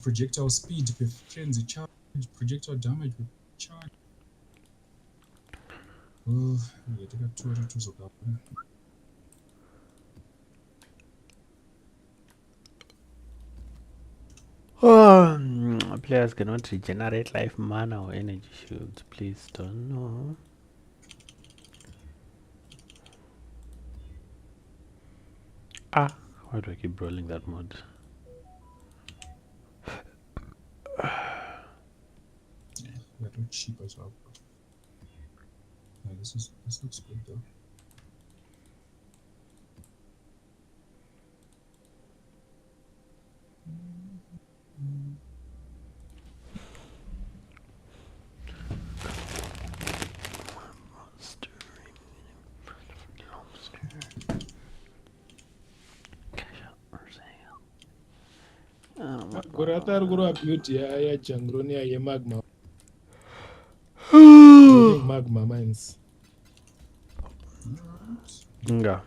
projectile speed per frenzy charge, projectile damage per charge. Yatakatora tuzogara. Players cannot regenerate life mana or energy shields. Please don't know. Why do I keep rolling that mod? They're too cheap as well. Yeah, this looks good though. Gurata guru beauty ya Jangronia ye magma. Magma mines. Yeah.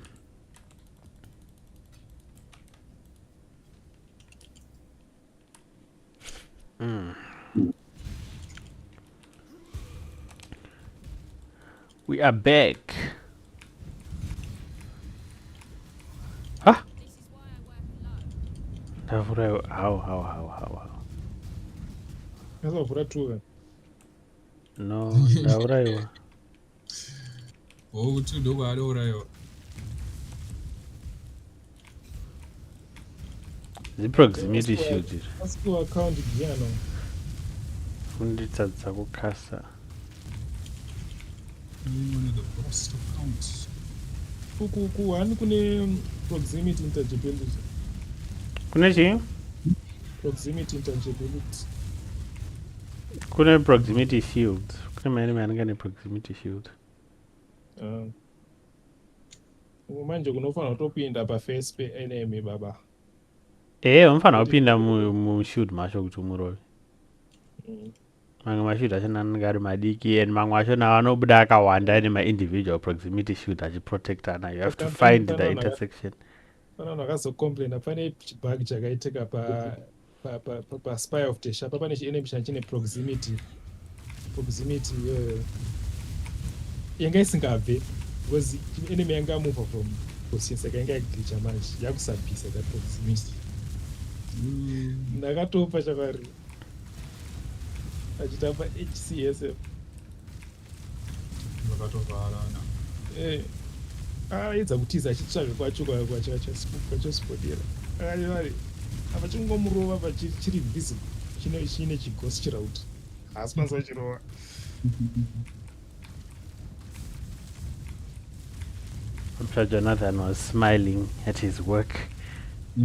We are back. Huh? How? That's all for that too. No, ndauraiwa. Oh, tu dogo adorayo. The proximity shield. Let's go account Giano. Funditadza kukasa. One of the best accounts. Kuku kune proximity interchangeability. Kune Proximity interchangeability. Kune proximity shield. Kune mairi anenge proximity shield. Manje kunofanira kutopinda paface pe-enemy baba. Unofanira kupinda mushield macho kuti umurove. Mamwe mashield achona anenge ari madiki and mamwe achona anobuda akawanda ane ma-individual proximity shield achiprotectana. You have to find the intersection. Pana vakazocomplaina pane chibug chakaitika pa spy of the sharp pane chienemy chine proximity yanga isingabve because enemy yanga move from position saka yanga yaglicha manje yakusabvisa that proximity. Ndakatopa chavari achitapa HCSF Vakatovarana. Aedza kutiza achitsvaga kwacho kwachospodera akati vari apa chingomurova pa chiri visible chine chigosi chirauti haasi kwanisa chirova. I'm sure Jonathan was smiling at his work. I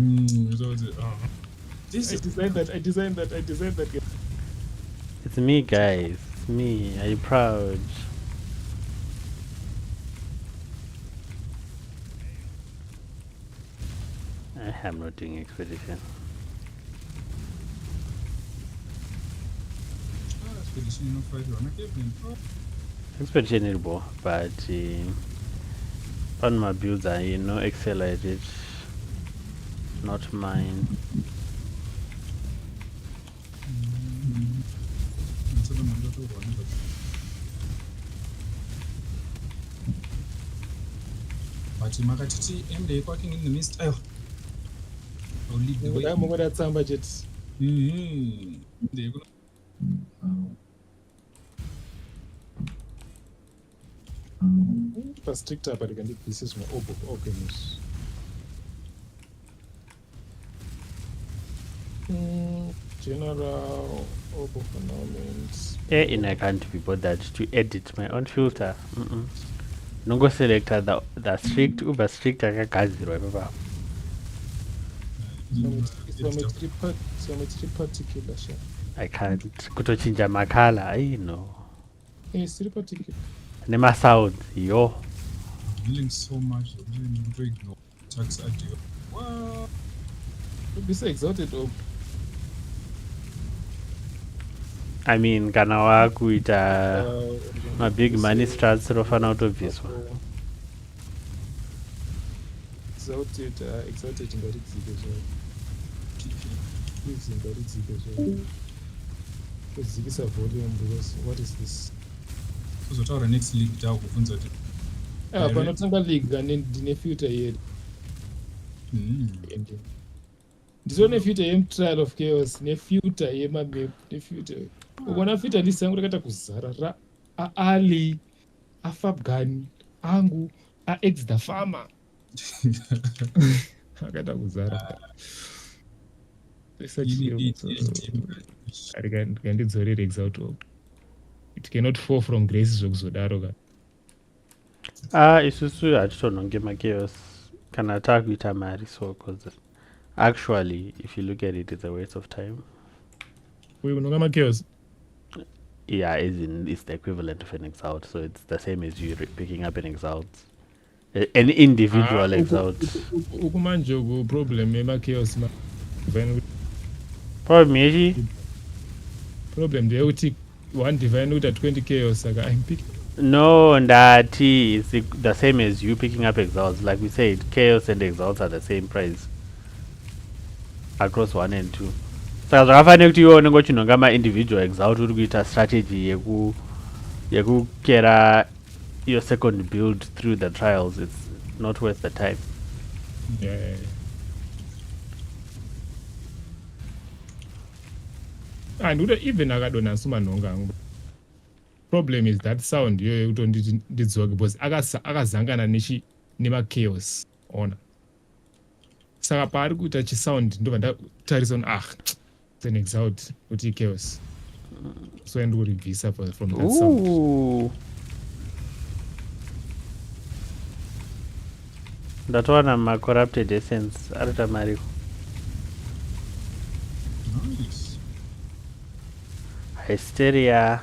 designed that. It's me, guys. It's me. Are you proud? I'm not doing expedition. Expedition is both, but on my builds I Exile I did, not mine. But makatiti MD working in the mist. I'll lead the way. Mungodatsamba chete. Pastrictor but can this is my organisms. General phenomenons. And I can't be bothered to edit my own filter. Nongo selector the strict uber strict akagadzirwa papa. So it's three particular. I can't kutochinja makala. I know. It's three particular. Nema sound yo. Dealing so much, dealing to ignore tax idea. Wow. This exalted or I mean kana wakuita ma big money strats rofana kutobviswa. Exalted ngaridzike zvavo. Please ngaridzike zvo. Kudzikisa volume because what is this? kuzotaura next league taakubvunza kuti Panotanga league ndine filter yedu. mm. Ndizone filter yemutrial of chaos nefilter yemamap nefilter. Ukona filter list yangu rakaita kuzara aali afabgan angu aex the farmer akaita kuzara. Ndikandidzorere Exile. It cannot fall from grace zvokuzodaro ka. Isusu hatitonhonge machaos kana taakuita mari so cause actually if you look at it it's a waste of time. Uyu unonga machaos? Yeah, it's the equivalent of an exalt, so it's the same as you picking up an exalt. An individual exalt. Ukumanje uku problem yemachaos Problem yechi? Problem ndeyekuti one divine uta 20 chaos saka I'm picking. No, ndati it's the same as you picking up exalts. Like we said, chaos and exalts are the same price across 1 and 2. Saka zvakafanira kuti iwe unenge uchinhonga ma-individual exalt uri kuita strategy yekukera your second build through the trials. It's not worth the time. Yeah. And even akadona sumanhonga angu. Problem is that sound yo yekuti ndidzoke because akazangana nemachaos ona. Saka paari kuita chisound ndobva ndatarisa kuti it's an exalt kuti chaos. So ndikuribvisa from that sound. Ndatowana ma-corrupted essence arita mariko. Nice. Hysteria.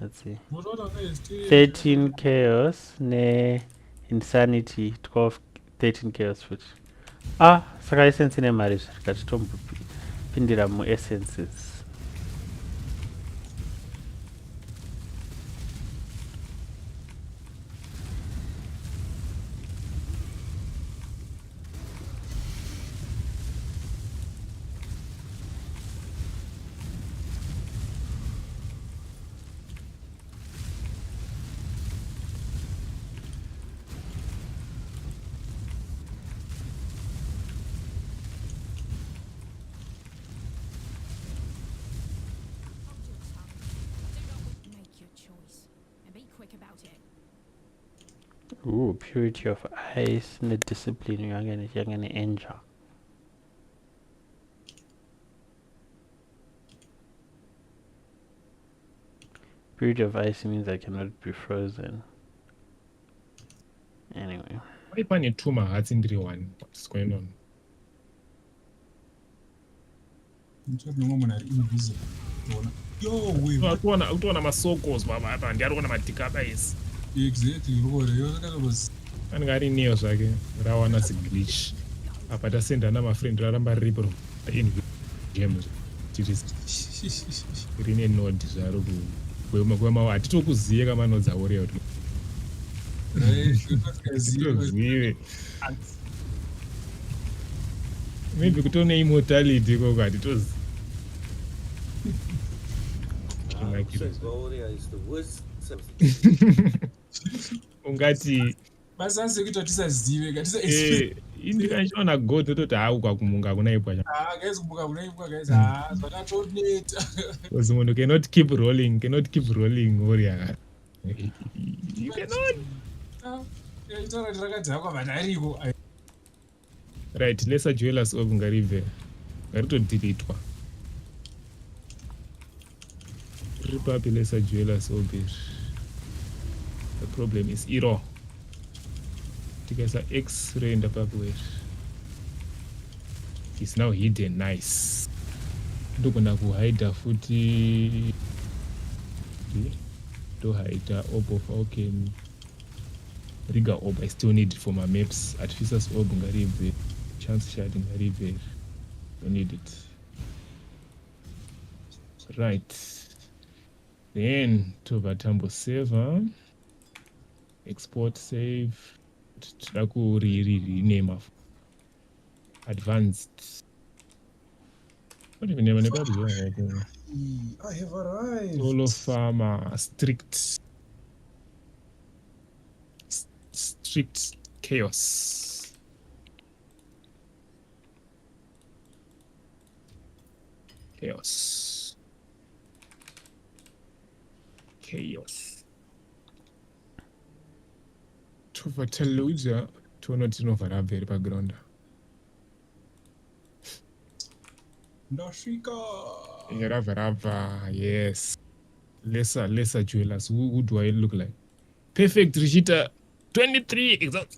Let's see. 13 chaos ne insanity 12 13 chaos futi. Saka essence ine mari zvirika titombopindira mu-essences. Purity of ice ne discipline yangane angel. Purity of ice means I cannot be frozen. Anyway. Why pane 2 hearts in 3-1? What's going on? Akuona masokos baba apa ndiarikuona matikaba ese. Exactly. Anenge ari neo zvake rawana siglitch apa tasenda namafriend raramba riripo game rine node zvaro kwemawa hatitokuzive kamanodzi aorea kuti titozive maybe kutone immortality koko hatitozive. Ungati basa sekuita tisazive indikandiona god tototi kwakumunga kunaipwa guys kumuka kunaipwa guys zvakatoneta because munhu cannot keep rolling warrior you cannot itaura kuti rakadzakwa vanhu ariko right. Lesser jewelers of ngaribve ngaritodiletwa ripapi lesser jewelers of it. The problem is iro tikaisa x-ray ndapapi is now hidden. Nice. Ndogona kuhida futi tohida orb of alchemy rigger orb. I still need it for my maps. Artificer's orb ngaribve, chance shard ngaribve, don't need it. Right, then tova tambo saver, export save, tira kurinema advanced What even name about the I have arrived. solo farmer strict chaos. Tova tonotinovhara mberi paground. Ndasvika. Rava, yes. Lesser jewelers. Who do I look like? Perfect Richita 23 exact.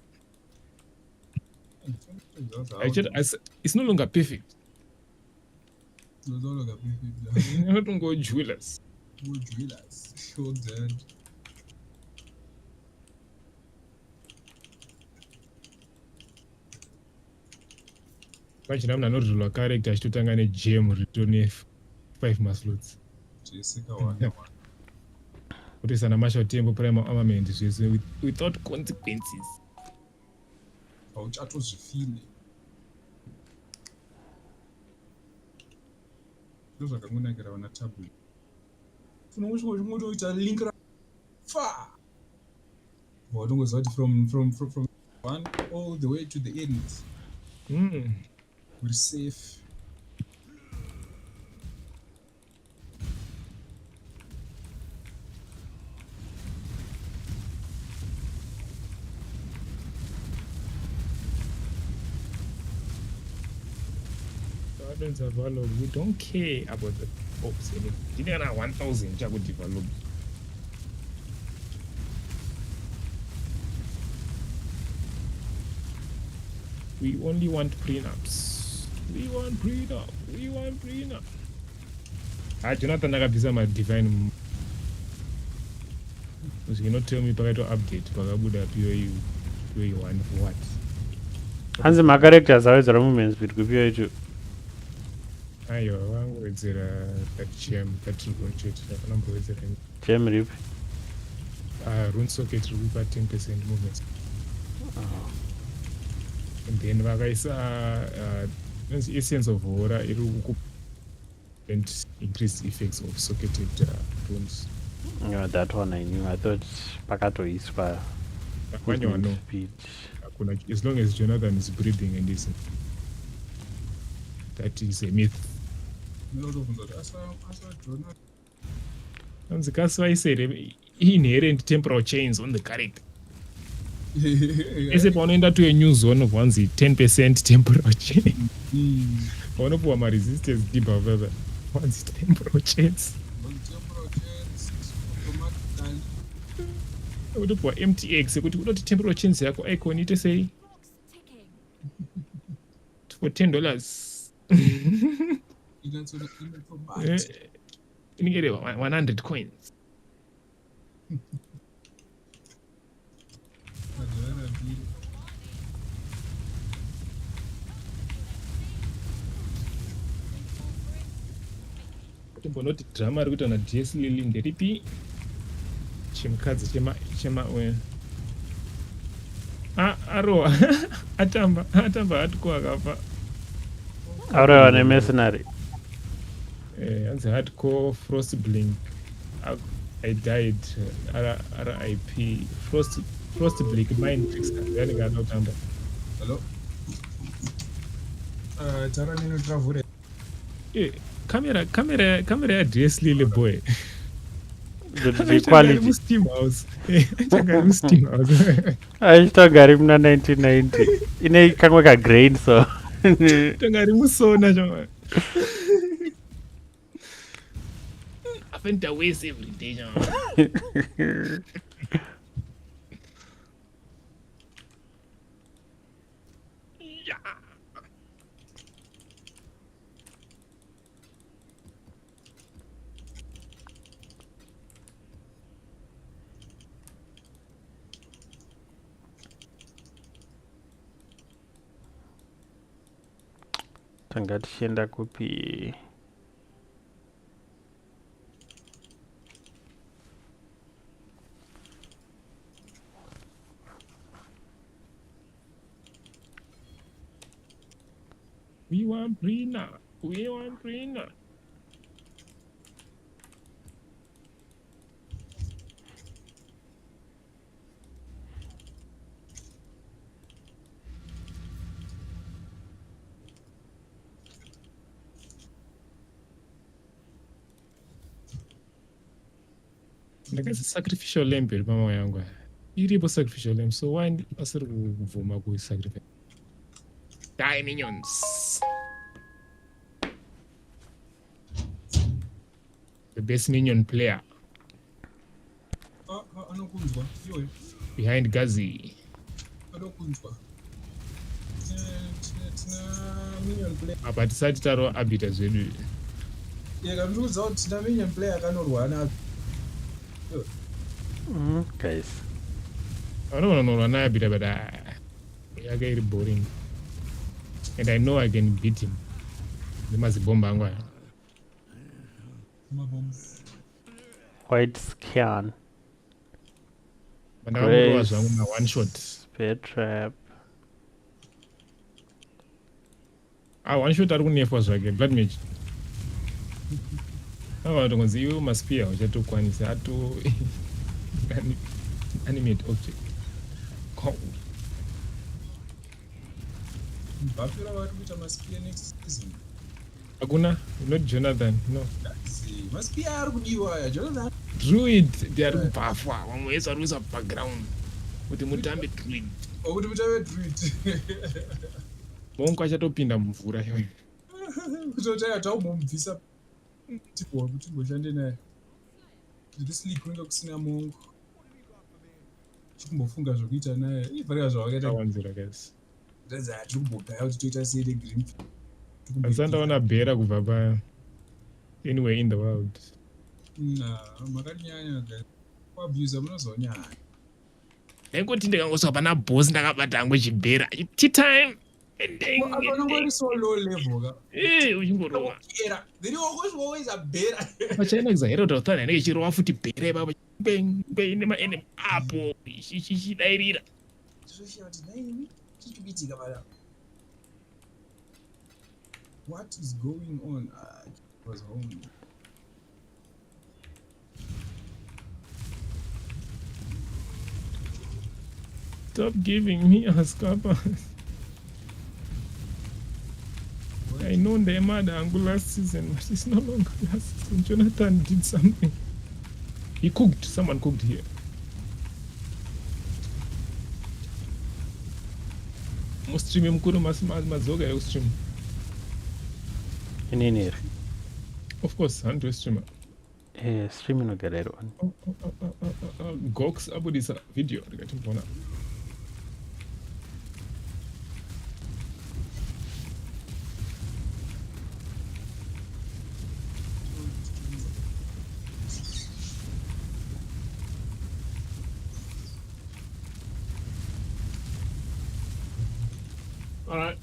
It's no longer perfect. It's no longer perfect. I don't go jewelers. More jewelers. All dead. Machina mna norulwa character achitotanga negem ritone 5 maslots. Jessica wanda. Kuti sana masha tempo prime armament zvese without consequences. Hauchatozvifile. Ndozvakangonakira vana tablet. Unoita link fa. Watongoziva kuti from one all the way to the end. We're safe. Gardens are valuable. We don't care about the ops anymore. Didn't have 1,000 chago develop. We only want prenups. We want prenup. Jonathan akabvisa madivine. You cannot tell me pakaitwa update pakabuda POE 1 for what? Hanzi macharacters awedzera movement speed kupiwa icho. Aiwa wangowedzera kachem katiri kunochoita vanambowedzera Gem rip. rune socket riri pa 10% movement. And then vakaisa essence of horror iri ku and increased effects of socketed runes. Yeah, that one I knew. I thought pakatoiswa movement No. speed. As long as Jonathan is breathing and is that is a myth. Inherent temporal chains on the character. Ese paunoenda to a new zone of once 10% temporal chain. Paunopuwa ma-resistance debuff once temporal chains. Utopuwa MTX kuti kudoti temporal chains yako icon ite sei for $10. Inenge 100 coins. Timbonoti drama rikuita na DS Lily nderipi chimukadzi chema arowa atamba hardcore akafa. Arowa nemercenary. Hanzi hardcore frost blink. I died. RIP. Frost blink mind tricks. Yanenge anotamba. Hello. Tara nino travure. Camera ya DS Lily boy. The quality. Steam house. Steam house. Aichitogari muna 1990. Ine kamwe ka grain so. Tangari musona chama. I went away every day chama. Tanga tichienda kupi? We want prenup. We want winner. Ndakaisa sacrificial lamp iri pamwe yangu aya. Iripo sacrificial lamp, so why pasiri kuvhuma kusacrifice? Die minions. The best minion player Anokunzwa iwe. behind Gazi. Anokunzwa. Tina minion player. Apa tisati taro abita zvedu. Yeka ndikuudza kuti tina minion player akanorwana. Guys. I don't want to know another bit about that. I get it boring. And I know I can beat him. They must bomb angwa. Mabombs. White scan. But now I was one shot. Spear trap. One shot I don't know if was again. Blood mage. I don't see you must spear. I just took one. I had to animate object. Cold. Bapira vari kuita maspia next season. Aguna, not Jonathan. No. Maspia ari kudiwa aya Jonathan. Druid, they are kubafa. Vamwe vese vari kuisa background. Kuti mutambe druid. Kuti mutambe druid. Mongo achatopinda mumvura iyoyo. Kutotanga taumubvisa tipo kuti ngoshande naye. This league kunenge kusina mongo. Chikumbofunga zvokuita naye. Ifarika zvawakaita. Awanzira guys. Ndadza tiri kumbogaya kuti toita sei regreen. Asandaona bhera kubva pa anywhere in the world. Makanyanya guys. Kuabuse munozonyanya. Ndangoti ndikangosvika pana boss ndakabata hangu chibhera. Tea time. Apanongori so low level ka. Uchingorova. Then you always a bhera. Pachina Exile utotana nenge chirova futi bhera ipapa. Bang bang nema ene apo. Chichidairira. What is going on? I was home. Stop giving me a scupper. I know they mad Angu last season, but it's no longer last season. Jonathan did something. He cooked. Someone cooked here. Mustream mkuru mazoga ya stream. Inini. Of course, I'm streamer. Streaming no get one. Gox abudisa video ndikati mbona. All right.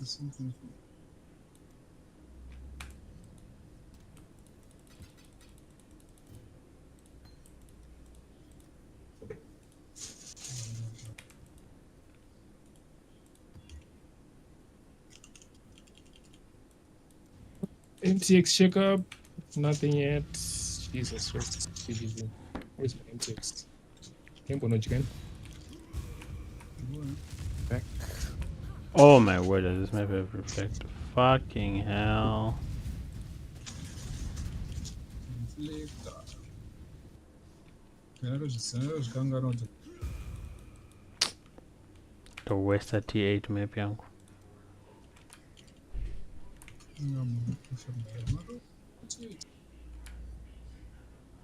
Something. MTX checkup. Nothing yet. Jesus, what's Where's my index? Tempo no chicken. Back. Oh my word, does this map have reflect? Fucking hell. Inflictor. Zvikangarwa kuti The West T8 map yangu.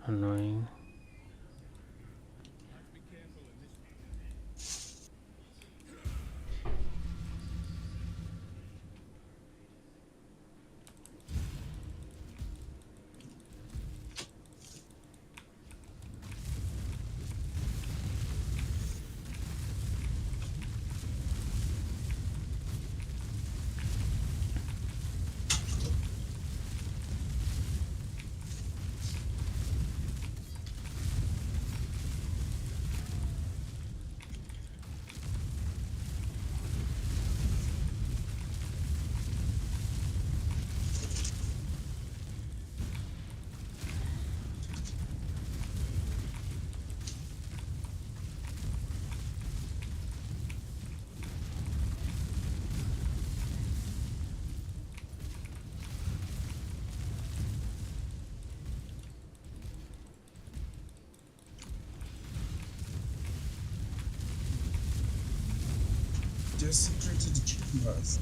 Annoying. desecrated chambers.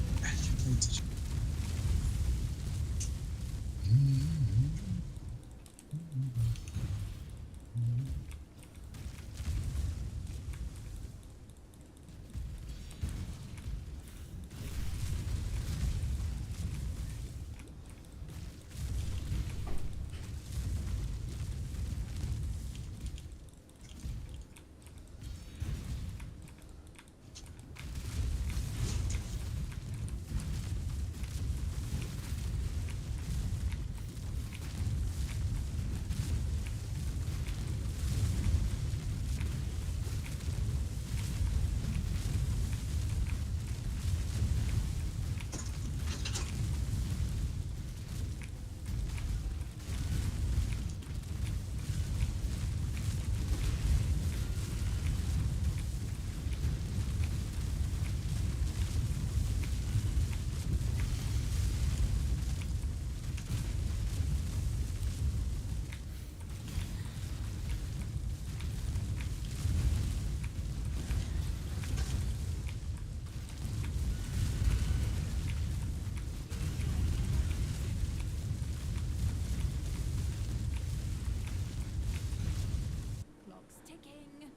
Clock's ticking.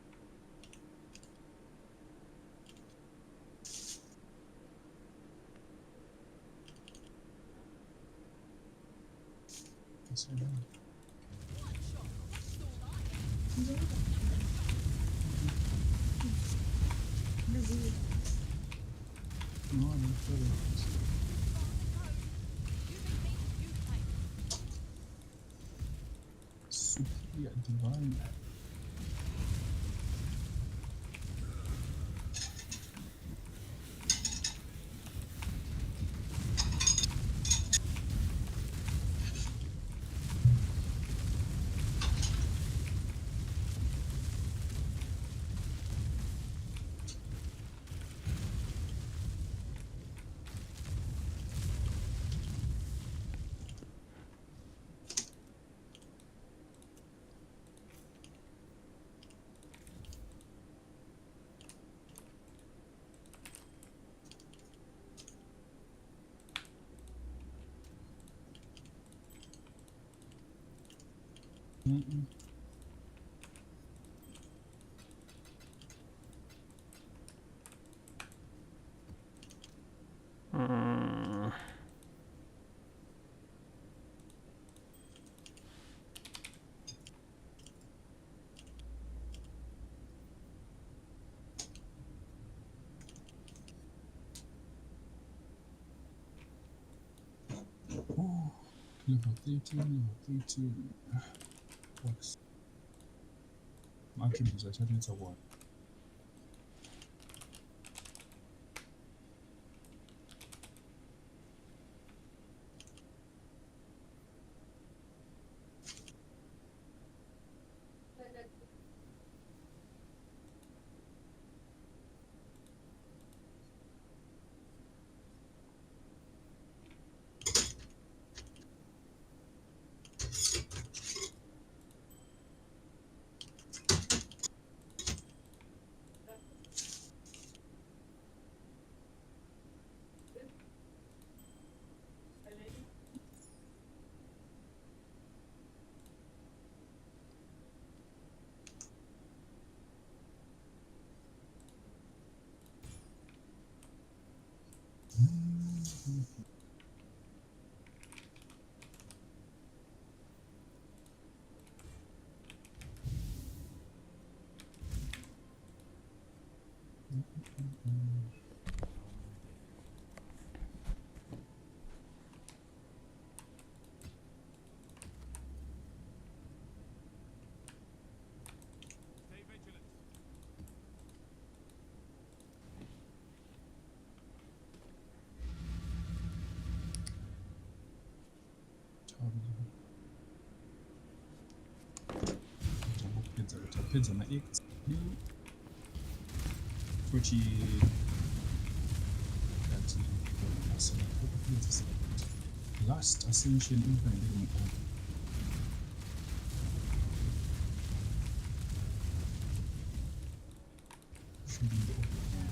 Superior divine. Mm. Oh, level 13, level 13. Works. Attributes are turning to one. Apedza ma-X futhi ngathi asiphelisa last ascension imfanele ngomqondo should be the open now.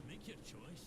Make your choice.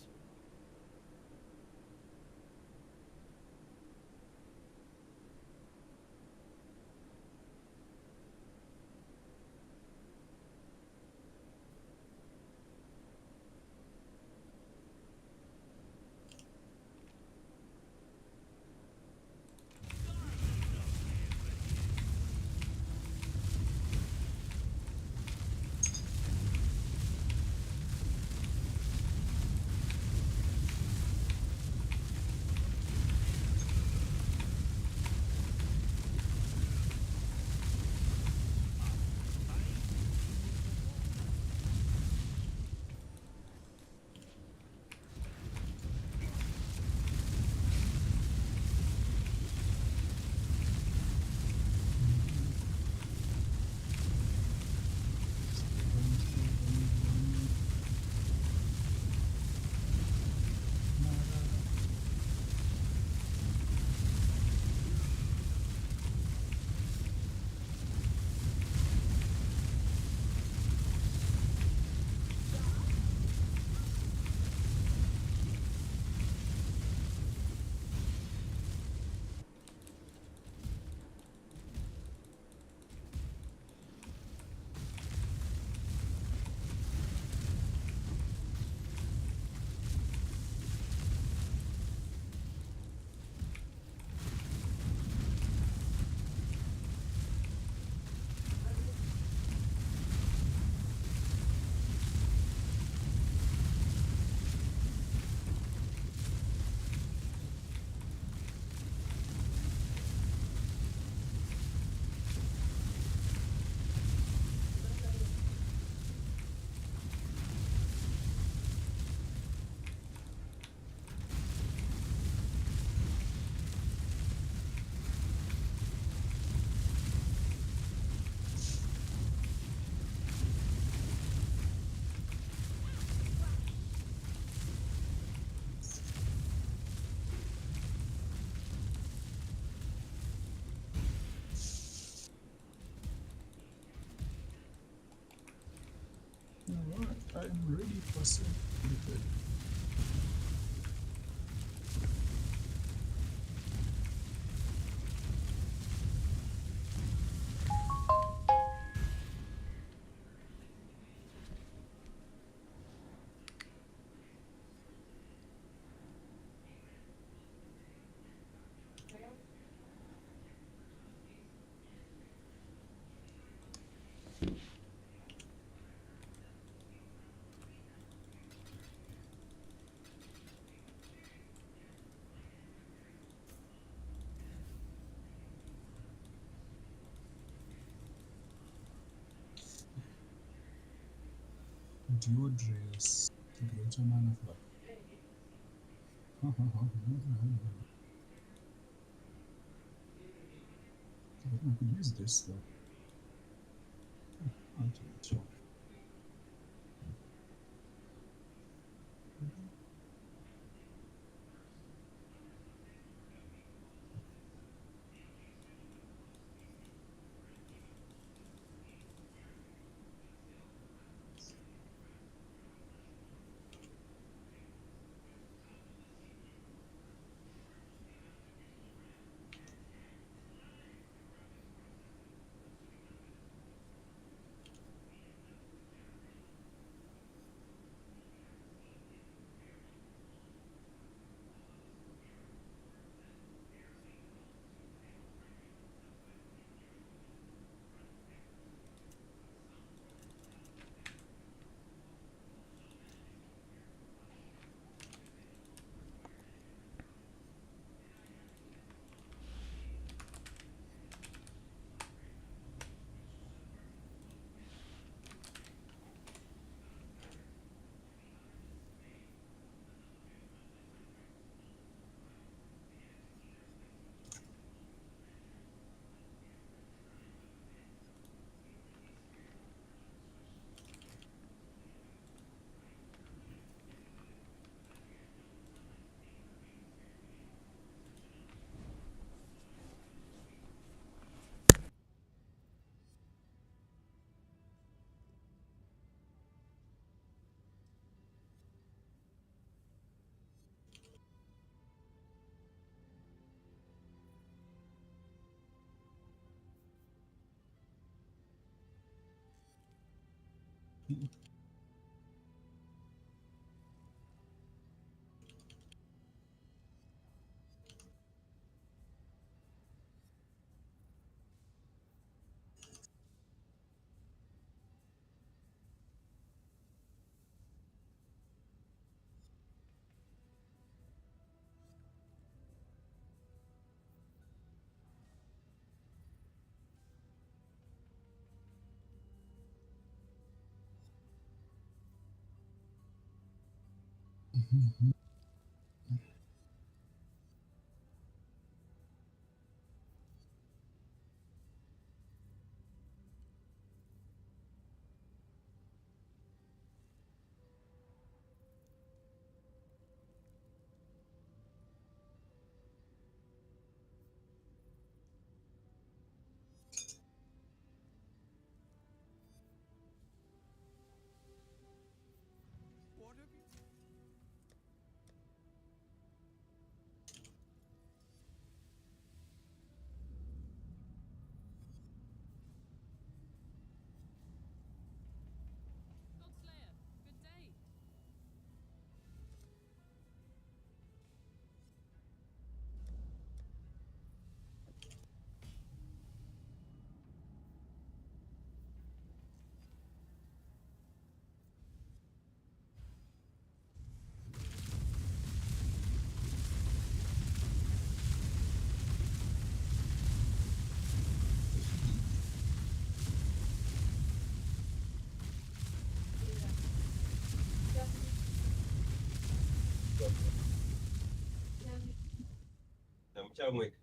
Alright, I am ready for some liquid. deodorants. Great man of I could use this though. Okay, sure. Godslayer, good day. Chào Nguyệt.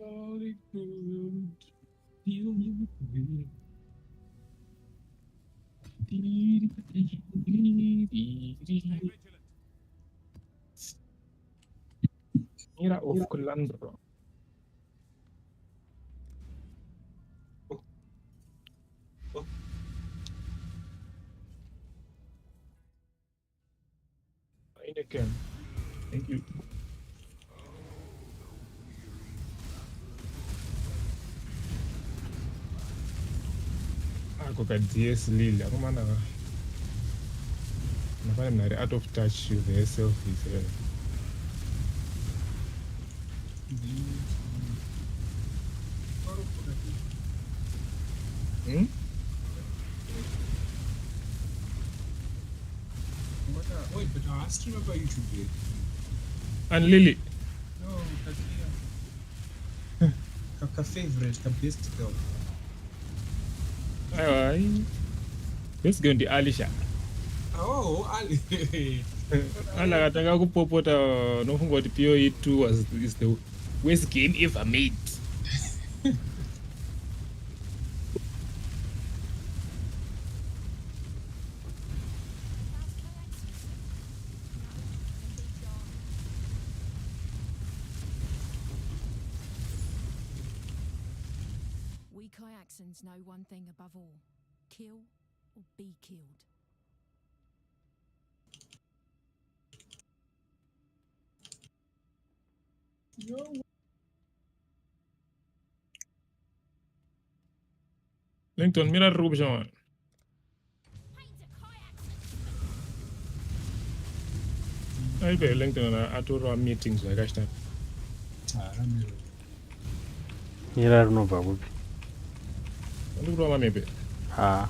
Jolly good. Feel you good. Mira of Colandro. Heineken. Thank you. Ako ka DS Lily. Ako mana. Nafanya mnari out of touch with herself. Hmm? Wait, but I asked you about YouTube video. And Lily. No, ka favorite, ka best girl. Aye. Let's go into Alisha. Oh, Ali. Ala katanga kupopota nofunga kuti PoE2 is the worst game ever made. We Kyaxans know one thing above all. Kill or be killed. Lincoln, mira Rubjon. I be Lincoln na atoro meetings like that. Ramiro. Mira rinobva kupi? Ndikuwa maybe. How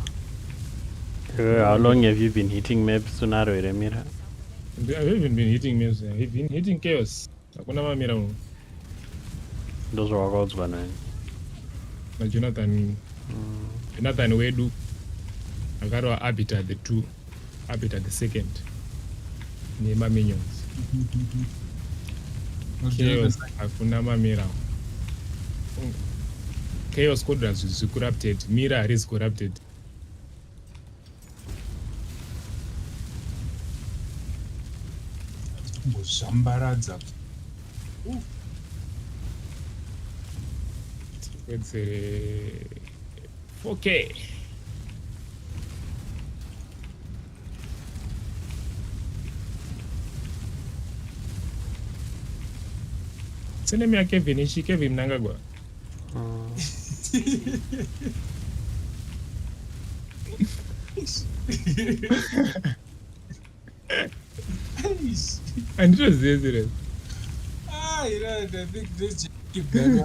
long have you been hitting maps unaro here Mira? I haven't been hitting me. I've been hitting chaos. Hakuna mamira uno. Those were worlds one. Na Jonathan Wedu. Akaro Habitat the 2. Habitat the 2nd. Nema minions. Chaos hakuna mamira. Chaos Codras is corrupted. Mira is corrupted. Zambaradza. It's 4K. Sene ya Kevin ishi Kevin Nangagwa. And it was serious. You know, I think this keep going.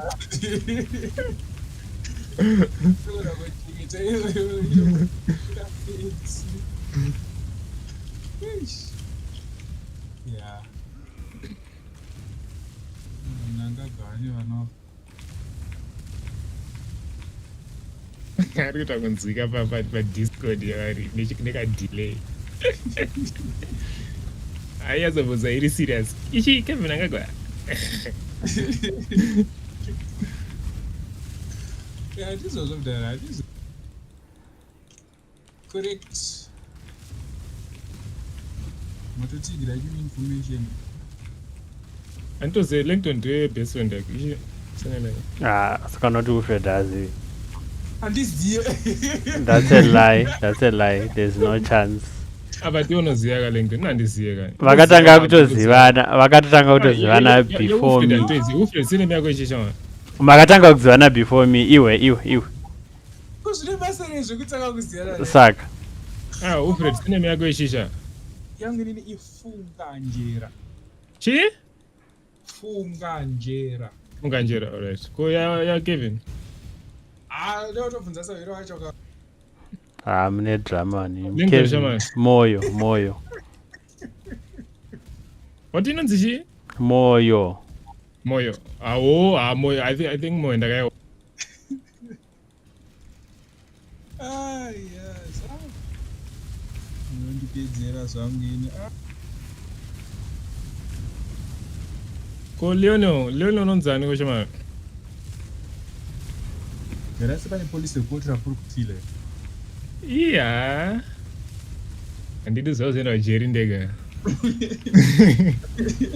Yeah. Ari kutakunzwika paDiscord yavari neka-delay. Aiyazobvunza iri serious. Ichi Kevin Nangagwa. Yeah, this was of that. This is correct. Matotigira you information. Antoze Lincoln to best friend like ichi sene. Saka not Wilfred does it. And this dear. That's a lie. That's a lie. There's no chance. Abati unoziva ka Lincoln nandiziva ka. Vakatanga kutozivana before me. Wilfred sine yako ichisha. Makatanga kuzivana before me. Iwe. Kuzvine basa rezvekutanga kuziyana. Saka. Wilfred sine yako ichisha. Yangu nini ifunga njera. Chi? Funga njera. Funga njera, alright. Ko ya Kevin. Leo tobvunza sawiro wacho ka. Mune drama ni. Lincoln shaman. Moyo. What inonzi chi? Moyo. Moyo. Moyo. I think Moyo ndakayo. Yes. Ndipedzera zvangu ini. Ko Leono nonzani ko shaman. Ngerasi pane polisi rekoti rapurukutile. iya handidi zvazoenda kujeri ndega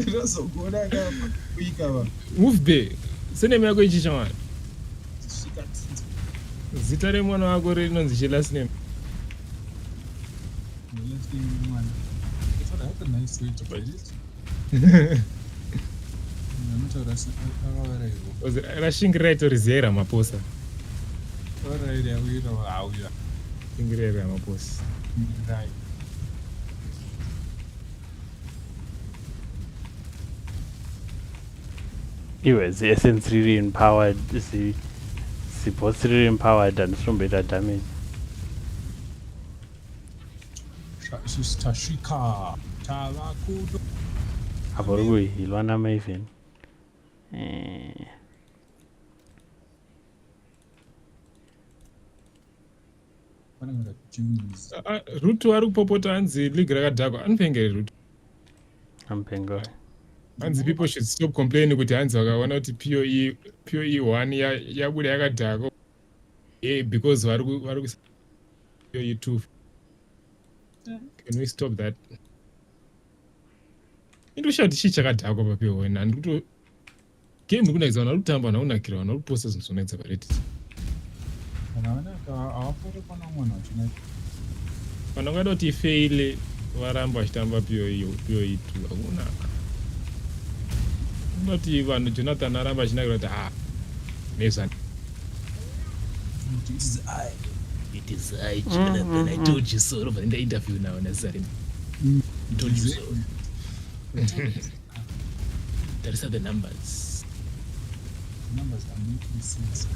Ndozogona kapa kuika va. move there senemu yako ichi chamwana Svika tsinzo. zita remwana wako rinonzi chilast name Let's give me one. It's a nice way to put it. Anotaura akavara rashingirira itorizei ramaposa varaire auira auya shingirira ramaposa rai Iwe the essence really empowered both really empowered and some better damage. tasvika tava kudo Apo ruri ilwana maven. vanenge vachiuza rutu ari kupopota hanzi ligi rakadhakwa anopengere rutu Ampengo. hanzi people should stop complaining kuti hanzi vakaona kuti PoE 1 yabuda yakadhakwa because vari kuisa PoE 2 can we stop that indoshati chii chakadhakwa paPoE 1 handikuto game kunakidza vanhu vari kutamba vanhu vakunakira vanhu vari kuposta zvinhu zvonakidza pareddit vanavanaka havapori pana mwana vachina vanhu vangada kuti ifeile varamba vachitamba PoE 2 hakunaka unoti vanhu Jonathan aramba achinakira kuti nezvan it is I Jonathan I told you so over in the interview now necessary told you so that are the numbers numbers are making sense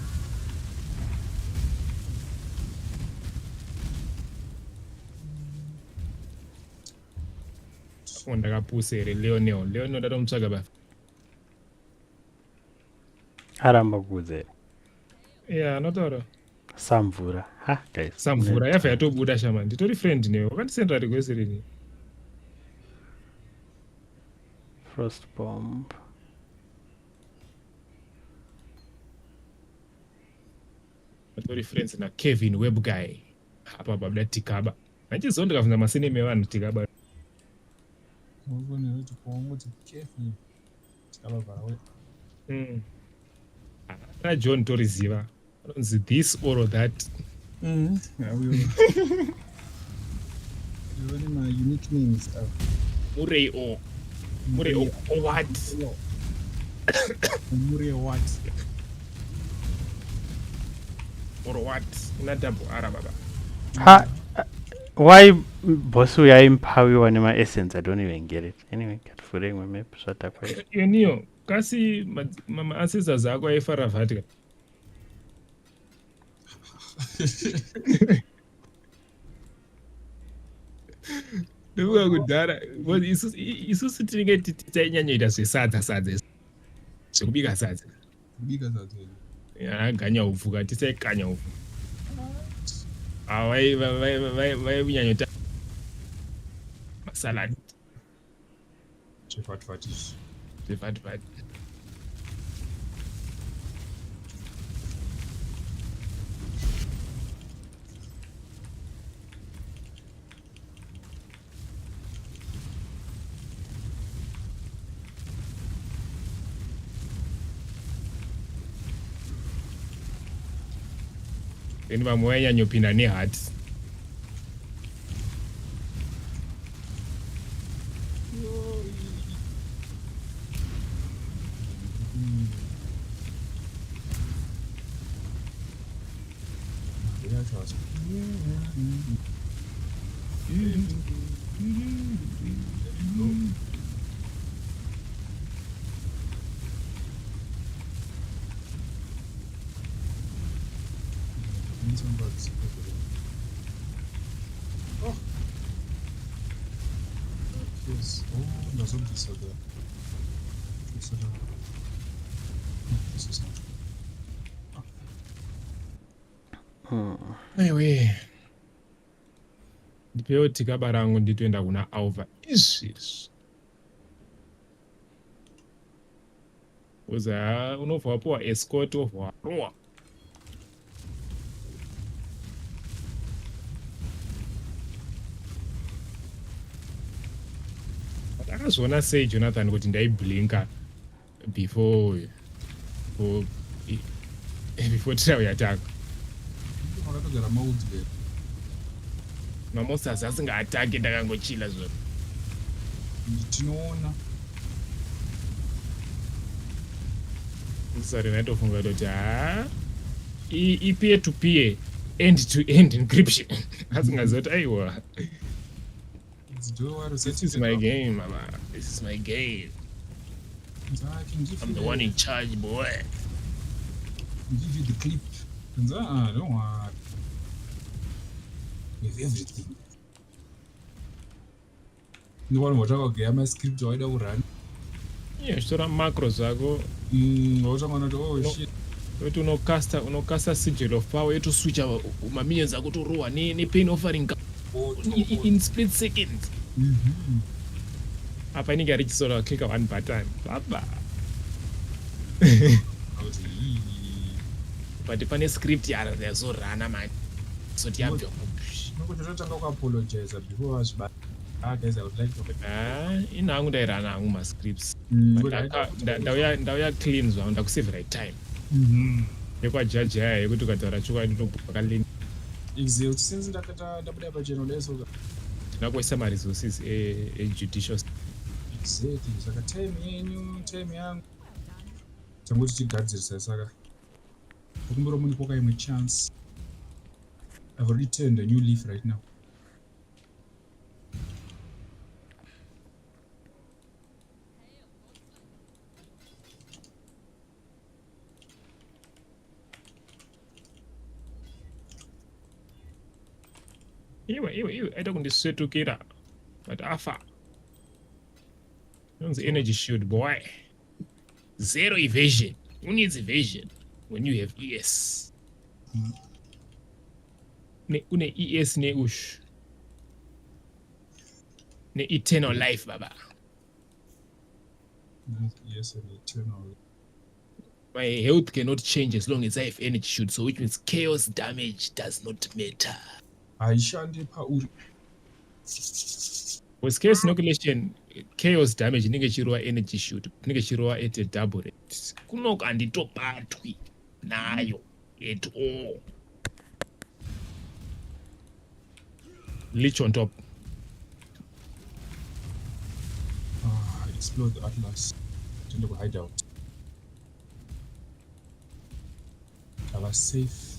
ndakapusa here Leonel ndatomutsvaga ba Aramba kuze. anotaura Samvura. Ha guys. samvura yabva yatobuda shama nditori friend newe wakandisendera request rini Frost bomb. atori friends naKevin web guy apa babuda tikaba nachizo ndikavunza masineme evanhu tikaba unofanira kuti kwaungoti careful tikavavharawe raJohn toriziva anonzi this or that auyo ione ma-unique names avo Murray o what mure what or what una double r baba Ha why boss we are empowered my essence? I don't even get it. Anyway, get footing with me. Shut up. yoniyo kasi mama ancestors ako aifara vatika ndovuka kudhara isusu tinenge tichainyanyoita zvesadza zvekubika sadza kubika zadzeni aganya upfu ka tisaikanya upfu vainyanyota masaladi chefatfatizvi zvefatfati then vamwe vainyanyopinda nehati ndazobvisa aiwe ndipewo tikaba rangu nditoenda kuna alva izvizvi uza unobva wapiwa escort wobva warowa akazviona sei Jonathan kuti ndaiblinka before trial yatanga Makatogara maudzi mamonsters asingaatake ndakangochila zvona tinoona sari naitofunga kuti peer to peer end to end encryption asingaziva kuti aiwa this is my game mama, this is my game. I'm the one in charge, boy. Give you the clip. Don't worry. We have everything. No one watch our game script or run. Yeah, sure. Macros ako. Oh shit. Wetu unocasta sigil of power to switch our minions ako to roa ni pain offering in split seconds. Apa ini gari solo click one button. Baba. But the script yara there so rana man. So tiambe. Nokutotanga ku apologize before us but guys I would like to inangu ndairana angu ma scripts. Ndauya clean zvangu ndakusave right time. Yekwajaji haya yekuti ukataura chokwa ndinopakalini. Exile since ndakata ndabuda pacheno leso ndinakuisa ma-resources e-judicial. Exactly. Saka time yenyu, time yangu. Tanguti tigadzirisa saka. Kumbura muni poka imwe chance. I've already turned a new leaf right now. Iwe aida kundisvetukira but afa unzi energy shield boy. Zero evasion. Who needs evasion when you have ES? Une ES ne ush ne eternal life baba. Yes, an eternal. My health cannot change as long as I have energy shield, so which means chaos damage does not matter. Aishandi pauri. With chaos inoculation, chaos damage ninge chirwa energy shield, ninge chirwa at a double rate. Kunok anditobatwi nayo at all. Leech on top. Explore the Atlas. Tend to hide out. I was safe.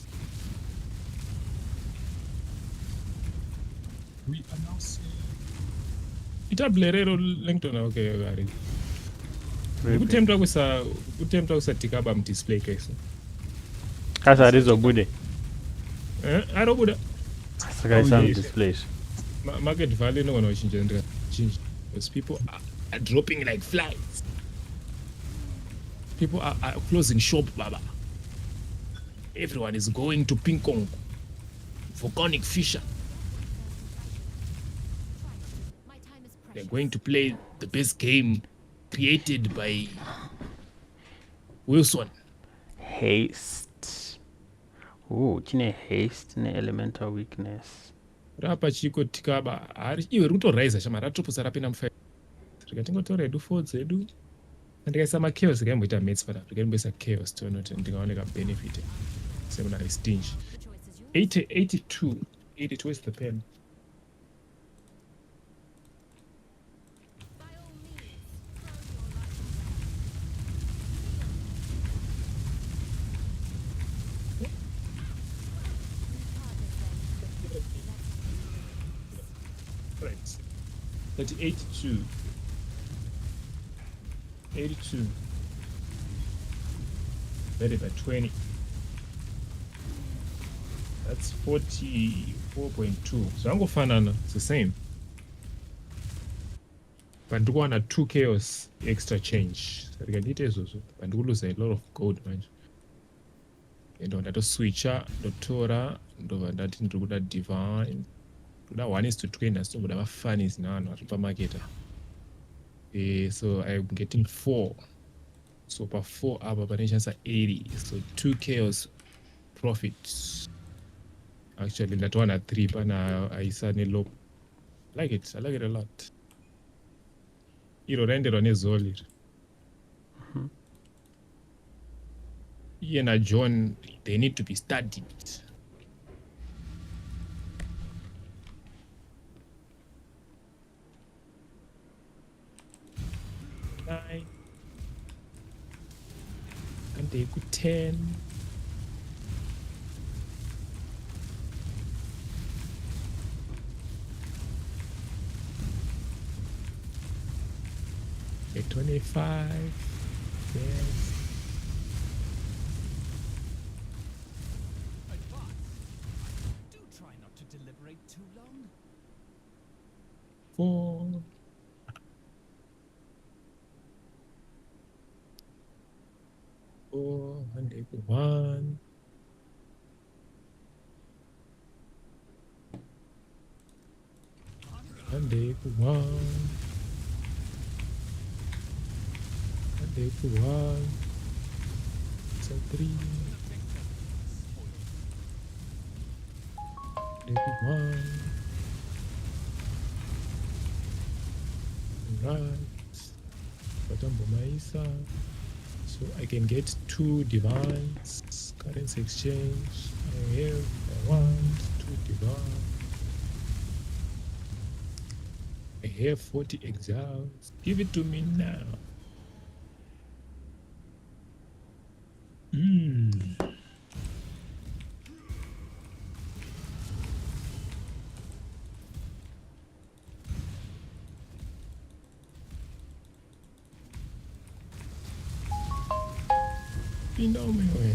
We are now safe. Itablerero Langton okay gari. Kutempta kusatikaba mdisplay case. Kasa arizobude. Arobuda. Saka isa displays. Market value no one change because people are dropping like flies. People are closing shop baba. Everyone is going to Ping Kong. Volcanic Fisher. They're going to play the best game created by Wilson. Haste. Ooh, chine haste ne elemental weakness. Rapa chiko tikaba iwe rutoraisa shama ratopusa rapina mfa rikatingotora edu fords edu ndikaisa machaos rikaimboita mates pana rikaimboisa chaos tonoti ndingaoneka benefit seminary stinge 82 is the pen. Right. 82. Divided by 20. That's 44.2. So I'm going it's the same. But do want a 2 chaos extra change. So we can details also. But do lose a lot of gold, man. And on that switcher, Doctora, that into that divine. That 1:20, so whatever fun is now not supermarket. So I'm getting 4. So per 4 abominations are 80. So 2 chaos profits. Actually, that one at 3, but now I suddenly look. I like it a lot. iro raenderwa nezuva iri. Iye naJohn, they need to be studied. Nine. And they could 10. Okay, 25. Yes. Do try not to deliberate too long. 4. And they could 1. And they could 1. And they could 1. So 3. They could 1. Right. Batambo Maisa. So I can get 2 divines. Currency exchange. I want 2 divines. I have 40 exiles. Give it to me now. You know me way.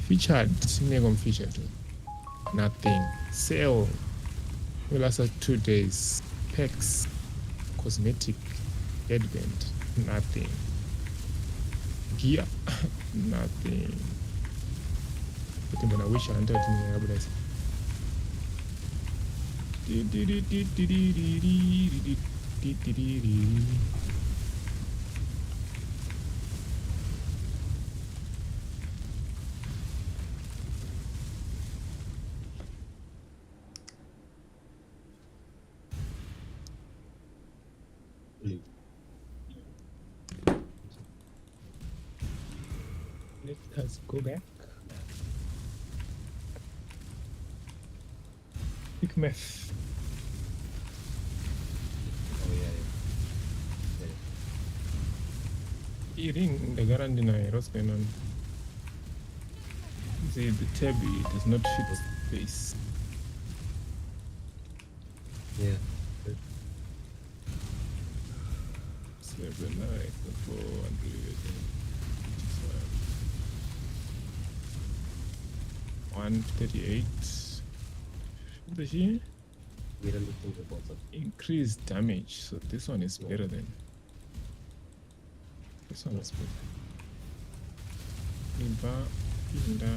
Featured, Sinegom featured. Nothing. Sale will last us 2 days. Packs, cosmetic, headband, nothing. Gear, nothing. But I'm gonna wish I hunted me. Let us go back. Quick math. Oh yeah. Eating the guarantee what's going on? See, the tab does not fit the space. Yeah. 7, 9, 400. $138. The here We don't think about that. increased damage, so this one is better than this one is better. Pinda.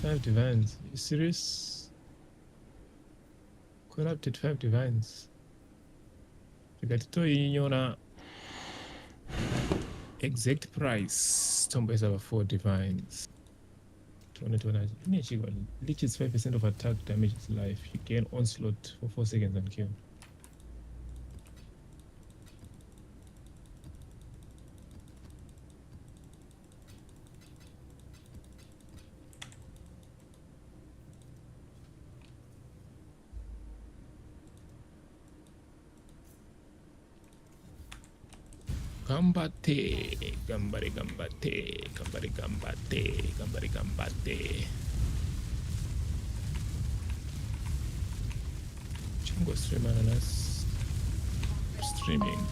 Five divines. You serious? Corrupted 5 divines. Tikatitoinyora exact price. Tomboys have 4 divines. 200. Leeches 5% of attack damage is life. You gain onslaught for 4 seconds and kill. Gambate. Chingo stream ananas. Streaming.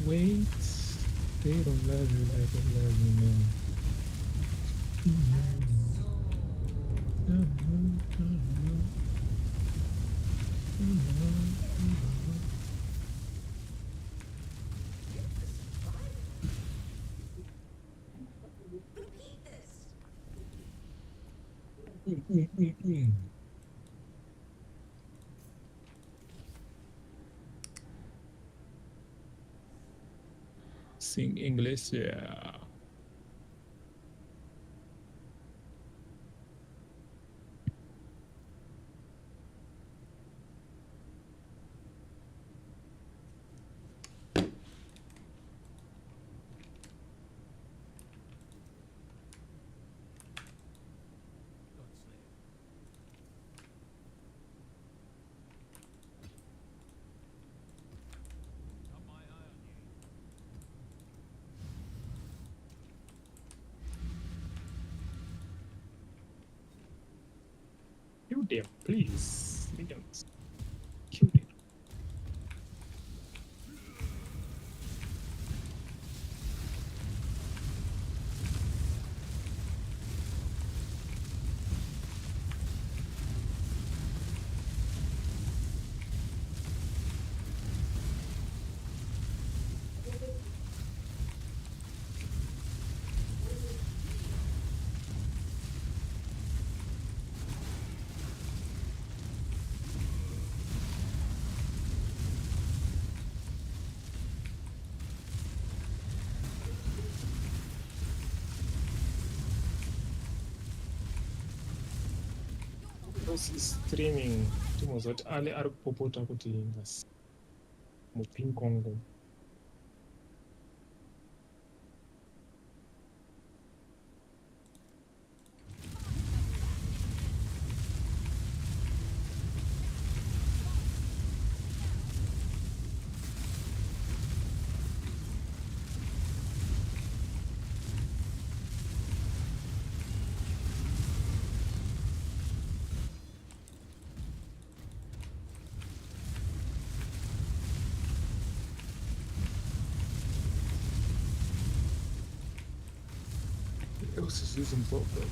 Wait. They don't love you like I love you now. Sing English, yeah. Godslave. Got my eye on you. Kill them, please. Minions. Kill them. This is streaming. Timozoti ale ari kupopota kuti ngasi mupinkongo. Else is using problem.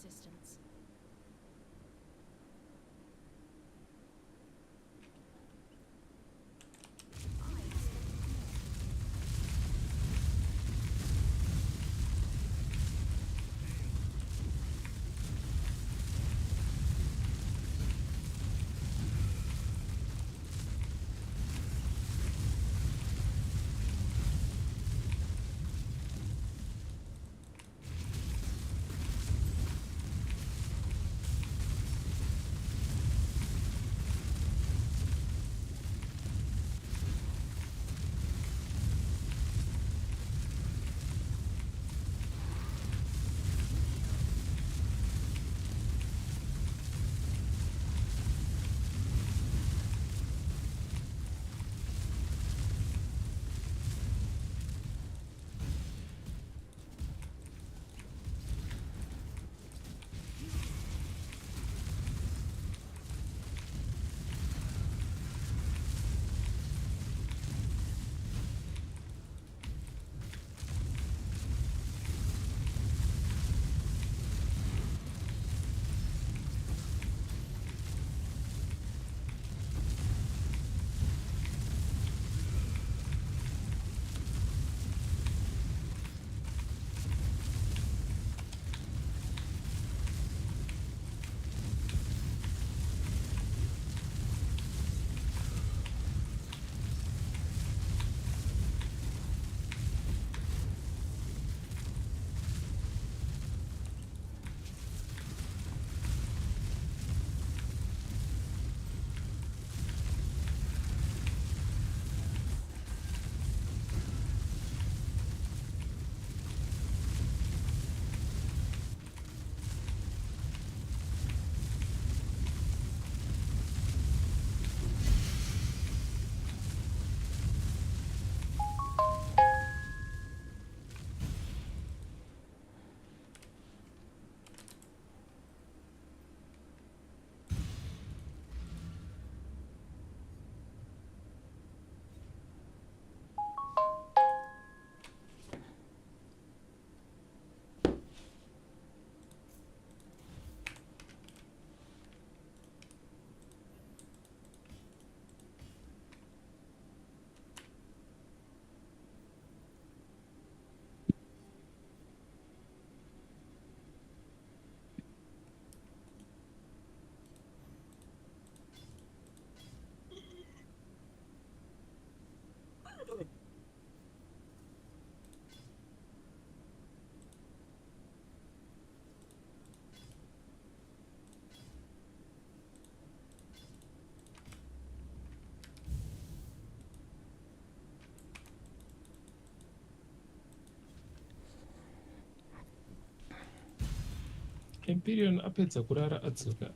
resistance. Empyrean apedza kurara adzoka.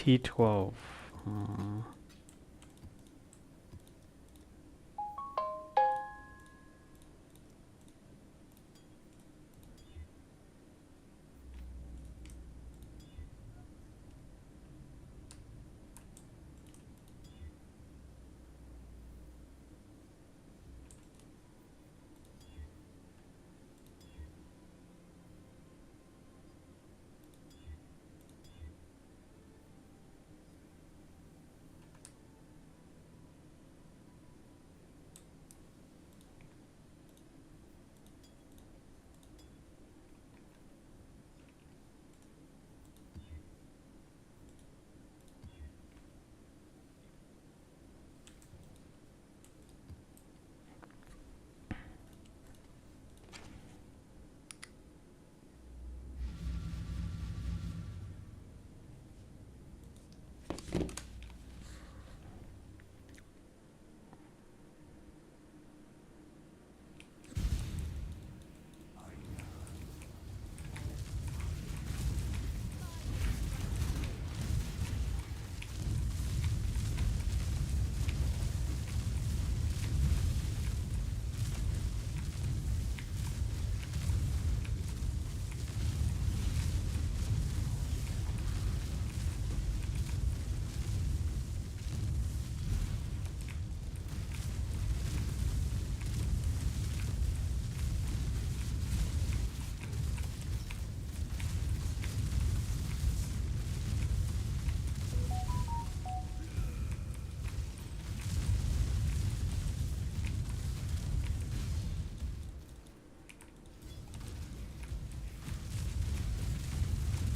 T12.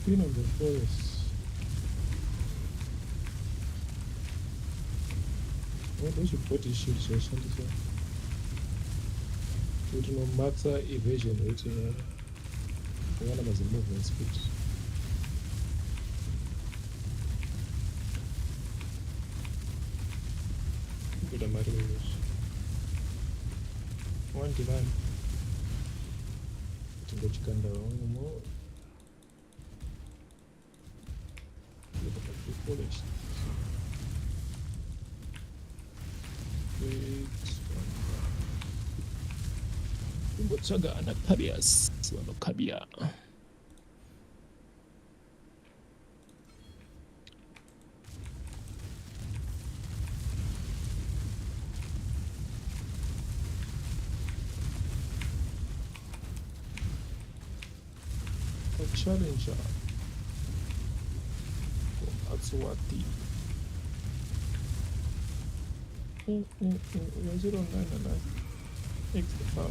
Queen of the Forest. What was your body shield zvashandisa kuti nomatsa evasion rate yawana mazi movement speed. Kuda mari weyoshi 1 demand kuti ngochikanda wangumo polished. Kumbotsvaga ana caviars vanokabia. A challenger from Atsuwati. 099 X the power.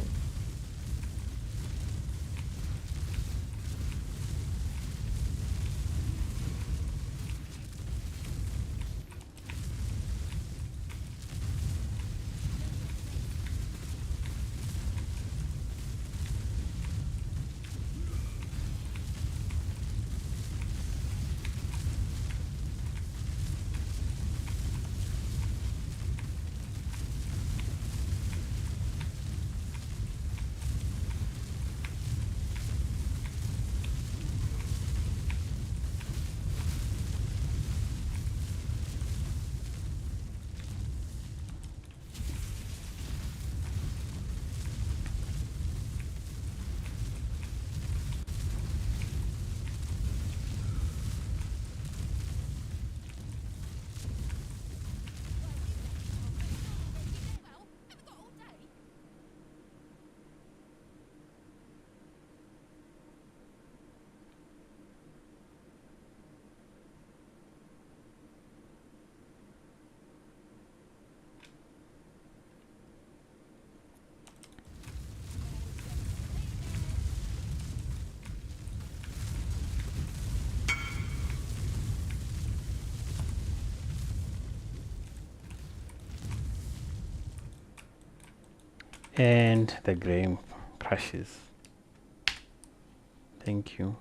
And the game crashes. Thank you.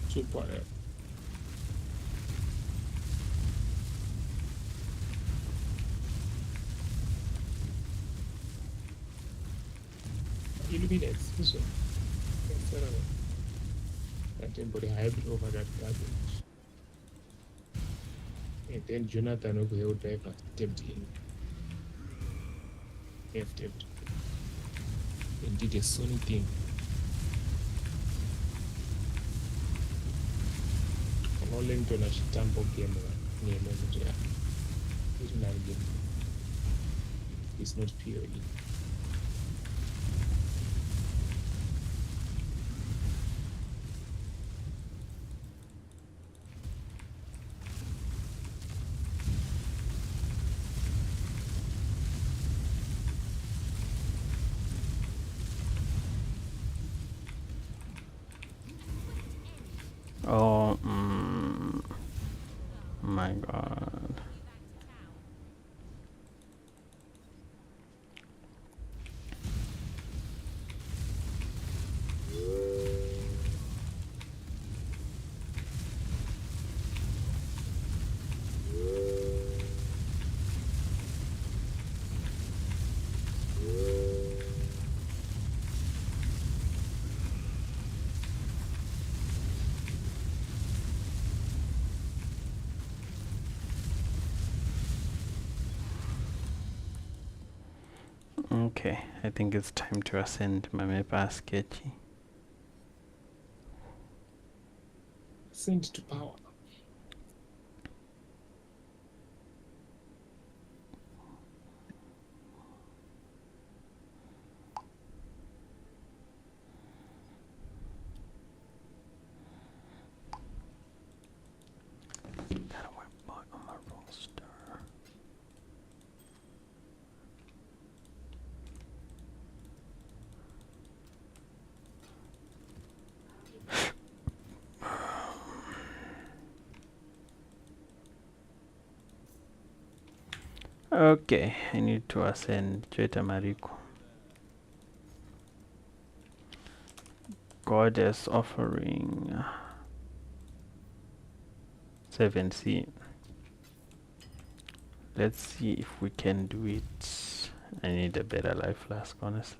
Super. illuminates this one. That temporary hybrid over that garbage. And then Jonathan over here driver stepped in. Left it. And did a Sony thing. Onolento na chitambo game near moment. It's not a game. It's not POE. Oh, my God. Okay, I think it's time to ascend my map sketchy. Send to power. Gotta work back on my roster. Okay, I need to ascend Jeta Mariko. Goddess offering 7C. Let's see if we can do it. I need a better life flask, honestly.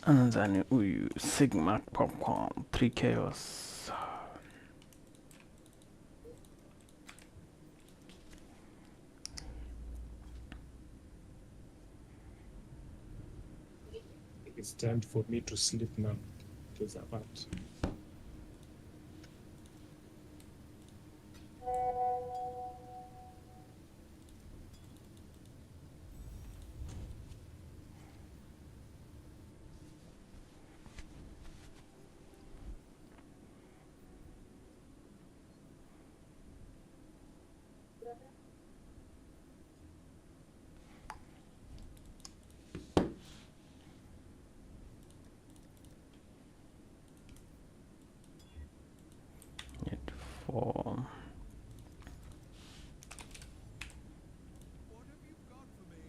Anzani uyu Sigma Popcorn 3 Chaos. It's time for me to sleep now. It was about. Need 4. What have you got for me?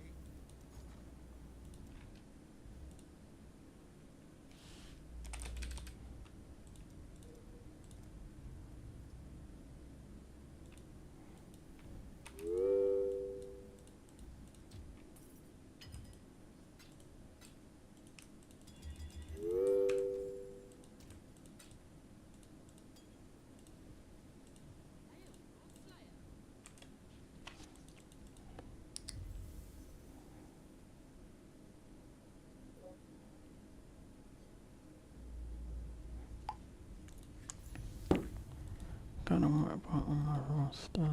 Gotta worry about on my roster.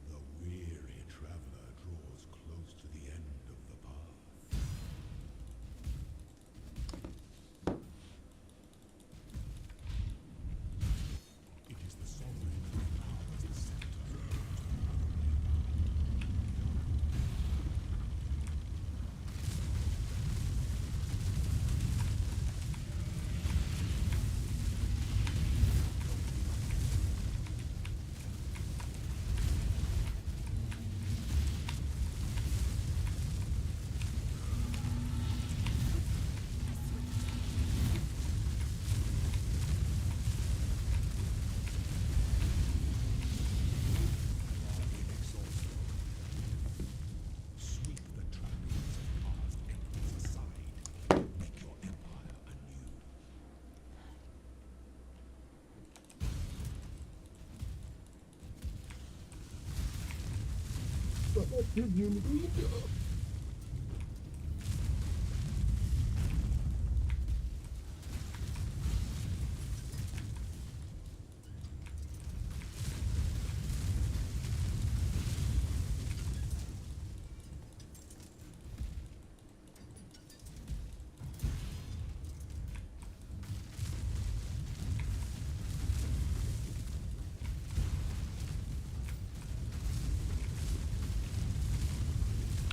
The weary traveler draws close to the end of the path. It is the sovereign who powers the scepter. Sweep the trappings of past enemies aside. Make your empire anew.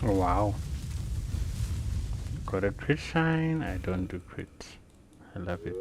Oh, wow. Got a crit shine. I don't do crit. I love it.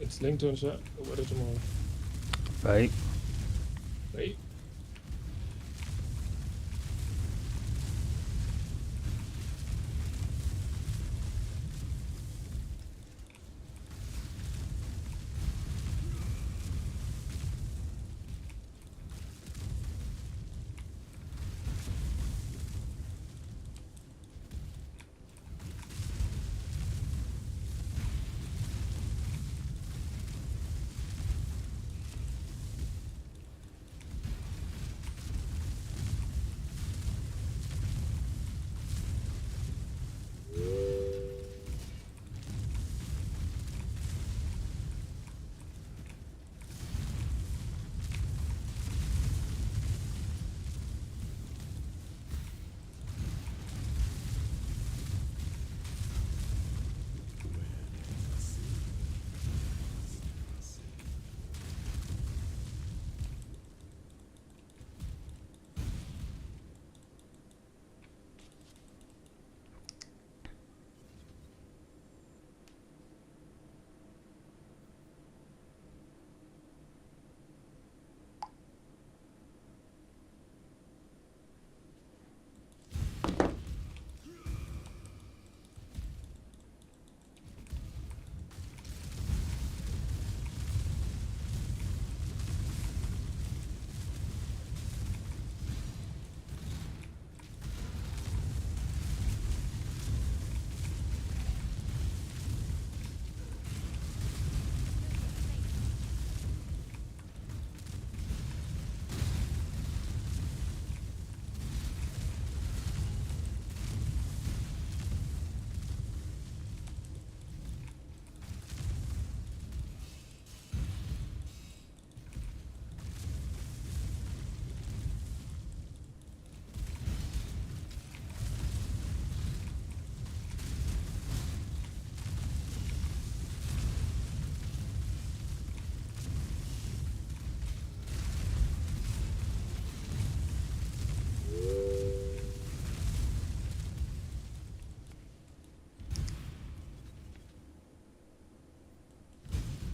It's linked on shot. What tomorrow? Bye. Right?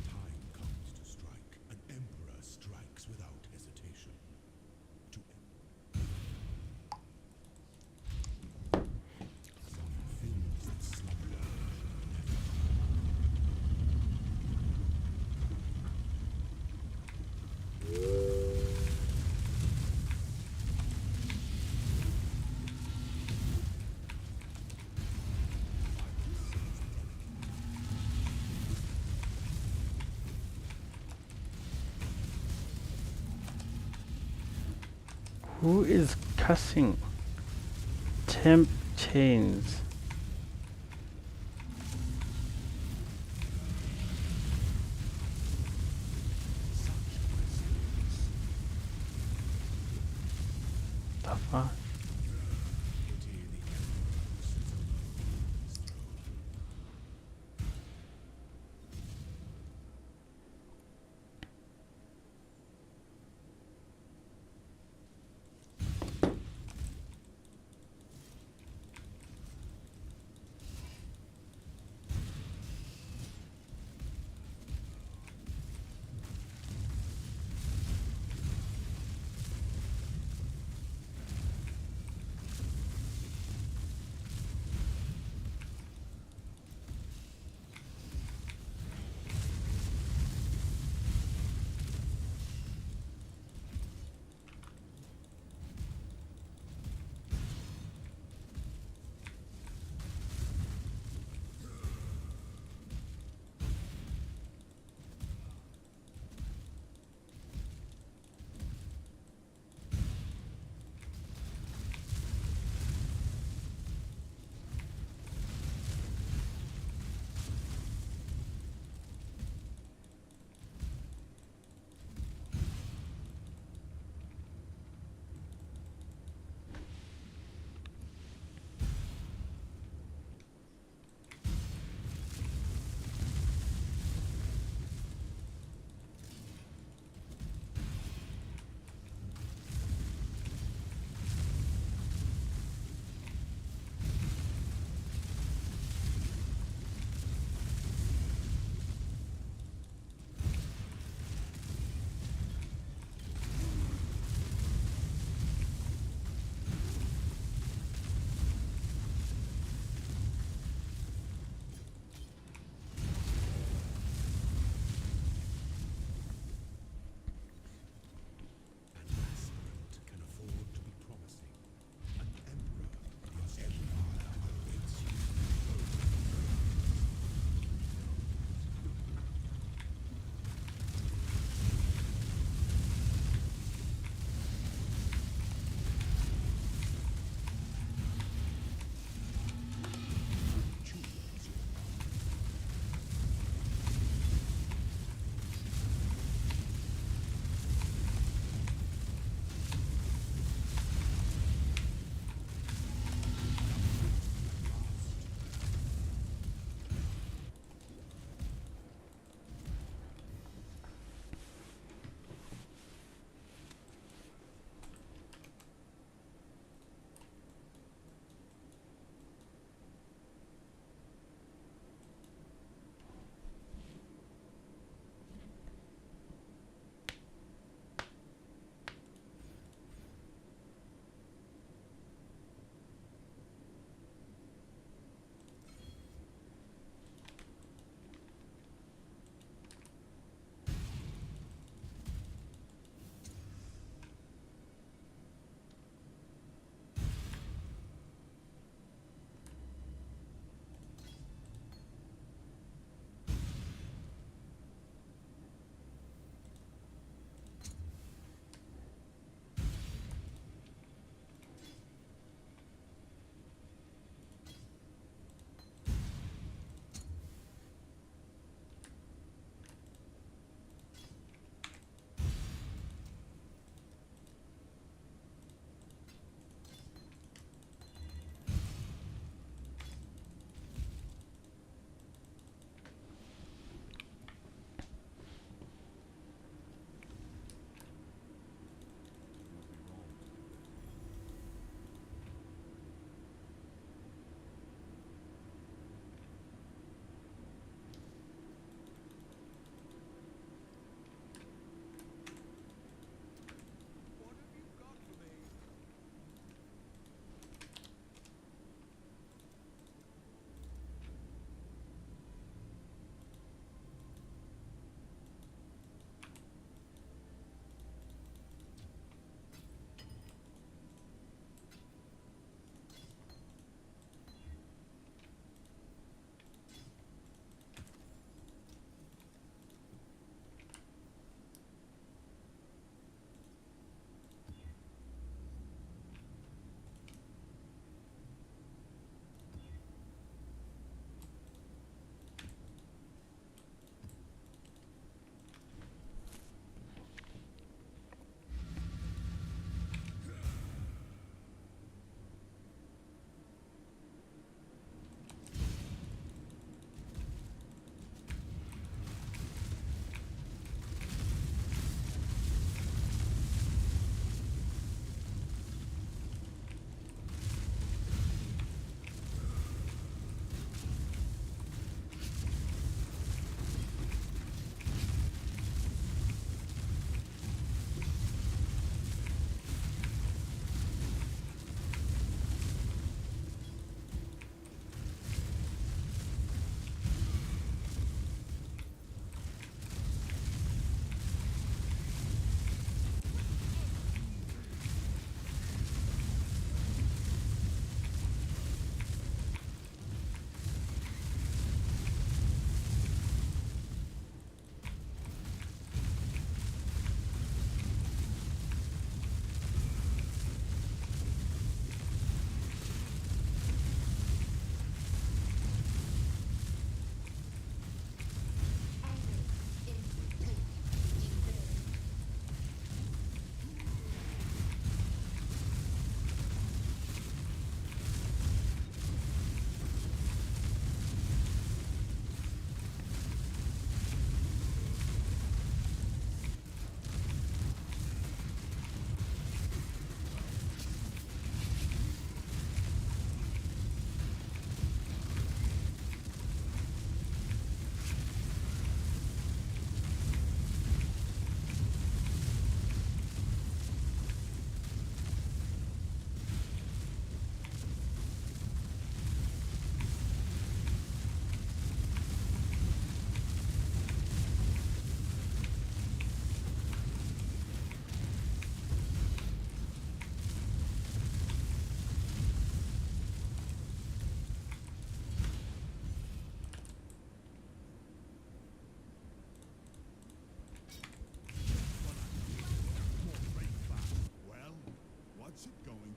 Time comes to strike. An emperor strikes without hesitation. To some things that slumber Who is cussing? Temp chains. The fuck?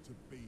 to be.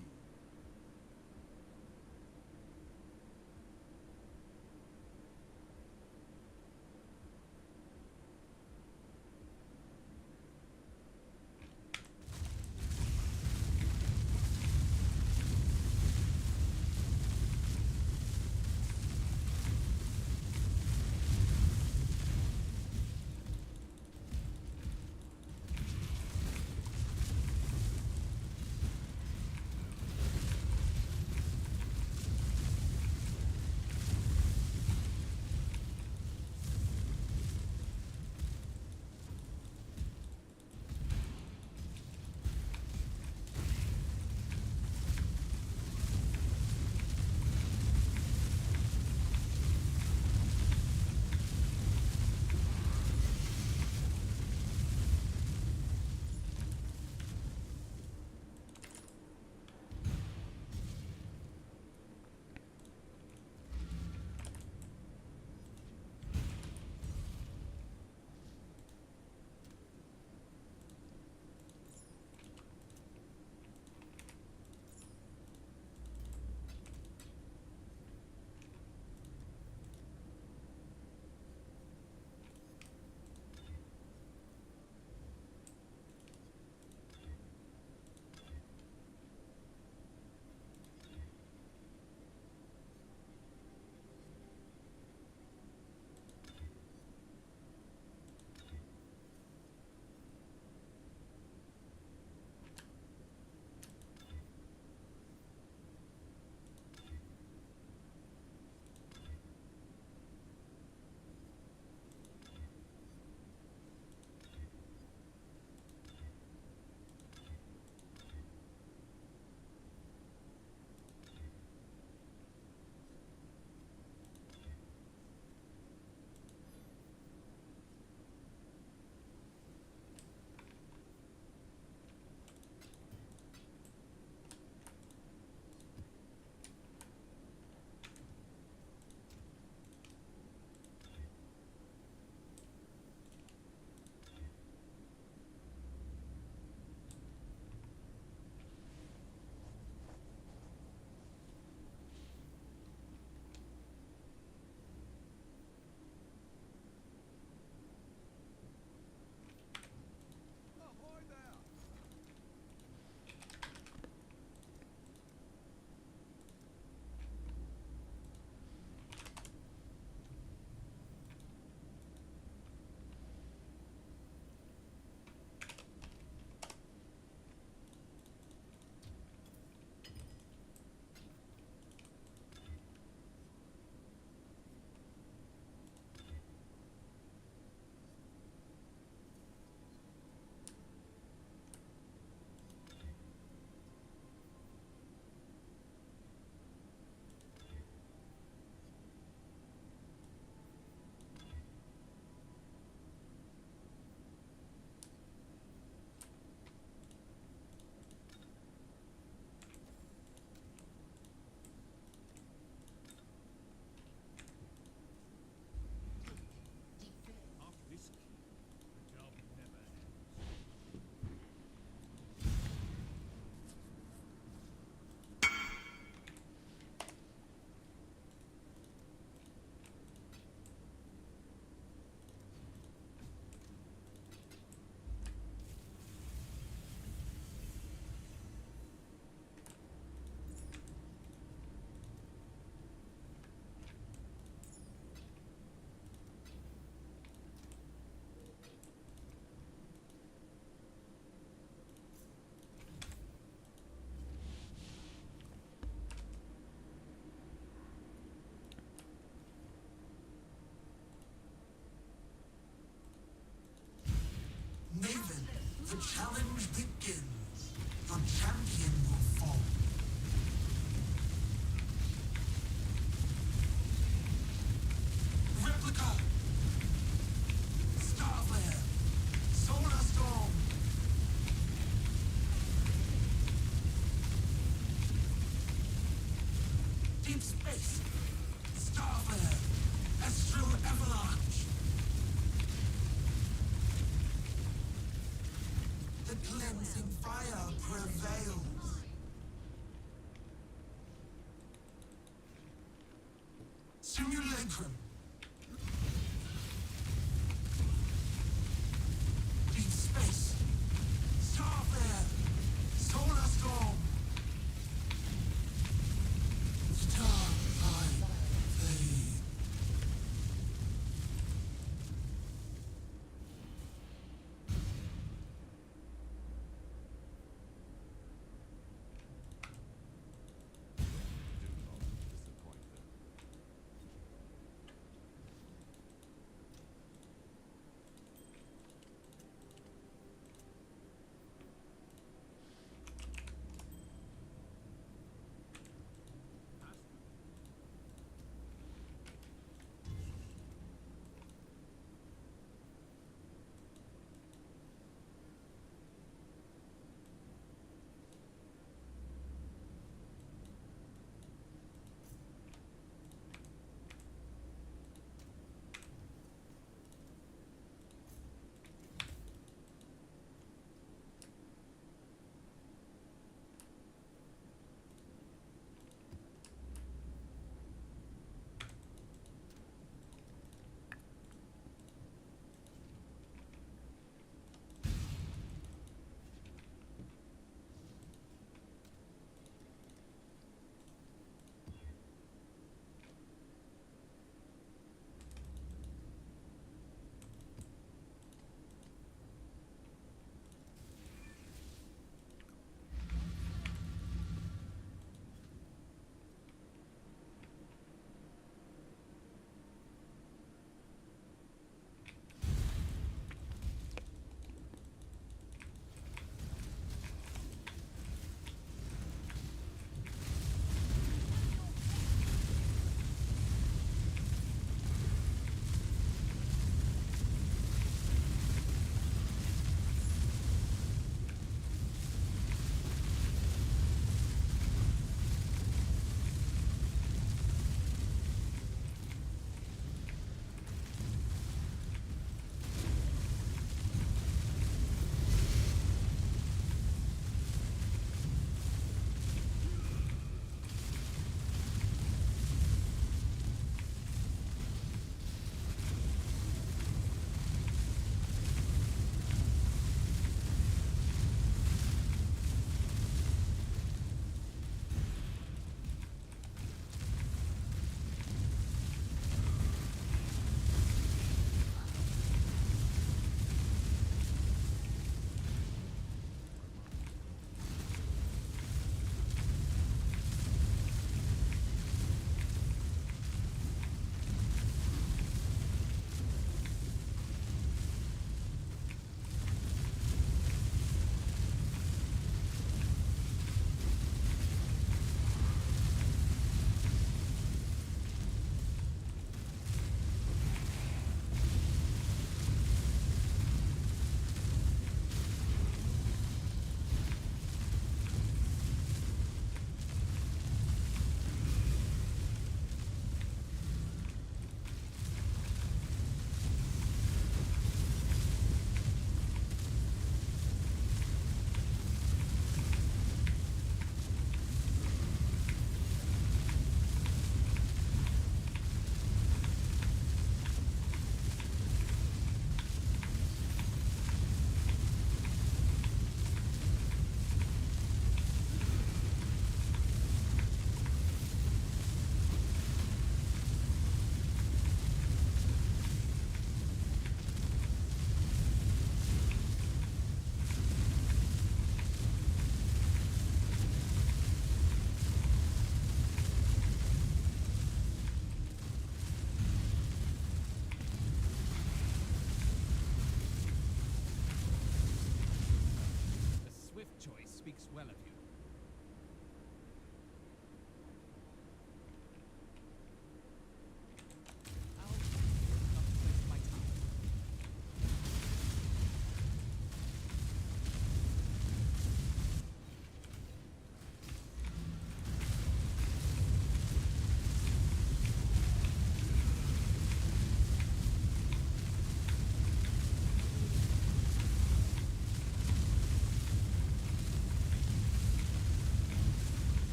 Maven, the challenge begins. The champion will fall. Replica! Starflare! Solar Storm! Deep Space! Starflare! Astral Avalanche! The cleansing fire prevails.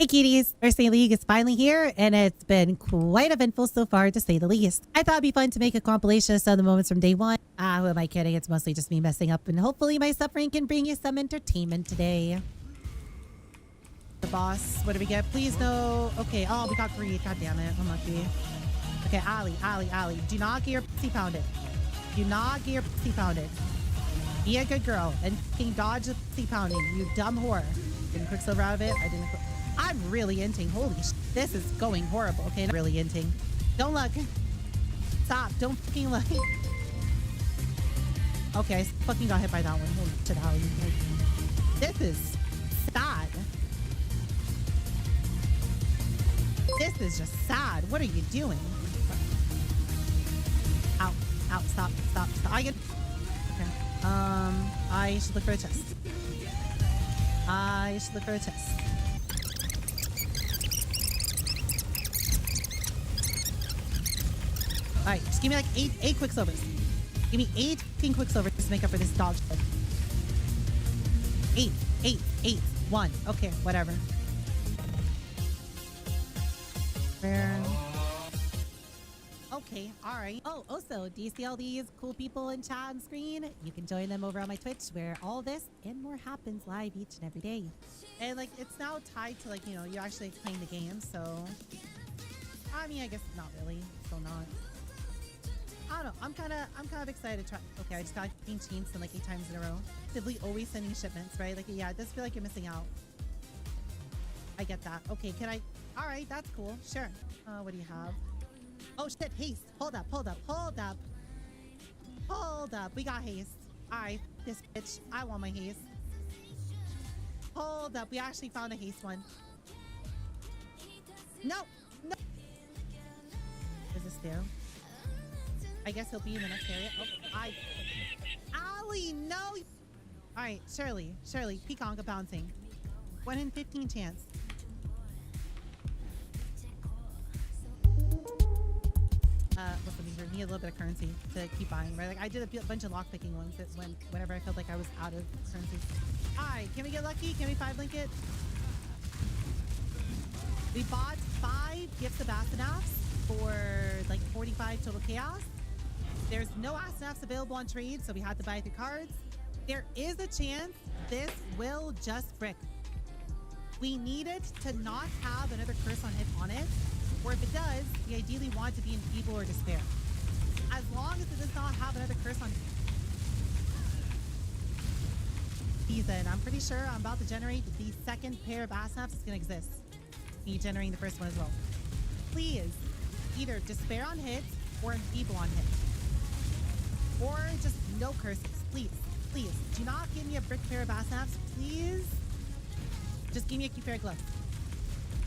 Hey cuties, Thursday League is finally here, and it's been quite eventful so far, to say the least. I thought it'd be fun to make a compilation of some of the moments from day one. Who am I kidding? It's mostly just me messing up, and hopefully my suffering can bring you some entertainment today. The boss, what do we get? Please no. Okay, oh, we got greed. God damn it, unlucky. Okay, Ali, do not get your pussy pounded. Do not get your pussy pounded. Be a good girl and fucking dodge the pussy pounding, you dumb whore. Didn't Quicksilver out of it. I didn't. I'm really inting. Holy sh! This is going horrible. Okay, not really inting. Don't look. Stop. Don't fucking look. Okay, I fucking got hit by that one. Holy shit, Ali. Like, this is sad. This is just sad. What are you doing? Ow. Ow. Stop. I get. Okay. I should look for a chest. Alright, just give me like eight Quicksilvers. Give me 8 fucking Quicksilvers to make up for this dog shit. 8. 1. Okay, whatever. Where? Okay, alright. Oh, also, do you see all these cool people in chat on screen? You can join them over on my Twitch, where all this and more happens live each and every day. And like, it's now tied to like, you know, you actually playing the game, so... I mean, I guess not really. Still not. I don't know. I'm kind of excited to try. Okay, I just got being changed like 8 times in a row. Actively always sending shipments, right? Like, yeah, it does feel like you're missing out. I get that. Okay, can I? All right, that's cool. Sure. What do you have? Oh shit, haste. Hold up. We got haste. All right, this bitch. I want my haste. Hold up. We actually found a haste one. No. Is this there? I guess he'll be in the next area. Oh, Ali, no. All right, Shirley, Peaconga bouncing. 1 in 15 chance. Listen, we need a little bit of currency to keep buying, right? Like I did a bunch of lockpicking ones that whenever I felt like I was out of currency. All right, can we get lucky? Can we 5-link it? We bought 5 gifts of Asenaths for like 45 total chaos. There's no Asenaths available on trade, so we had to buy through cards. There is a chance this will just brick. We need it to not have another curse on it, or if it does, we ideally want it to be in Feeble or Despair. As long as it does not have another curse on season, I'm pretty sure I'm about to generate the second pair of Asenaths that's going to exist. Me generating the first one as well. Please, either Despair on hit or Enfeeble on hit. Or just no curses. Please. Do not give me a brick pair of Asenaths. Please. Just give me a cute pair of gloves.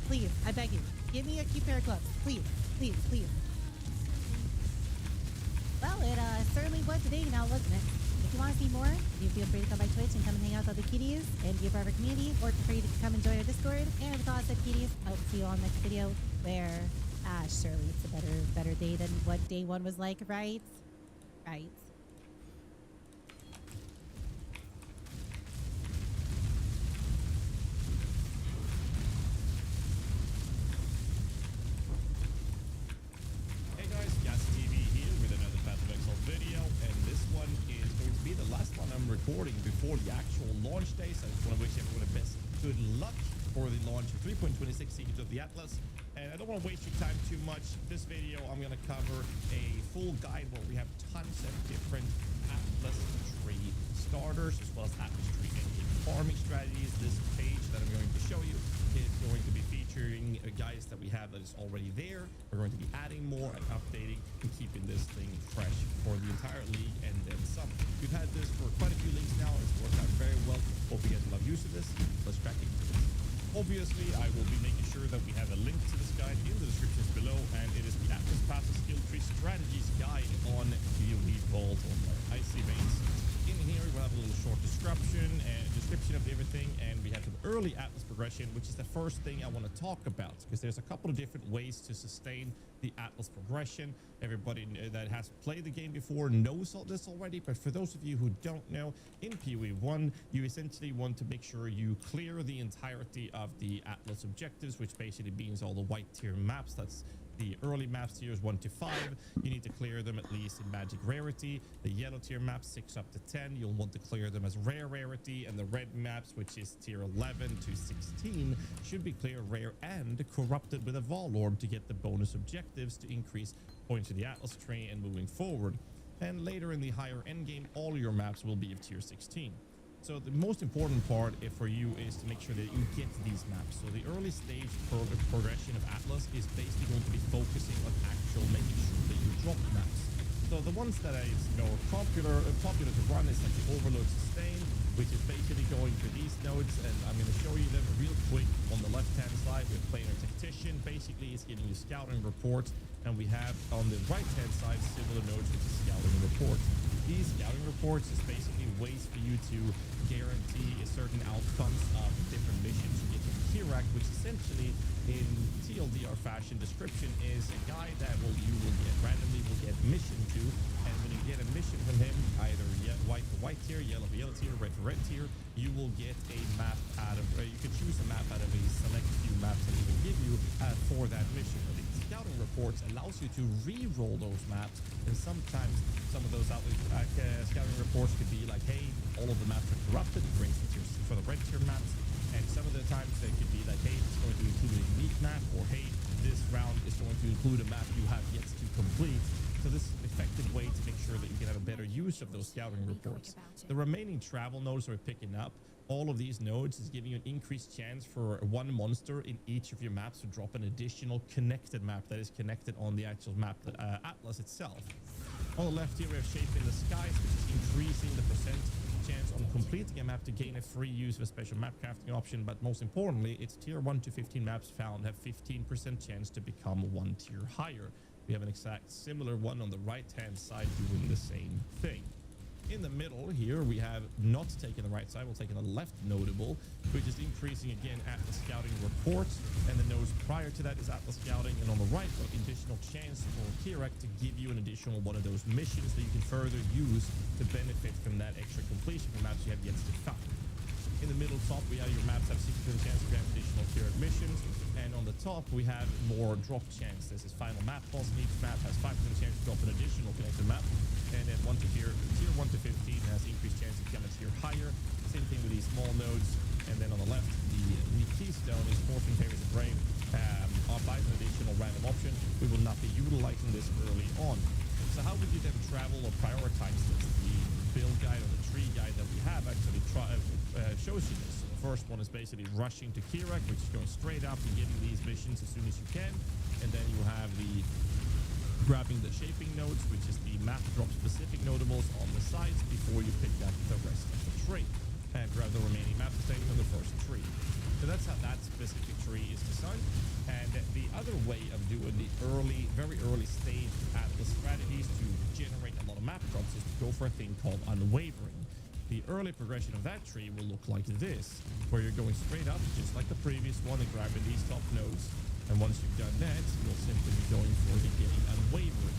Please, I beg you. Give me a cute pair of gloves. Please. Well, it certainly was today now, wasn't it? If you want to see more, you feel free to come by Twitch and come and hang out with other kitties and be a part of our community, or feel free to come and join our Discord. And with all that said, kitties, I hope to see you all next video where, surely it's a better day than what day 1 was like, right? Right. Hey guys, Gas TV here with another Path of Exile video, and this one is going to be the last one I'm recording before the actual launch day, so I just want to wish everyone the best good luck for the launch of 3.26 Secrets of the Atlas. And I don't want to waste your time too much. This video, I'm going to cover a full guide where we have tons of different Atlas tree starters, as well as Atlas tree engine farming strategies. This page that I'm going to show you is going to be featuring guys that we have that is already there. We're going to be adding more and updating and keeping this thing fresh for the entire league and then some. We've had this for quite a few leagues now. It's worked out very well. Hope you guys love use of this. Let's crack into this. Obviously, I will be making sure that we have a link to this guide in the descriptions below, and it is the Atlas Passive Skill Tree Strategies Guide on the Elite Vault on my IC base. In here, we'll have a little short description progression of everything, and we have some early Atlas progression, which is the first thing I want to talk about, because there's a couple of different ways to sustain the Atlas progression. Everybody that has played the game before knows all this already, but for those of you who don't know, in PoE 1, you essentially want to make sure you clear the entirety of the Atlas objectives, which basically means all the white tier maps. That's the early maps, tiers 1 to 5. You need to clear them at least in magic rarity. The yellow tier maps 6 up to 10, you'll want to clear them as rare rarity, and the red maps, which is tier 11 to 16, should be clear rare and corrupted with a Vol Orb to get the bonus objectives to increase points to the Atlas tree and moving forward. And later in the higher end game, all your maps will be of tier 16. So the most important part for you is to make sure that you get these maps. So the early stage progression of Atlas is basically going to be focusing on actual making sure that you drop maps. So the ones that is popular to run is like the Overload Sustain, which is basically going for these nodes, and I'm going to show you them real quick. On the left hand side with Planar Tactician, basically it's giving you scouting reports, and we have on the right hand side similar nodes with the scouting reports. These scouting reports is basically ways for you to guarantee certain outcomes of different missions you get from Kirak, which essentially in TLDR fashion description is a guy that you will get randomly mission to, and when you get a mission from him, either white for white tier, yellow for yellow tier, red for red tier, you will get a map out of, you can choose a map out of a select few maps that he will give you for that mission. But the scouting reports allows you to re-roll those maps, and sometimes some of those scouting reports could be like, hey, all of the maps are corrupted, great for the red tier maps, and some of the times they could be like, hey, it's going to include a unique map, or hey, this round is going to include a map you have yet to complete. So this is an effective way to make sure that you can have a better use of those scouting reports. The remaining travel nodes we're picking up, all of these nodes is giving you an increased chance for one monster in each of your maps to drop an additional connected map that is connected on the actual map, Atlas itself. On the left here we have Shape in the Skies, which is increasing the percent chance on completing a map to gain a free use of a special map crafting option, but most importantly, it's tier 1 to 15 maps found have 15% chance to become 1 tier higher. We have an exact similar one on the right hand side doing the same thing. In the middle here, we have not taken the right side, we'll take the left notable, which is increasing again Atlas Scouting reports, and the nodes prior to that is Atlas Scouting, and on the right, additional chance for Kirak to give you an additional one of those missions that you can further use to benefit from that extra completion for maps you have yet to find. In the middle top, we have your maps have 60% chance to grab additional Kirak missions, and on the top, we have more drop chance. This is final map boss, and each map has 5% chance to drop an additional connected map. And then tier 1 to 15 has increased chance to become a tier higher. Same thing with these small nodes. And then on the left, the keystone is forcing favors of brain. Buys an additional random option. We will not be utilizing this early on. So how would you then travel or prioritize this? The build guide or the tree guide that we have actually shows you this. So the first one is basically rushing to Kirak, which is going straight up and getting these missions as soon as you can. And then you have the grabbing the shaping nodes, which is the map drop specific notables on the sides before you pick up the rest of the tree, and grab the remaining map sustaining on the first tree. So that's how that specific tree is designed. And the other way of doing the very early stage Atlas strategies to generate a lot of map drops is to go for a thing called Unwavering. The early progression of that tree will look like this, where you're going straight up, just like the previous one, and grabbing these top nodes. And once you've done that, you'll simply be going for the getting Unwavering.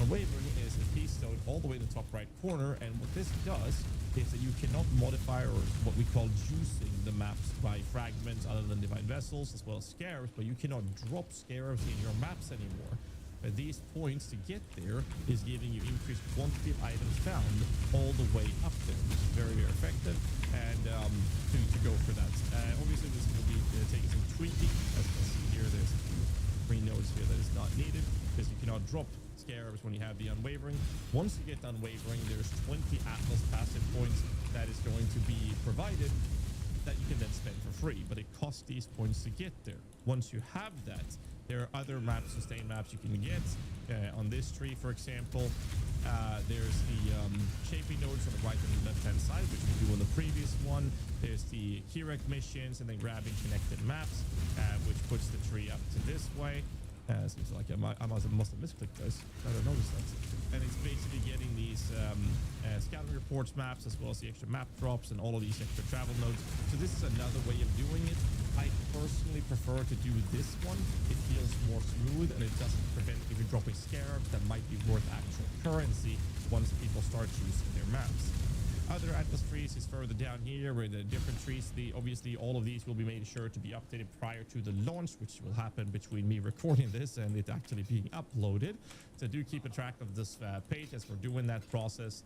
Unwavering is a keystone all the way in the top right corner, and what this does is that you cannot modify or what we call juicing the maps by fragments other than Divine Vessels as well as Scarabs, but you cannot drop Scarabs in your maps anymore. But these points to get there is giving you increased quantity of items found all the way up there, which is very, very effective, and to go for that. Obviously, this will be taking some tweaking. As you can see here, there's 3 nodes here that is not needed, because you cannot drop Scarabs when you have the Unwavering. Once you get the Unwavering, there's 20 Atlas passive points that is going to be provided that you can then spend for free, but it costs these points to get there. Once you have that, there are other maps, sustained maps you can get. On this tree, for example, there's the shaping nodes on the right and left-hand side, which we do on the previous one. There's the Kirak missions, and then grabbing connected maps, which puts the tree up to this way. Seems like I must have misclicked this. I don't notice that. And it's basically getting these scouting reports maps, as well as the extra map drops and all of these extra travel nodes. So this is another way of doing it. I personally prefer to do this one. It feels more smooth, and it doesn't prevent, if you're dropping scarabs that might be worth actual currency once people start choosing their maps. Other Atlas trees is further down here where the different trees, obviously all of these will be made sure to be updated prior to the launch, which will happen between me recording this and it actually being uploaded. So do keep a track of this page as we're doing that process.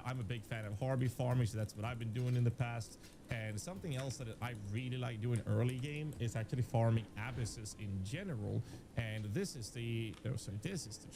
I'm a big fan of Harvey farming, so that's what I've been doing in the past. And something else that I really like doing early game is actually farming abysses in general. And this is the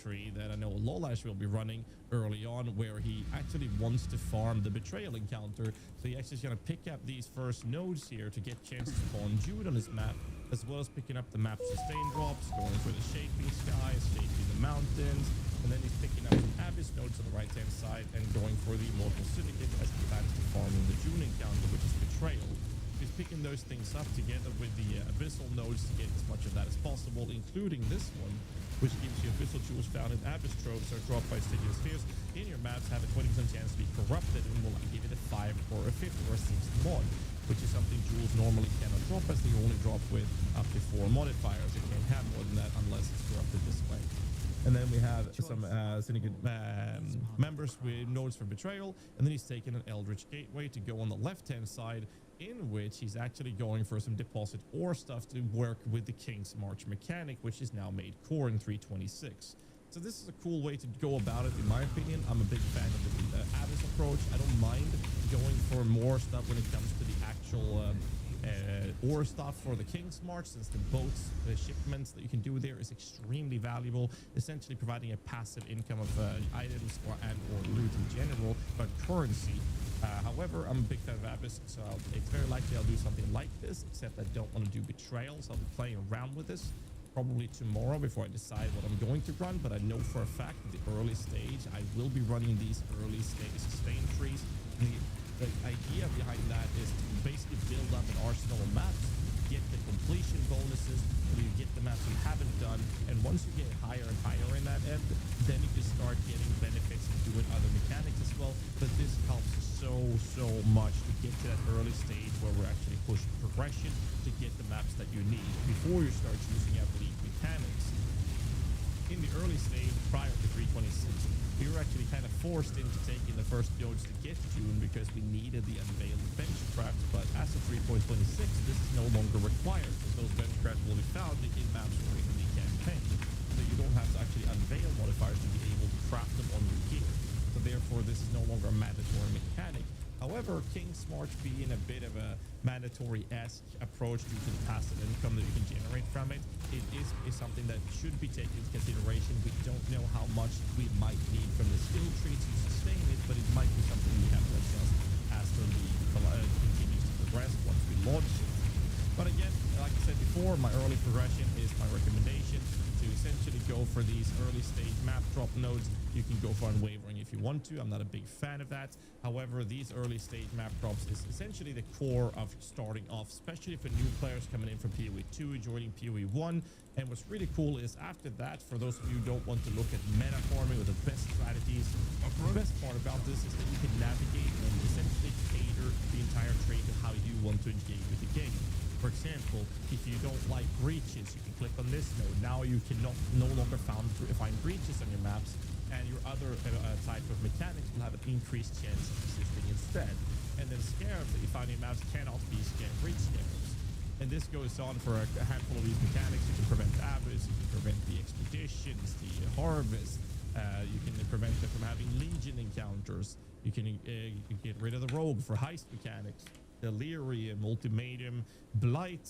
tree that I know Lolash will be running early on, where he actually wants to farm the betrayal encounter. So he actually is going to pick up these first nodes here to get chance to spawn Jude on his map, as well as picking up the map sustain drops, going for the shaping skies, shaping the mountains, and then he's picking up some abyss nodes on the right hand side and going for the immortal syndicate as he plans to farm in the June encounter, which is betrayal. He's picking those things up together with the abyssal nodes to get as much of that as possible, including this one, which gives you abyssal jewels found in abyss troves are dropped by Stygian spheres in your maps, have a 20% chance to be corrupted, and will give it a 5 or a 50 or a 60 mod, which is something jewels normally cannot drop, as they only drop with up to 4 modifiers. You can't have more than that unless it's corrupted this way. And then we have some syndicate members with nodes for betrayal, and then he's taken an Eldritch Gateway to go on the left-hand side, in which he's actually going for some deposit ore stuff to work with the King's March mechanic, which is now made core in 326. So this is a cool way to go about it, in my opinion. I'm a big fan of the Abyss approach. I don't mind going for more stuff when it comes to the actual ore stuff for the King's March, since the boats, the shipments that you can do there is extremely valuable, essentially providing a passive income of items or loot in general, but currency. However, I'm a big fan of Abyss, so it's very likely I'll do something like this, except I don't want to do betrayal, so I'll be playing around with this probably tomorrow before I decide what I'm going to run. But I know for a fact that the early stage, I will be running these early stage sustain trees. The idea behind that is to basically build up an arsenal of maps, get the completion bonuses, where you get the maps you haven't done, and once you get higher and higher in that end, then you can start getting benefits of doing other mechanics as well. But this helps so much to get to that early stage where we're actually pushing progression to get the maps that you need before you start choosing out the mechanics. In the early stage, prior to 326, we were actually kind of forced into taking the first nodes to get June because we needed the unveiled bench crafts, but as of 3.26, this is no longer required, because those bench crafts will be found in maps or in the campaign. So you don't have to actually unveil modifiers to be able to craft them on your gear. So therefore, this is no longer a mandatory mechanic. However, King's March being a bit of a mandatory-esque approach due to the passive income that you can generate from it, it is something that should be taken into consideration. We don't know how much we might need from the skill tree to sustain it, but it might be something we have to adjust as the league continues to progress once we launch it. But again, like I said before, my early progression is my recommendation to essentially go for these early stage map drop nodes. You can go for unwavering if you want to. I'm not a big fan of that. However, these early stage map drops is essentially the core of starting off, especially for new players coming in from PoE 2, joining PoE 1. And what's really cool is after that, for those of you who don't want to look at meta farming or the best strategies, the best part about this is that you can navigate and essentially cater the entire trade to how you want to engage with the game. For example, if you don't like breaches, you can click on this node. Now you can no longer find breaches on your maps, and your other type of mechanics will have an increased chance of existing instead. And then scarabs that you find in your maps cannot be breach scarabs. And this goes on for a handful of these mechanics. You can prevent abyss, you can prevent the expeditions, the harvest. You can prevent them from having legion encounters. You can get rid of the rogue for heist mechanics. Delirium, Ultimatum, Blight.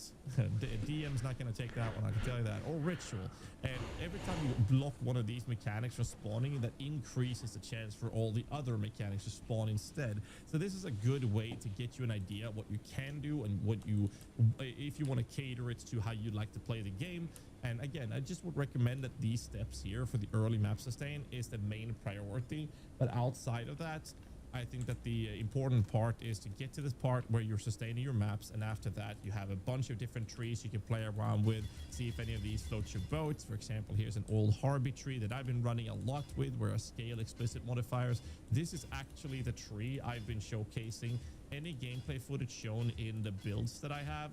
DM's not going to take that one, I can tell you that. Or Ritual. And every time you block one of these mechanics from spawning, that increases the chance for all the other mechanics to spawn instead. So this is a good way to get you an idea of what you can do and what you, if you want to cater it to how you like to play the game. And again, I just would recommend that these steps here for the early map sustain is the main priority. But outside of that, I think that the important part is to get to this part where you're sustaining your maps, and after that you have a bunch of different trees you can play around with, see if any of these float your boats. For example, here's an old Harby tree that I've been running a lot with, where I scale explicit modifiers. This is actually the tree I've been showcasing. Any gameplay footage shown in the builds that I have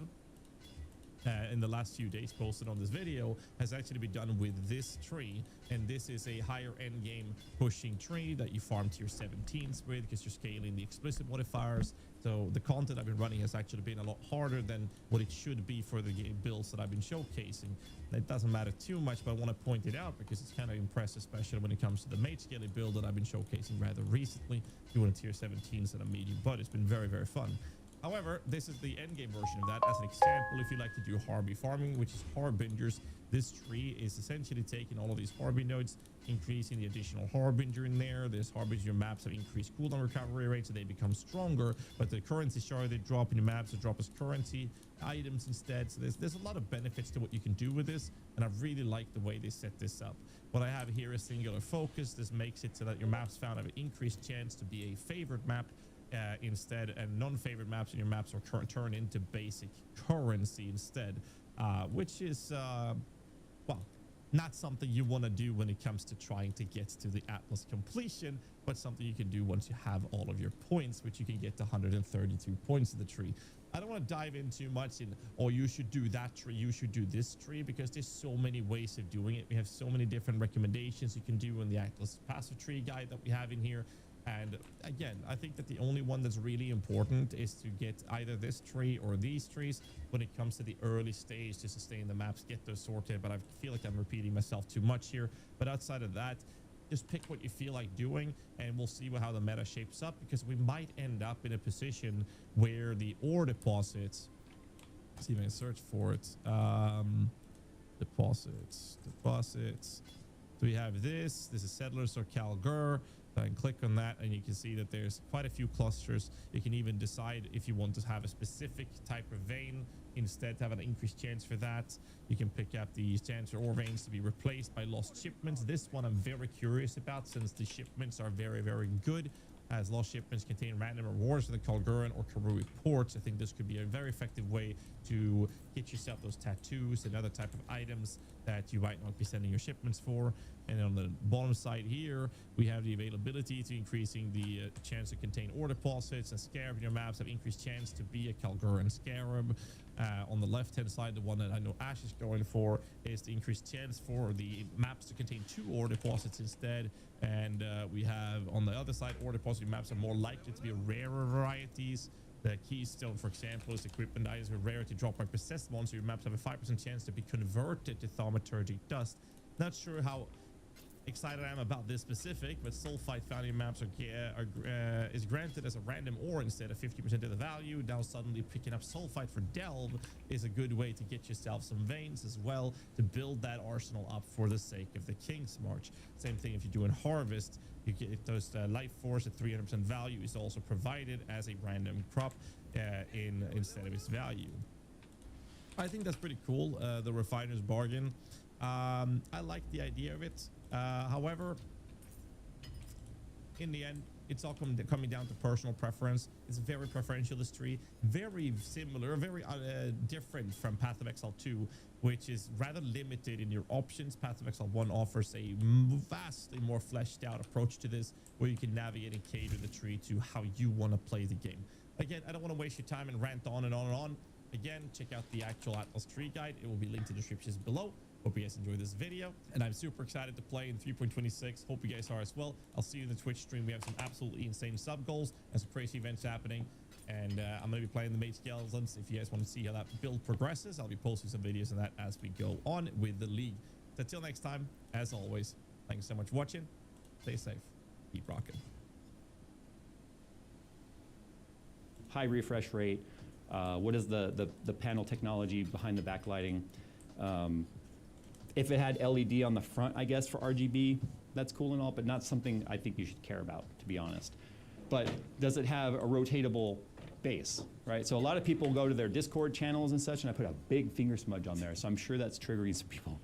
in the last few days posted on this video has actually been done with this tree, and this is a higher end game pushing tree that you farm tier 17s with, because you're scaling the explicit modifiers. So the content I've been running has actually been a lot harder than what it should be for the game builds that I've been showcasing. It doesn't matter too much, but I want to point it out because it's kind of impressive, especially when it comes to the mage scaling build that I've been showcasing rather recently, doing tier 17s and a medium, but it's been very, very fun. However, this is the end game version of that. As an example, if you like to do Harby farming, which is Harbingers, this tree is essentially taking all of these Harby nodes, increasing the additional Harbinger in there. There's Harbinger maps have increased cooldown recovery rates, so they become stronger, but the currency shard they drop in your maps to drop as currency items instead. So there's a lot of benefits to what you can do with this, and I really like the way they set this up. What I have here is singular focus. This makes it so that your maps found have an increased chance to be a favored map instead, and non-favorite maps in your maps are turned into basic currency instead, which is well, not something you want to do when it comes to trying to get to the Atlas completion, but something you can do once you have all of your points, which you can get to 132 points in the tree. I don't want to dive in too much in, oh, you should do that tree, you should do this tree, because there's so many ways of doing it. We have so many different recommendations you can do in the Atlas passive tree guide that we have in here. And again, I think that the only one that's really important is to get either this tree or these trees when it comes to the early stage to sustain the maps, get those sorted. But I feel like I'm repeating myself too much here. But outside of that, just pick what you feel like doing, and we'll see how the meta shapes up, because we might end up in a position where the ore deposits, let's see if I can search for it, deposits. So we have this is Settlers or Calgur. I can click on that, and you can see that there's quite a few clusters. You can even decide if you want to have a specific type of vein instead, to have an increased chance for that. You can pick up the chance for ore veins to be replaced by lost shipments. This one I'm very curious about, since the shipments are very, very good, as lost shipments contain random rewards for the Kalguran or Karui ports. I think this could be a very effective way to get yourself those tattoos and other type of items that you might not be sending your shipments for. And on the bottom side here, we have the availability to increasing the chance to contain ore deposits, and scarab in your maps have increased chance to be a Kalguran scarab. On the left hand side, the one that I know Ash is going for is the increased chance for the maps to contain 2 ore deposits instead. And we have on the other side, ore deposit maps are more likely to be rarer varieties. The keystone, for example, is equipment items with rarity drop by possessed monster. Your maps have a 5% chance to be converted to thaumaturgic dust. Not sure how excited I am about this specific, but sulfite found in your maps is granted as a random ore instead of 50% of the value. Now suddenly picking up sulfite for delve is a good way to get yourself some veins as well, to build that arsenal up for the sake of the King's March. Same thing if you're doing harvest, you get those life force at 300% value is also provided as a random crop instead of its value. I think that's pretty cool, the refiner's bargain. I like the idea of it. However, in the end, it's all coming down to personal preference. It's very preferential, this tree. Very similar, very different from Path of Exile 2, which is rather limited in your options. Path of Exile 1 offers a vastly more fleshed out approach to this, where you can navigate and cater the tree to how you want to play the game. Again, I don't want to waste your time and rant on and on and on. Again, check out the actual Atlas tree guide. It will be linked in the descriptions below. Hope you guys enjoyed this video, and I'm super excited to play in 3.26. Hope you guys are as well. I'll see you in the Twitch stream. We have some absolutely insane sub goals and some crazy events happening, and I'm going to be playing the Mage Skeletons. If you guys want to see how that build progresses, I'll be posting some videos on that as we go on with the league. So until next time, as always, thanks so much for watching. Stay safe. Keep rocking. High refresh rate. What is the panel technology behind the backlighting? If it had LED on the front, I guess, for RGB, that's cool and all, but not something I think you should care about, to be honest. But does it have a rotatable base, right? So a lot of people go to their Discord channels and such, and I put a big finger smudge on there, so I'm sure that's triggering some people.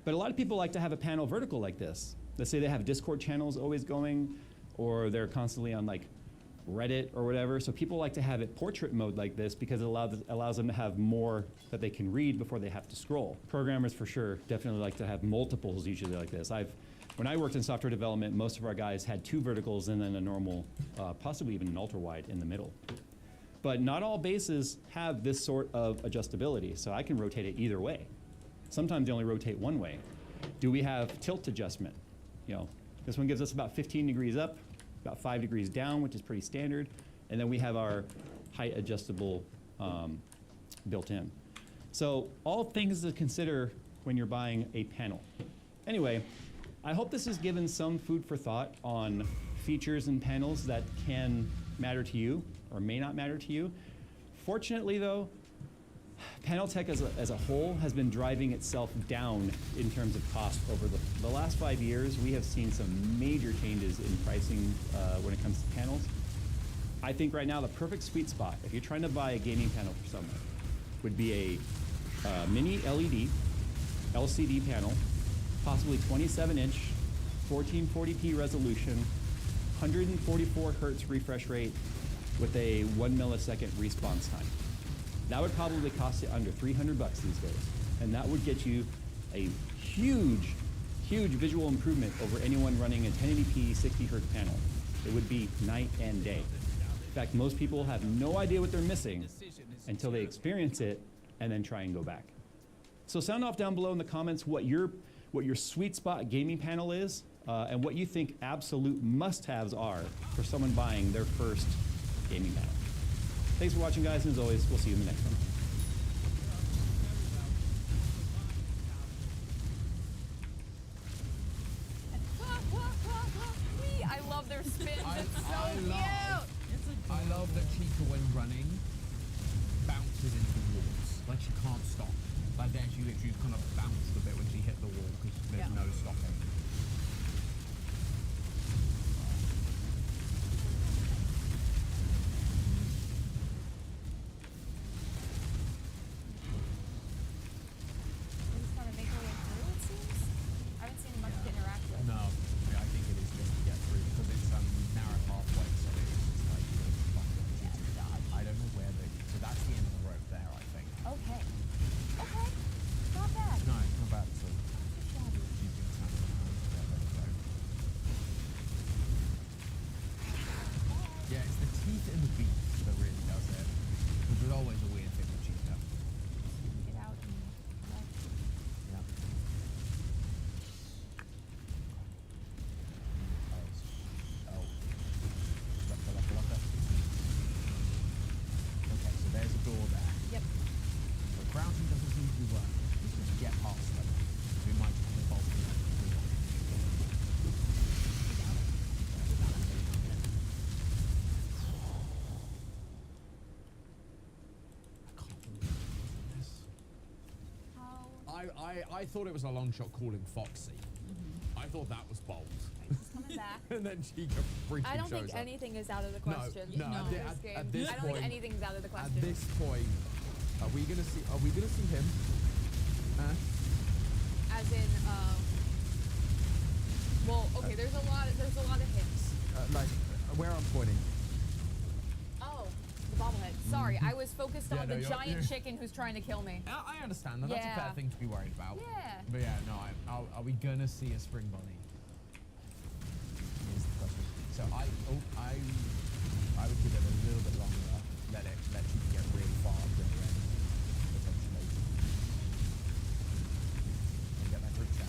But a lot of people like to have a panel vertical like this. Let's say they have Discord channels always going, or they're constantly on like Reddit or whatever. So people like to have it portrait mode like this because it allows them to have more that they can read before they have to scroll. Programmers for sure definitely like to have multiples usually like this. When I worked in software development, most of our guys had 2 verticals and then a normal, possibly even an ultra wide in the middle. But not all bases have this sort of adjustability, so I can rotate it either way. Sometimes they only rotate one way. Do we have tilt adjustment? You know, this one gives us about 15 degrees up, about 5 degrees down, which is pretty standard. And then we have our height adjustable built in. So all things to consider when you're buying a panel. Anyway, I hope this has given some food for thought on features and panels that can matter to you or may not matter to you. Fortunately though, panel tech as a whole has been driving itself down in terms of cost over the last 5 years. We have seen some major changes in pricing when it comes to panels. I think right now the perfect sweet spot, if you're trying to buy a gaming panel for someone, would be a mini LED LCD panel, possibly 27-inch, 1440p resolution, 144 hertz refresh rate with a 1 millisecond response time. That would probably cost you under $300 these days. And that would get you a huge, huge visual improvement over anyone running a 1080p 60 hertz panel. It would be night and day. In fact, most people have no idea what they're missing until they experience it and then try and go back. So sound off down below in the comments what your sweet spot gaming panel is and what you think absolute must-haves are for someone buying their first gaming panel. Thanks for watching, guys, and as always, we'll see you in the next one. I love their spins. It's so cute. I love that Chica, when running, bounces into the walls. Like she can't stop. Like there, she literally kind of bounced a bit when she hit the wall because there's no stopping. No, I think it is just to get through because it's narrow pathway, so it's just like I don't know where so that's the end of the rope there, I think. Okay. Okay. Not bad. No, not bad at all. Yeah, it's the teeth and the beak that really does it, which was always a weird thing with Chica. Get out and Yeah. Okay, so there's a door there. Yep. But crouching doesn't seem to be working. We can get past them. We might just have to bolt them. I thought it was a long shot calling Foxy. I thought that was bold. coming back. And then Chica freaking I don't shows think up. anything is out of the question. No, in this game. at this I don't point, think anything's out of the question. At this point, are we gonna see him? As in, well, okay. There's a lot of hints. Like where I'm pointing. Oh, the bobblehead. Sorry, I was focused Yeah, on no, the you're- giant chicken who's trying to kill me. I understand that. That's a fair thing to be worried about. Yeah. But yeah, no. Are we gonna see a spring bunny? Is the question. So I would give it a little bit longer. Let you get really far up the end, potentially. And get that group chat.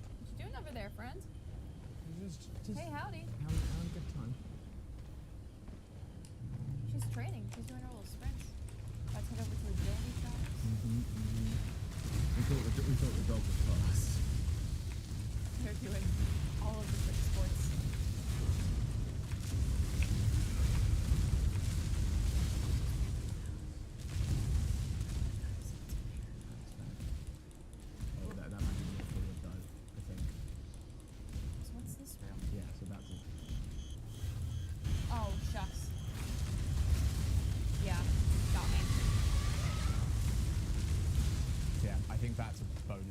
What you doing over there, friend? Just Hey, howdy. having a good time. She's training. She's doing her little sprints. Let's head over to a dandy shop. We thought the dog was fast. They're doing all of the quick sports.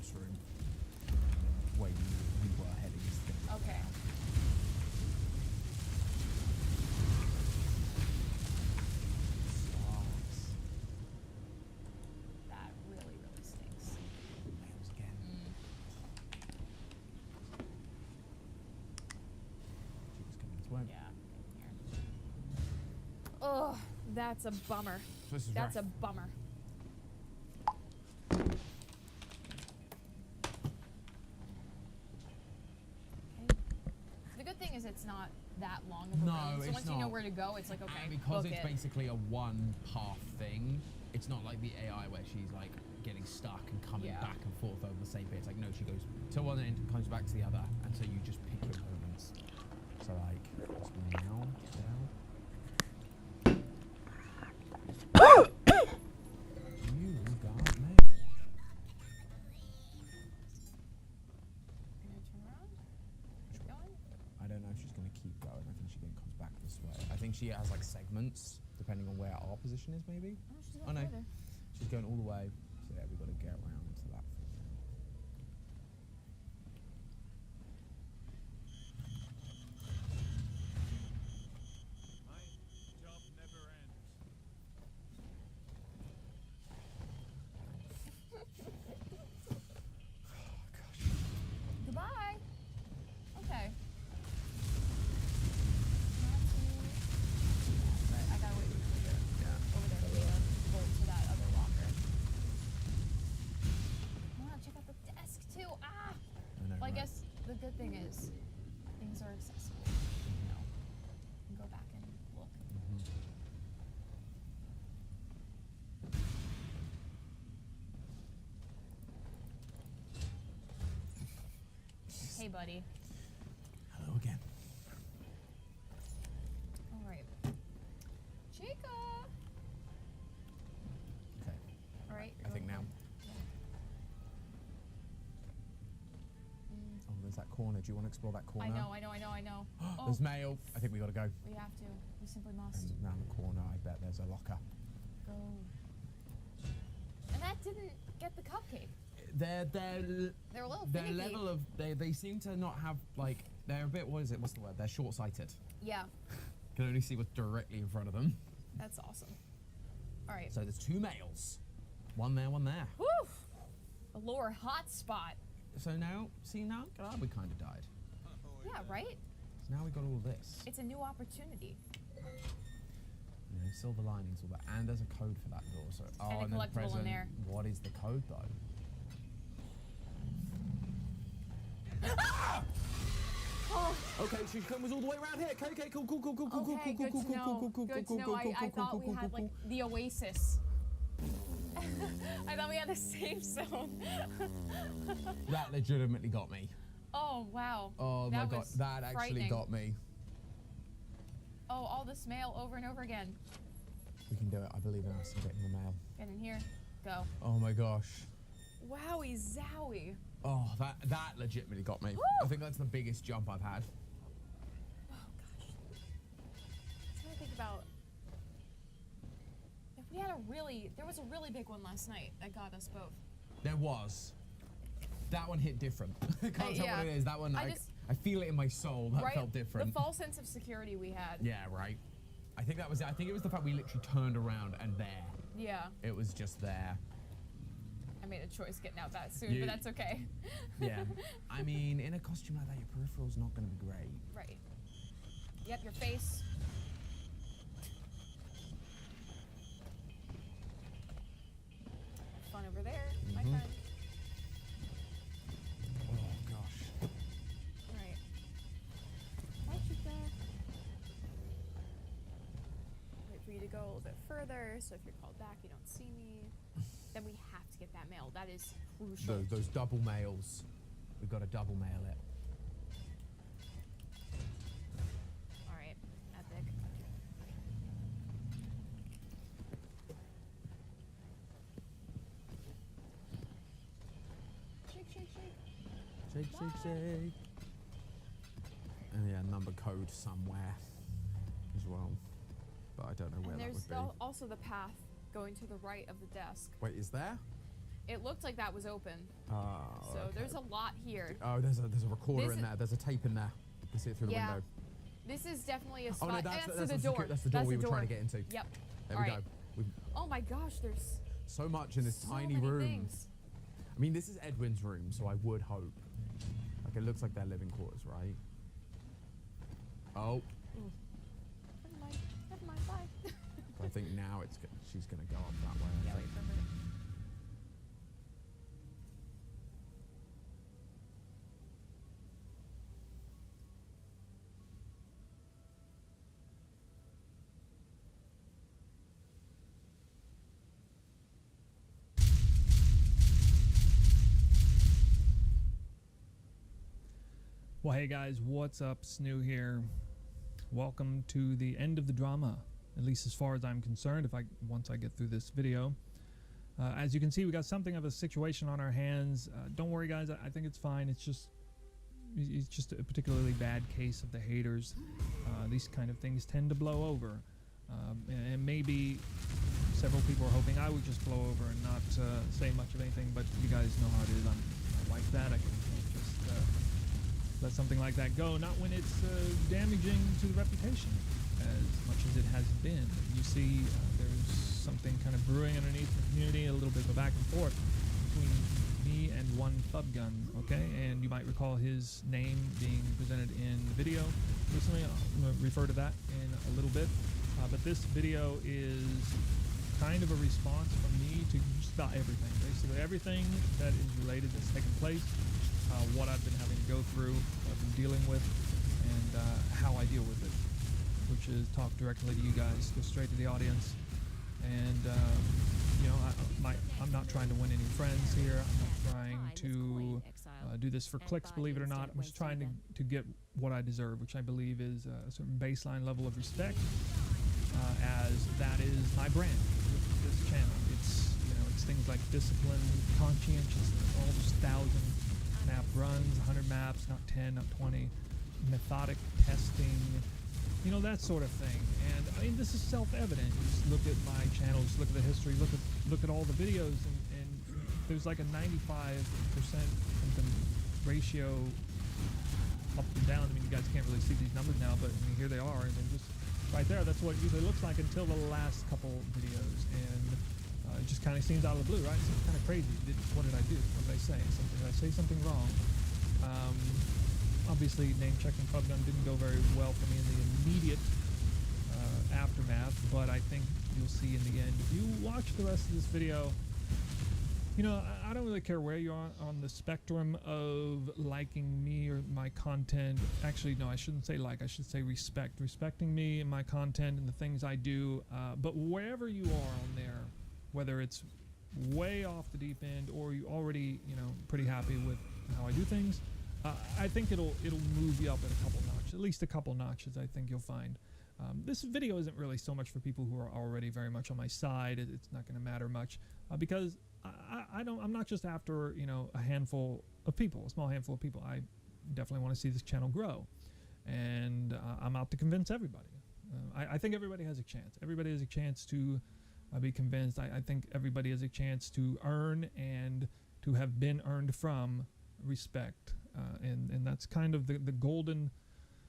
this room. Where you were heading is gonna be Okay. stars. That really, really stinks. Nails again. Chica's coming this way. Yeah. Oh, that's a bummer. This is That's rough. a bummer. The good thing is it's not that long of a No, road. So it's once you know not. where to go, it's like, okay, And because book it's it. basically a one path thing, it's not like the AI where she's like getting stuck and coming Yeah. back and forth over the same bit. It's like, no, she goes to one end and comes back to the other, and so you just pick your moments. So like, just now, down. You got me. Gonna turn around? Keep going? I don't know if she's going to keep going. I think she then comes back this way. I think she has like segments depending on where our position is, maybe. Oh, she's Oh going no, further. she's going all the way. So yeah, we've got to get around to that. Goodbye. Okay. But I gotta wait over there. Yeah. Over there to wait a bolt to that other locker. Come on, check out the desk too. Ah! I know, Well, I right? guess the good thing is things are accessible. You know, you can go back and look. Hey, buddy. Hello again. All right. Chica. Okay. All right. I think now. Oh, there's that corner. Do you want to explore that corner? I know. Oh, There's mail. I think we got to go. we have to. We simply must. And round the corner, I bet there's a locker. Go. And that didn't get the cupcake. They're They're a little their finicky. level of they seem to not have like they're a bit what's the word? They're short-sighted. Yeah, Can only see what's directly in front of them. that's awesome. All right. So there's two males. One there, one there. Woo! A lower hot spot. So now, see now, we kind of died. Yeah, right? So now we got all this. It's a new opportunity. You know, silver linings, all that, and there's a code for that door. So And a and then collectible in present. there. What is the code though? Oh, Okay, so she comes all the way around here. Okay, cool. okay, good to know. Good to know. I thought we had like the oasis. I thought we had the safe zone. That legitimately got me. Oh, wow. Oh my That god, was that actually frightening. got me. Oh, all this mail over and over again. We can do it. I believe in us. I'm getting the mail. Get in here. Go. Oh my gosh. Wowie zowie. Oh, that legitimately got me. Woo! I think that's the biggest jump I've had. Oh, gosh. I'm trying to think about if we had there was a really big one last night that got us both. There was. That one hit different. I can't tell yeah. what it is. That one, I feel it in my soul. That Right? felt different. The false sense of security we had. Yeah, right. I think that was it. I think it was the fact we literally turned around and there. Yeah. It was just there. I made a choice getting out that soon, You- but that's okay. Yeah. I mean, in a costume like that, your peripheral's not going to be great. Right. Yep, your face. Fun over there, my Mhm. friend. Oh gosh. Alright. Hi, Chica. Wait for you to go a little bit further, so if you're called back, you don't see me. Then we have to get that mail. That is crucial. Those double mails. We've got to double mail it. Alright, epic. Shake, shake, shake. Shake. And yeah, number code somewhere as well. But I don't know where And that there's would be. also the path going to the right of the desk. Wait, is there? It looked like that was open. So okay. there's a lot here. Oh, there's a recorder This in there. There's a tape in there. You can see it through the Yeah. window. This is definitely a Oh spot. no, that's the the door. that's the door we were trying to get into. Yep. There All we right. go. We've Oh my gosh, there's so much in this so tiny many room. things. I mean, this is Edwin's room, so I would hope. Like, it looks like their living quarters, right? Oh, Never mind. Never mind. Bye. I think now she's gonna go up that way. I Yeah, wait think. for a minute. Well, hey guys, what's up? Snoo here. Welcome to the end of the drama, at least as far as I'm concerned. Once I get through this video, as you can see, we got something of a situation on our hands. Don't worry, guys. I think it's fine. It's just a particularly bad case of the haters. These kind of things tend to blow over, and maybe several people are hoping I would just blow over and not say much of anything. But you guys know how it is. I'm not like that. I can just let something like that go, not when it's damaging to the reputation as much as it has been. You see, there's something kind of brewing underneath the community, a little bit of a back and forth between me and one Thubgun, okay? And you might recall his name being presented in the video recently. I'm going to refer to that in a little bit. But this video is kind of a response from me to just about everything. Basically everything that is related that's taken place, what I've been having to go through, what I've been dealing with, and how I deal with it, which is talk directly to you guys, go straight to the audience. And you know, I'm not trying to win any friends here. I'm not trying to do this for clicks, believe it or not. I'm just trying to get what I deserve, which I believe is a certain baseline level of respect, as that is my brand with this channel. It's, you know, it's things like discipline, conscientiousness, all those 1,000 map runs, 100 maps, not 10, not 20, methodic testing, you know, that sort of thing. And I mean, this is self-evident. You just look at my channel, just look at the history, look at all the videos, and there's like a 95% something ratio up and down. I mean, you guys can't really see these numbers now, but I mean, here they are, and they're just right there. That's what it usually looks like until the last couple videos, and it just kind of seems out of the blue, right? It seems kind of crazy. What did I do? What did I say? Did I say something wrong? Obviously, name checking Thubgun didn't go very well for me in the immediate aftermath, but I think you'll see in the end. If you watch the rest of this video, you know, I don't really care where you are on the spectrum of liking me or my content. Actually, no, I shouldn't say like, I should say respect. Respecting me and my content and the things I do, but wherever you are on there, whether it's way off the deep end or you already, you know, pretty happy with how I do things, I think it'll move you up at a couple notches, at least a couple notches. I think you'll find. This video isn't really so much for people who are already very much on my side. It's not going to matter much because I'm not just after, you know, a handful of people, a small handful of people. I definitely want to see this channel grow, and I'm out to convince everybody. I think everybody has a chance. Everybody has a chance to be convinced. I think everybody has a chance to earn and to have been earned from respect, and that's kind of the golden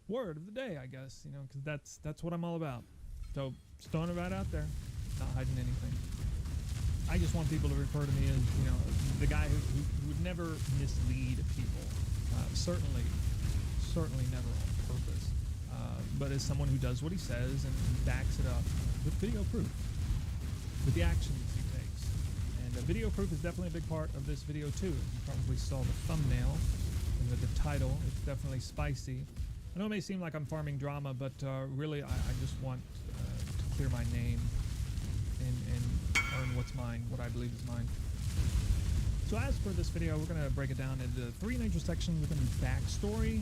word of the day, I guess, you know, because that's what I'm all about. So just throwing it right out there, not hiding anything. I just want people to refer to me as, you know, the guy who would never mislead people, certainly never on purpose, but as someone who does what he says and backs it up with video proof, with the actions he takes. And video proof is definitely a big part of this video too. You probably saw the thumbnail and the title. It's definitely spicy. I know it may seem like I'm farming drama, but really I just want to clear my name and earn what's mine, what I believe is mine. So as for this video, we're going to break it down into 3 major sections. We're going to do backstory,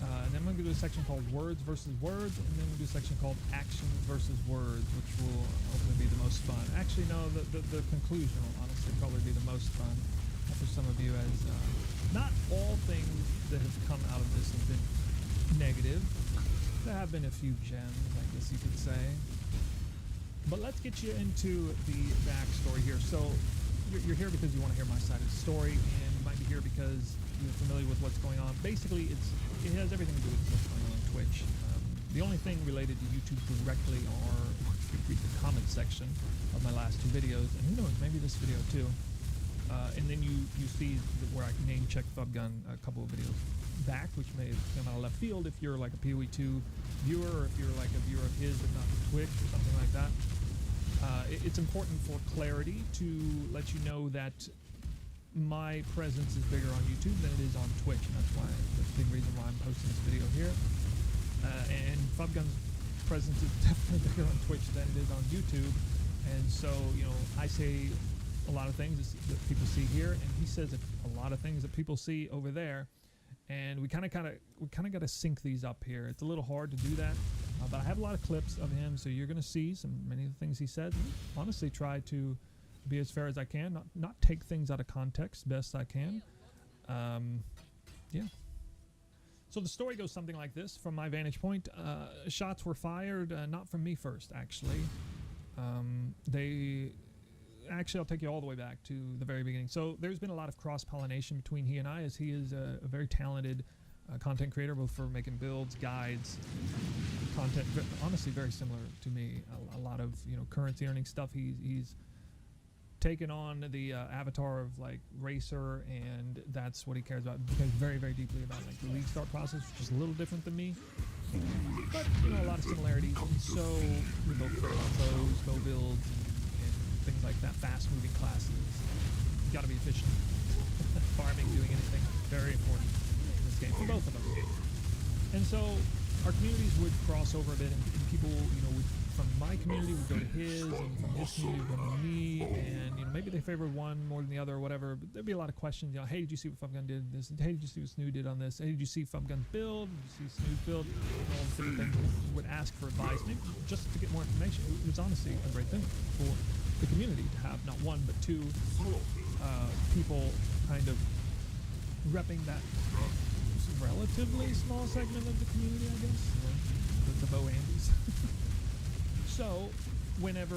and then I'm going to do a section called words versus words, and then we'll do a section called actions versus words, which will hopefully be the most fun. Actually, no, the conclusion will honestly probably be the most fun for some of you, as not all things that have come out of this have been negative. There have been a few gems, I guess you could say. But let's get you into the backstory here. So you're here because you want to hear my side of the story, and you might be here because you're familiar with what's going on. Basically, it has everything to do with what's going on Twitch. The only thing related to YouTube directly are, if you read the comment section of my last 2 videos, and who knows, maybe this video too. And then you see where I name checked Fubgun a couple of videos back, which may have come out of left field if you're like a PoE2 viewer, or if you're like a viewer of his but not Twitch or something like that. It's important for clarity to let you know that my presence is bigger on YouTube than it is on Twitch, and that's the big reason why I'm posting this video here. And Fubgun's presence is definitely bigger on Twitch than it is on YouTube, and so, you know, I say a lot of things that people see here, and he says a lot of things that people see over there, and we kind of got to sync these up here. It's a little hard to do that, but I have a lot of clips of him, so you're going to see many of the things he said. Honestly, try to be as fair as I can, not take things out of context best I can. Yeah. So the story goes something like this from my vantage point. Shots were fired, not from me first, actually. Actually, I'll take you all the way back to the very beginning. So there's been a lot of cross-pollination between he and I, as he is a very talented content creator, both for making builds, guides, content, honestly very similar to me. A lot of, you know, currency earning stuff. He's taken on the avatar of like racer, and that's what he cares about. He cares very, very deeply about like the league start process, which is a little different than me, but you know, a lot of similarities. And so we both care about those, bow builds, and things like that, fast moving classes. You got to be efficient. Farming, doing anything, very important in this game for both of us. And so our communities would cross over a bit, and people, you know, from my community would go to his, and from his community would go to me, and you know, maybe they favored one more than the other or whatever, but there'd be a lot of questions, you know, hey, did you see what Fubgun did this? Hey, did you see what Snoo did on this? Hey, did you see Fubgun's build? Did you see Snoo's build? All the different things. Would ask for advice, maybe just to get more information. It was honestly a great thing for the community to have not one but 2 people kind of repping that relatively small segment of the community, I guess, the Bo Andys. So whenever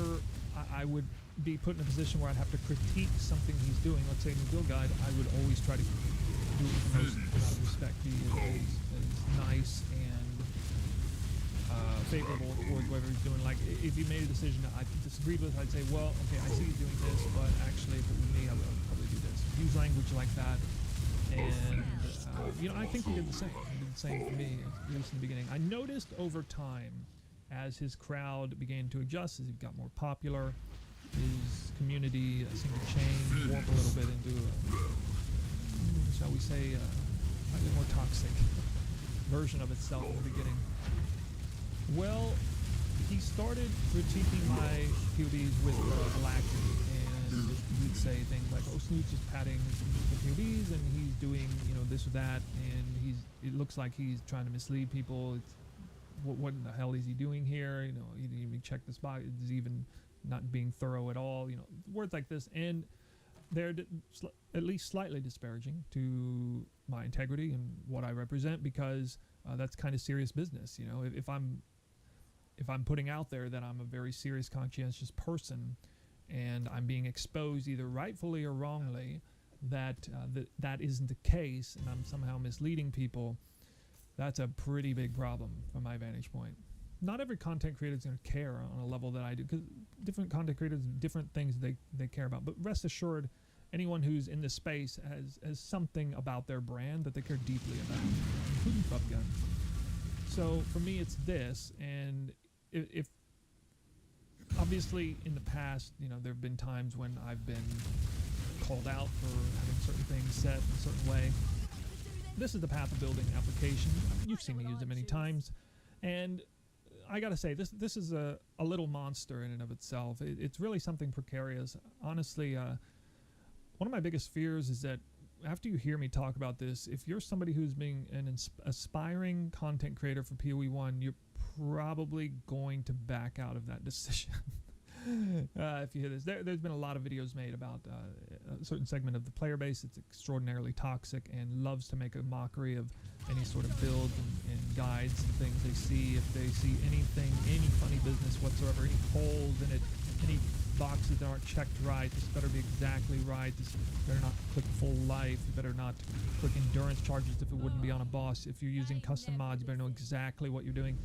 I would be put in a position where I'd have to critique something he's doing, let's say a new build guide, I would always try to do it with the most amount of respect, be as nice and favorable towards whatever he's doing. Like, if he made a decision that I disagreed with, I'd say, well, okay, I see he's doing this, but actually, if it was me, I would probably do this. Use language like that. And, you know, I think he did the same. He did the same for me, at least in the beginning. I noticed over time, as his crowd began to adjust, as he got more popular, his community seemed to change, warp a little bit into shall we say, a more toxic version of itself in the beginning. Well, he started critiquing my POBs with alacrity, and he'd say things like, "Oh, Snoop's just padding the POBs, and he's doing, you know, this or that, and it looks like he's trying to mislead people. It's, what in the hell is he doing here? You know, he didn't even check this box. He's even not being thorough at all. You know, words like this, and they're at least slightly disparaging to my integrity and what I represent, because that's kind of serious business. You know, if I'm putting out there that I'm a very serious, conscientious person, and I'm being exposed either rightfully or wrongly that that isn't the case, and I'm somehow misleading people, that's a pretty big problem from my vantage point. Not every content creator is going to care on a level that I do, because different content creators have different things they care about. But rest assured, anyone who's in this space has something about their brand that they care deeply about, including Fubgun. So for me, it's this, and if obviously in the past, you know, there have been times when I've been called out for having certain things set in a certain way. This is the path of building application. You've seen me use it many times, and I gotta say, this is a little monster in and of itself. It's really something precarious. Honestly, one of my biggest fears is that after you hear me talk about this, if you're somebody who's being an aspiring content creator for PoE1, you're probably going to back out of that decision. If you hear this, there's been a lot of videos made about a certain segment of the player base. It's extraordinarily toxic and loves to make a mockery of any sort of builds and guides and things they see. If they see anything, any funny business whatsoever, any holes in it, any boxes that aren't checked right. This better be exactly right. This better not click full life. You better not click endurance charges if it wouldn't be on a boss. If you're using custom mods, you better know exactly what you're doing.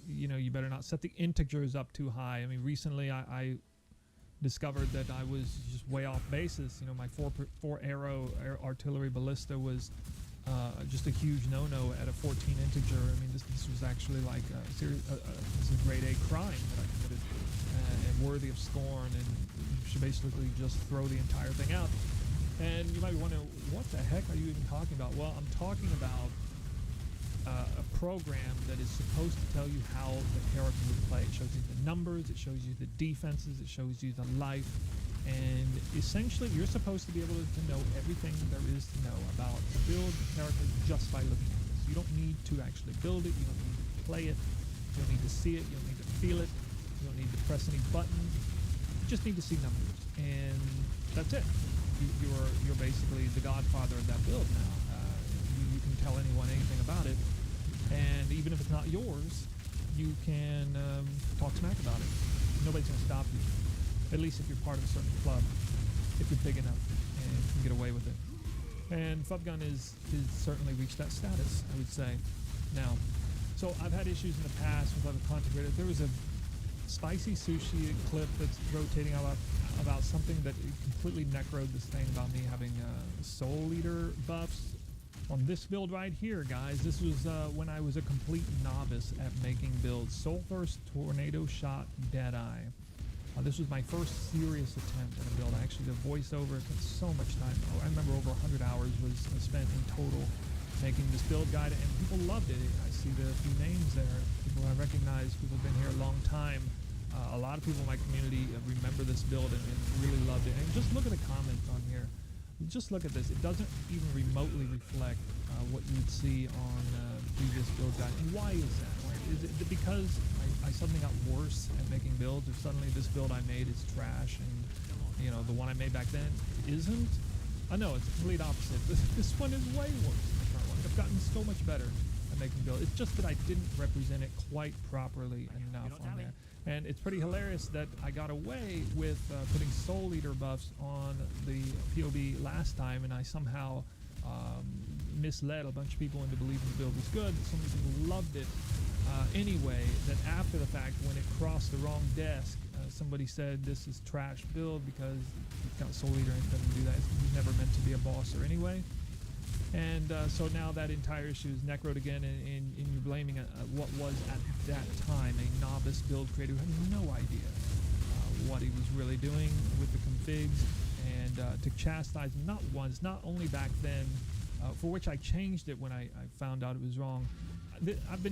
You know, you better not set the integers up too high. I mean, recently I discovered that I was just way off basis. You know, my four arrow artillery ballista was just a huge no-no at a 14 integer. I mean, this was actually like this is a grade A crime that I committed, and worthy of scorn, and you should basically just throw the entire thing out. And you might be wondering, what the heck are you even talking about? Well, I'm talking about a program that is supposed to tell you how the character would play. It shows you the numbers, it shows you the defenses, it shows you the life, and essentially you're supposed to be able to know everything there is to know about the build the character just by looking at this. You don't need to actually build it, you don't need to play it, you don't need to see it, you don't need to feel it, you don't need to press any buttons, you just need to see numbers, and that's it. You're basically the godfather of that build now. You can tell anyone anything about it, and even if it's not yours, you can talk smack about it. Nobody's going to stop you, at least if you're part of a certain club, if you're big enough and can get away with it. And Fubgun is certainly reached that status, I would say. Now, so I've had issues in the past with other content creators. There was a Spicy Sushi clip that's rotating about something that completely necroed this thing about me having Soul Eater buffs. On this build right here, guys, this was when I was a complete novice at making builds. Soul Thirst, Tornado Shot, Deadeye. This was my first serious attempt at a build. Actually, the voiceover took so much time. I remember over 100 hours was spent in total making this build guide, and people loved it. I see the few names there. People I recognize, people have been here a long time. A lot of people in my community remember this build and really loved it. And just look at the comments on here. Just look at this. It doesn't even remotely reflect what you would see on previous build guide. And why is that? Is it because I suddenly got worse at making builds, or suddenly this build I made is trash, and you know the one I made back then isn't? No, it's the complete opposite. This one is way worse than the current one. I've gotten so much better at making builds. It's just that I didn't represent it quite properly enough on there. And it's pretty hilarious that I got away with putting Soul Eater buffs on the POB last time, and I somehow misled a bunch of people into believing the build was good. So many people loved it. Anyway, that after the fact, when it crossed the wrong desk, somebody said this is trash build because it's got Soul Eater and it doesn't do that. It's never meant to be a bosser anyway. And so now that entire issue is necroed again, and you're blaming what was at that time a novice build creator who had no idea what he was really doing with the configs, and to chastise him not once, not only back then, for which I changed it when I found out it was wrong. I've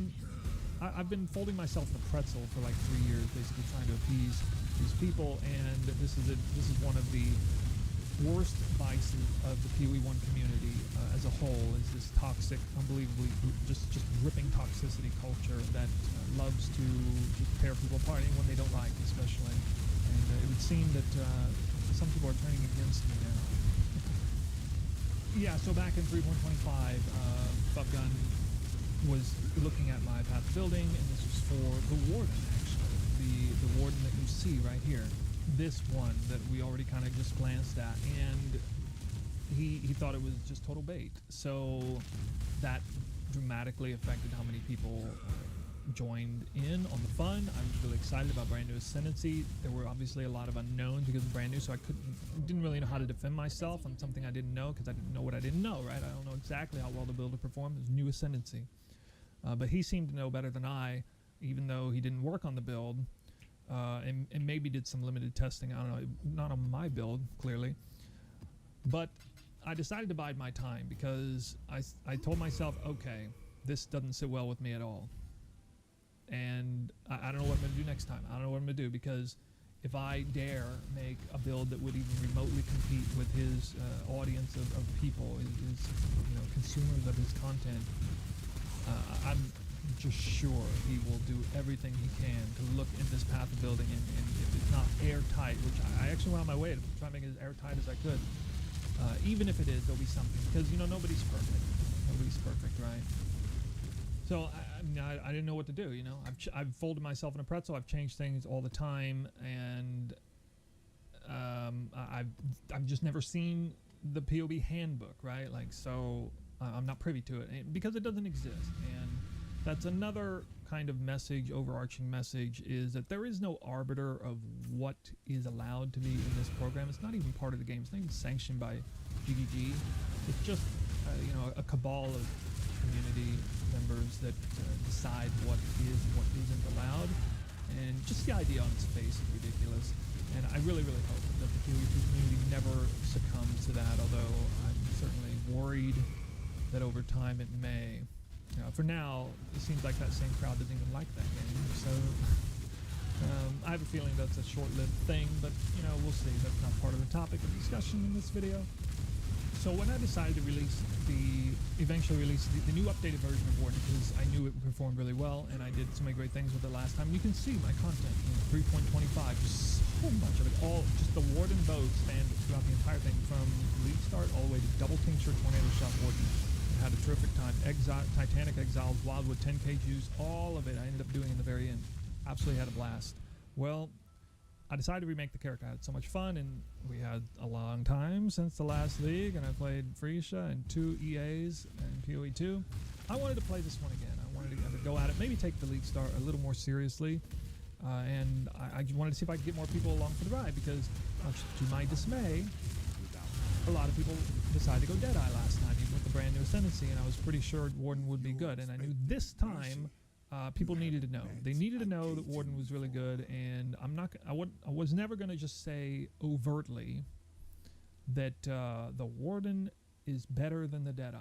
been folding myself in a pretzel for like 3 years, basically trying to appease these people, and this is one of the worst vices of the PoE1 community as a whole, is this toxic, unbelievably just ripping toxicity culture that loves to just tear people apart, anyone they don't like especially. And it would seem that some people are turning against me now. Yeah, so back in 3.25, Fubgun was looking at my path of building, and this was for the Warden, actually. The Warden that you see right here. This one that we already kind of just glanced at, and he thought it was just total bait. So that dramatically affected how many people joined in on the fun. I was really excited about Brand New Ascendancy. There were obviously a lot of unknowns because of Brand New, so I didn't really know how to defend myself on something I didn't know, because I didn't know what I didn't know, right? I don't know exactly how well the build would perform. It was New Ascendancy. But he seemed to know better than I, even though he didn't work on the build. And maybe did some limited testing. I don't know, not on my build, clearly. But I decided to bide my time because I told myself, okay, this doesn't sit well with me at all. And I don't know what I'm going to do next time. I don't know what I'm going to do, because if I dare make a build that would even remotely compete with his audience of people, his consumers of his content, I'm just sure he will do everything he can to look in this path of building, and if it's not airtight, which I actually went on my way to try to make it as airtight as I could, even if it is, there'll be something, because nobody's perfect. Nobody's perfect, right? So I mean, I didn't know what to do. You know, I've folded myself in a pretzel. I've changed things all the time, and I've just never seen the POB handbook, right? Like, so I'm not privy to it because it doesn't exist. And that's another kind of message, overarching message, is that there is no arbiter of what is allowed to be in this program. It's not even part of the game. It's not even sanctioned by GGG. It's just you know, a cabal of community members that decide what is and what isn't allowed. And just the idea on its face is ridiculous. And I really, really hope that the PvP community never succumbs to that, although I'm certainly worried that over time it may. You know, for now, it seems like that same crowd doesn't even like that game. So I have a feeling that's a short-lived thing, but you know, we'll see. That's not part of the topic of discussion in this video. So when I decided to eventually release the new updated version of Warden, because I knew it performed really well, and I did so many great things with it last time. You can see my content in 3.25, just so much of it, all just the Warden bows spanned throughout the entire thing, from League Start all the way to Double Tincture, Tornado Shot, Warden. I had a terrific time. Titanic, Exiles, Wildwood, 10k juice, all of it I ended up doing in the very end. Absolutely had a blast. Well, I decided to remake the character. I had so much fun, and we had a long time since the last league, and I played Freesia and 2 EAs and PoE 2. I wanted to play this one again. I wanted to go at it, maybe take the League Start a little more seriously, and I wanted to see if I could get more people along for the ride, because much to my dismay, a lot of people decided to go Deadeye last time, even with the brand new Ascendancy, and I was pretty sure Warden would be good, and I knew this time people needed to know. They needed to know that Warden was really good, and I was never going to just say overtly that the Warden is better than the Deadeye.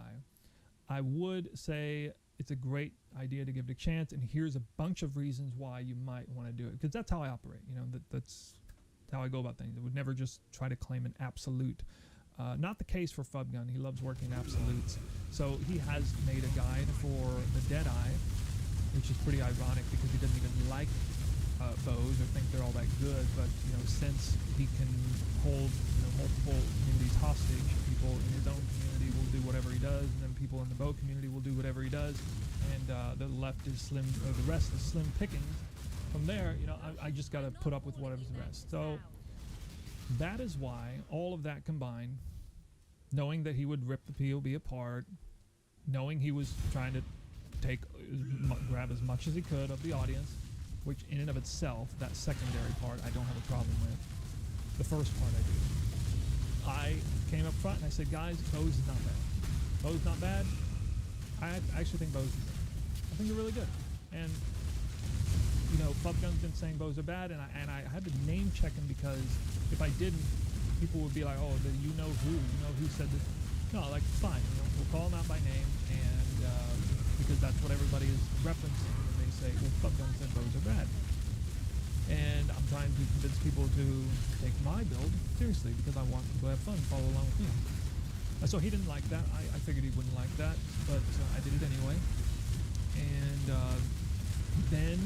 I would say it's a great idea to give it a chance, and here's a bunch of reasons why you might want to do it, because that's how I operate. You know, that's how I go about things. I would never just try to claim an absolute. Not the case for Fubgun. He loves working absolutes. So he has made a guide for the Deadeye, which is pretty ironic because he doesn't even like bows or think they're all that good. But you know, since he can hold multiple communities hostage, people in his own community will do whatever he does, and then people in the bow community will do whatever he does, and the left is slim, or the rest is slim pickings. From there, you know, I just got to put up with whatever's the rest. So that is why all of that combined, knowing that he would rip the POB apart, knowing he was trying to grab as much as he could of the audience, which in and of itself, that secondary part, I don't have a problem with. The first part I do. I came up front and I said, guys, bows is not bad. Bows not bad. I actually think bows is good. I think they're really good. And you know, Fubgun's been saying bows are bad, and I had to name check him, because if I didn't, people would be like, oh, you know who said this. No, like, fine, you know, we'll call him out by name, and because that's what everybody is referencing when they say, well, Fubgun said bows are bad. And I'm trying to convince people to take my build seriously, because I want people to have fun, follow along with me. So he didn't like that. I figured he wouldn't like that, but I did it anyway. And then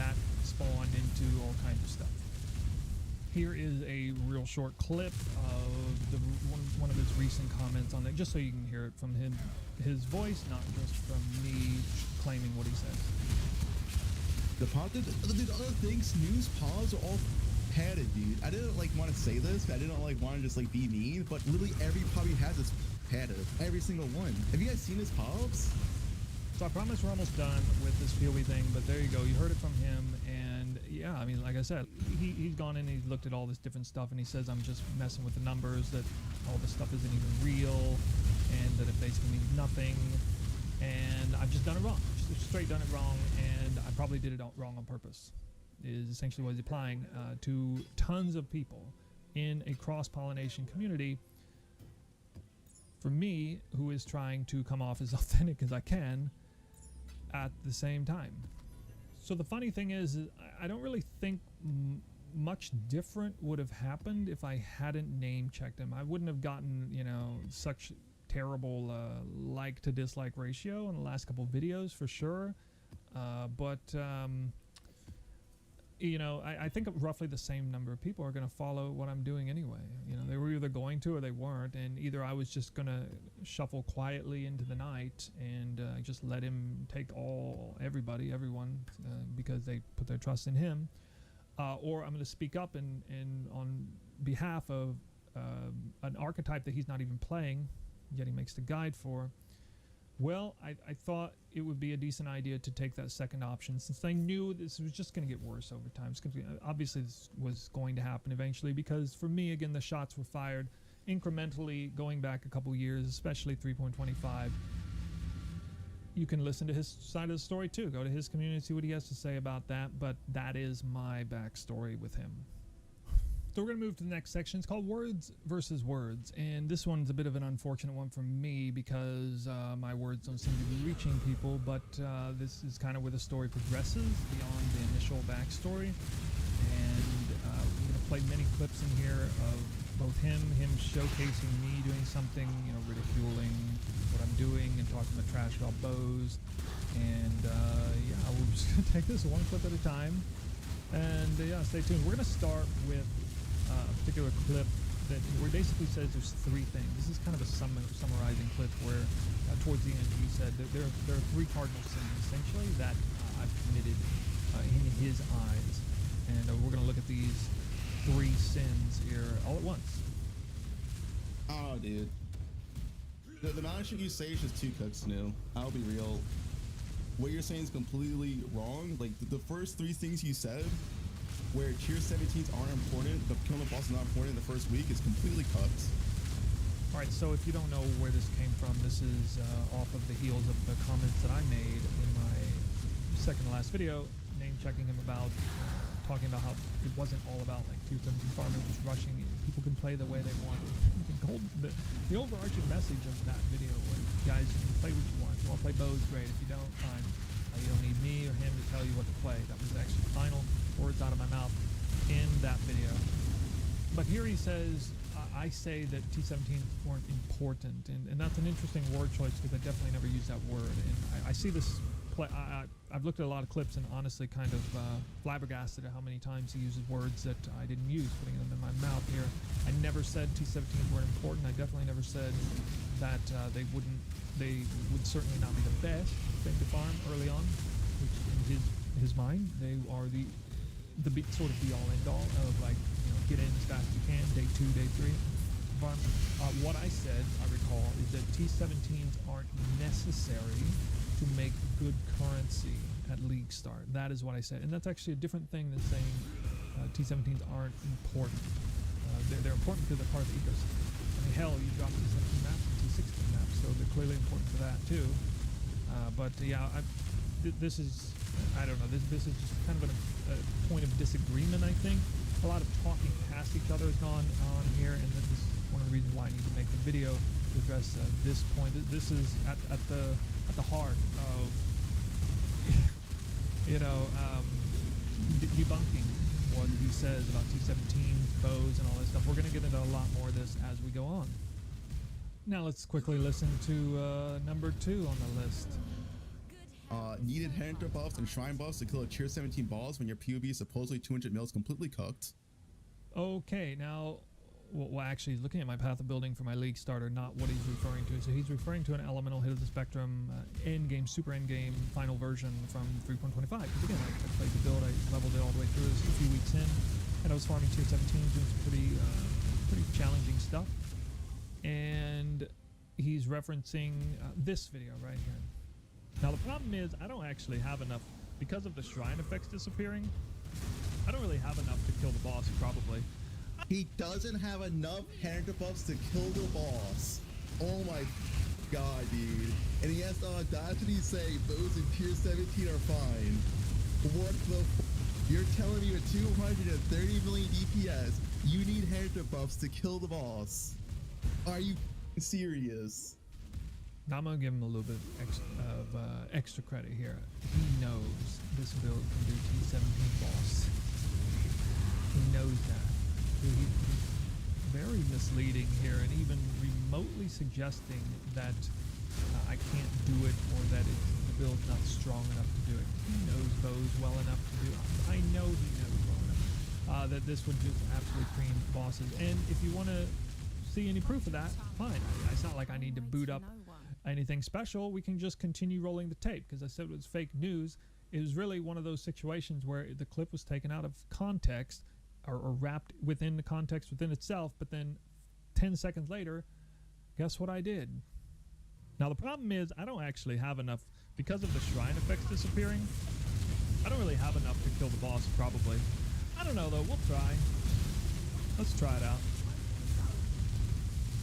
that spawned into all kinds of stuff. Here is a real short clip of one of his recent comments on it, just so you can hear it from his voice, not just from me claiming what he says. The other things, news pods are all padded, dude. I didn't like want to say this. I didn't like want to just like be mean, but literally every pub he has is padded. Every single one. Have you guys seen his pubs? So I promise we're almost done with this POE thing, but there you go. You heard it from him, and yeah, I mean, like I said, he's gone in and he's looked at all this different stuff, and he says I'm just messing with the numbers, that all this stuff isn't even real, and that it basically means nothing, and I've just done it wrong. Just straight done it wrong, and I probably did it wrong on purpose, is essentially what he's applying to tons of people in a cross-pollination community. For me, who is trying to come off as authentic as I can at the same time. So the funny thing is I don't really think much different would have happened if I hadn't name checked him. I wouldn't have gotten, you know, such terrible like to dislike ratio in the last couple of videos for sure. But you know, I think roughly the same number of people are going to follow what I'm doing anyway. You know, they were either going to or they weren't, and either I was just going to shuffle quietly into the night and just let him take everyone, because they put their trust in him, or I'm going to speak up and on behalf of an archetype that he's not even playing, yet he makes the guide for. Well, I thought it would be a decent idea to take that second option, since I knew this was just going to get worse over time. Obviously, this was going to happen eventually, because for me, again, the shots were fired incrementally going back a couple years, especially 3.25. You can listen to his side of the story too. Go to his community, see what he has to say about that, but that is my backstory with him. So we're going to move to the next section. It's called Words versus Words, and this one's a bit of an unfortunate one for me because my words don't seem to be reaching people, but this is kind of where the story progresses beyond the initial backstory, and we're going to play many clips in here of both him showcasing me doing something, you know, ridiculing what I'm doing and talking about trash about bows, and yeah, we're just going to take this one clip at a time, and yeah, stay tuned. We're going to start with a particular clip where he basically says there's three things. This is kind of a summarizing clip where towards the end he said that there are three cardinal sins essentially that I've committed in his eyes, and we're going to look at these three sins here all at once. Oh, dude. The amount of shit you say is just too cooks new. I'll be real. What you're saying is completely wrong. Like the first three things you said, where tier 17s aren't important, but killing the boss is not important in the first week, is completely cooked. Alright, so if you don't know where this came from, this is off of the heels of the comments that I made in my second to last video, name-checking him about, talking about how it wasn't all about like tier 17 farmers just rushing. People can play the way they want. The overarching message of that video was, guys, you can play what you want. If you want to play bows, great. If you don't, fine. You don't need me or him to tell you what to play. That was actually the final words out of my mouth in that video. But here he says, I say that T17s weren't important, and that's an interesting word choice because I definitely never use that word. And I see this play. I've looked at a lot of clips and honestly kind of flabbergasted at how many times he uses words that I didn't use, putting them in my mouth here. I never said T17s weren't important. I definitely never said that they would certainly not be the best thing to farm early on, which in his mind, they are the sort of be all end all of, like, you know, get in as fast as you can, day 2, day 3 farm. What I said, I recall, is that T17s aren't necessary to make good currency at League Start. That is what I said, and that's actually a different thing than saying T17s aren't important. They're important because they're part of the ecosystem. I mean, hell, you drop T17 maps and T16 maps, so they're clearly important for that too. But yeah, this is, I don't know, this is just kind of a point of disagreement, I think. A lot of talking past each other has gone on here, and this is one of the reasons why I need to make the video to address this point. This is at the heart of, you know, debunking what he says about T17, bows, and all this stuff. We're going to get into a lot more of this as we go on. Now let's quickly listen to number 2 on the list. Needed hunter buffs and shrine buffs to kill a tier 17 boss when your POB is supposedly 200 mils completely cooked. Okay, now, well, actually, looking at my path of building for my League starter, not what he's referring to. So he's referring to an elemental hit of the spectrum, endgame, super endgame, final version from 3.25. Because again, I played the build, I leveled it all the way through a few weeks in, and I was farming tier 17, doing some pretty challenging stuff. And he's referencing this video right here. Now the problem is I don't actually have enough, because of the shrine effects disappearing, I don't really have enough to kill the boss, probably. He doesn't have enough hunter buffs to kill the boss. Oh my god, dude. And he has the audacity to say bows in tier 17 are fine. What the You're telling me with 230 million DPS, you need hunter buffs to kill the boss. Are you serious? Now I'm gonna give him a little bit of extra credit here. He knows this build can do T17 boss. He knows that. He's very misleading here, and even remotely suggesting that I can't do it, or that the build's not strong enough to do it. He knows Bo's well enough to do it. I know he knows well enough that this would just absolutely cream bosses. And if you want to see any proof of that, fine. It's not like I need to boot up anything special. We can just continue rolling the tape, because I said it was fake news. It was really one of those situations where the clip was taken out of context or wrapped within the context within itself, but then 10 seconds later, guess what I did? Now the problem is I don't actually have enough, because of the shrine effects disappearing, I don't really have enough to kill the boss, probably. I don't know though, we'll try. Let's try it out.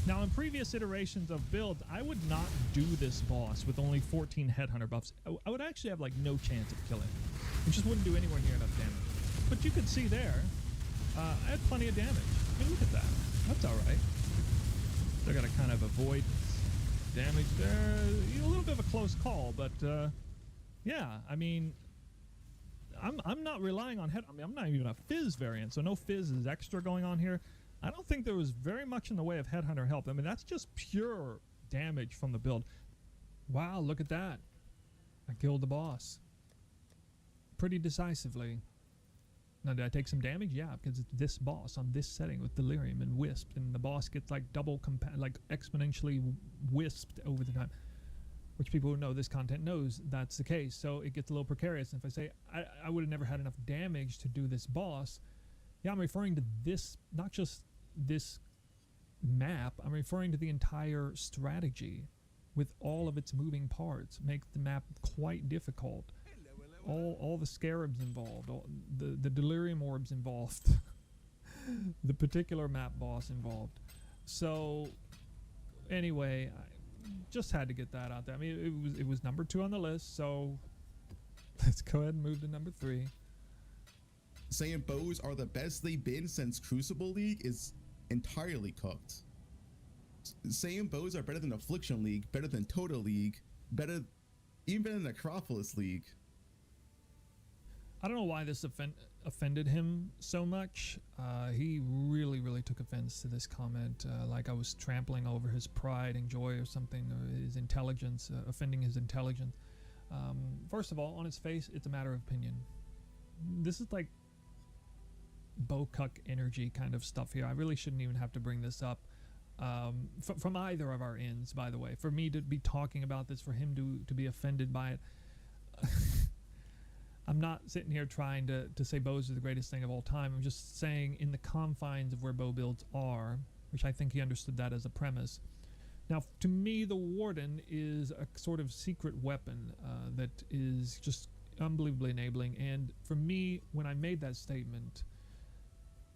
Now in previous iterations of builds, I would not do this boss with only 14 headhunter buffs. I would actually have like no chance of killing it. It just wouldn't do anywhere near enough damage. But you could see there, I had plenty of damage. I mean, look at that. That's alright. Still gotta kind of avoid damage there. A little bit of a close call, but yeah, I mean, I'm not relying on head. I mean, I'm not even a Fizz variant, so no Fizz is extra going on here. I don't think there was very much in the way of headhunter help. I mean, that's just pure damage from the build. Wow, look at that. I killed the boss pretty decisively. Now, did I take some damage? Yeah, because it's this boss on this setting with Delirium and Wisp, and the boss gets like like exponentially wisped over the time, which people who know this content knows that's the case. So it gets a little precarious. And if I say I would have never had enough damage to do this boss, yeah, I'm referring to this, not just this map. I'm referring to the entire strategy with all of its moving parts. Makes the map quite difficult. All the scarabs involved, all the delirium orbs involved, the particular map boss involved. So anyway, I just had to get that out there. I mean, it was number 2 on the list, so let's go ahead and move to number 3. Saying bows are the best they've been since Crucible League is entirely cooked. Saying bows are better than Affliction League, better than Total League, even better than Acropolis League. I don't know why this offended him so much. He really took offense to this comment, like I was trampling over his pride and joy or something, or his intelligence, offending his intelligence. First of all, on its face, it's a matter of opinion. This is like Bo-cuck energy kind of stuff here. I really shouldn't even have to bring this up from either of our ends, by the way. For me to be talking about this, for him to be offended by it. I'm not sitting here trying to say bows are the greatest thing of all time. I'm just saying in the confines of where bow builds are, which I think he understood that as a premise. Now, to me, the Warden is a sort of secret weapon that is just unbelievably enabling. And for me, when I made that statement,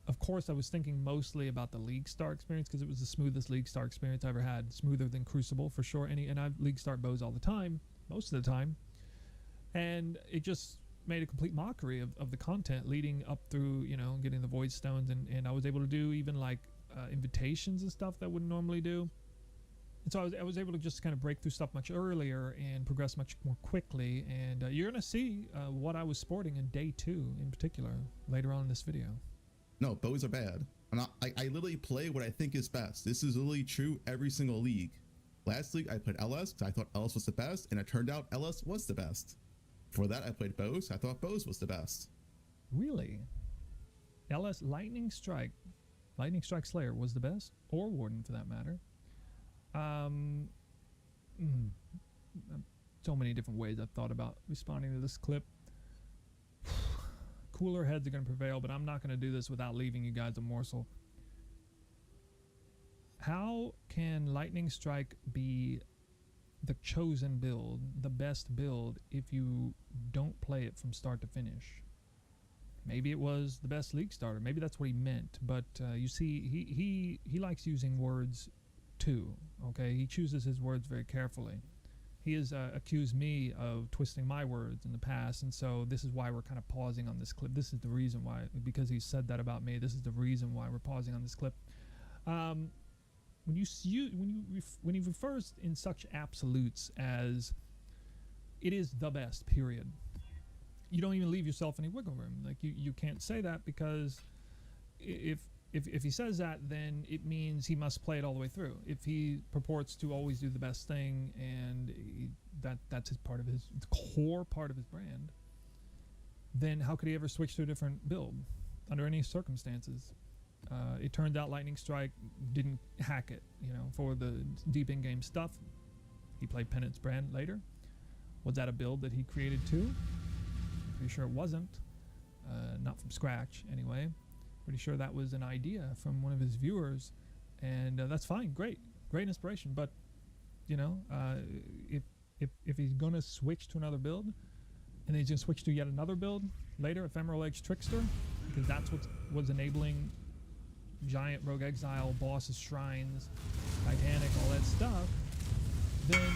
of course, I was thinking mostly about the League Star experience, because it was the smoothest League Star experience I ever had. Smoother than Crucible, for sure. And I've League Star bows all the time, most of the time. And it just made a complete mockery of the content leading up through, you know, getting the Void Stones. And I was able to do even like invitations and stuff that I wouldn't normally do. And so I was able to just kind of break through stuff much earlier and progress much more quickly. And you're going to see what I was sporting in day 2 in particular later on in this video. No, bows are bad. I literally play what I think is best. This is literally true every single league. Last league I played LS because I thought LS was the best, and it turned out LS was the best. For that I played bows. I thought bows was the best. Really? LS Lightning Strike Slayer was the best, or Warden for that matter. So many different ways I've thought about responding to this clip. Cooler heads are going to prevail, but I'm not going to do this without leaving you guys a morsel. How can Lightning Strike be the chosen build, the best build, if you don't play it from start to finish? Maybe it was the best League starter. Maybe that's what he meant. But you see, he likes using words too. Okay, he chooses his words very carefully. He has accused me of twisting my words in the past, and so this is why we're kind of pausing on this clip. This is the reason why, because he said that about me. This is the reason why we're pausing on this clip. When he refers in such absolutes as it is the best, period, you don't even leave yourself any wiggle room. Like you can't say that, because if he says that, then it means he must play it all the way through. If he purports to always do the best thing and he that's his part of his core part of his brand, then how could he ever switch to a different build under any circumstances? It turns out Lightning Strike didn't hack it, you know, for the deep in-game stuff. He played Penance Brand later. Was that a build that he created too? Pretty sure it wasn't. Not from scratch, anyway. Pretty sure that was an idea from one of his viewers, and that's fine. Great inspiration. But you know, if he's gonna switch to another build, and then he's gonna switch to yet another build later, Ephemeral Edge Trickster, because that's what was enabling giant Rogue Exile, bosses, shrines, Titanic, all that stuff, then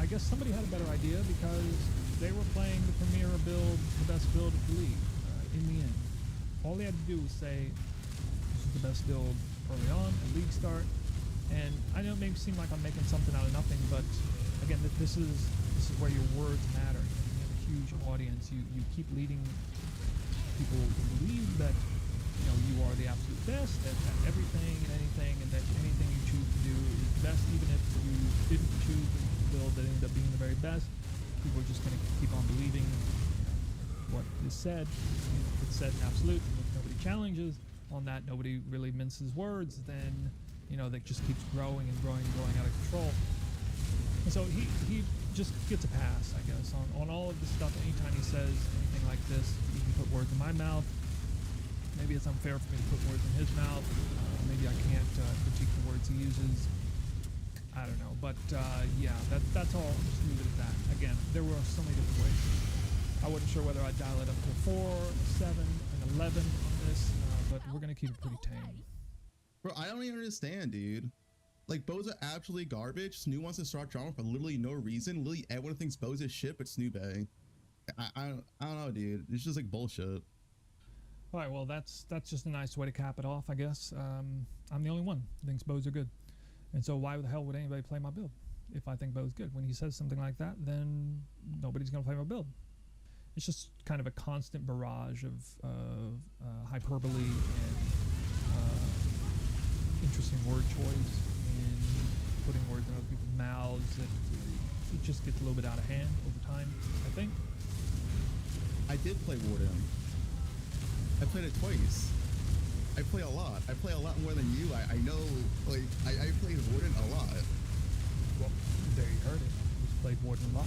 I guess somebody had a better idea because they were playing the premier build, the best build of the league in the end. All they had to do was say, this is the best build early on at league start. And I know it may seem like I'm making something out of nothing, but again, this is where your words matter. You have a huge audience. You keep leading people to believe that you are the absolute best at everything and anything, and that anything you choose to do is best, even if you didn't choose the build that ended up being the very best. People are just going to keep on believing what is said. If it's said in absolute, and if nobody challenges on that, nobody really minces words, then that just keeps growing and growing and growing out of control. And so he just gets a pass, I guess, on all of this stuff. Anytime he says anything like this, he can put words in my mouth. Maybe it's unfair for me to put words in his mouth. Maybe I can't critique the words he uses. I don't know. But yeah, that's all. Just leave it at that. Again, there were so many different ways. I wasn't sure whether I'd dial it up to 4, 7, and 11 on this, but we're going to keep it pretty tame. Bro, I don't even understand, dude. Like, bows are absolutely garbage. Snoo wants to start drama for literally no reason. Literally everyone thinks bows is shit, but Snoo Bay. I don't know, dude. It's just like bullshit. All right, well, that's just a nice way to cap it off, I guess. I'm the only one who thinks bows are good. And so why the hell would anybody play my build if I think bow's good? When he says something like that, then nobody's going to play my build. It's just kind of a constant barrage of hyperbole and interesting word choice and putting words in other people's mouths. It just gets a little bit out of hand over time, I think. I did play Warden. I played it twice. I play a lot. I play a lot more than you. I know, like, I played Warden a lot. Well, there you heard it. He's played Warden a lot.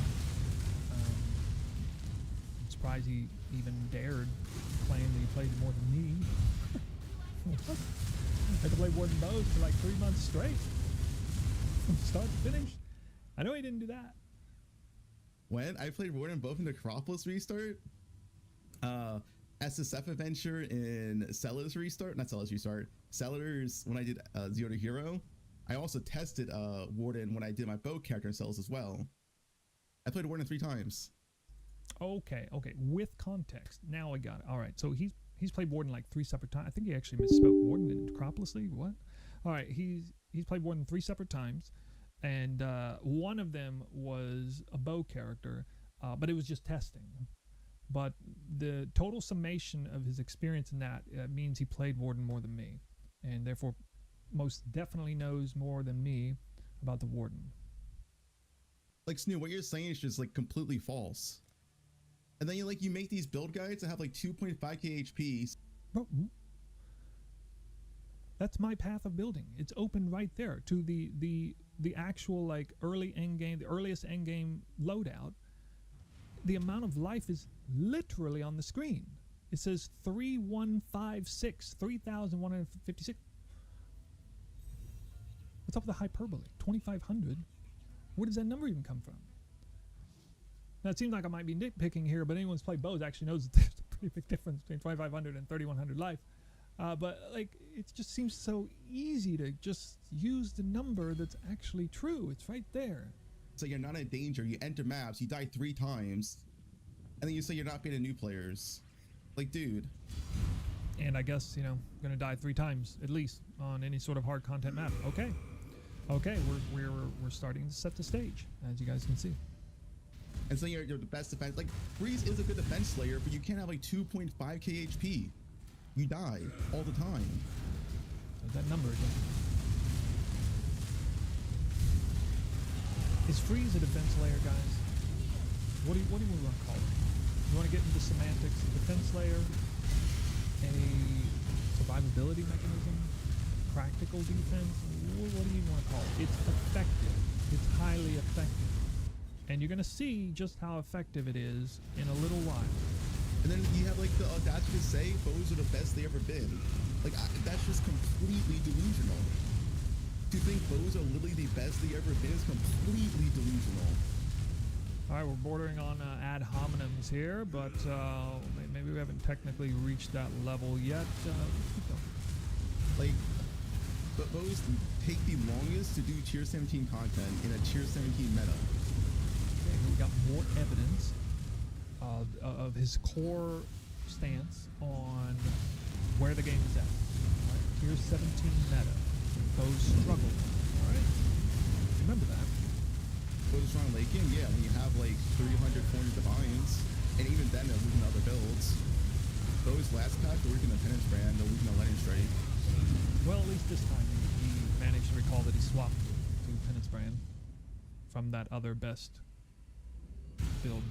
I'm surprised he even dared claim that he played more than me. I could play Warden bows for like 3 months straight. From start to finish. I know he didn't do that. When I played Warden both in the Acropolis restart, SSF Adventure in Sellers restart, not Sellers restart, Sellers when I did Zero to Hero. I also tested Warden when I did my bow character in Sellers as well. I played Warden 3 times. Okay. With context. Now I got it. All right. So he's played Warden like 3 separate times. I think he actually misspoke. Warden in Acropolis League? What? All right. He's played Warden 3 separate times. And one of them was a bow character, but it was just testing. But the total summation of his experience in that means he played Warden more than me, and therefore most definitely knows more than me about the Warden. Like, Snoo, what you're saying is just like completely false. And then you make these build guides that have like 2.5k HP. Bro, that's my path of building. It's open right there to the actual like early end game, the earliest end game loadout. The amount of life is literally on the screen. It says 3156, 3156. What's up with the hyperbole? 2500. Where does that number even come from? Now it seems like I might be nitpicking here, but anyone who's played bows actually knows that there's a pretty big difference between 2500 and 3100 life. But like, it just seems so easy to just use the number that's actually true. It's right there. So you're not in danger. You enter maps, you die 3 times, and then you say you're not beating new players. Like, dude. And I guess, gonna die 3 times at least on any sort of hard content map. Okay, we're starting to set the stage, as you guys can see. And so you're the best defense. Like, Breeze is a good defense slayer, but you can't have like 2.5k HP. You die all the time. So that number again. Is Freeze a defense layer, guys? What do you want to call it? You want to get into semantics, a defense layer, a survivability mechanism, practical defense. What do you want to call it? It's effective. It's highly effective. And you're going to see just how effective it is in a little while. And then you have like the audacity to say bows are the best they ever been. Like that's just completely delusional. To think bows are literally the best they ever been is completely delusional. All right, we're bordering on ad hominems here, but maybe we haven't technically reached that level yet. Like, but bows take the longest to do tier 17 content in a tier 17 meta. Okay, we got more evidence of his core stance on where the game is at. All right, tier 17 meta. Bows struggle. All right, remember that. Bows strong late game, yeah. When you have like 300, 400 Defiance, and even then they're losing other builds. Bows last patch, they're losing the Penance brand, they're losing the Lightning Strike. Well, at least this time he managed to recall that he swapped to Penance brand from that other best build.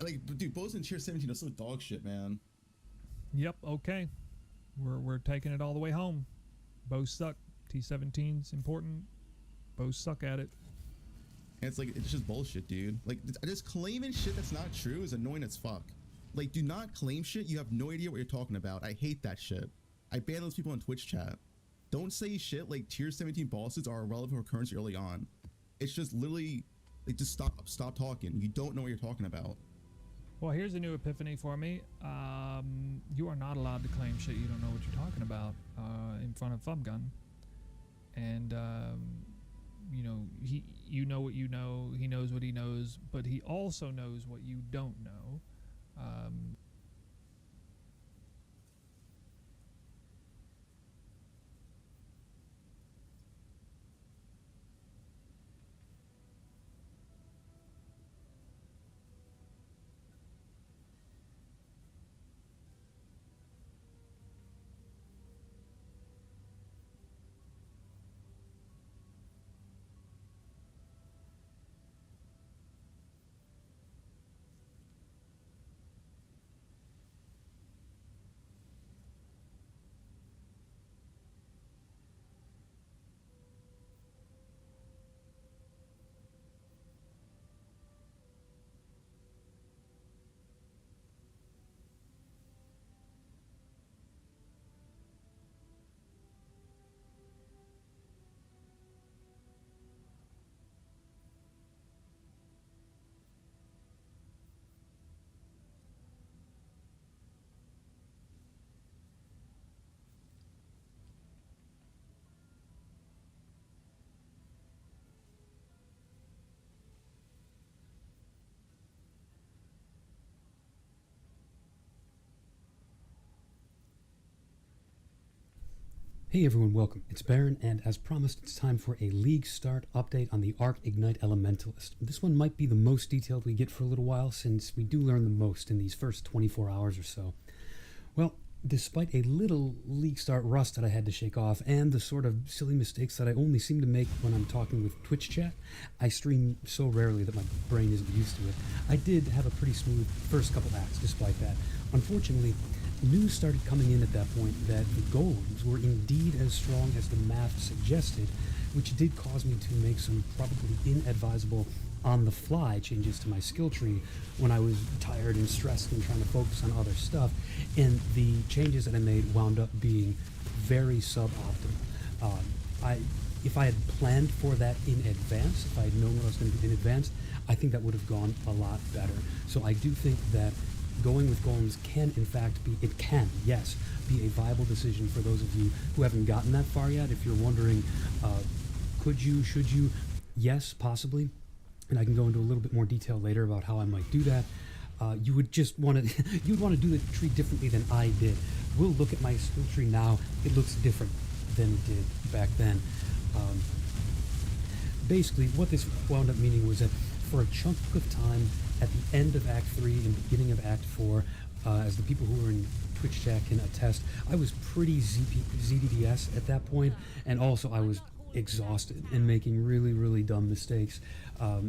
Like, dude, bows in tier 17 are so dog shit, man. Yep. Okay, we're taking it all the way home. Bows suck. T17's important. Bows suck at it. And it's like, it's just bullshit, dude. Like, just claiming shit that's not true is annoying as fuck. Like, do not claim shit you have no idea what you're talking about. I hate that shit. I ban those people on Twitch chat. Don't say shit like tier 17 bosses are irrelevant for currency early on. It's just literally, like, just stop talking. You don't know what you're talking about. Well, here's a new epiphany for me. You are not allowed to claim shit you don't know what you're talking about in front of Fubgun. And, you know, you know what you know, he knows what he knows, but he also knows what you don't know. Hey everyone, welcome. It's Baron, and as promised, it's time for a League Start update on the Arc Ignite Elementalist. This one might be the most detailed we get for a little while, since we do learn the most in these first 24 hours or so. Well, despite a little League Start rust that I had to shake off, and the sort of silly mistakes that I only seem to make when I'm talking with Twitch chat, I stream so rarely that my brain isn't used to it. I did have a pretty smooth first couple acts despite that. Unfortunately, news started coming in at that point that the golems were indeed as strong as the math suggested, which did cause me to make some probably inadvisable on-the-fly changes to my skill tree when I was tired and stressed and trying to focus on other stuff, and the changes that I made wound up being very suboptimal. If I had planned for that in advance, if I had known what I was going to do in advance, I think that would have gone a lot better. So I do think that going with golems can, in fact, be a viable decision for those of you who haven't gotten that far yet. If you're wondering, could you, should you? Yes, possibly. And I can go into a little bit more detail later about how I might do that. You would just want to, you'd want to do the tree differently than I did. We'll look at my skill tree now. It looks different than it did back then. Basically, what this wound up meaning was that for a chunk of time, at the end of Act 3 and beginning of Act 4, as the people who are in Twitch chat can attest, I was pretty ZDDS at that point, and also I was exhausted and making really, really dumb mistakes.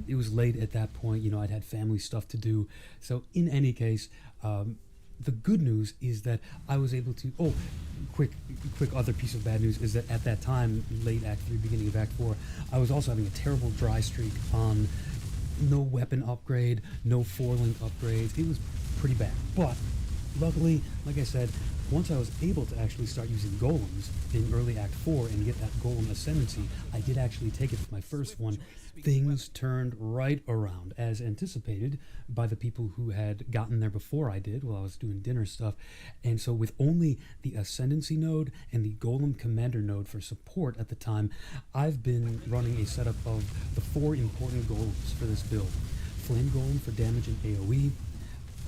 It was late at that point. I'd had family stuff to do. So in any case, the good news is that I was able to. Oh, quick other piece of bad news is that at that time, late Act 3, beginning of Act 4, I was also having a terrible dry streak on no weapon upgrade, no 4-link upgrades. It was pretty bad. But luckily, like I said, once I was able to actually start using golems in early Act 4 and get that golem ascendancy, I did actually take it with my first one. Things turned right around, as anticipated by the people who had gotten there before I did while I was doing dinner stuff. And so with only the ascendancy node and the golem commander node for support at the time, I've been running a setup of the 4 important golems for this build. Flame Golem for damage and AoE,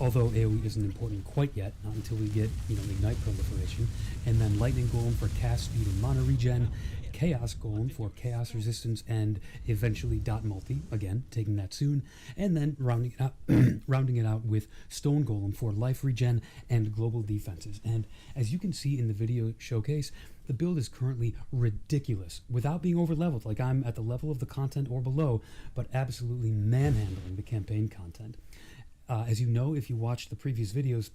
although AoE isn't important quite yet, not until we get, Ignite proliferation, and then Lightning Golem for cast speed and mana regen, Chaos Golem for chaos resistance and eventually dot multi, again, taking that soon, and then rounding it out with Stone Golem for life regen and global defenses. And as you can see in the video showcase, the build is currently ridiculous without being over leveled, like I'm at the level of the content or below, but absolutely manhandling the campaign content. As you know, if you watched the previous videos,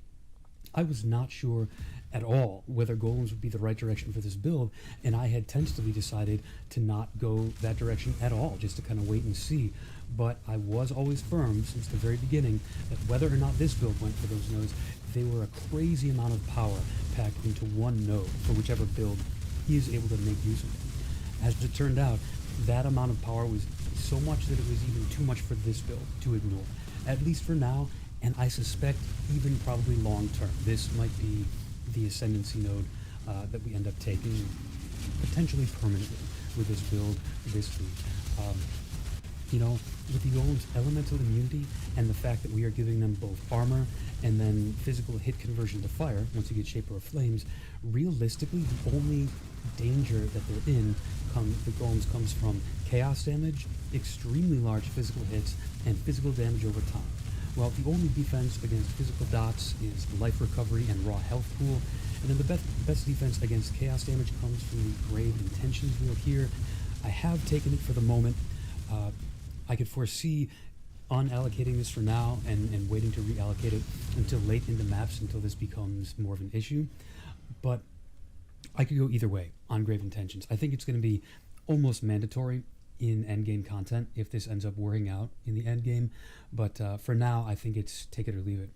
I was not sure at all whether golems would be the right direction for this build, and I had tentatively decided to not go that direction at all, just to kind of wait and see. But I was always firm since the very beginning that whether or not this build went for those nodes, they were a crazy amount of power packed into one node for whichever build is able to make use of it. As it turned out, that amount of power was so much that it was even too much for this build to ignore, at least for now, and I suspect even probably long term. This might be the ascendancy node that we end up taking potentially permanently with this build this week. With the golem's elemental immunity and the fact that we are giving them both armor and then physical hit conversion to fire once you get Shaper of Flames, realistically the only danger that they're in the golems comes from chaos damage, extremely large physical hits, and physical damage over time. Well, the only defense against physical dots is life recovery and raw health pool, and then the best defense against chaos damage comes from the Grave Intentions wheel here. I have taken it for the moment. I could foresee unallocating this for now and waiting to reallocate it until late into maps until this becomes more of an issue, but I could go either way on Grave Intentions. I think it's going to be almost mandatory in endgame content if this ends up working out in the endgame, but for now I think it's take it or leave it.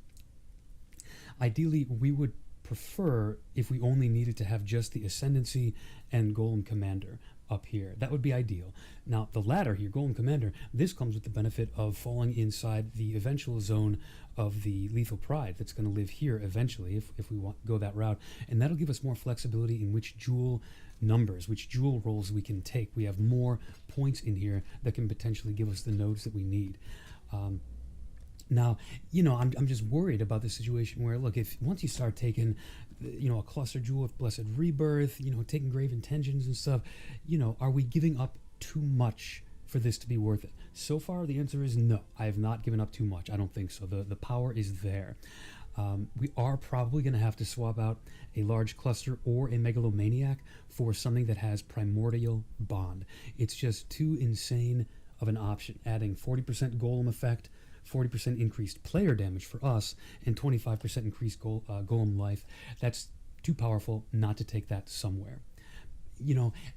Ideally, we would prefer if we only needed to have just the Ascendancy and Golem Commander up here. That would be ideal. Now, the latter here, Golem Commander, this comes with the benefit of falling inside the eventual zone of the Lethal Pride that's going to live here eventually if we want go that route, and that'll give us more flexibility in which jewel numbers, which jewel rolls we can take. We have more points in here that can potentially give us the nodes that we need. Now, I'm just worried about the situation where, look, if once you start taking, a cluster jewel of Blessed Rebirth, taking Grave Intentions and stuff, are we giving up too much for this to be worth it? So far, the answer is no. I have not given up too much. I don't think so. The power is there. We are probably going to have to swap out a large cluster or a megalomaniac for something that has primordial bond. It's just too insane of an option, adding 40% golem effect, 40% increased player damage for us, and 25% increased golem life. That's too powerful not to take that somewhere.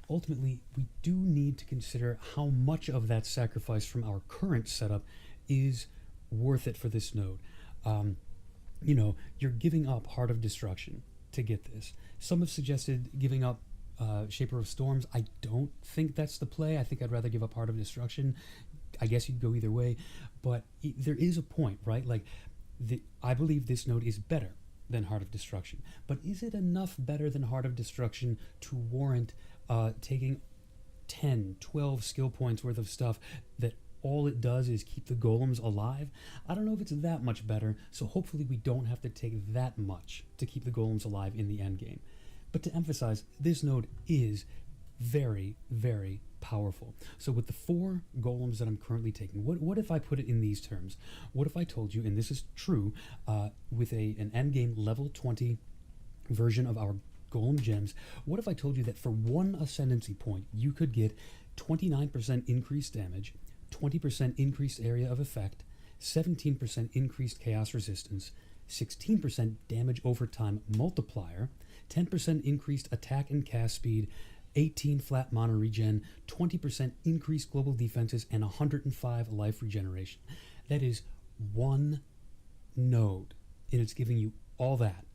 Ultimately, we do need to consider how much of that sacrifice from our current setup is worth it for this node. You're giving up Heart of Destruction to get this. Some have suggested giving up Shaper of Storms. I don't think that's the play. I think I'd rather give up Heart of Destruction. I guess you'd go either way, but there is a point, right? Like, I believe this node is better than Heart of Destruction, but is it enough better than Heart of Destruction to warrant taking 10, 12 skill points worth of stuff that all it does is keep the golems alive? I don't know if it's that much better, so hopefully we don't have to take that much to keep the golems alive in the end game. But to emphasize, this node is very, very powerful. So with the 4 golems that I'm currently taking, what if I put it in these terms? What if I told you, and this is true, with an endgame level 20 version of our golem gems. What if I told you that for one ascendancy point, you could get 29% increased damage, 20% increased area of effect, 17% increased chaos resistance, 16% damage over time multiplier, 10% increased attack and cast speed, 18 flat mana regen, 20% increased global defenses, and 105 life regeneration. That is one node, and it's giving you all that.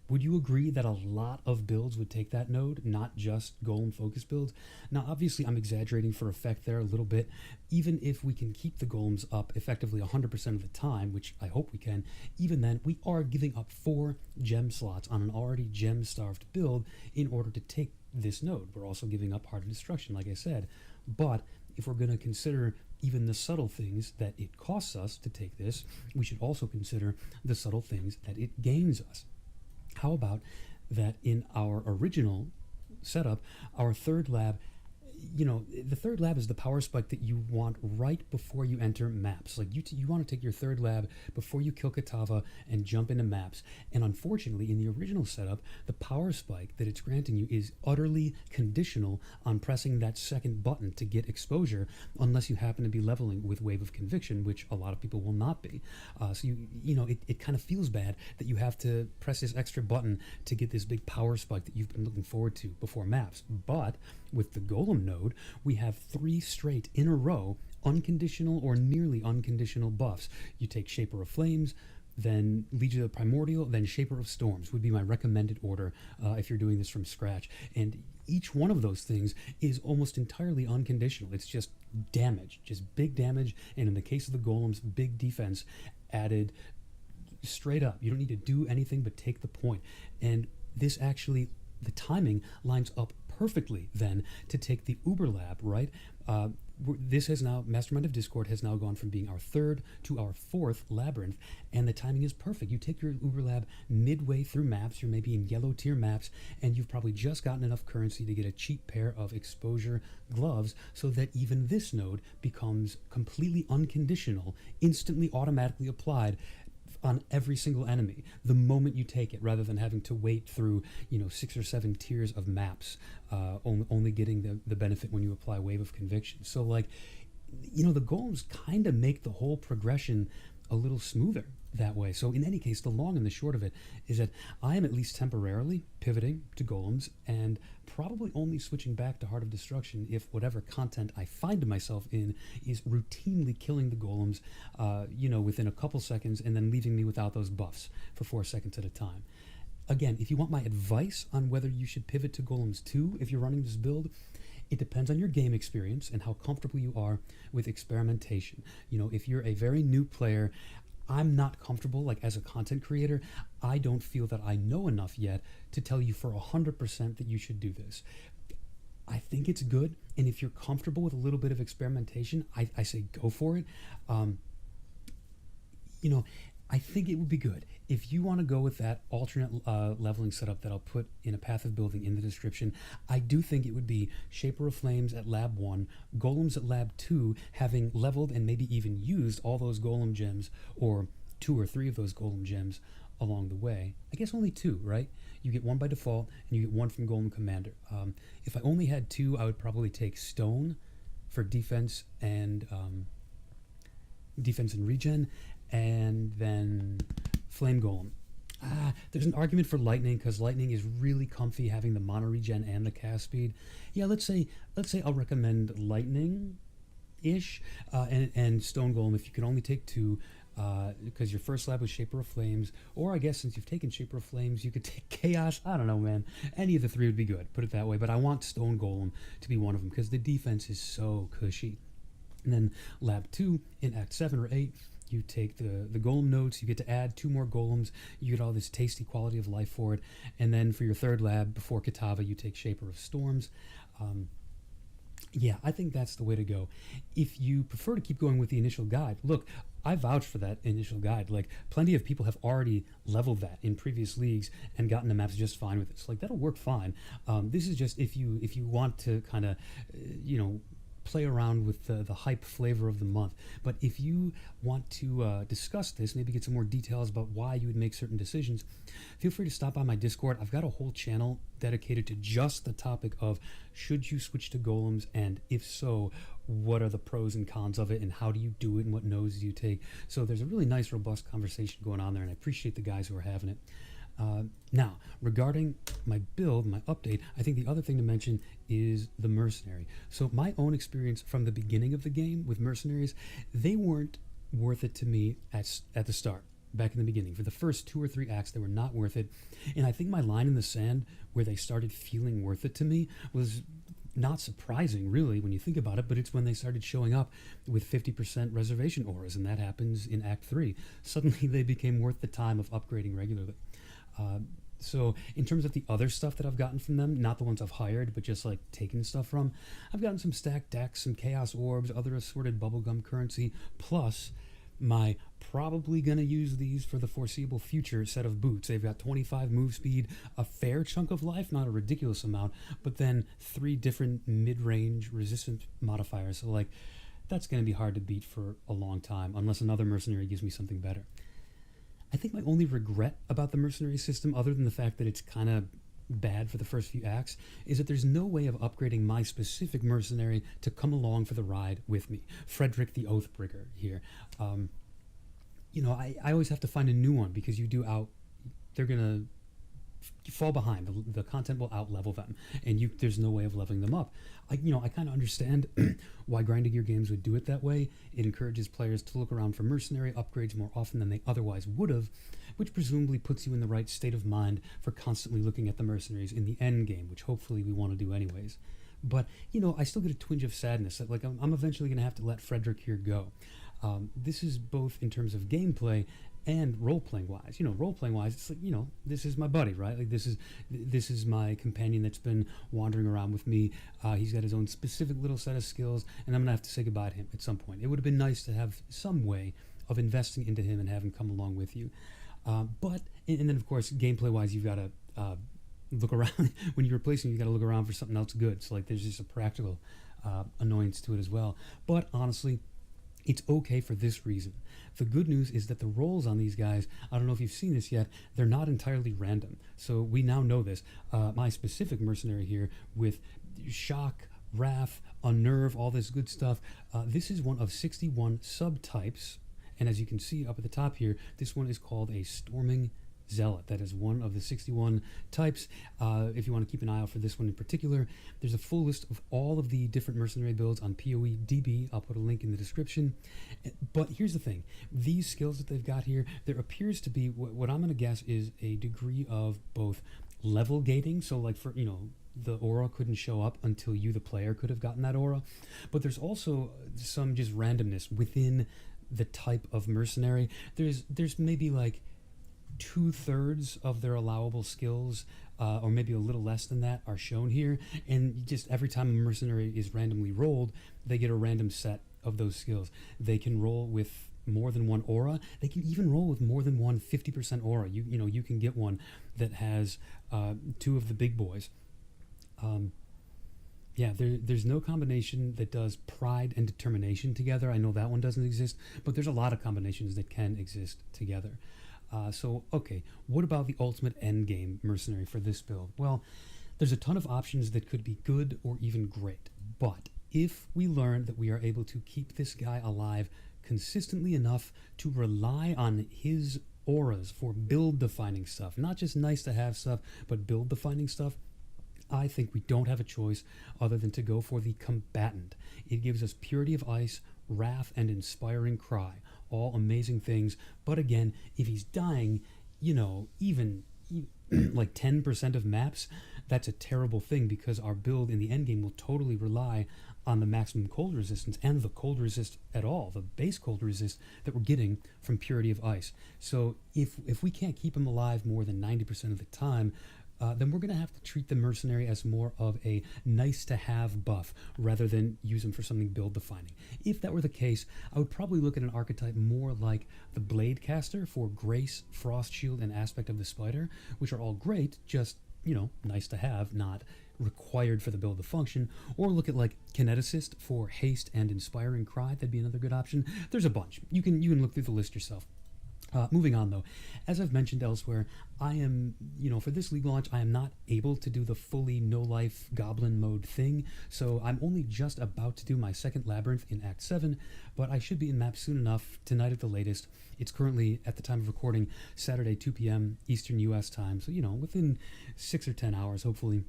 Would you agree that a lot of builds would take that node, not just golem focus builds? Now, obviously, I'm exaggerating for effect there a little bit. Even if we can keep the golems up effectively 100% of the time, which I hope we can, even then, we are giving up 4 gem slots on an already gem-starved build in order to take this node. We're also giving up Heart of Destruction, like I said. But if we're going to consider even the subtle things that it costs us to take this, we should also consider the subtle things that it gains us. How about that in our original setup, our third lab, the third lab is the power spike that you want right before you enter maps. Like you want to take your third lab before you kill Kitava and jump into maps. And unfortunately, in the original setup, the power spike that it's granting you is utterly conditional on pressing that second button to get exposure, unless you happen to be leveling with Wave of Conviction, which a lot of people will not be. So it kind of feels bad that you have to press this extra button to get this big power spike that you've been looking forward to before maps. But with the Golem node, we have 3 straight in a row unconditional or nearly unconditional buffs. You take Shaper of Flames, then Legion of the Primordial, then Shaper of Storms would be my recommended order if you're doing this from scratch. And each one of those things is almost entirely unconditional. It's just damage, just big damage, and in the case of the golems, big defense added straight up. You don't need to do anything but take the point. And this actually, the timing lines up perfectly then to take the Uber Lab, right? This has now, Mastermind of Discord has now gone from being our 3rd to our 4th labyrinth, and the timing is perfect. You take your Uber Lab midway through maps, you're maybe in yellow tier maps, and you've probably just gotten enough currency to get a cheap pair of exposure gloves so that even this node becomes completely unconditional, instantly automatically applied on every single enemy the moment you take it, rather than having to wait through 6 or 7 tiers of maps, only getting the benefit when you apply Wave of Conviction. So the golems kind of make the whole progression a little smoother that way. So in any case, the long and the short of it is that I am at least temporarily pivoting to golems and probably only switching back to Heart of Destruction if whatever content I find myself in is routinely killing the golems, within a couple seconds and then leaving me without those buffs for 4 seconds at a time. Again, if you want my advice on whether you should pivot to golems too if you're running this build, it depends on your game experience and how comfortable you are with experimentation. If you're a very new player, I'm not comfortable, as a content creator, I don't feel that I know enough yet to tell you for 100% that you should do this. I think it's good, and if you're comfortable with a little bit of experimentation, I say go for it. I think it would be good. If you want to go with that alternate leveling setup that I'll put in a path of building in the description, I do think it would be Shaper of Flames at Lab 1, Golems at Lab 2, having leveled and maybe even used all those Golem gems, or 2 or 3 of those Golem gems along the way. I guess only 2, right? You get 1 by default, and you get 1 from Golem Commander. If I only had 2, I would probably take Stone for defense and regen, and then Flame Golem. There's an argument for Lightning, because Lightning is really comfy having the mana regen and the cast speed. Yeah, let's say I'll recommend Lightning-ish, and Stone Golem if you can only take 2, because your first lab was Shaper of Flames, or I guess since you've taken Shaper of Flames, you could take Chaos. I don't know, man. Any of the 3 would be good, put it that way, but I want Stone Golem to be one of them, because the defense is so cushy. And then Lab 2 in Act 7 or 8, you take the golem nodes, you get to add 2 more golems, you get all this tasty quality of life for it, and then for your 3rd lab, before Kitava, you take Shaper of Storms. Yeah, I think that's the way to go. If you prefer to keep going with the initial guide, look, I vouch for that initial guide. Plenty of people have already leveled that in previous leagues and gotten the maps just fine with this. That'll work fine. This is just if you want to kind of, play around with the hype flavor of the month. But if you want to discuss this, maybe get some more details about why you would make certain decisions, feel free to stop by my Discord. I've got a whole channel dedicated to just the topic of should you switch to golems, and if so, what are the pros and cons of it, and how do you do it, and what nodes do you take. So there's a really nice, robust conversation going on there, and I appreciate the guys who are having it. Now, regarding my build, my update, I think the other thing to mention is the mercenary. So my own experience from the beginning of the game with mercenaries, they weren't worth it to me at the start, back in the beginning. For the first 2 or 3 acts, they were not worth it. And I think my line in the sand where they started feeling worth it to me was not surprising, really, when you think about it, but it's when they started showing up with 50% reservation auras, and that happens in Act 3. Suddenly they became worth the time of upgrading regularly. So in terms of the other stuff that I've gotten from them, not the ones I've hired, but just like taken stuff from, I've gotten some stacked decks, some chaos orbs, other assorted bubblegum currency, plus my probably gonna use these for the foreseeable future set of boots. They've got 25 move speed, a fair chunk of life, not a ridiculous amount, but then 3 different mid-range resistance modifiers. So like, that's gonna be hard to beat for a long time, unless another mercenary gives me something better. I think my only regret about the mercenary system, other than the fact that it's kind of bad for the first few acts, is that there's no way of upgrading my specific mercenary to come along for the ride with me. Frederick the Oathbreaker here. You know, I always have to find a new one because they're gonna fall behind. The content will out-level them, and there's no way of leveling them up. I kind of understand why grinding gear games would do it that way. It encourages players to look around for mercenary upgrades more often than they otherwise would have, which presumably puts you in the right state of mind for constantly looking at the mercenaries in the end game, which hopefully we want to do anyways. But, I still get a twinge of sadness that, like, I'm eventually going to have to let Frederick here go. This is both in terms of gameplay and role-playing wise. Role-playing wise, it's like, this is my buddy, right? Like, this is my companion that's been wandering around with me. He's got his own specific little set of skills, and I'm gonna have to say goodbye to him at some point. It would have been nice to have some way of investing into him and have him come along with you. And then of course, gameplay wise, you've got to look around. When you're replacing, you got to look around for something else good. So like, there's just a practical annoyance to it as well. But honestly, it's okay for this reason. The good news is that the rolls on these guys, I don't know if you've seen this yet, they're not entirely random. So we now know this. My specific mercenary here with Shock, Wrath, Unnerve, all this good stuff, this is one of 61 subtypes. And as you can see up at the top here, this one is called a Storming Zealot. That is one of the 61 types. If you want to keep an eye out for this one in particular, there's a full list of all of the different mercenary builds on PoE.db. I'll put a link in the description. But here's the thing. These skills that they've got here, there appears to be, what I'm going to guess is a degree of both level gating. So like for, the aura couldn't show up until you, the player, could have gotten that aura. But there's also some just randomness within the type of mercenary. There's maybe like 2/3 of their allowable skills, or maybe a little less than that, are shown here, and just every time a mercenary is randomly rolled, they get a random set of those skills. They can roll with more than one aura. They can even roll with more than one 50% aura. You can get one that has 2 of the big boys. There's no combination that does pride and determination together. I know that one doesn't exist, but there's a lot of combinations that can exist together. Okay, what about the ultimate endgame mercenary for this build? Well, there's a ton of options that could be good or even great, but if we learn that we are able to keep this guy alive consistently enough to rely on his auras for build-defining stuff, not just nice-to-have stuff, but build-defining stuff, I think we don't have a choice other than to go for the combatant. It gives us Purity of Ice, Wrath, and Inspiring Cry. All amazing things, but again, if he's dying, even like 10% of maps, that's a terrible thing because our build in the endgame will totally rely on the maximum cold resistance and the cold resist at all, the base cold resist that we're getting from Purity of Ice. So if we can't keep him alive more than 90% of the time, then we're going to have to treat the mercenary as more of a nice-to-have buff rather than use him for something build-defining. If that were the case, I would probably look at an archetype more like the Blade Caster for Grace, Frost Shield, and Aspect of the Spider, which are all great, just, nice to have, not required for the build to function, or look at like Kinet Assist for haste and Inspiring Cry. That'd be another good option. There's a bunch. You can look through the list yourself. Moving on though, as I've mentioned elsewhere, I am, for this League launch, I am not able to do the fully no-life goblin mode thing, so I'm only just about to do my second Labyrinth in Act 7, but I should be in map soon enough, tonight at the latest. It's currently, at the time of recording, Saturday 2 p.m. Eastern US time, so, within 6 or 10 hours, hopefully,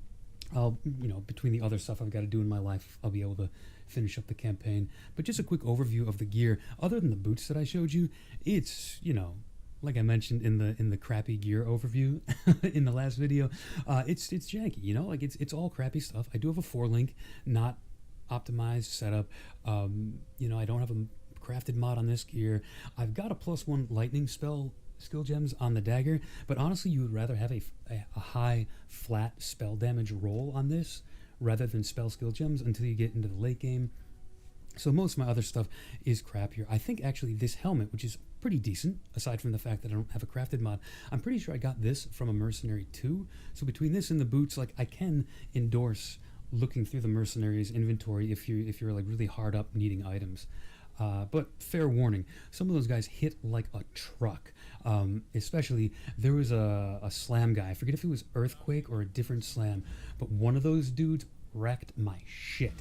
I'll, between the other stuff I've got to do in my life, I'll be able to finish up the campaign. But just a quick overview of the gear. Other than the boots that I showed you, it's, like I mentioned in the crappy gear overview in the last video, it's janky, like it's all crappy stuff. I do have a 4-link, not optimized setup. I don't have a crafted mod on this gear. I've got a +1 lightning spell skill gems on the dagger, but honestly you would rather have a high flat spell damage roll on this rather than spell skill gems until you get into the late game. So most of my other stuff is crap here. I think actually this helmet, which is pretty decent, aside from the fact that I don't have a crafted mod, I'm pretty sure I got this from a Mercenary 2. So between this and the boots, like I can endorse looking through the Mercenaries inventory if you're like really hard up needing items. But fair warning, some of those guys hit like a truck. Especially, there was a slam guy. I forget if it was Earthquake or a different slam, but one of those dudes wrecked my shit.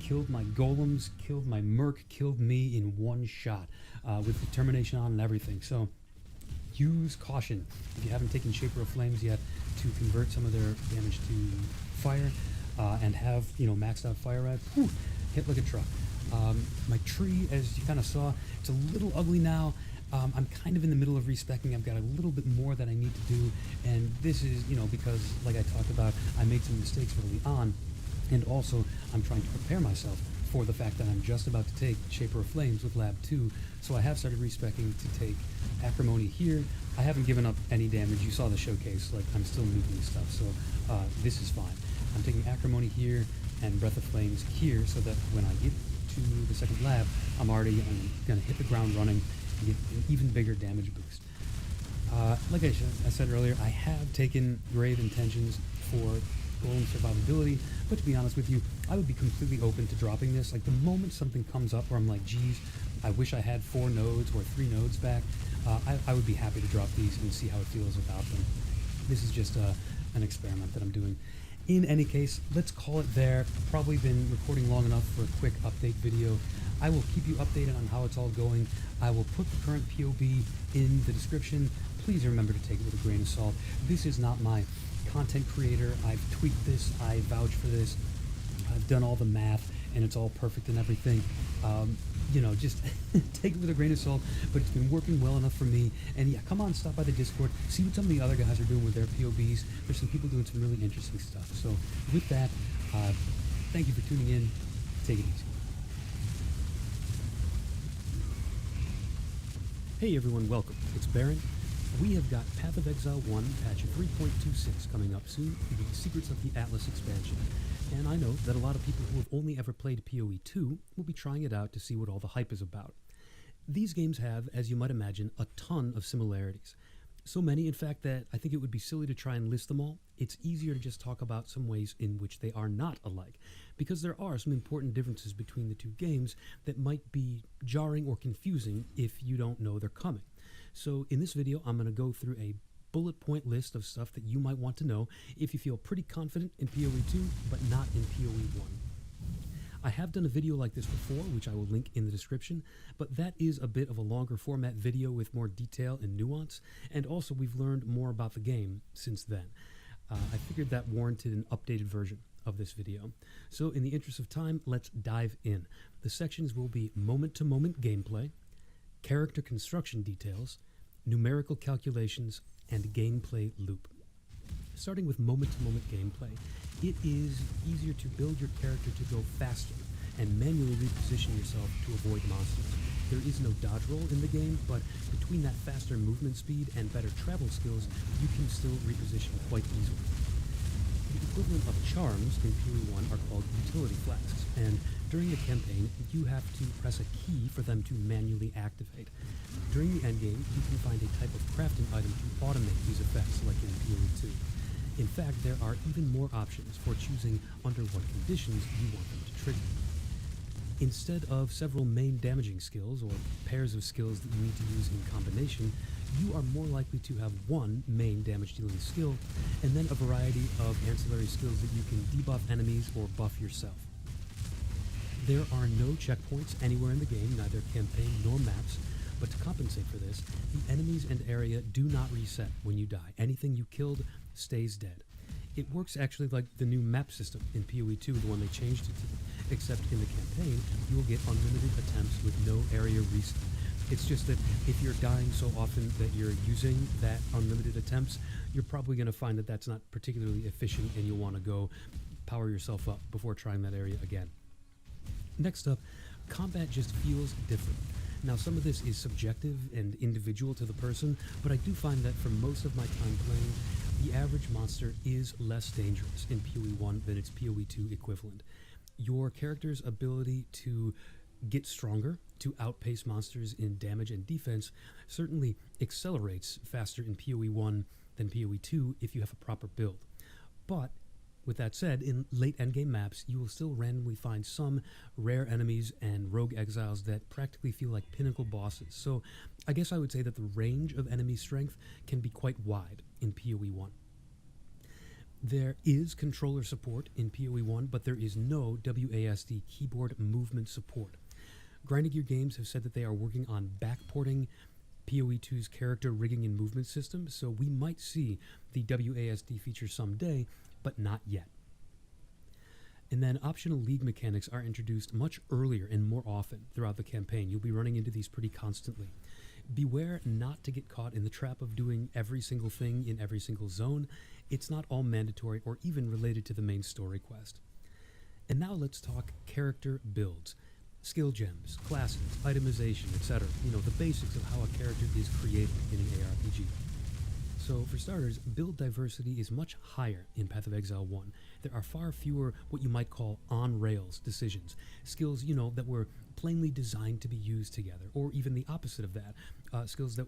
Killed my golems, killed my merc, killed me in one shot with determination on and everything. So use caution. If you haven't taken Shaper of Flames yet to convert some of their damage to fire and have, maxed out fire rad, hit like a truck. My tree, as you kind of saw, it's a little ugly now. I'm kind of in the middle of respecking. I've got a little bit more that I need to do, and this is, because, like I talked about, I made some mistakes early on, and also I'm trying to prepare myself for the fact that I'm just about to take Shaper of Flames with Lab 2, so I have started respecking to take Acrimony here. I haven't given up any damage. You saw the showcase, like, I'm still moving stuff, so this is fine. I'm taking Acrimony here and Breath of Flames here, so that when I get to the second lab, I'm going to hit the ground running and get an even bigger damage boost. Like I said earlier, I have taken Grave Intentions for Golem survivability, but to be honest with you, I would be completely open to dropping this. Like the moment something comes up where I'm like, geez, I wish I had 4 nodes or 3 nodes back, I would be happy to drop these and see how it feels without them. This is just an experiment that I'm doing. In any case, let's call it there. Probably been recording long enough for a quick update video. I will keep you updated on how it's all going. I will put the current POB in the description. Please remember to take it with a grain of salt. This is not my content creator. I've tweaked this. I vouch for this. I've done all the math, and it's all perfect and everything. Just take it with a grain of salt, but it's been working well enough for me. And yeah, come on, stop by the Discord, see what some of the other guys are doing with their POBs. There's some people doing some really interesting stuff. So with that, thank you for tuning in. Take it easy. Hey everyone, welcome. It's Baron. We have got Path of Exile 1, patch 3.26 coming up soon, the Secrets of the Atlas expansion. And I know that a lot of people who have only ever played PoE 2 will be trying it out to see what all the hype is about. These games have, as you might imagine, a ton of similarities. So many, in fact, that I think it would be silly to try and list them all. It's easier to just talk about some ways in which they are not alike, because there are some important differences between the two games that might be jarring or confusing if you don't know they're coming. So in this video, I'm going to go through a bullet point list of stuff that you might want to know if you feel pretty confident in PoE 2, but not in PoE 1. I have done a video like this before, which I will link in the description, but that is a bit of a longer format video with more detail and nuance, and also we've learned more about the game since then. I figured that warranted an updated version of this video. So in the interest of time, let's dive in. The sections will be moment-to-moment gameplay, character construction details, numerical calculations, and gameplay loop. Starting with moment-to-moment gameplay, it is easier to build your character to go faster and manually reposition yourself to avoid monsters. There is no dodge roll in the game, but between that faster movement speed and better travel skills, you can still reposition quite easily. The equivalent of charms in PoE 1 are called utility flasks, and during the campaign, you have to press a key for them to manually activate. During the endgame, you can find a type of crafting item to automate these effects, like in PoE 2. In fact, there are even more options for choosing under what conditions you want them to trigger. Instead of several main damaging skills or pairs of skills that you need to use in combination, you are more likely to have one main damage dealing skill and then a variety of ancillary skills that you can debuff enemies or buff yourself. There are no checkpoints anywhere in the game, neither campaign nor maps, but to compensate for this, the enemies and area do not reset when you die. Anything you killed stays dead. It works actually like the new map system in PoE 2, the one they changed it to, except in the campaign, you will get unlimited attempts with no area reset. It's just that if you're dying so often that you're using that unlimited attempts, you're probably going to find that that's not particularly efficient and you'll want to go power yourself up before trying that area again. Next up, combat just feels different. Now, some of this is subjective and individual to the person, but I do find that for most of my time playing, the average monster is less dangerous in PoE 1 than its PoE 2 equivalent. Your character's ability to get stronger, to outpace monsters in damage and defense, certainly accelerates faster in PoE 1 than PoE 2 if you have a proper build. But with that said, in late endgame maps, you will still randomly find some rare enemies and rogue exiles that practically feel like pinnacle bosses. So I guess I would say that the range of enemy strength can be quite wide in PoE 1. There is controller support in PoE 1, but there is no WASD keyboard movement support. Grinding Gear Games have said that they are working on backporting PoE 2's character rigging and movement system, so we might see the WASD feature someday, but not yet. And then optional league mechanics are introduced much earlier and more often throughout the campaign. You'll be running into these pretty constantly. Beware not to get caught in the trap of doing every single thing in every single zone. It's not all mandatory or even related to the main story quest. And now let's talk character builds. Skill gems, classes, itemization, etc. You know, the basics of how a character is created in an ARPG. So, for starters, build diversity is much higher in Path of Exile 1. There are far fewer what you might call on-rails decisions. Skills, you know, that were plainly designed to be used together, or even the opposite of that. Skills that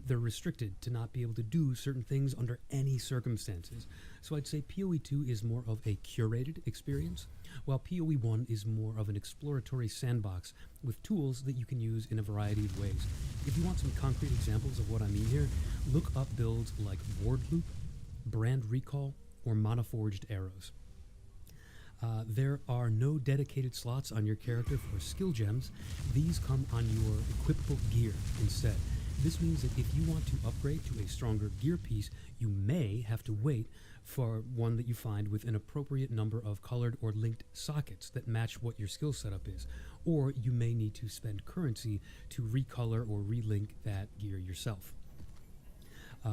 they're restricted to not be able to do certain things under any circumstances. So I'd say PoE 2 is more of a curated experience, while PoE 1 is more of an exploratory sandbox with tools that you can use in a variety of ways. If you want some concrete examples of what I mean here, look up builds like Ward Loop, Brand Recall, or Monoforged Arrows. There are no dedicated slots on your character for skill gems. These come on your equipable gear instead. This means that if you want to upgrade to a stronger gear piece, you may have to wait for one that you find with an appropriate number of colored or linked sockets that match what your skill setup is. Or you may need to spend currency to recolor or relink that gear yourself.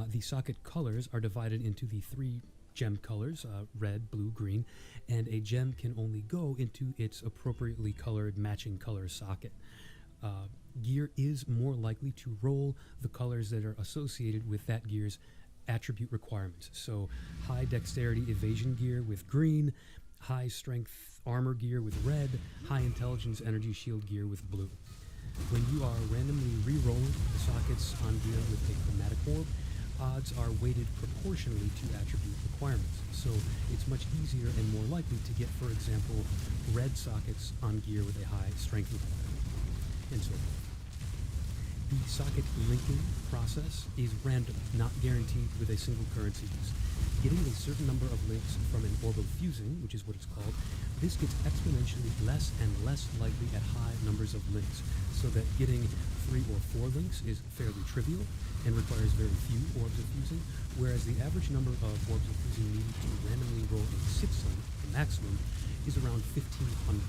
The socket colors are divided into the 3 gem colors, red, blue, green, and a gem can only go into its appropriately colored matching color socket. Gear is more likely to roll the colors that are associated with that gear's attribute requirements. So high dexterity evasion gear with green, high strength armor gear with red, high intelligence energy shield gear with blue. When you are randomly re-rolling the sockets on gear with a chromatic orb, odds are weighted proportionally to attribute requirements. So it's much easier and more likely to get, for example, red sockets on gear with a high strength requirement, and so forth. The socket linking process is random, not guaranteed with a single currency use. Getting a certain number of links from an orb of fusing, which is what it's called, this gets exponentially less and less likely at high numbers of links, so that getting 3 or 4 links is fairly trivial and requires very few orbs of fusing, whereas the average number of orbs of fusing needed to randomly roll a 6 link, the maximum, is around 1,500.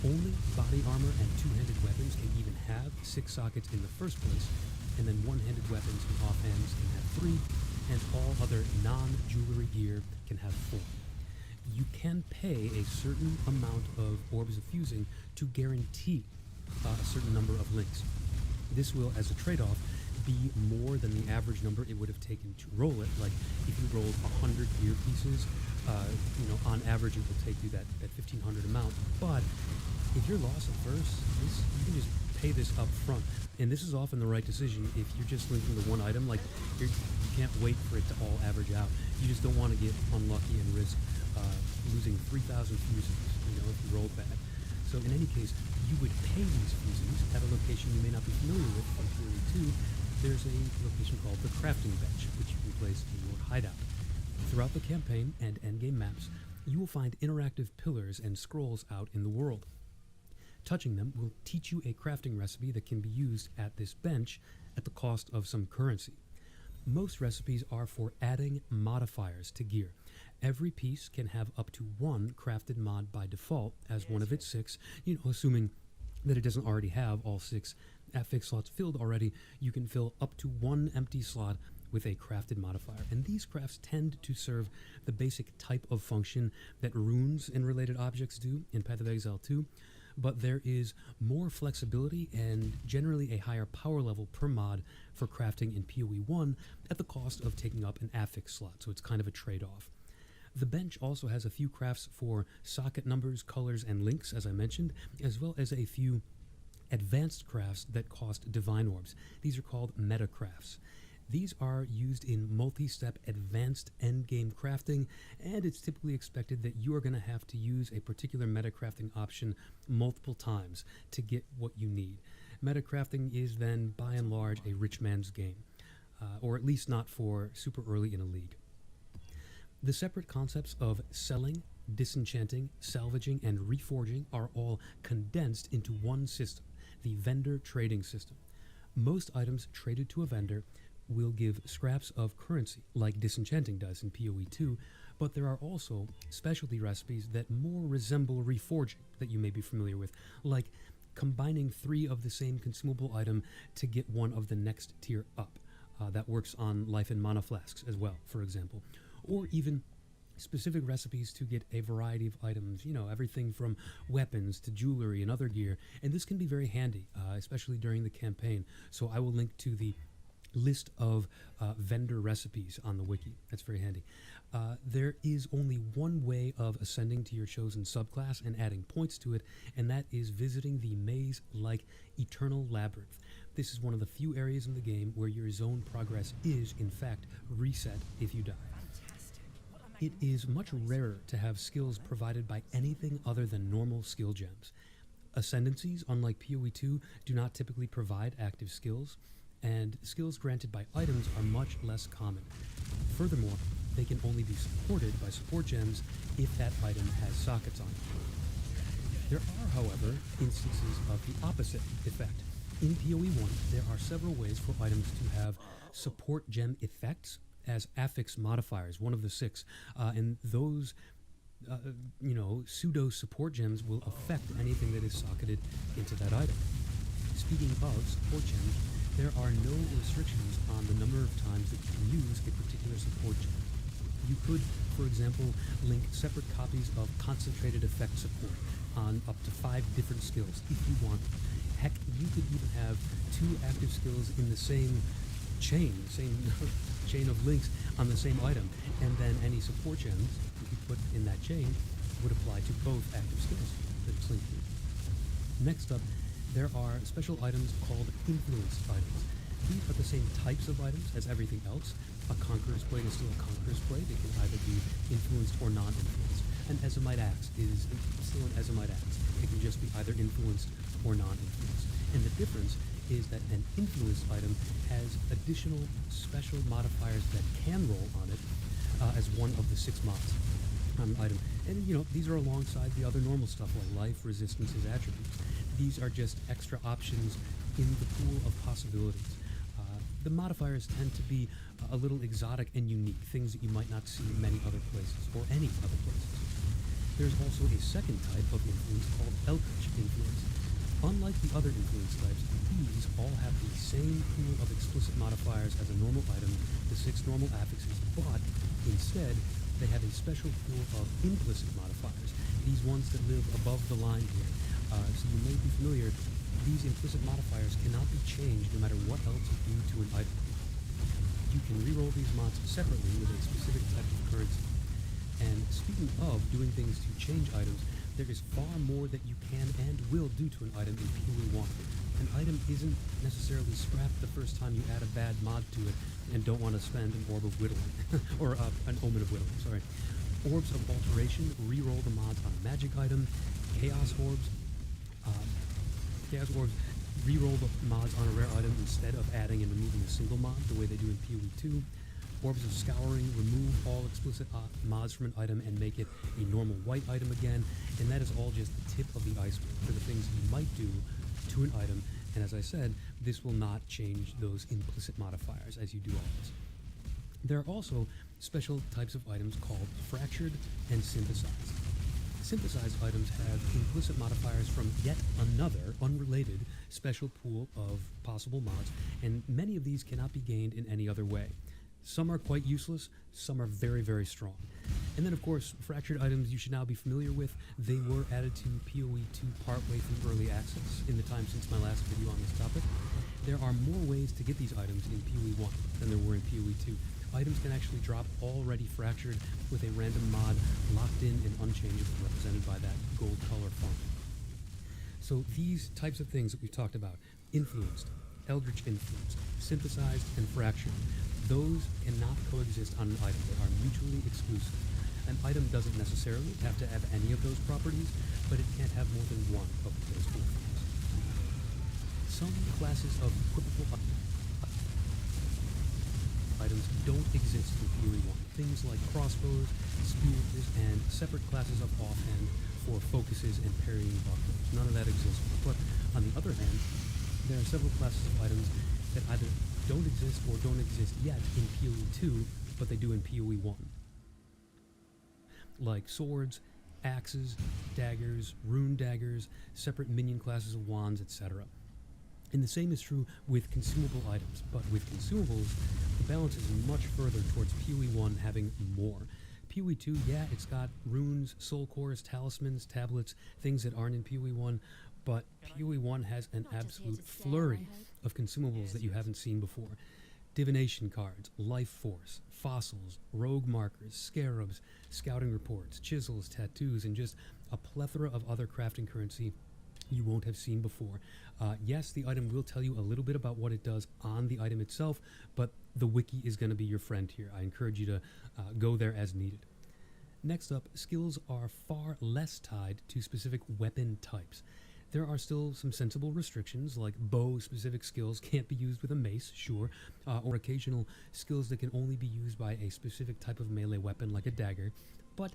Only body armor and 2-handed weapons can even have 6 sockets in the first place, and then 1-handed weapons and offhands can have 3, and all other non-jewelry gear can have 4. You can pay a certain amount of orbs of fusing to guarantee a certain number of links. This will, as a trade-off, be more than the average number it would have taken to roll it. Like if you rolled 100 gear pieces, on average it will take you that 1,500 amount. But if you're loss averse, you can just pay this up front. And this is often the right decision if you're just linking to one item. Like, you can't wait for it to all average out. You just don't want to get unlucky and risk losing 3,000 fuses, if you rolled bad. So in any case, you would pay these fuses at a location you may not be familiar with. From Theory 2, there's a location called the crafting bench, which you can place in your hideout. Throughout the campaign and endgame maps, you will find interactive pillars and scrolls out in the world. Touching them will teach you a crafting recipe that can be used at this bench at the cost of some currency. Most recipes are for adding modifiers to gear. Every piece can have up to one crafted mod by default as one of its 6, assuming that it doesn't already have all 6 affix slots filled already. You can fill up to 1 empty slot with a crafted modifier. And these crafts tend to serve the basic type of function that runes and related objects do in Path of Exile 2, but there is more flexibility and generally a higher power level per mod for crafting in PoE 1 at the cost of taking up an affix slot, so it's kind of a trade-off. The bench also has a few crafts for socket numbers, colors, and links, as I mentioned, as well as a few advanced crafts that cost divine orbs. These are called meta crafts. These are used in multi-step advanced endgame crafting, and it's typically expected that you are going to have to use a particular meta crafting option multiple times to get what you need. Meta crafting is then, by and large, a rich man's game, or at least not for super early in a league. The separate concepts of selling, disenchanting, salvaging, and reforging are all condensed into one system, the vendor trading system. Most items traded to a vendor will give scraps of currency, like disenchanting does in PoE 2, but there are also specialty recipes that more resemble reforging that you may be familiar with, like combining 3 of the same consumable item to get one of the next tier up. That works on life and mana flasks as well, for example. Or even specific recipes to get a variety of items, everything from weapons to jewelry and other gear, and this can be very handy, especially during the campaign. So I will link to the list of vendor recipes on the wiki. That's very handy. There is only one way of ascending to your chosen subclass and adding points to it, and that is visiting the maze-like Eternal Labyrinth. This is one of the few areas in the game where your zone progress is, in fact, reset if you die. It is much rarer to have skills provided by anything other than normal skill gems. Ascendancies, unlike PoE 2, do not typically provide active skills, and skills granted by items are much less common. Furthermore, they can only be supported by support gems if that item has sockets on it. There are, however, instances of the opposite effect. In PoE 1, there are several ways for items to have support gem effects as affix modifiers, one of the 6, and those pseudo support gems will affect anything that is socketed into that item. Speaking of support gems, there are no restrictions on the number of times that you can use a particular support gem. You could, for example, link separate copies of concentrated effect support on up to 5 different skills if you want. Heck, you could even have 2 active skills in the same chain of links on the same item, and then any support gems that you put in that chain would apply to both active skills that it's linked to. Next up, there are special items called influence items. These are the same types of items as everything else. A Conqueror's Blade is still a Conqueror's Blade. It can either be influenced or non-influenced. An Ezomite Axe is still an Ezomite Axe. It can just be either influenced or non-influenced. And the difference is that an influenced item has additional special modifiers that can roll on it as one of the 6 mods on an item. And these are alongside the other normal stuff like life, resistances, attributes. These are just extra options in the pool of possibilities. The modifiers tend to be a little exotic and unique, things that you might not see in many other places, or any other places. There's also a second type of influence called Eldritch influence. Unlike the other influence types, these all have the same pool of explicit modifiers as a normal item, the 6 normal affixes, but instead they have a special pool of implicit modifiers, these ones that live above the line here. So you may be familiar, these implicit modifiers cannot be changed no matter what else you do to an item. You can reroll these mods separately with a specific type of currency. And speaking of doing things to change items, There is far more that you can and will do to an item in PoE 1. An item isn't necessarily scrapped the first time you add a bad mod to it and don't want to spend an Orb of Whittling, or an Omen of Whittling, sorry. Orbs of Alteration re-roll the mods on a magic item. Chaos Orbs re-roll the mods on a rare item instead of adding and removing a single mod, the way they do in PoE 2. Orbs of Scouring remove all explicit mods from an item and make it a normal white item again, and that is all just the tip of the iceberg for the things you might do to an item, and as I said, this will not change those implicit modifiers as you do all this. There are also special types of items called Fractured and Synthesized. Synthesized items have implicit modifiers from yet another, unrelated, special pool of possible mods, and many of these cannot be gained in any other way. Some are quite useless, some are very, very strong. And then, of course, fractured items you should now be familiar with. They were added to PoE 2 partway through early access in the time since my last video on this topic. There are more ways to get these items in PoE 1 than there were in PoE 2. Items can actually drop already fractured with a random mod locked in and unchangeable, represented by that gold color font. So these types of things that we've talked about, influenced, eldritch influenced, synthesized, and fractured, those cannot coexist on an item. They are mutually exclusive. An item doesn't necessarily have to have any of those properties, but it can't have more than one of those four things. Some classes of equipable items don't exist in PoE 1. Things like crossbows, spears, and separate classes of offhand for focuses and parrying bucklers. None of that exists. But on the other hand, there are several classes of items that either don't exist or don't exist yet in PoE 2, but they do in PoE 1. Like swords, axes, daggers, rune daggers, separate minion classes of wands, etc. And the same is true with consumable items, but with consumables, the balance is much further towards PoE 1 having more. PoE 2, yeah, it's got runes, soul cores, talismans, tablets, things that aren't in PoE 1, but PoE 1 has an absolute flurry of consumables that you haven't seen before. Divination cards, life force, fossils, rogue markers, scarabs, scouting reports, chisels, tattoos, and just a plethora of other crafting currency you won't have seen before. Yes, the item will tell you a little bit about what it does on the item itself, but the wiki is going to be your friend here. I encourage you to go there as needed. Next up, skills are far less tied to specific weapon types. There are still some sensible restrictions, like bow-specific skills can't be used with a mace, sure, or occasional skills that can only be used by a specific type of melee weapon, like a dagger, but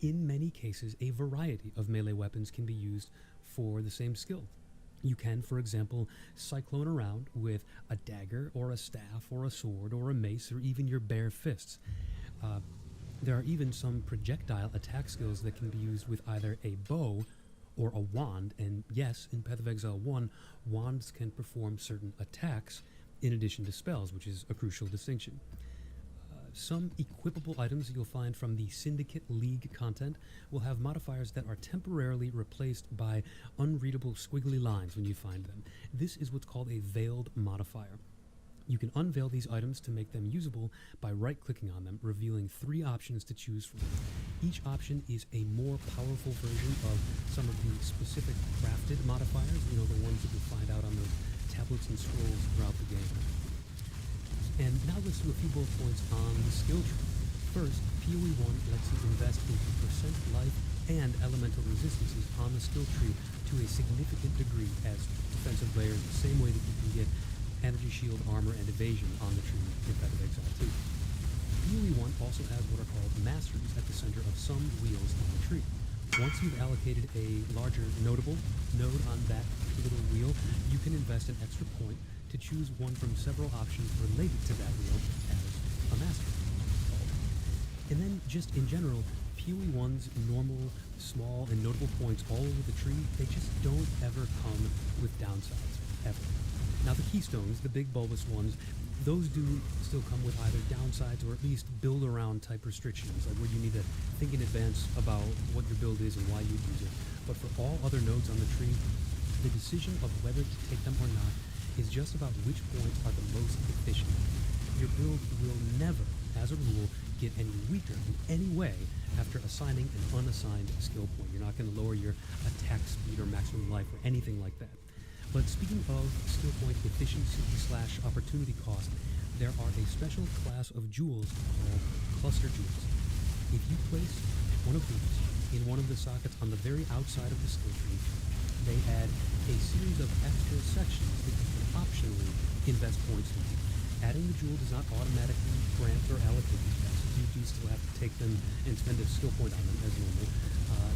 in many cases, a variety of melee weapons can be used for the same skill. You can, for example, cyclone around with a dagger, or a staff, or a sword, or a mace, or even your bare fists. There are even some projectile attack skills that can be used with either a bow or a wand, and yes, in Path of Exile 1, wands can perform certain attacks in addition to spells, which is a crucial distinction. Some equipable items that you'll find from the Syndicate League content will have modifiers that are temporarily replaced by unreadable squiggly lines when you find them. This is what's called a veiled modifier. You can unveil these items to make them usable by right-clicking on them, revealing 3 options to choose from. Each option is a more powerful version of some of the specific crafted modifiers, you know, the ones that you'll find out on those tablets and scrolls throughout the game. And now let's do a few bullet points on the skill tree. First, PoE 1 lets you invest into percent life and elemental resistances on the skill tree to a significant degree as defensive layers, the same way that you can get energy shield, armor, and evasion on the tree in Path of Exile 2. PoE 1 also has what are called masteries at the center of some wheels on the tree. Once you've allocated a larger notable node on that little wheel, you can invest an extra point to choose one from several options related to that wheel as a mastery. And then, just in general, PoE 1's normal, small, and notable points all over the tree, they just don't ever come with downsides, ever. Now the keystones, the big bulbous ones, those do still come with either downsides or at least build around type restrictions, like where you need to think in advance about what your build is and why you use it. But for all other nodes on the tree, the decision of whether to take them or not is just about which points are the most efficient. Your build will never as a rule, get any weaker in any way after assigning an unassigned skill point. You're not going to lower your attack speed or maximum life or anything like that. But speaking of skill point efficiency / opportunity cost, there are a special class of jewels called cluster jewels. If you place one of these in one of the sockets on the very outside of the skill tree, they add a series of extra sections that you can optionally invest points into. Adding the jewel does not automatically grant or allocate these passes. You do still have to take them and spend a skill point on them as normal.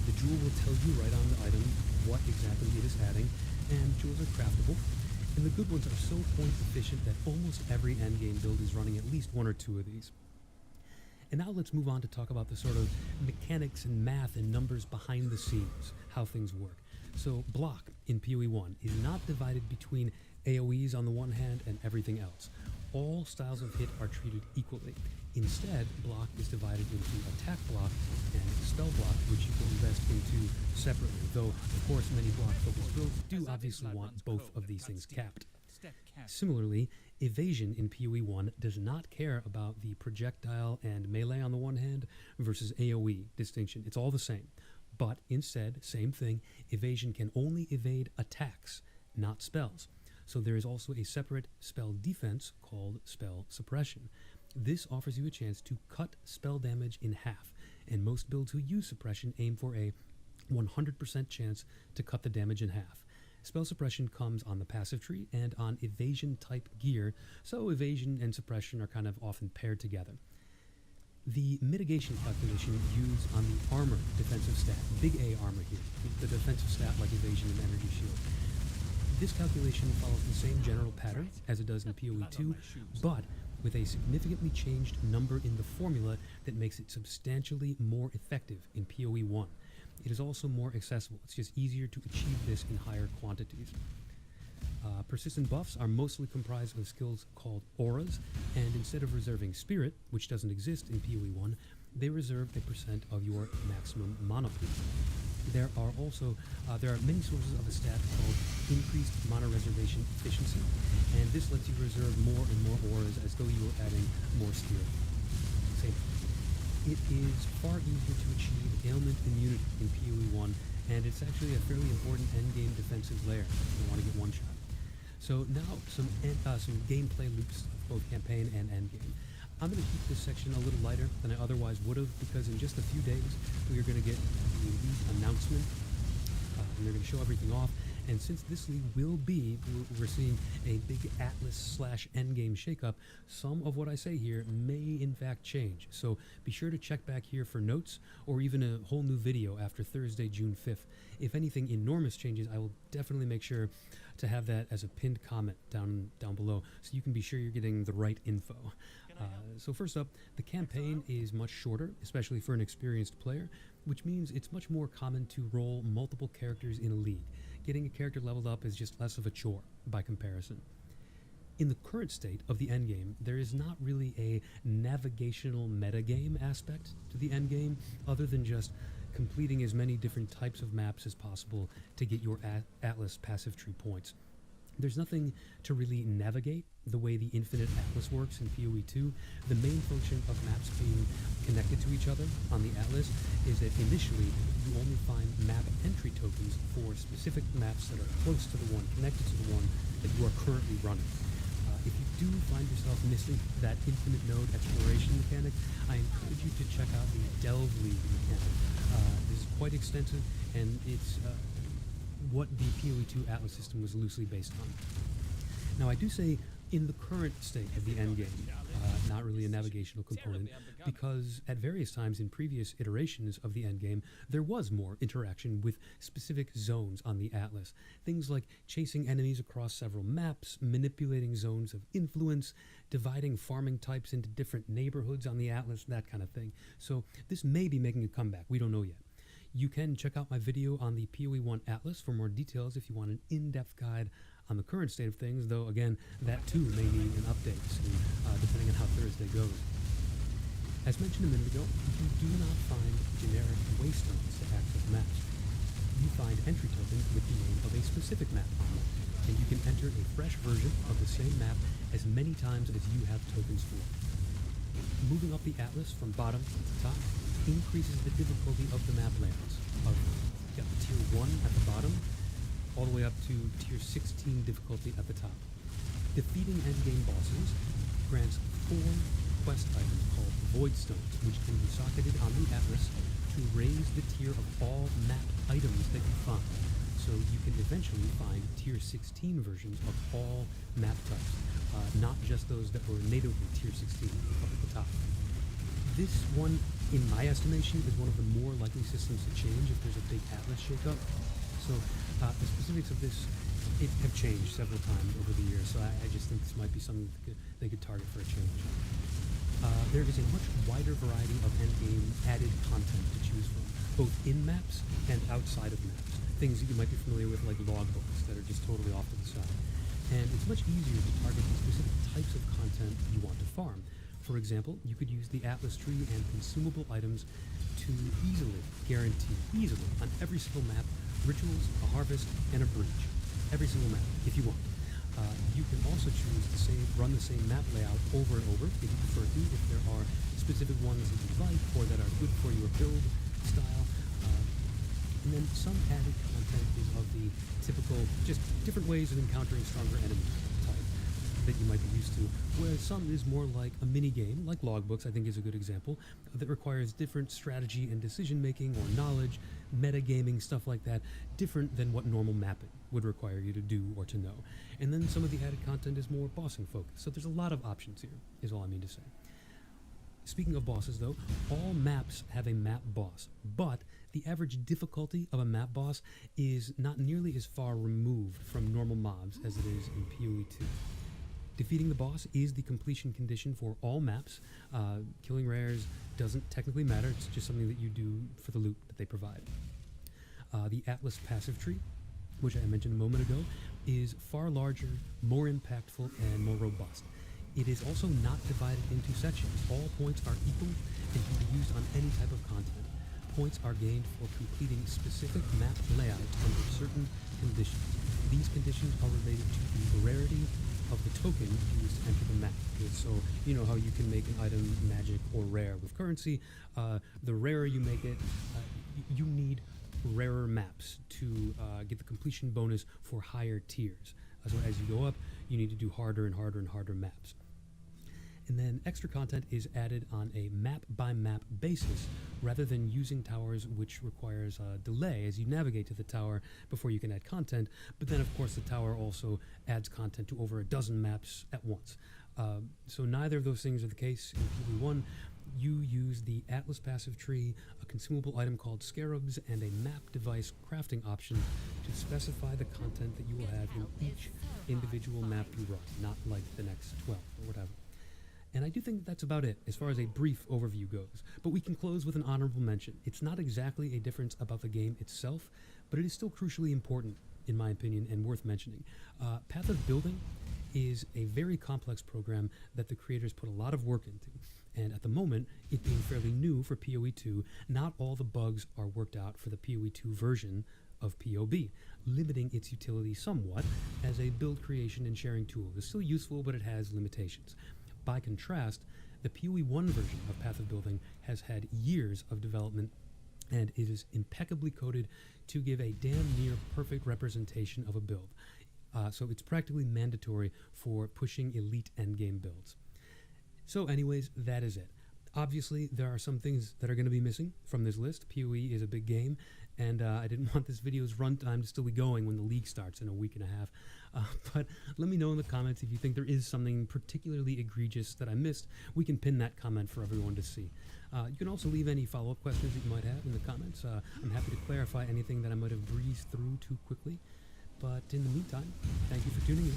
The jewel will tell you right on the item what exactly it is adding, and jewels are craftable. And the good ones are so point efficient that almost every endgame build is running at least one or two of these. And now let's move on to talk about the sort of mechanics and math and numbers behind the scenes, how things work. So block in PoE 1 is not divided between AoEs on the one hand and everything else. All styles of hit are treated equally. Instead, block is divided into attack block and spell block, which you can invest into separately, though of course many block-focused builds do obviously want both of these things capped. Similarly, evasion in PoE 1 does not care about the projectile and melee on the one hand versus AoE distinction. It's all the same. But instead, same thing, evasion can only evade attacks, not spells. So there is also a separate spell defense called spell suppression. This offers you a chance to cut spell damage in half, and most builds who use suppression aim for a 100% chance to cut the damage in half. Spell suppression comes on the passive tree and on evasion type gear, so evasion and suppression are kind of often paired together. The mitigation calculation used on the armor defensive stat, big A armor here, the defensive stat like evasion and energy shield. This calculation follows the same general pattern as it does in PoE 2, but with a significantly changed number in the formula that makes it substantially more effective in PoE 1. It is also more accessible. It's just easier to achieve this in higher quantities. Persistent buffs are mostly comprised of skills called auras, and instead of reserving spirit, which doesn't exist in PoE 1, they reserve a % of your maximum mana pool. There are many sources of a stat called increased mana reservation efficiency, and this lets you reserve more and more auras as though you were adding more spirit. Same. It is far easier to achieve ailment immunity in PoE 1, and it's actually a fairly important endgame defensive layer if you want to get one shot. So now some gameplay loops of both campaign and endgame. I'm going to keep this section a little lighter than I otherwise would have, because in just a few days we are going to get the league announcement, and they're going to show everything off. And since this league will be, we're seeing a big Atlas / endgame shakeup, some of what I say here may in fact change. So be sure to check back here for notes or even a whole new video after Thursday, June 5th. If anything enormous changes, I will definitely make sure to have that as a pinned comment down below, so you can be sure you're getting the right info. So first up, the campaign is much shorter, especially for an experienced player, which means it's much more common to roll multiple characters in a league. Getting a character leveled up is just less of a chore by comparison. In the current state of the endgame, there is not really a navigational metagame aspect to the endgame, other than just completing as many different types of maps as possible to get your Atlas passive tree points. There's nothing to really navigate the way the Infinite Atlas works in PoE 2. The main function of maps being connected to each other on the Atlas is that initially you only find map entry tokens for specific maps that are close to the one, connected to the one that you are currently running. If you do find yourself missing that infinite node exploration mechanic, I encourage you to check out the Delve League mechanic. This is quite extensive, and it's what the PoE 2 Atlas system was loosely based on. Now, I do say in the current state of the endgame, not really a navigational component, because at various times in previous iterations of the endgame, there was more interaction with specific zones on the Atlas. Things like chasing enemies across several maps, manipulating zones of influence, dividing farming types into different neighborhoods on the Atlas, that kind of thing. So this may be making a comeback. We don't know yet. You can check out my video on the PoE 1 Atlas for more details if you want an in-depth guide on the current state of things, though again, that too may need an update soon, depending on how Thursday goes. As mentioned a minute ago, you do not find generic waystones to access maps. You find entry tokens with the name of a specific map, and you can enter a fresh version of the same map as many times as you have tokens for. Moving up the atlas from bottom to top increases the difficulty of the map layouts. You got tier 1 at the bottom, all the way up to tier 16 difficulty at the top. Defeating endgame bosses grants 4 quest items called Void Stones, which can be socketed on the atlas to raise the tier of all map items that you find. So you can eventually find tier 16 versions of all map types, not just those that were natively tier 16 up at the top. This one, in my estimation, is one of the more likely systems to change if there's a big atlas shakeup. So the specifics of this have changed several times over the years, so I just think this might be something they could target for a change. There is a much wider variety of endgame added content to choose from, both in maps and outside of maps. Things that you might be familiar with, like logbooks that are just totally off to the side. And it's much easier to target the specific types of content you want to farm. For example, you could use the Atlas tree and consumable items to easily on every single map, rituals, a harvest, and a breach. Every single map, if you want. You can also choose to run the same map layout over and over if you prefer to, if there are specific ones that you like or that are good for your build style. And then some added content is of the typical, just different ways of encountering stronger enemies type that you might be used to, whereas some is more like a mini game, like logbooks I think is a good example, that requires different strategy and decision making or knowledge, metagaming, stuff like that, different than what normal mapping would require you to do or to know. And then some of the added content is more bossing focused, so there's a lot of options here, is all I mean to say. Speaking of bosses though, all maps have a map boss, but the average difficulty of a map boss is not nearly as far removed from normal mobs as it is in PoE 2. Defeating the boss is the completion condition for all maps. Killing rares doesn't technically matter, it's just something that you do for the loot that they provide. The Atlas passive tree, which I mentioned a moment ago, is far larger, more impactful, and more robust. It is also not divided into sections. All points are equal and can be used on any type of content. Points are gained for completing specific map layouts under certain conditions. These conditions are related to the rarity of the token used to enter the map. So, you know how you can make an item magic or rare with currency. The rarer you make it, you need rarer maps to get the completion bonus for higher tiers. So as you go up, you need to do harder and harder and harder maps. And then extra content is added on a map-by-map basis, rather than using towers, which requires a delay as you navigate to the tower before you can add content. But then, of course, the tower also adds content to over a dozen maps at once. So neither of those things are the case in PoE 1. You use the Atlas passive tree, a consumable item called Scarabs, and a map device crafting option to specify the content that you will have in each individual map you run, not like the next 12 or whatever. And I do think that's about it as far as a brief overview goes. But we can close with an honorable mention. It's not exactly a difference about the game itself, but it is still crucially important, in my opinion, and worth mentioning. Path of Building is a very complex program that the creators put a lot of work into. And at the moment, it being fairly new for PoE 2, not all the bugs are worked out for the PoE 2 version of PoB, limiting its utility somewhat as a build creation and sharing tool. It's still useful, but it has limitations. By contrast, the PoE 1 version of Path of Building has had years of development, and it is impeccably coded to give a damn near perfect representation of a build. So it's practically mandatory for pushing elite endgame builds. So anyways, that is it. Obviously, there are some things that are going to be missing from this list. PoE is a big game, and I didn't want this video's runtime to still be going when the league starts in a week and a half. But let me know in the comments if you think there is something particularly egregious that I missed. We can pin that comment for everyone to see. You can also leave any follow-up questions that you might have in the comments. I'm happy to clarify anything that I might have breezed through too quickly. But in the meantime, thank you for tuning in,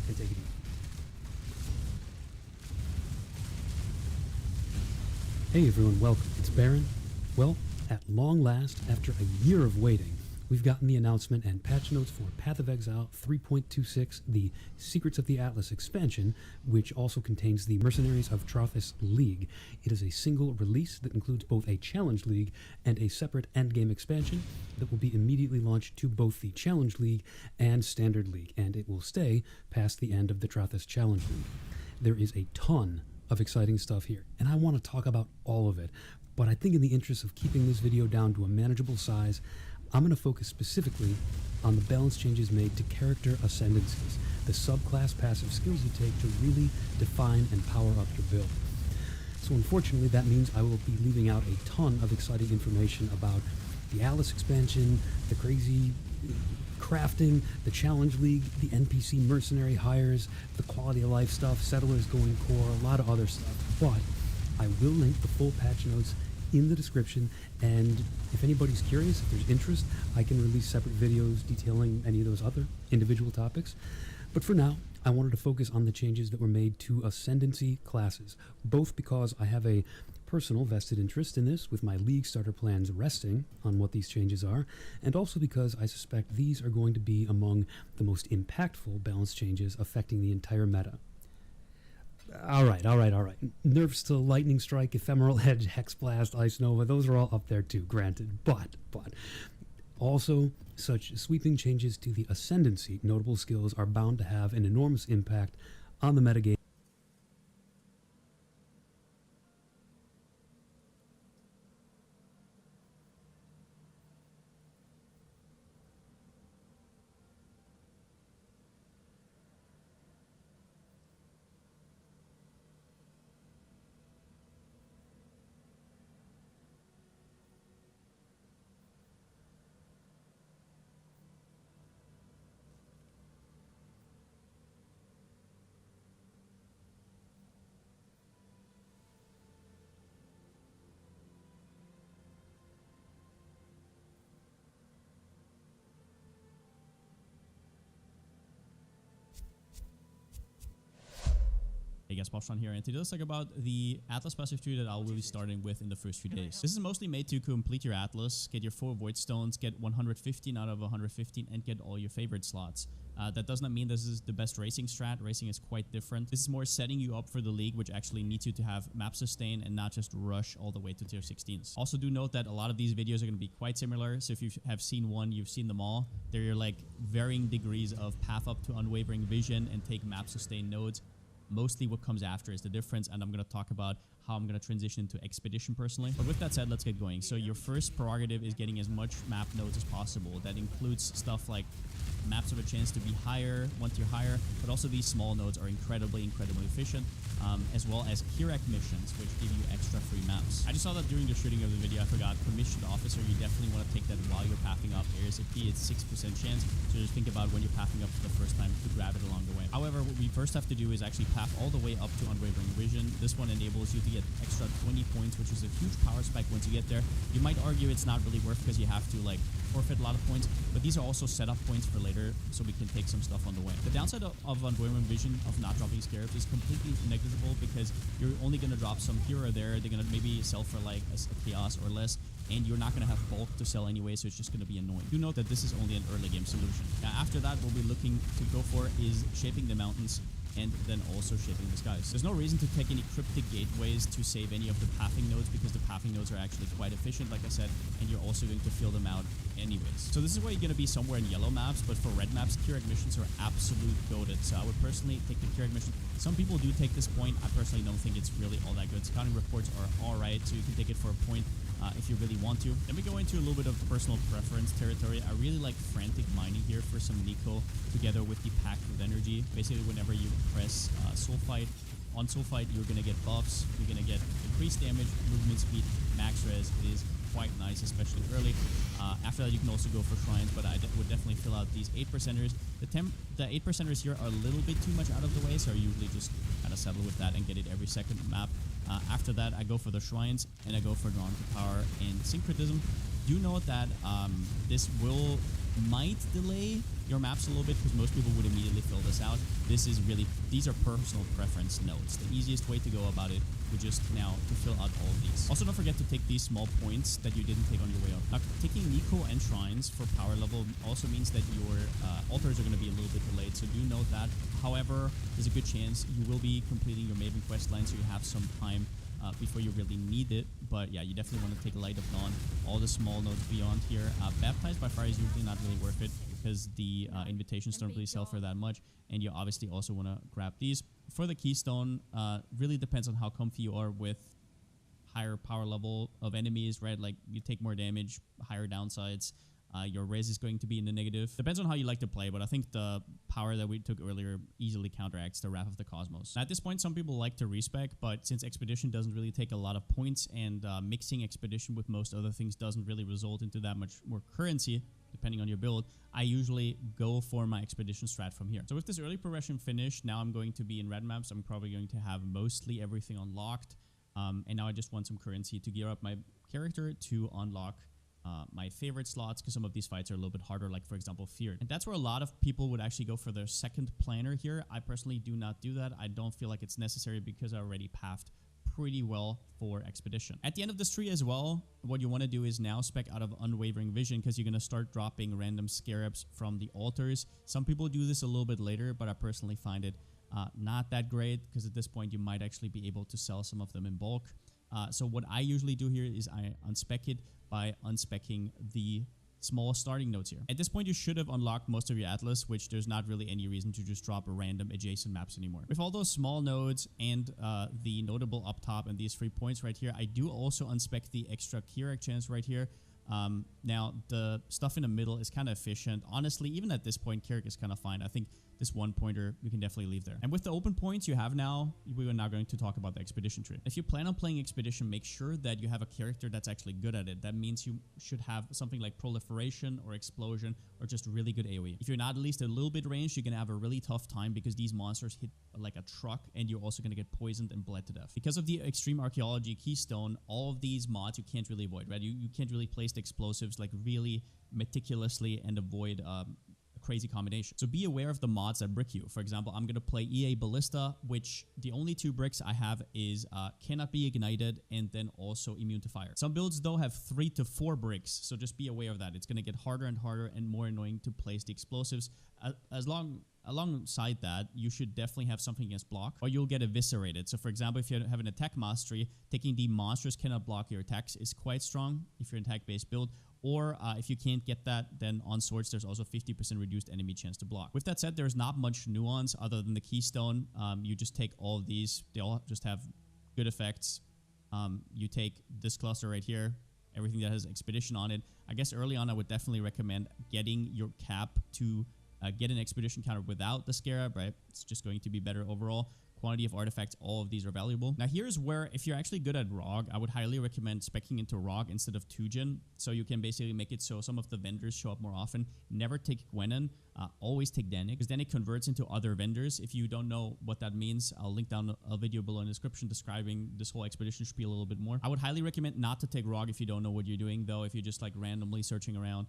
and take it easy. Hey everyone, welcome. It's Baron. Well, at long last, after a year of waiting, we've gotten the announcement and patch notes for Path of Exile 3.26, the Secrets of the Atlas expansion, which also contains the Mercenaries of Trothis League. It is a single release that includes both a Challenge League and a separate endgame expansion that will be immediately launched to both the Challenge League and Standard League, and it will stay past the end of the Trothis Challenge League. There is a ton of exciting stuff here, and I want to talk about all of it. But I think in the interest of keeping this video down to a manageable size, I'm going to focus specifically on the balance changes made to character ascendancies, the subclass passive skills you take to really define and power up your build. So unfortunately, that means I will be leaving out a ton of exciting information about the Alice expansion, the crazy crafting, the Challenge League, the NPC mercenary hires, the quality of life stuff, settlers going core, a lot of other stuff. But I will link the full patch notes in the description, and if anybody's curious, if there's interest, I can release separate videos detailing any of those other individual topics. But for now, I wanted to focus on the changes that were made to Ascendancy classes, both because I have a personal vested interest in this, with my League starter plans resting on what these changes are, and also because I suspect these are going to be among the most impactful balance changes affecting the entire meta. All right. Nerfs to Lightning Strike, Ephemeral Edge, Hex Blast, Ice Nova, those are all up there too, granted. But also, such sweeping changes to the Ascendancy notable skills are bound to have an enormous impact on the metagame. Hey guys, Popstron here, and today let's talk about the Atlas passive tree that I will be starting with in the first few days. This is mostly made to complete your Atlas, get your 4 Void Stones, get 115 out of 115, and get all your favorite slots. That does not mean this is the best racing strat. Racing is quite different. This is more setting you up for the league, which actually needs you to have map sustain and not just rush all the way to tier 16s. Also do note that a lot of these videos are going to be quite similar, so if you have seen one, you've seen them all. They're like varying degrees of path up to unwavering vision and take map sustain nodes. Mostly what comes after is the difference, and I'm going to talk about how I'm going to transition into Expedition personally. But with that said, let's get going. So your first prerogative is getting as much map nodes as possible. That includes stuff like maps have a chance to be higher, 1 tier higher, but also these small nodes are incredibly efficient, as well as Kirac missions, which give you extra free maps. I just saw that during the shooting of the video, I forgot Commissioned Officer. You definitely want to take that while you're pathing up ASAP. It's 6% chance, so just think about when you're pathing up for the first time to grab it along the way. However, what we first have to do is actually path all the way up to Unwavering Vision. This one enables you to get extra 20 points, which is a huge power spike once you get there. You might argue it's not really worth because you have to like forfeit a lot of points, but these are also setup points for later, so we can take some stuff on the way. The downside of Unwavering Vision of not dropping Scarabs is completely negligible because you're only going to drop some here or there. They're going to maybe sell for like a chaos or less, and you're not going to have bulk to sell anyway, so it's just going to be annoying. Do note that this is only an early game solution. Now, after that, what we're looking to go for is shaping the mountains and then also shaping the skies. There's no reason to take any cryptic gateways to save any of the pathing nodes because the pathing nodes are actually quite efficient, like I said, and you're also going to fill them out anyways. So this is where you're going to be somewhere in yellow maps, but for red maps, Kirac missions are absolute goated. So I would personally take the Kirac mission. Some people do take this point. I personally don't think it's really all that good. Scouting reports are alright, so you can take it for a point if you really want to. Then we go into a little bit of personal preference territory. I really like Frantic Mining here for some Nico together with the Pact with Energy. Basically, whenever you press Soulfight, on Soulfight, you're going to get buffs. You're going to get increased damage, movement speed, max res. It is quite nice, especially early. After that, you can also go for Shrines, but I would definitely fill out these 8%ers. The 8%ers here are a little bit too much out of the way, so I usually just kind of settle with that and get it every second map. After that, I go for the Shrines, and I go for Drawn to Power and Syncretism. Do note that this might delay your maps a little bit because most people would immediately fill this out. These are personal preference nodes. The easiest way to go about it would just now to fill out all of these. Also, don't forget to take these small points that you didn't take on your way up. Now, taking Nico and Shrines for power level also means that your altars are going to be a little bit delayed, so do note that. However, there's a good chance you will be completing your Maven quest line, so you have some time before you really need it. But yeah, you definitely want to take Light of Dawn, all the small nodes beyond here. Baptized by Fire is usually not really worth it. because the invitations don't really sell for that much, and you obviously also want to grab these. For the keystone, really depends on how comfy you are with higher power level of enemies, right? Like you take more damage, higher downsides. Your res is going to be in the negative. Depends on how you like to play, but I think the power that we took earlier easily counteracts the Wrath of the Cosmos. Now, at this point, some people like to respec, but since Expedition doesn't really take a lot of points and mixing Expedition with most other things doesn't really result into that much more currency, depending on your build, I usually go for my Expedition strat from here. So with this early progression finished, now I'm going to be in red maps. I'm probably going to have mostly everything unlocked. And now I just want some currency to gear up my character to unlock my favorite slots, because some of these fights are a little bit harder, like for example Feared. And that's where a lot of people would actually go for their second planner here. I personally do not do that. I don't feel like it's necessary because I already pathed pretty well for Expedition. At the end of this tree as well, what you want to do is now spec out of Unwavering Vision, because you're going to start dropping random scarabs from the altars. Some people do this a little bit later, but I personally find it not that great, because at this point you might actually be able to sell some of them in bulk. So what I usually do here is I unspec it by unspecking the small starting nodes here. At this point, you should have unlocked most of your Atlas, which there's not really any reason to just drop random adjacent maps anymore. With all those small nodes and the notable up top and these 3 points right here, I do also unspec the extra Kirak chance right here. Now, the stuff in the middle is kind of efficient. Honestly, even at this point, Kirak is kind of fine. I think this 1 pointer we can definitely leave there. And with the open points you have now, we are now going to talk about the Expedition tree. If you plan on playing Expedition, make sure that you have a character that's actually good at it. That means you should have something like Proliferation or Explosion or just really good AoE. If you're not at least a little bit ranged, you're going to have a really tough time because these monsters hit like a truck and you're also going to get poisoned and bled to death. Because of the Extreme Archaeology Keystone, all of these mods you can't really avoid, right? You can't really place the explosives like really meticulously and avoid crazy combination. So be aware of the mods that brick you. For example, I'm going to play EA Ballista, which the only 2 bricks I have is cannot be ignited and then also immune to fire. Some builds though have 3 to 4 bricks, so just be aware of that. It's going to get harder and harder and more annoying to place the explosives. Alongside that, you should definitely have something against block or you'll get eviscerated. So for example, if you have an attack mastery, taking the monsters cannot block your attacks is quite strong if you're an attack-based build. Or if you can't get that, then on swords, there's also 50% reduced enemy chance to block. With that said, there's not much nuance other than the keystone. You just take all of these. They all just have good effects. You take this cluster right here, everything that has Expedition on it. I guess early on, I would definitely recommend getting your cap to get an Expedition counter without the Scarab, right? It's just going to be better overall. Quantity of artifacts, all of these are valuable. Now here's where, if you're actually good at ROG, I would highly recommend speccing into ROG instead of 2-gen. So you can basically make it so some of the vendors show up more often. Never take Gwenon, always take Danik, because then it converts into other vendors. If you don't know what that means, I'll link down a video below in the description describing this whole Expedition spiel a little bit more. I would highly recommend not to take ROG if you don't know what you're doing, though. If you're just like randomly searching around,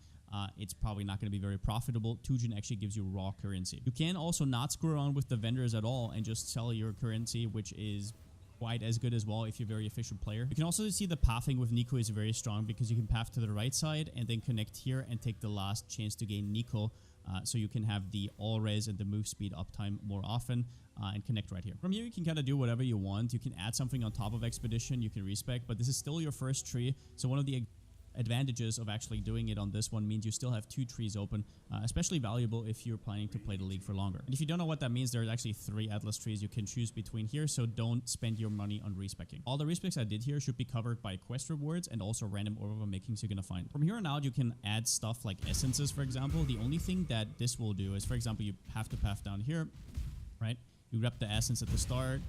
it's probably not going to be very profitable. 2-gen actually gives you raw currency. You can also not screw around with the vendors at all and just sell your currency, which is quite as good as well if you're a very efficient player. You can also see the pathing with Nico is very strong because you can path to the right side and then connect here and take the last chance to gain Nico. So you can have the all res and the move speed uptime more often and connect right here. From here, you can kind of do whatever you want. You can add something on top of Expedition. You can respec, but this is still your first tree. So one of the advantages of actually doing it on this one means you still have 2 trees open, especially valuable if you're planning to play the league for longer. And if you don't know what that means, there's actually 3 Atlas trees you can choose between here, so don't spend your money on respecking. All the respecs I did here should be covered by quest rewards and also random orb makings you're gonna find. From here on out, you can add stuff like essences, for example. The only thing that this will do is, for example, you have to path down here, right? You grab the essence at the start.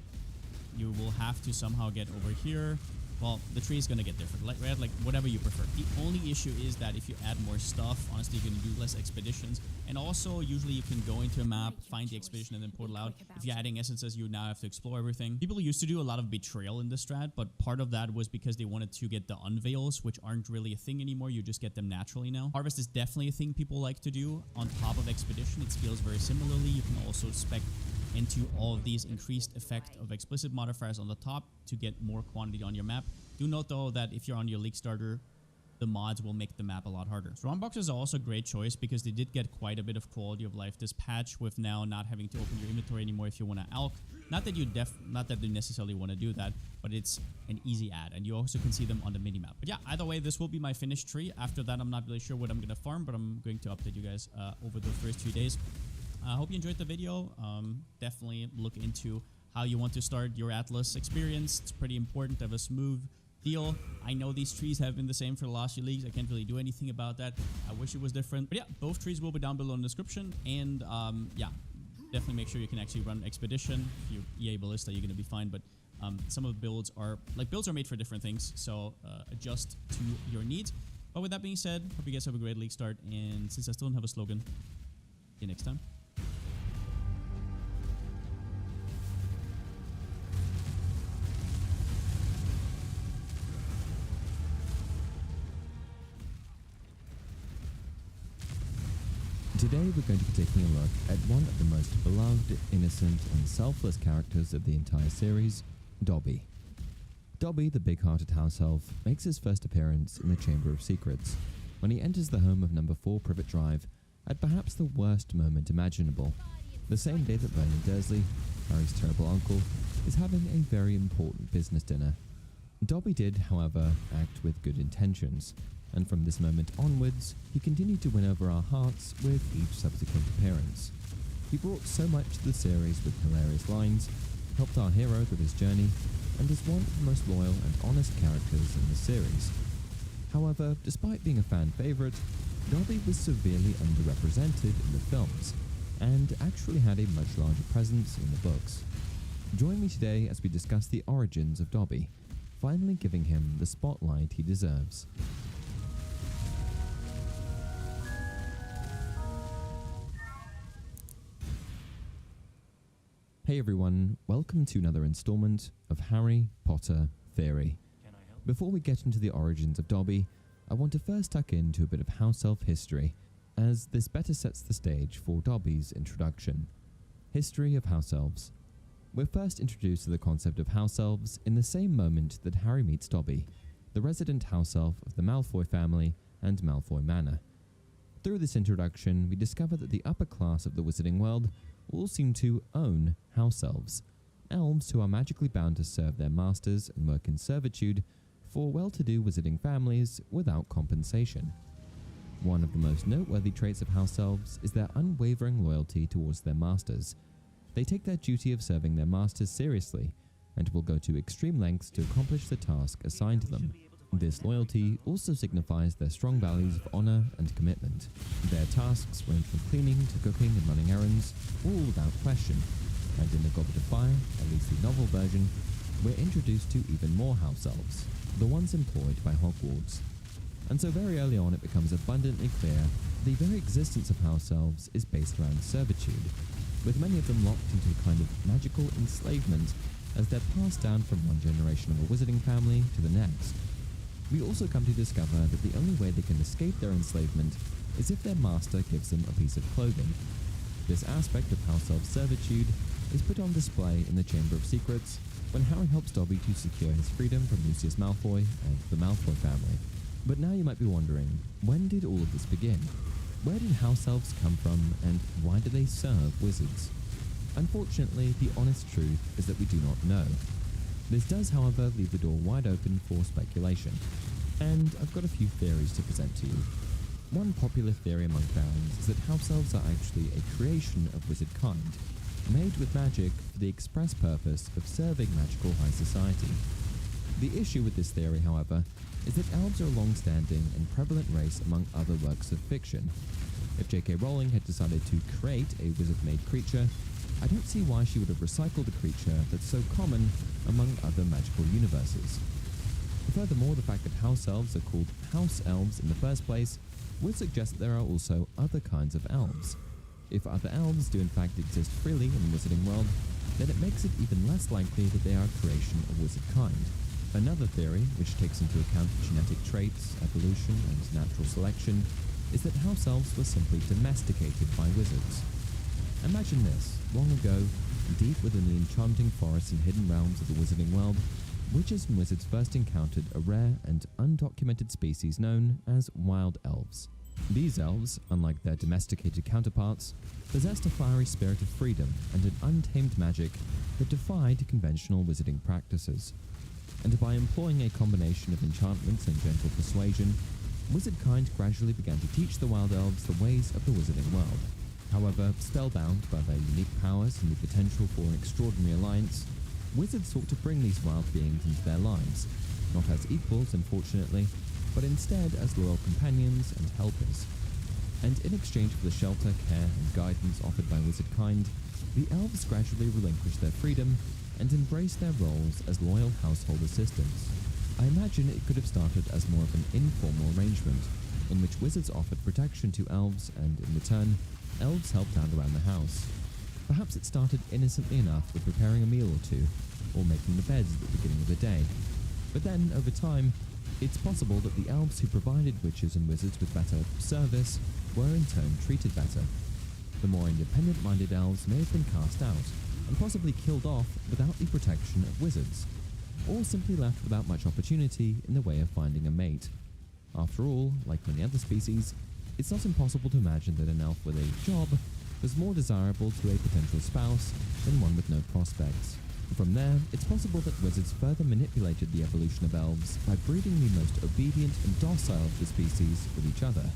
You will have to somehow get over here. Well, the tree is going to get different, right? Like whatever you prefer. The only issue is that if you add more stuff, honestly, you're going to do less expeditions. And also, usually you can go into a map, find the expedition, and then portal out. If you're adding essences, you now have to explore everything. People used to do a lot of betrayal in this strat, but part of that was because they wanted to get the unveils, which aren't really a thing anymore. You just get them naturally now. Harvest is definitely a thing people like to do on top of expedition. It scales very similarly. You can also spec into all of these increased effect of explicit modifiers on the top to get more quantity on your map. Do note though that if you're on your league starter, the mods will make the map a lot harder. Strong boxes are also a great choice because they did get quite a bit of quality of life this patch with now not having to open your inventory anymore if you want to alch. Not that you necessarily want to do that, but it's an easy add, and you also can see them on the minimap. But yeah, either way, this will be my finished tree. After that, I'm not really sure what I'm gonna farm, but I'm going to update you guys over the first few days. I hope you enjoyed the video. Definitely look into how you want to start your Atlas experience. It's pretty important to have a smooth deal. I know these trees have been the same for the last few leagues. I can't really do anything about that. I wish it was different. But yeah, both trees will be down below in the description. And yeah, definitely make sure you can actually run Expedition. If you're EA Ballista, you're going to be fine. But some of the builds are made for different things. So adjust to your needs. But with that being said, hope you guys have a great league start. And since I still don't have a slogan, see you next time. Today we're going to be taking a look at one of the most beloved, innocent and selfless characters of the entire series, Dobby. Dobby, the big-hearted house elf, makes his first appearance in the Chamber of Secrets when he enters the home of number 4 Privet Drive at perhaps the worst moment imaginable, the same day that Vernon Dursley, Harry's terrible uncle, is having a very important business dinner. Dobby did, however, act with good intentions, and from this moment onwards, he continued to win over our hearts with each subsequent appearance. He brought so much to the series with hilarious lines, helped our hero through his journey, and is one of the most loyal and honest characters in the series. However, despite being a fan favourite, Dobby was severely underrepresented in the films, and actually had a much larger presence in the books. Join me today as we discuss the origins of Dobby, finally giving him the spotlight he deserves. Hey everyone, welcome to another installment of Harry Potter Theory. Before we get into the origins of Dobby, I want to first tuck into a bit of house elf history, as this better sets the stage for Dobby's introduction. History of house elves. We're first introduced to the concept of house elves in the same moment that Harry meets Dobby, the resident house elf of the Malfoy family and Malfoy Manor. Through this introduction, we discover that the upper class of the wizarding world all seem to own house elves, elves who are magically bound to serve their masters and work in servitude for well-to-do wizarding families without compensation. One of the most noteworthy traits of house elves is their unwavering loyalty towards their masters. They take their duty of serving their masters seriously and will go to extreme lengths to accomplish the task assigned to them. This loyalty also signifies their strong values of honor and commitment. Their tasks range from cleaning to cooking and running errands, all without question. And in The Goblet of Fire, at least the novel version, we're introduced to even more house elves, the ones employed by Hogwarts. And so very early on it becomes abundantly clear the very existence of house elves is based around servitude, with many of them locked into a kind of magical enslavement as they're passed down from one generation of a wizarding family to the next. We also come to discover that the only way they can escape their enslavement is if their master gives them a piece of clothing. This aspect of house elf servitude is put on display in the Chamber of Secrets when Harry helps Dobby to secure his freedom from Lucius Malfoy and the Malfoy family. But now you might be wondering, when did all of this begin? Where did house elves come from, and why do they serve wizards? Unfortunately, the honest truth is that we do not know. This does, however, leave the door wide open for speculation, and I've got a few theories to present to you. One popular theory among fans is that house elves are actually a creation of wizard kind, made with magic for the express purpose of serving magical high society. The issue with this theory, however, is that elves are a long-standing and prevalent race among other works of fiction. If J.K. Rowling had decided to create a wizard-made creature, I don't see why she would have recycled a creature that's so common among other magical universes. Furthermore, the fact that house elves are called house elves in the first place would suggest that there are also other kinds of elves. If other elves do in fact exist freely in the wizarding world, then it makes it even less likely that they are a creation of wizard kind. Another theory, which takes into account genetic traits, evolution, and natural selection, is that house elves were simply domesticated by wizards. Imagine this: long ago, deep within the enchanting forests and hidden realms of the wizarding world, witches and wizards first encountered a rare and undocumented species known as wild elves. These elves, unlike their domesticated counterparts, possessed a fiery spirit of freedom and an untamed magic that defied conventional wizarding practices. And by employing a combination of enchantments and gentle persuasion, wizardkind gradually began to teach the wild elves the ways of the wizarding world. However, spellbound by their unique powers and the potential for an extraordinary alliance, wizards sought to bring these wild beings into their lives, not as equals, unfortunately, but instead as loyal companions and helpers. And in exchange for the shelter, care, and guidance offered by wizardkind, the elves gradually relinquished their freedom and embraced their roles as loyal household assistants. I imagine it could have started as more of an informal arrangement, in which wizards offered protection to elves and, in return, elves helped out around the house. Perhaps it started innocently enough with preparing a meal or two, or making the beds at the beginning of the day. But then, over time, it's possible that the elves who provided witches and wizards with better service were in turn treated better. The more independent-minded elves may have been cast out, and possibly killed off without the protection of wizards, or simply left without much opportunity in the way of finding a mate. After all, like many other species, it's not impossible to imagine that an elf with a job was more desirable to a potential spouse than one with no prospects. From there, it's possible that wizards further manipulated the evolution of elves by breeding the most obedient and docile of the species with each other.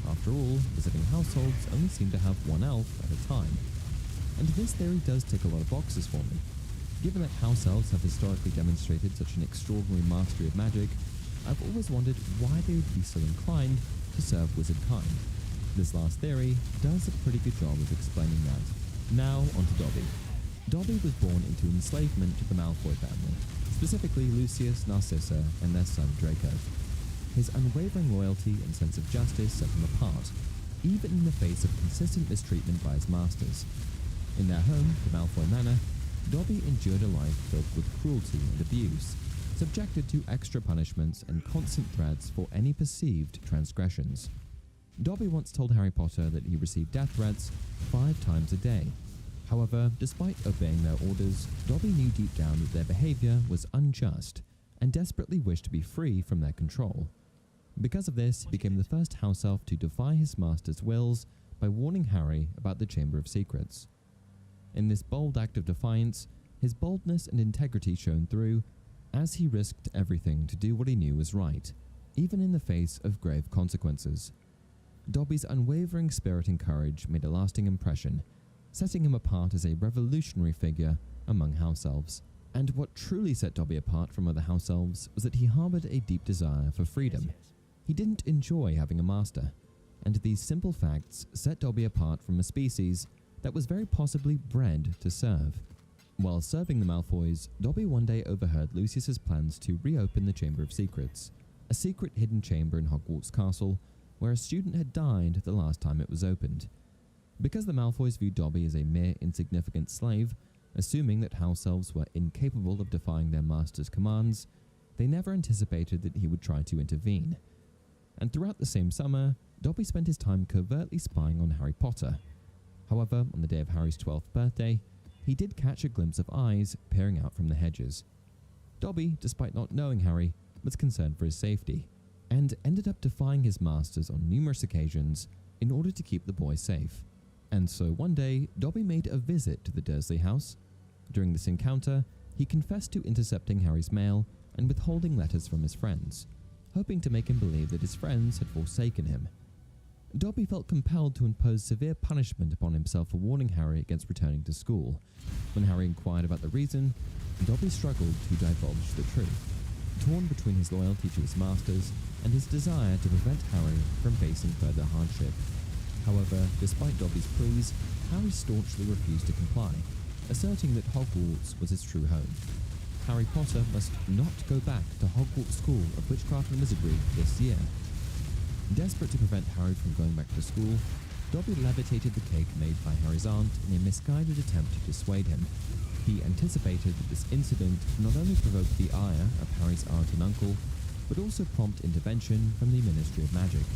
After all, wizarding households only seem to have one elf at a time. And this theory does tick a lot of boxes for me. Given that house elves have historically demonstrated such an extraordinary mastery of magic, I've always wondered why they would be so inclined to serve wizardkind. This last theory does a pretty good job of explaining that. Now on to Dobby. Dobby was born into enslavement to the Malfoy family, specifically Lucius, Narcissa, and their son Draco. His unwavering loyalty and sense of justice set him apart, even in the face of consistent mistreatment by his masters. In their home, the Malfoy Manor, Dobby endured a life filled with cruelty and abuse, subjected to extra punishments and constant threats for any perceived transgressions. Dobby once told Harry Potter that he received death threats 5 times a day. However, despite obeying their orders, Dobby knew deep down that their behavior was unjust and desperately wished to be free from their control. Because of this, he became the first house elf to defy his master's wills by warning Harry about the Chamber of Secrets. In this bold act of defiance, his boldness and integrity shone through, as he risked everything to do what he knew was right, even in the face of grave consequences. Dobby's unwavering spirit and courage made a lasting impression, setting him apart as a revolutionary figure among house elves. And what truly set Dobby apart from other house elves was that he harbored a deep desire for freedom. He didn't enjoy having a master, and these simple facts set Dobby apart from a species that was very possibly bred to serve. While serving the Malfoys, Dobby one day overheard Lucius's plans to reopen the Chamber of Secrets, a secret hidden chamber in Hogwarts Castle where a student had died the last time it was opened. Because the Malfoys viewed Dobby as a mere insignificant slave, assuming that house elves were incapable of defying their master's commands, they never anticipated that he would try to intervene. And throughout the same summer, Dobby spent his time covertly spying on Harry Potter. However, on the day of Harry's 12th birthday, he did catch a glimpse of eyes peering out from the hedges. Dobby, despite not knowing Harry, was concerned for his safety, and ended up defying his masters on numerous occasions in order to keep the boy safe. And so one day, Dobby made a visit to the Dursley house. During this encounter, he confessed to intercepting Harry's mail and withholding letters from his friends, hoping to make him believe that his friends had forsaken him. Dobby felt compelled to impose severe punishment upon himself for warning Harry against returning to school. When Harry inquired about the reason, Dobby struggled to divulge the truth, torn between his loyalty to his masters and his desire to prevent Harry from facing further hardship. However, despite Dobby's pleas, Harry staunchly refused to comply, asserting that Hogwarts was his true home. Harry Potter must not go back to Hogwarts School of Witchcraft and Wizardry this year. Desperate to prevent Harry from going back to school, Dobby levitated the cake made by Harry's aunt in a misguided attempt to dissuade him. He anticipated that this incident would not only provoke the ire of Harry's aunt and uncle, but also prompt intervention from the Ministry of Magic.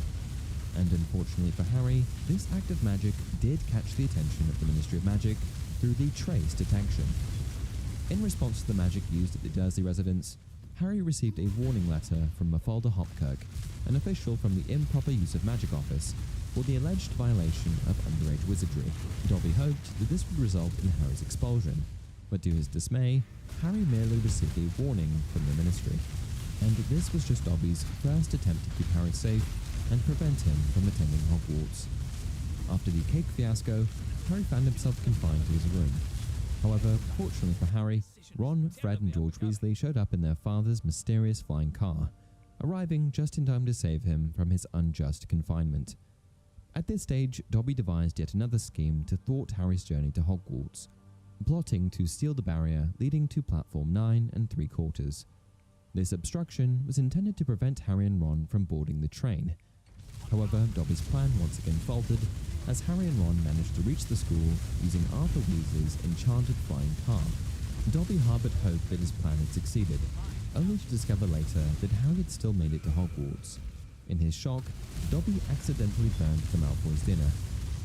And unfortunately for Harry, this act of magic did catch the attention of the Ministry of Magic through the trace detection. In response to the magic used at the Dursley residence, Harry received a warning letter from Mafalda Hopkirk, an official from the Improper Use of Magic Office, for the alleged violation of underage wizardry. Dobby hoped that this would result in Harry's expulsion, but to his dismay, Harry merely received a warning from the Ministry. And this was just Dobby's first attempt to keep Harry safe and prevent him from attending Hogwarts. After the cake fiasco, Harry found himself confined to his room. However, fortunately for Harry, Ron, Fred and George Weasley showed up in their father's mysterious flying car, arriving just in time to save him from his unjust confinement. At this stage, Dobby devised yet another scheme to thwart Harry's journey to Hogwarts, plotting to steal the barrier leading to Platform 9 3/4. This obstruction was intended to prevent Harry and Ron from boarding the train. However, Dobby's plan once again faltered, as Harry and Ron managed to reach the school using Arthur Weasley's enchanted flying car. Dobby harboured hope that his plan had succeeded, only to discover later that Harry had still made it to Hogwarts. In his shock, Dobby accidentally burned the Malfoy's dinner,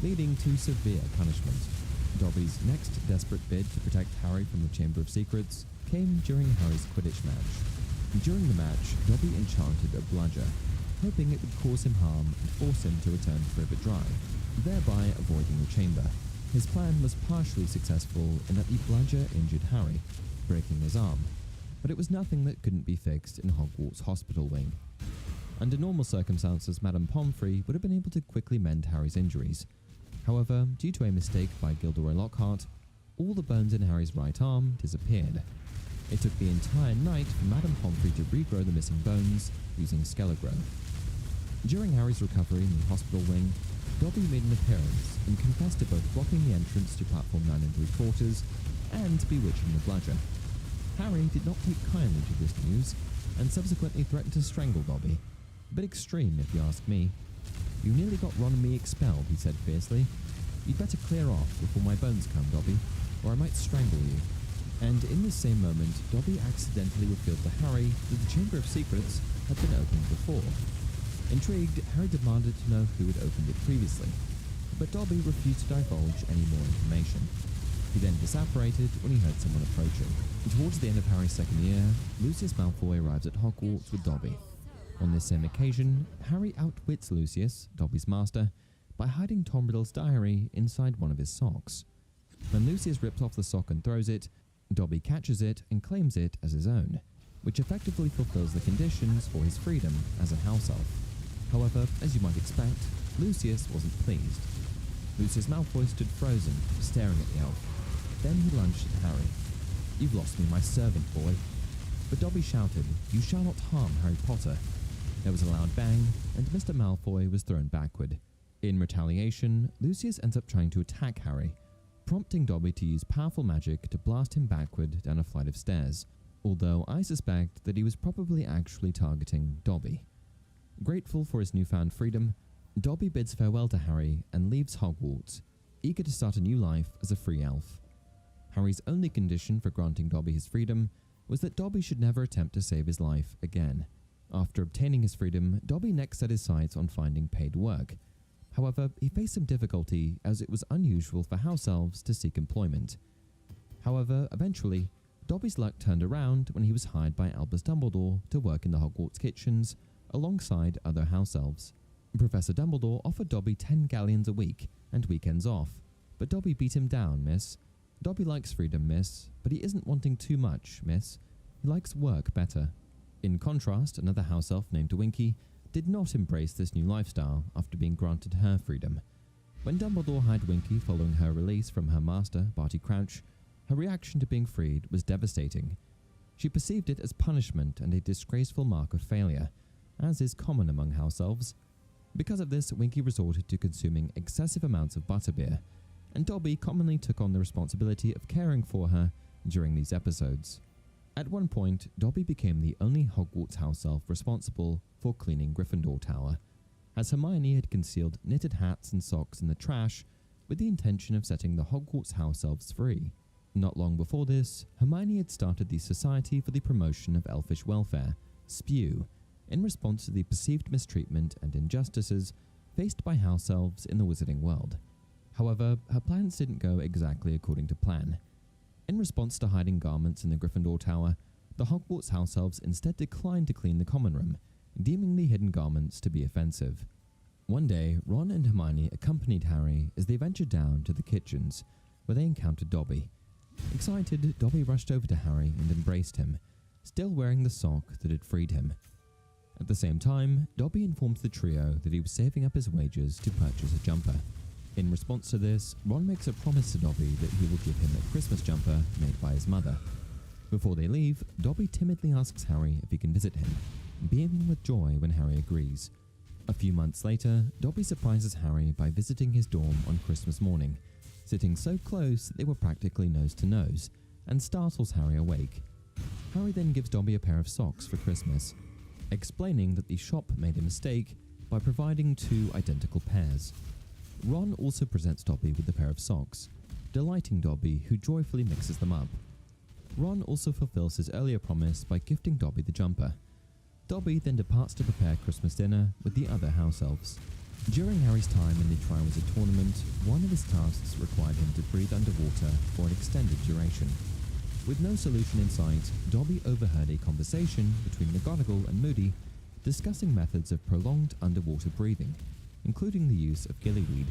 leading to severe punishment. Dobby's next desperate bid to protect Harry from the Chamber of Secrets came during Harry's Quidditch match. During the match, Dobby enchanted a bludger, hoping it would cause him harm and force him to return to Privet Drive, thereby avoiding the chamber. His plan was partially successful in that the bludger injured Harry, breaking his arm, but it was nothing that couldn't be fixed in Hogwarts Hospital Wing. Under normal circumstances, Madame Pomfrey would have been able to quickly mend Harry's injuries. However, due to a mistake by Gilderoy Lockhart, all the bones in Harry's right arm disappeared. It took the entire night for Madame Pomfrey to regrow the missing bones using Skelegrow. During Harry's recovery in the hospital wing, Dobby made an appearance and confessed to both blocking the entrance to Platform 9 3/4 and bewitching the bludger. Harry did not take kindly to this news and subsequently threatened to strangle Dobby. A bit extreme, if you ask me. "You nearly got Ron and me expelled," he said fiercely. "You'd better clear off before my bones come, Dobby, or I might strangle you." And in this same moment, Dobby accidentally revealed to Harry that the Chamber of Secrets had been opened before. Intrigued, Harry demanded to know who had opened it previously, but Dobby refused to divulge any more information. He then disapparated when he heard someone approaching. Towards the end of Harry's second year, Lucius Malfoy arrives at Hogwarts with Dobby. On this same occasion, Harry outwits Lucius, Dobby's master, by hiding Tom Riddle's diary inside one of his socks. When Lucius rips off the sock and throws it, Dobby catches it and claims it as his own, which effectively fulfills the conditions for his freedom as a house elf. However, as you might expect, Lucius wasn't pleased. Lucius Malfoy stood frozen, staring at the elf. Then he lunged at Harry. "You've lost me, my servant boy." But Dobby shouted, "You shall not harm Harry Potter." There was a loud bang, and Mr. Malfoy was thrown backward. In retaliation, Lucius ends up trying to attack Harry, prompting Dobby to use powerful magic to blast him backward down a flight of stairs, although I suspect that he was probably actually targeting Dobby. Grateful for his newfound freedom, Dobby bids farewell to Harry and leaves Hogwarts, eager to start a new life as a free elf. Harry's only condition for granting Dobby his freedom was that Dobby should never attempt to save his life again. After obtaining his freedom, Dobby next set his sights on finding paid work. However, he faced some difficulty as it was unusual for house elves to seek employment. However, eventually, Dobby's luck turned around when he was hired by Albus Dumbledore to work in the Hogwarts kitchens alongside other house elves. Professor Dumbledore offered Dobby 10 galleons a week and weekends off, but Dobby beat him down, miss. Dobby likes freedom, miss, but he isn't wanting too much, miss. He likes work better. In contrast, another house elf named Winky did not embrace this new lifestyle after being granted her freedom. When Dumbledore hired Winky following her release from her master, Barty Crouch, her reaction to being freed was devastating. She perceived it as punishment and a disgraceful mark of failure, as is common among house elves. Because of this, Winky resorted to consuming excessive amounts of butterbeer, and Dobby commonly took on the responsibility of caring for her during these episodes. At one point, Dobby became the only Hogwarts house elf responsible for cleaning Gryffindor Tower, as Hermione had concealed knitted hats and socks in the trash with the intention of setting the Hogwarts house elves free. Not long before this, Hermione had started the Society for the Promotion of Elfish Welfare, SPEW, in response to the perceived mistreatment and injustices faced by house elves in the wizarding world. However, her plans didn't go exactly according to plan. In response to hiding garments in the Gryffindor Tower, The Hogwarts house elves instead declined to clean the common room, deeming the hidden garments to be offensive. One day, Ron and Hermione accompanied Harry as they ventured down to the kitchens, where they encountered Dobby. Excited, Dobby rushed over to Harry and embraced him, still wearing the sock that had freed him. At the same time, Dobby informs the trio that he was saving up his wages to purchase a jumper. In response to this, Ron makes a promise to Dobby that he will give him a Christmas jumper made by his mother. Before they leave, Dobby timidly asks Harry if he can visit him, beaming with joy when Harry agrees. A few months later, Dobby surprises Harry by visiting his dorm on Christmas morning, sitting so close that they were practically nose to nose, and startles Harry awake. Harry then gives Dobby a pair of socks for Christmas, explaining that the shop made a mistake by providing 2 identical pairs. Ron also presents Dobby with a pair of socks, delighting Dobby, who joyfully mixes them up. Ron also fulfills his earlier promise by gifting Dobby the jumper. Dobby then departs to prepare Christmas dinner with the other house elves. During Harry's time in the Triwizard Tournament, one of his tasks required him to breathe underwater for an extended duration. With no solution in sight, Dobby overheard a conversation between McGonagall and Moody discussing methods of prolonged underwater breathing, including the use of gillyweed.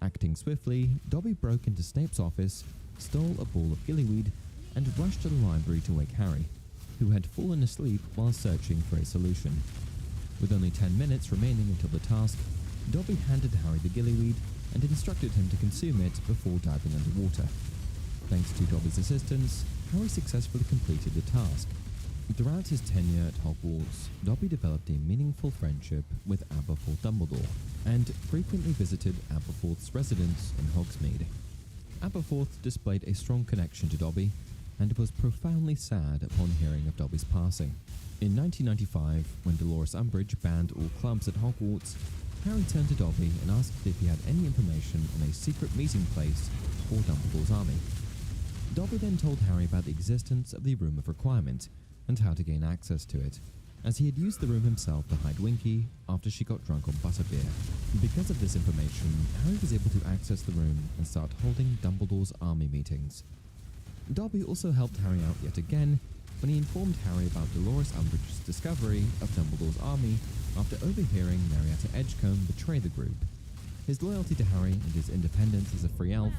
Acting swiftly, Dobby broke into Snape's office, stole a ball of gillyweed, and rushed to the library to wake Harry, who had fallen asleep while searching for a solution. With only 10 minutes remaining until the task, Dobby handed Harry the gillyweed and instructed him to consume it before diving underwater. Thanks to Dobby's assistance, Harry successfully completed the task. Throughout his tenure at Hogwarts, Dobby developed a meaningful friendship with Aberforth Dumbledore, and frequently visited Aberforth's residence in Hogsmeade. Aberforth displayed a strong connection to Dobby, and was profoundly sad upon hearing of Dobby's passing. In 1995, when Dolores Umbridge banned all clubs at Hogwarts, Harry turned to Dobby and asked if he had any information on a secret meeting place for Dumbledore's army. Dobby then told Harry about the existence of the Room of Requirement and how to gain access to it, as he had used the room himself to hide Winky after she got drunk on butterbeer. Because of this information, Harry was able to access the room and start holding Dumbledore's army meetings. Dobby also helped Harry out yet again when he informed Harry about Dolores Umbridge's discovery of Dumbledore's army after overhearing Marietta Edgecombe betray the group. His loyalty to Harry and his independence as a free elf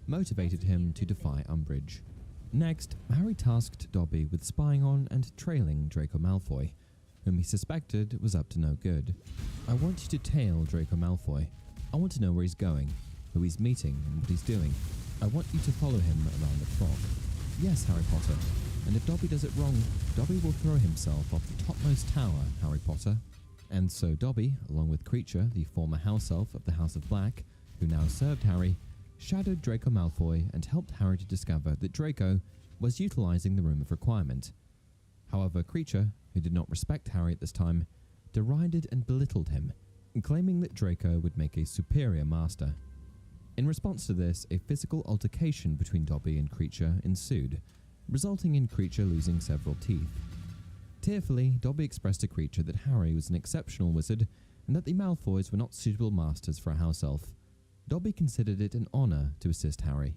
motivated him to defy Umbridge. Next, Harry tasked Dobby with spying on and trailing Draco Malfoy, whom he suspected was up to no good. "I want you to tail Draco Malfoy. I want to know where he's going, who he's meeting, and what he's doing. I want you to follow him around the clock." "Yes, Harry Potter. And if Dobby does it wrong, Dobby will throw himself off the topmost tower, Harry Potter." And so Dobby, along with Kreacher, the former house elf of the House of Black, who now served Harry, shadowed Draco Malfoy and helped Harry to discover that Draco was utilizing the Room of Requirement. However, Kreacher, who did not respect Harry at this time, derided and belittled him, claiming that Draco would make a superior master. In response to this, a physical altercation between Dobby and Kreacher ensued, resulting in Kreacher losing several teeth. Tearfully, Dobby expressed to Kreacher that Harry was an exceptional wizard and that the Malfoys were not suitable masters for a house elf. Dobby considered it an honor to assist Harry.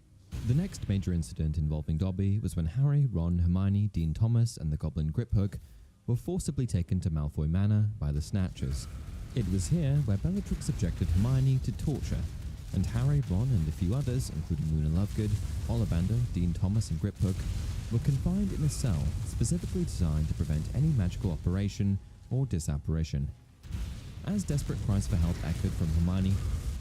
The next major incident involving Dobby was when Harry, Ron, Hermione, Dean Thomas, and the Goblin Griphook were forcibly taken to Malfoy Manor by the Snatchers. It was here where Bellatrix subjected Hermione to torture, and Harry, Ron, and a few others, including Luna Lovegood, Ollivander, Dean Thomas, and Griphook, were confined in a cell specifically designed to prevent any magical operation or disapparition. As desperate cries for help echoed from Hermione,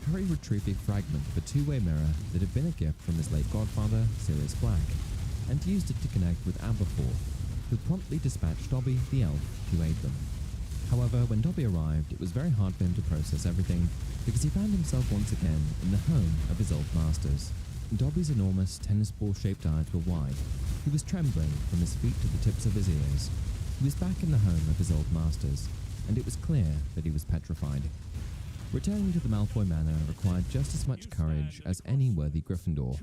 Harry retrieved a fragment of a two-way mirror that had been a gift from his late godfather, Sirius Black, and used it to connect with Aberforth, who promptly dispatched Dobby, the elf, to aid them. However, when Dobby arrived, it was very hard for him to process everything, because he found himself once again in the home of his old masters. Dobby's enormous tennis ball-shaped eyes were wide. He was trembling from his feet to the tips of his ears. He was back in the home of his old masters, and it was clear that he was petrified. Returning to the Malfoy Manor required just as much courage as any worthy Gryffindor,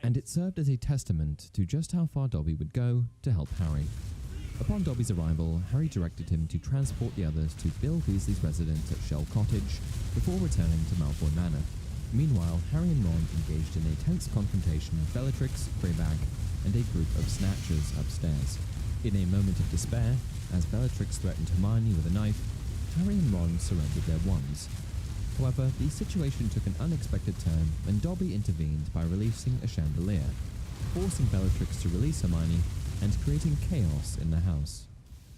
and it served as a testament to just how far Dobby would go to help Harry. Upon Dobby's arrival, Harry directed him to transport the others to Bill Weasley's residence at Shell Cottage before returning to Malfoy Manor. Meanwhile, Harry and Ron engaged in a tense confrontation with Bellatrix, Greyback, and a group of Snatchers upstairs. In a moment of despair, as Bellatrix threatened Hermione with a knife, Harry and Ron surrendered their wands. However, the situation took an unexpected turn when Dobby intervened by releasing a chandelier, forcing Bellatrix to release Hermione and creating chaos in the house.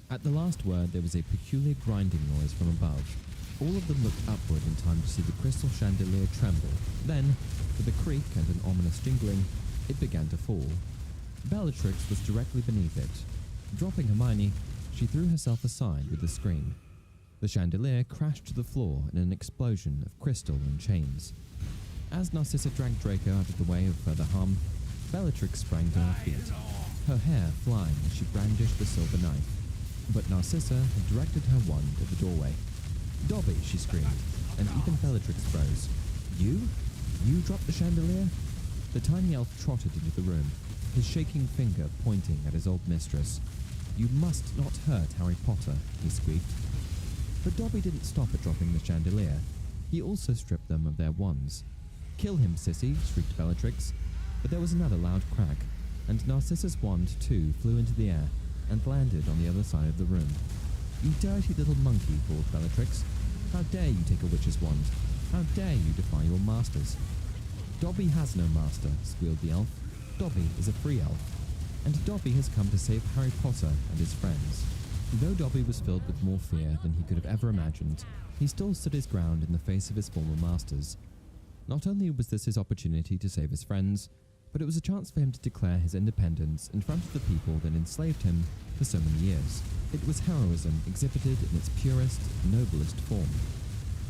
At the last word, there was a peculiar grinding noise from above. All of them looked upward in time to see the crystal chandelier tremble. Then, with a creak and an ominous jingling, it began to fall. Bellatrix was directly beneath it. Dropping Hermione, she threw herself aside with a scream. The chandelier crashed to the floor in an explosion of crystal and chains. As Narcissa dragged Draco out of the way of further harm, Bellatrix sprang to her feet, her hair flying as she brandished the silver knife. But Narcissa had directed her wand at the doorway. "Dobby," she screamed, and even Bellatrix froze. "You? You dropped the chandelier?" The tiny elf trotted into the room, his shaking finger pointing at his old mistress. "You must not hurt Harry Potter," he squeaked. But Dobby didn't stop at dropping the chandelier. He also stripped them of their wands. "Kill him, sissy," shrieked Bellatrix. But there was another loud crack, and Narcissa's wand too flew into the air and landed on the other side of the room. "You dirty little monkey," bawled Bellatrix. "How dare you take a witch's wand? How dare you defy your masters?" "Dobby has no master," squealed the elf. "Dobby is a free elf, and Dobby has come to save Harry Potter and his friends." Though Dobby was filled with more fear than he could have ever imagined, he still stood his ground in the face of his former masters. Not only was this his opportunity to save his friends, but it was a chance for him to declare his independence in front of the people that enslaved him for so many years. It was heroism exhibited in its purest, noblest form.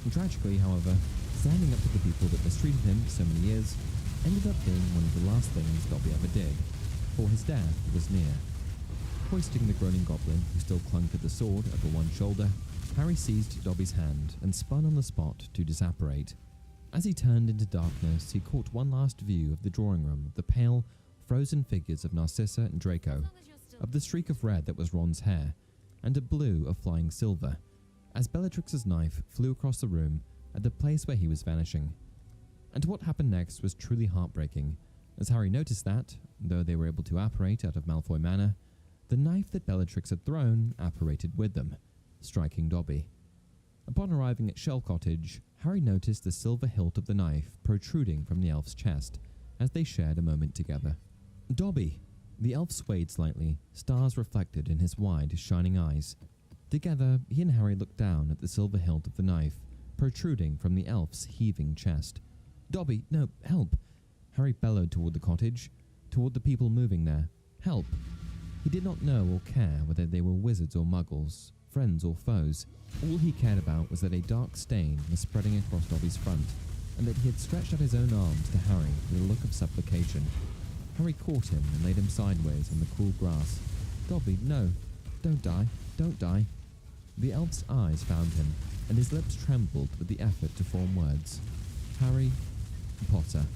And tragically, however, standing up to the people that mistreated him for so many years ended up being one of the last things Dobby ever did, for his death was near. Hoisting the groaning goblin, who still clung to the sword over one shoulder, Harry seized Dobby's hand and spun on the spot to disapparate. As he turned into darkness, he caught one last view of the drawing room of the pale, frozen figures of Narcissa and Draco, of the streak of red that was Ron's hair, and a blue of flying silver, as Bellatrix's knife flew across the room at the place where he was vanishing. And what happened next was truly heartbreaking, as Harry noticed that, though they were able to apparate out of Malfoy Manor, the knife that Bellatrix had thrown apparated with them, striking Dobby. Upon arriving at Shell Cottage, Harry noticed the silver hilt of the knife protruding from the elf's chest as they shared a moment together. "Dobby!" The elf swayed slightly, stars reflected in his wide, shining eyes. Together, he and Harry looked down at the silver hilt of the knife protruding from the elf's heaving chest. "Dobby, no, help!" Harry bellowed toward the cottage, toward the people moving there. "Help!" He did not know or care whether they were wizards or muggles, friends or foes. All he cared about was that a dark stain was spreading across Dobby's front, and that he had stretched out his own arms to Harry with a look of supplication. Harry caught him and laid him sideways on the cool grass. "Dobby, no, don't die, don't die." The elf's eyes found him, and his lips trembled with the effort to form words. "Harry Potter."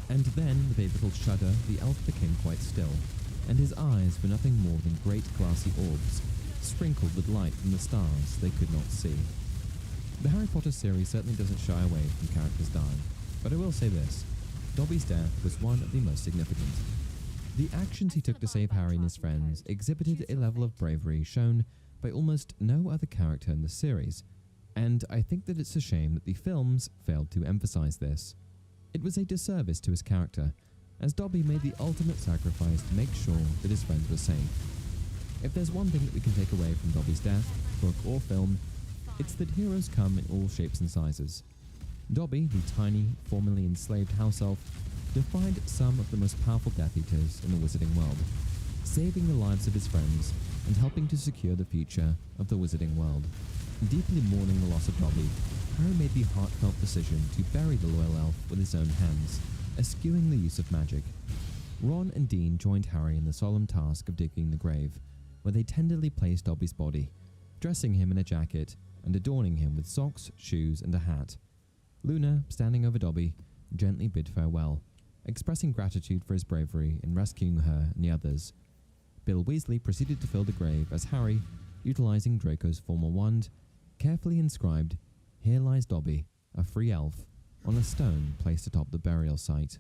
And then, with a little shudder, the elf became quite still, and his eyes were nothing more than great glassy orbs, sprinkled with light from the stars they could not see. The Harry Potter series certainly doesn't shy away from characters dying, but I will say this: Dobby's death was one of the most significant. The actions he took to save Harry and his friends exhibited a level of bravery shown by almost no other character in the series, and I think that it's a shame that the films failed to emphasize this. It was a disservice to his character, as Dobby made the ultimate sacrifice to make sure that his friends were safe. If there's one thing that we can take away from Dobby's death, book or film, it's that heroes come in all shapes and sizes. Dobby, the tiny, formerly enslaved house elf, defied some of the most powerful Death Eaters in the wizarding world, saving the lives of his friends and helping to secure the future of the wizarding world. Deeply mourning the loss of Dobby, Harry made the heartfelt decision to bury the loyal elf with his own hands, eschewing the use of magic. Ron and Dean joined Harry in the solemn task of digging the grave, where they tenderly placed Dobby's body, dressing him in a jacket and adorning him with socks, shoes, and a hat. Luna, standing over Dobby, gently bid farewell, expressing gratitude for his bravery in rescuing her and the others. Bill Weasley proceeded to fill the grave as Harry, utilizing Draco's former wand, carefully inscribed, "Here lies Dobby, a free elf," on a stone placed atop the burial site.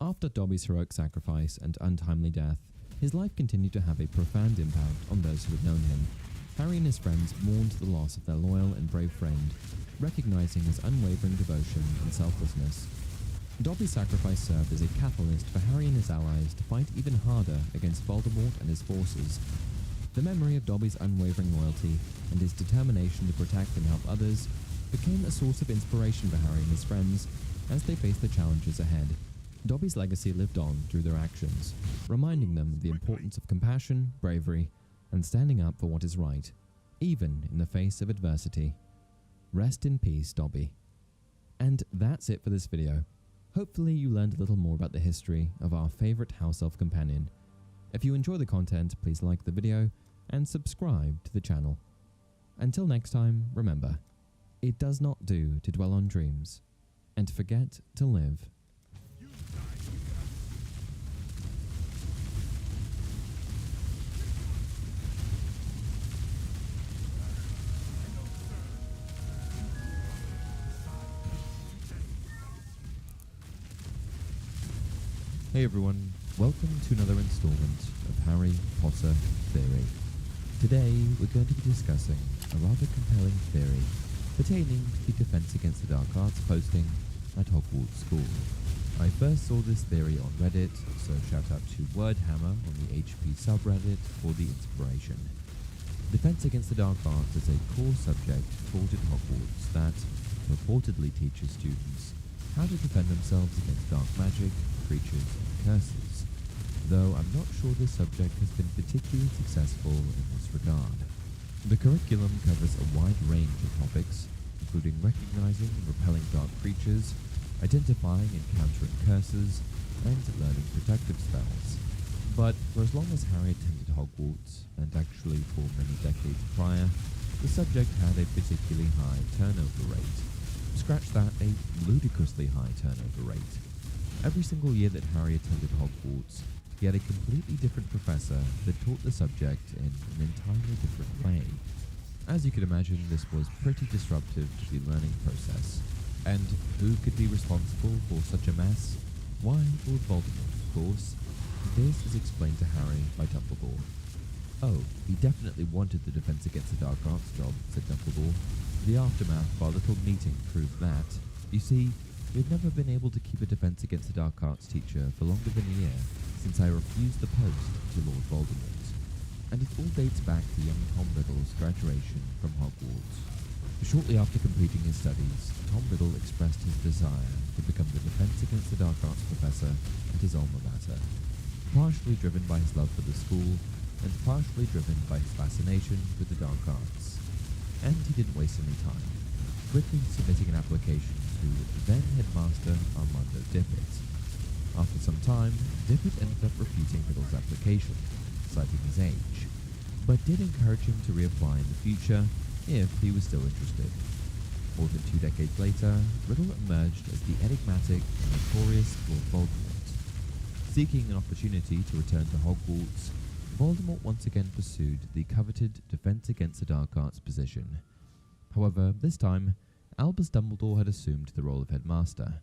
After Dobby's heroic sacrifice and untimely death, His life continued to have a profound impact on those who had known him. Harry and his friends mourned the loss of their loyal and brave friend, recognizing his unwavering devotion and selflessness. Dobby's sacrifice served as a catalyst for Harry and his allies to fight even harder against Voldemort and his forces. The memory of Dobby's unwavering loyalty and his determination to protect and help others became a source of inspiration for Harry and his friends as they faced the challenges ahead. Dobby's legacy lived on through their actions, reminding them of the importance of compassion, bravery, and standing up for what is right, even in the face of adversity. Rest in peace, Dobby. And that's it for this video. Hopefully you learned a little more about the history of our favorite house elf companion. If you enjoy the content, please like the video and subscribe to the channel. Until next time, remember, it does not do to dwell on dreams and to forget to live. Hey everyone, welcome to another installment of Harry Potter Theory. Today we're going to be discussing a rather compelling theory pertaining to the Defense Against the Dark Arts posting at Hogwarts School. I first saw this theory on Reddit, so shout out to Wordhammer on the HP subreddit for the inspiration. Defense Against the Dark Arts is a core subject taught at Hogwarts that reportedly teaches students how to defend themselves against dark magic, creatures, and curses, though I'm not sure this subject has been particularly successful in this regard. The curriculum covers a wide range of topics, including recognizing and repelling dark creatures, identifying and countering curses, and learning protective spells. But for as long as Harry attended Hogwarts, and actually for many decades prior, the subject had a particularly high turnover rate. Scratch that, a ludicrously high turnover rate. Every single year that Harry attended Hogwarts, he had a completely different professor that taught the subject in an entirely different way. As you can imagine, this was pretty disruptive to the learning process. And who could be responsible for such a mess? Why, Lord Voldemort, of course. This is explained to Harry by Dumbledore. Oh, he definitely wanted the Defense Against the Dark Arts job, said Dumbledore. The aftermath of our little meeting proved that. You see, we've never been able to keep a Defense Against the Dark Arts teacher for longer than a year, since I refused the post to Lord Voldemort. And it all dates back to young Tom Riddle's graduation from Hogwarts. Shortly after completing his studies, Tom Riddle expressed his desire to become the Defense Against the Dark Arts professor at his alma mater, partially driven by his love for the school, and partially driven by his fascination with the dark arts. And he didn't waste any time, quickly submitting an application to then headmaster Armando Dippet. After some time, Dippet ended up refuting Riddle's application, citing his age, but did encourage him to reapply in the future if he was still interested. More than 2 decades later, Riddle emerged as the enigmatic and notorious Lord Voldemort. Seeking an opportunity to return to Hogwarts, Voldemort once again pursued the coveted Defense Against the Dark Arts position. However, this time, Albus Dumbledore had assumed the role of headmaster.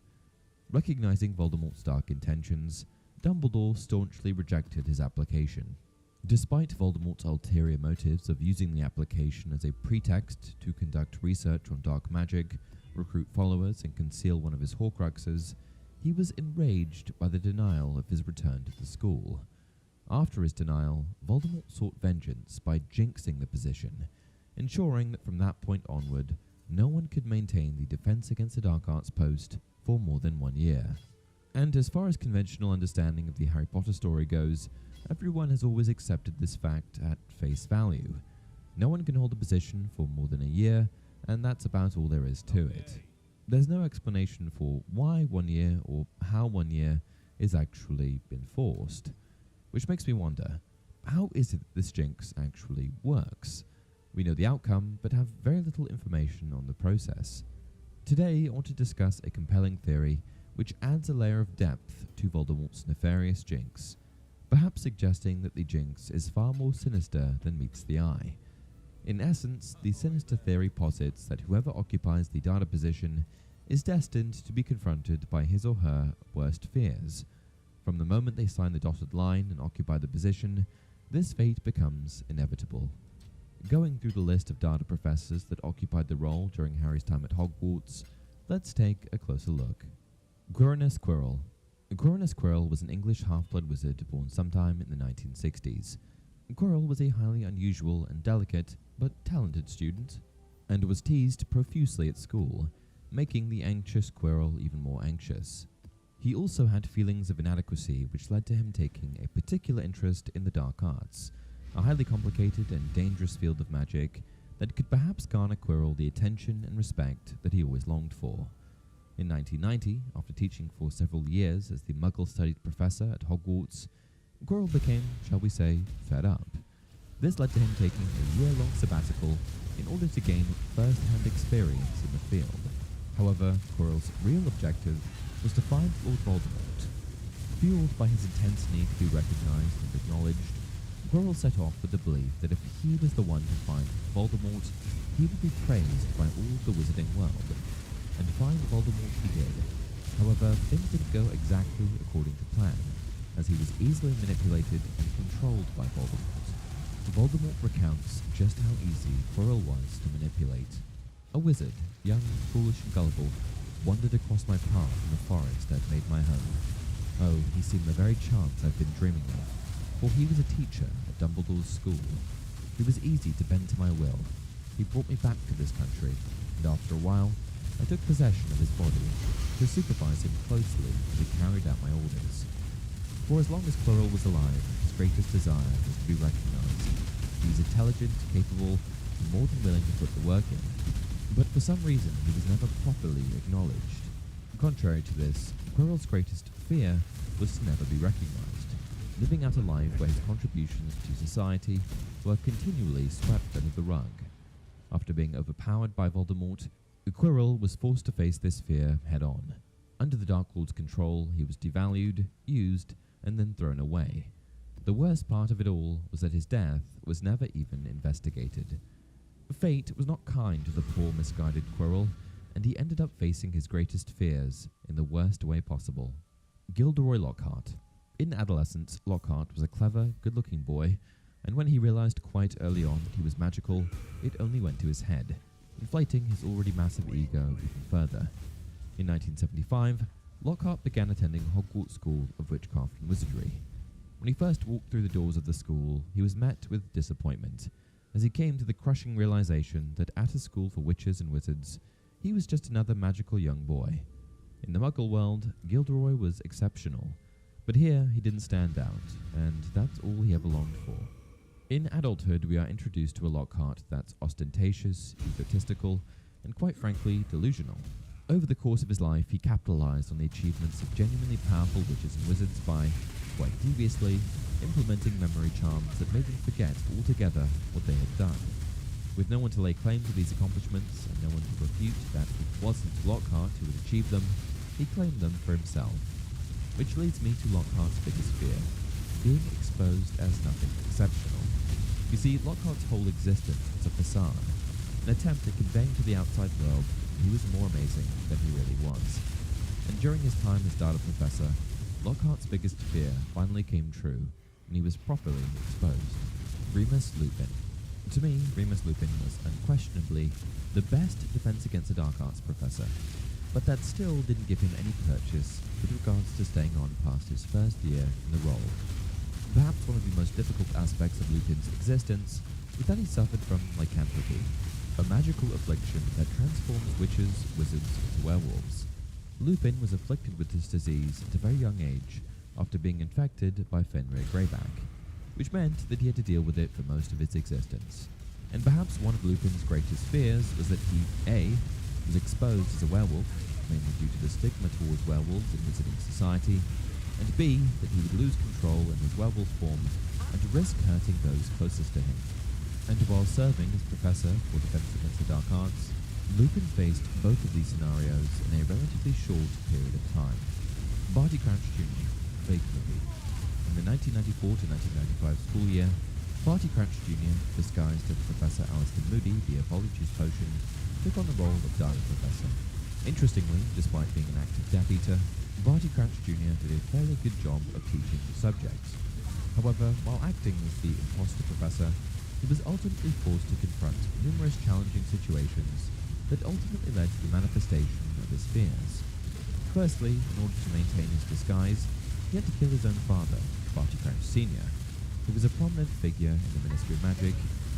Recognizing Voldemort's dark intentions, Dumbledore staunchly rejected his application. Despite Voldemort's ulterior motives of using the application as a pretext to conduct research on dark magic, recruit followers, and conceal one of his Horcruxes, he was enraged by the denial of his return to the school. After his denial, Voldemort sought vengeance by jinxing the position, ensuring that from that point onward, no one could maintain the Defense Against the Dark Arts post for more than 1 year. And as far as conventional understanding of the Harry Potter story goes, everyone has always accepted this fact at face value. No one can hold a position for more than a year, and that's about all there is to it. There's no explanation for why 1 year or how 1 year is actually enforced. Which makes me wonder, how is it that this jinx actually works? We know the outcome, but have very little information on the process. Today, I want to discuss a compelling theory which adds a layer of depth to Voldemort's nefarious jinx, perhaps suggesting that the jinx is far more sinister than meets the eye. In essence, the sinister theory posits that whoever occupies the data position is destined to be confronted by his or her worst fears. From the moment they sign the dotted line and occupy the position, this fate becomes inevitable. Going through the list of data professors that occupied the role during Harry's time at Hogwarts, let's take a closer look. Quirinus Quirrell. Quirinus Quirrell was an English half-blood wizard born sometime in the 1960s. Quirrell was a highly unusual and delicate, but talented student, and was teased profusely at school, making the anxious Quirrell even more anxious. He also had feelings of inadequacy, which led to him taking a particular interest in the dark arts, a highly complicated and dangerous field of magic that could perhaps garner Quirrell the attention and respect that he always longed for. In 1990, after teaching for several years as the Muggle-studied professor at Hogwarts, Quirrell became, shall we say, fed up. This led to him taking a year-long sabbatical in order to gain first-hand experience in the field. However, Quirrell's real objective was to find Lord Voldemort. Fueled by his intense need to be recognized and acknowledged, Quirrell set off with the belief that if he was the one to find Voldemort, he would be praised by all the wizarding world. And find Voldemort he did. However, things didn't go exactly according to plan, as he was easily manipulated and controlled by Voldemort. Voldemort recounts just how easy Quirrell was to manipulate. A wizard, young, foolish and gullible, wandered across my path in the forest that made my home. Oh, he seemed the very chance I've been dreaming of, for he was a teacher at Dumbledore's school. He was easy to bend to my will. He brought me back to this country, and after a while, I took possession of his body to supervise him closely as he carried out my orders. For as long as Quirrell was alive, his greatest desire was to be recognized. He was intelligent, capable, and more than willing to put the work in. But for some reason, he was never properly acknowledged. Contrary to this, Quirrell's greatest fear was to never be recognized, living out a life where his contributions to society were continually swept under the rug. After being overpowered by Voldemort, Quirrell was forced to face this fear head-on. Under the Dark Lord's control, he was devalued, used, and then thrown away. The worst part of it all was that his death was never even investigated. Fate was not kind to the poor, misguided Quirrell, and he ended up facing his greatest fears in the worst way possible. Gilderoy Lockhart. In adolescence, Lockhart was a clever, good-looking boy, and when he realized quite early on that he was magical, it only went to his head, inflating his already massive ego even further. In 1975, Lockhart began attending Hogwarts School of Witchcraft and Wizardry. When he first walked through the doors of the school, he was met with disappointment, as he came to the crushing realization that at a school for witches and wizards, he was just another magical young boy. In the Muggle world, Gilderoy was exceptional, but here he didn't stand out, and that's all he ever longed for. In adulthood, we are introduced to a Lockhart that's ostentatious, egotistical, and quite frankly, delusional. Over the course of his life, he capitalized on the achievements of genuinely powerful witches and wizards by, quite deviously, implementing memory charms that made them forget altogether what they had done. With no one to lay claim to these accomplishments, and no one to refute that it wasn't Lockhart who had achieved them, he claimed them for himself. Which leads me to Lockhart's biggest fear, being exposed as nothing exceptional. You see, Lockhart's whole existence was a facade, an attempt at conveying to the outside world that he was more amazing than he really was. And during his time as Data Professor, Lockhart's biggest fear finally came true, and he was properly exposed. Remus Lupin. To me, Remus Lupin was unquestionably the best defense against a dark arts professor, but that still didn't give him any purchase with regards to staying on past his first year in the role. Perhaps one of the most difficult aspects of Lupin's existence was that he suffered from lycanthropy, a magical affliction that transforms witches, wizards, into werewolves. Lupin was afflicted with this disease at a very young age after being infected by Fenrir Greyback, which meant that he had to deal with it for most of his existence. And perhaps one of Lupin's greatest fears was that he, A, was exposed as a werewolf, mainly due to the stigma towards werewolves in wizarding society, and B, that he would lose control in his werewolf form and risk hurting those closest to him. And while serving as Professor for Defense Against the Dark Arts, Lupin faced both of these scenarios in a relatively short period of time. Barty Crouch Jr., fake movie. In the 1994 to 1995 school year, Barty Crouch Jr., disguised as Professor Alistair Moody via Polyjuice Potion, took on the role of Data Professor. Interestingly, despite being an active Death Eater, Barty Crouch Jr. did a fairly good job of teaching the subjects. However, while acting as the imposter professor, he was ultimately forced to confront numerous challenging situations that ultimately led to the manifestation of his fears. Firstly, in order to maintain his disguise, he had to kill his own father, Barty Crouch Sr., who was a prominent figure in the Ministry of Magic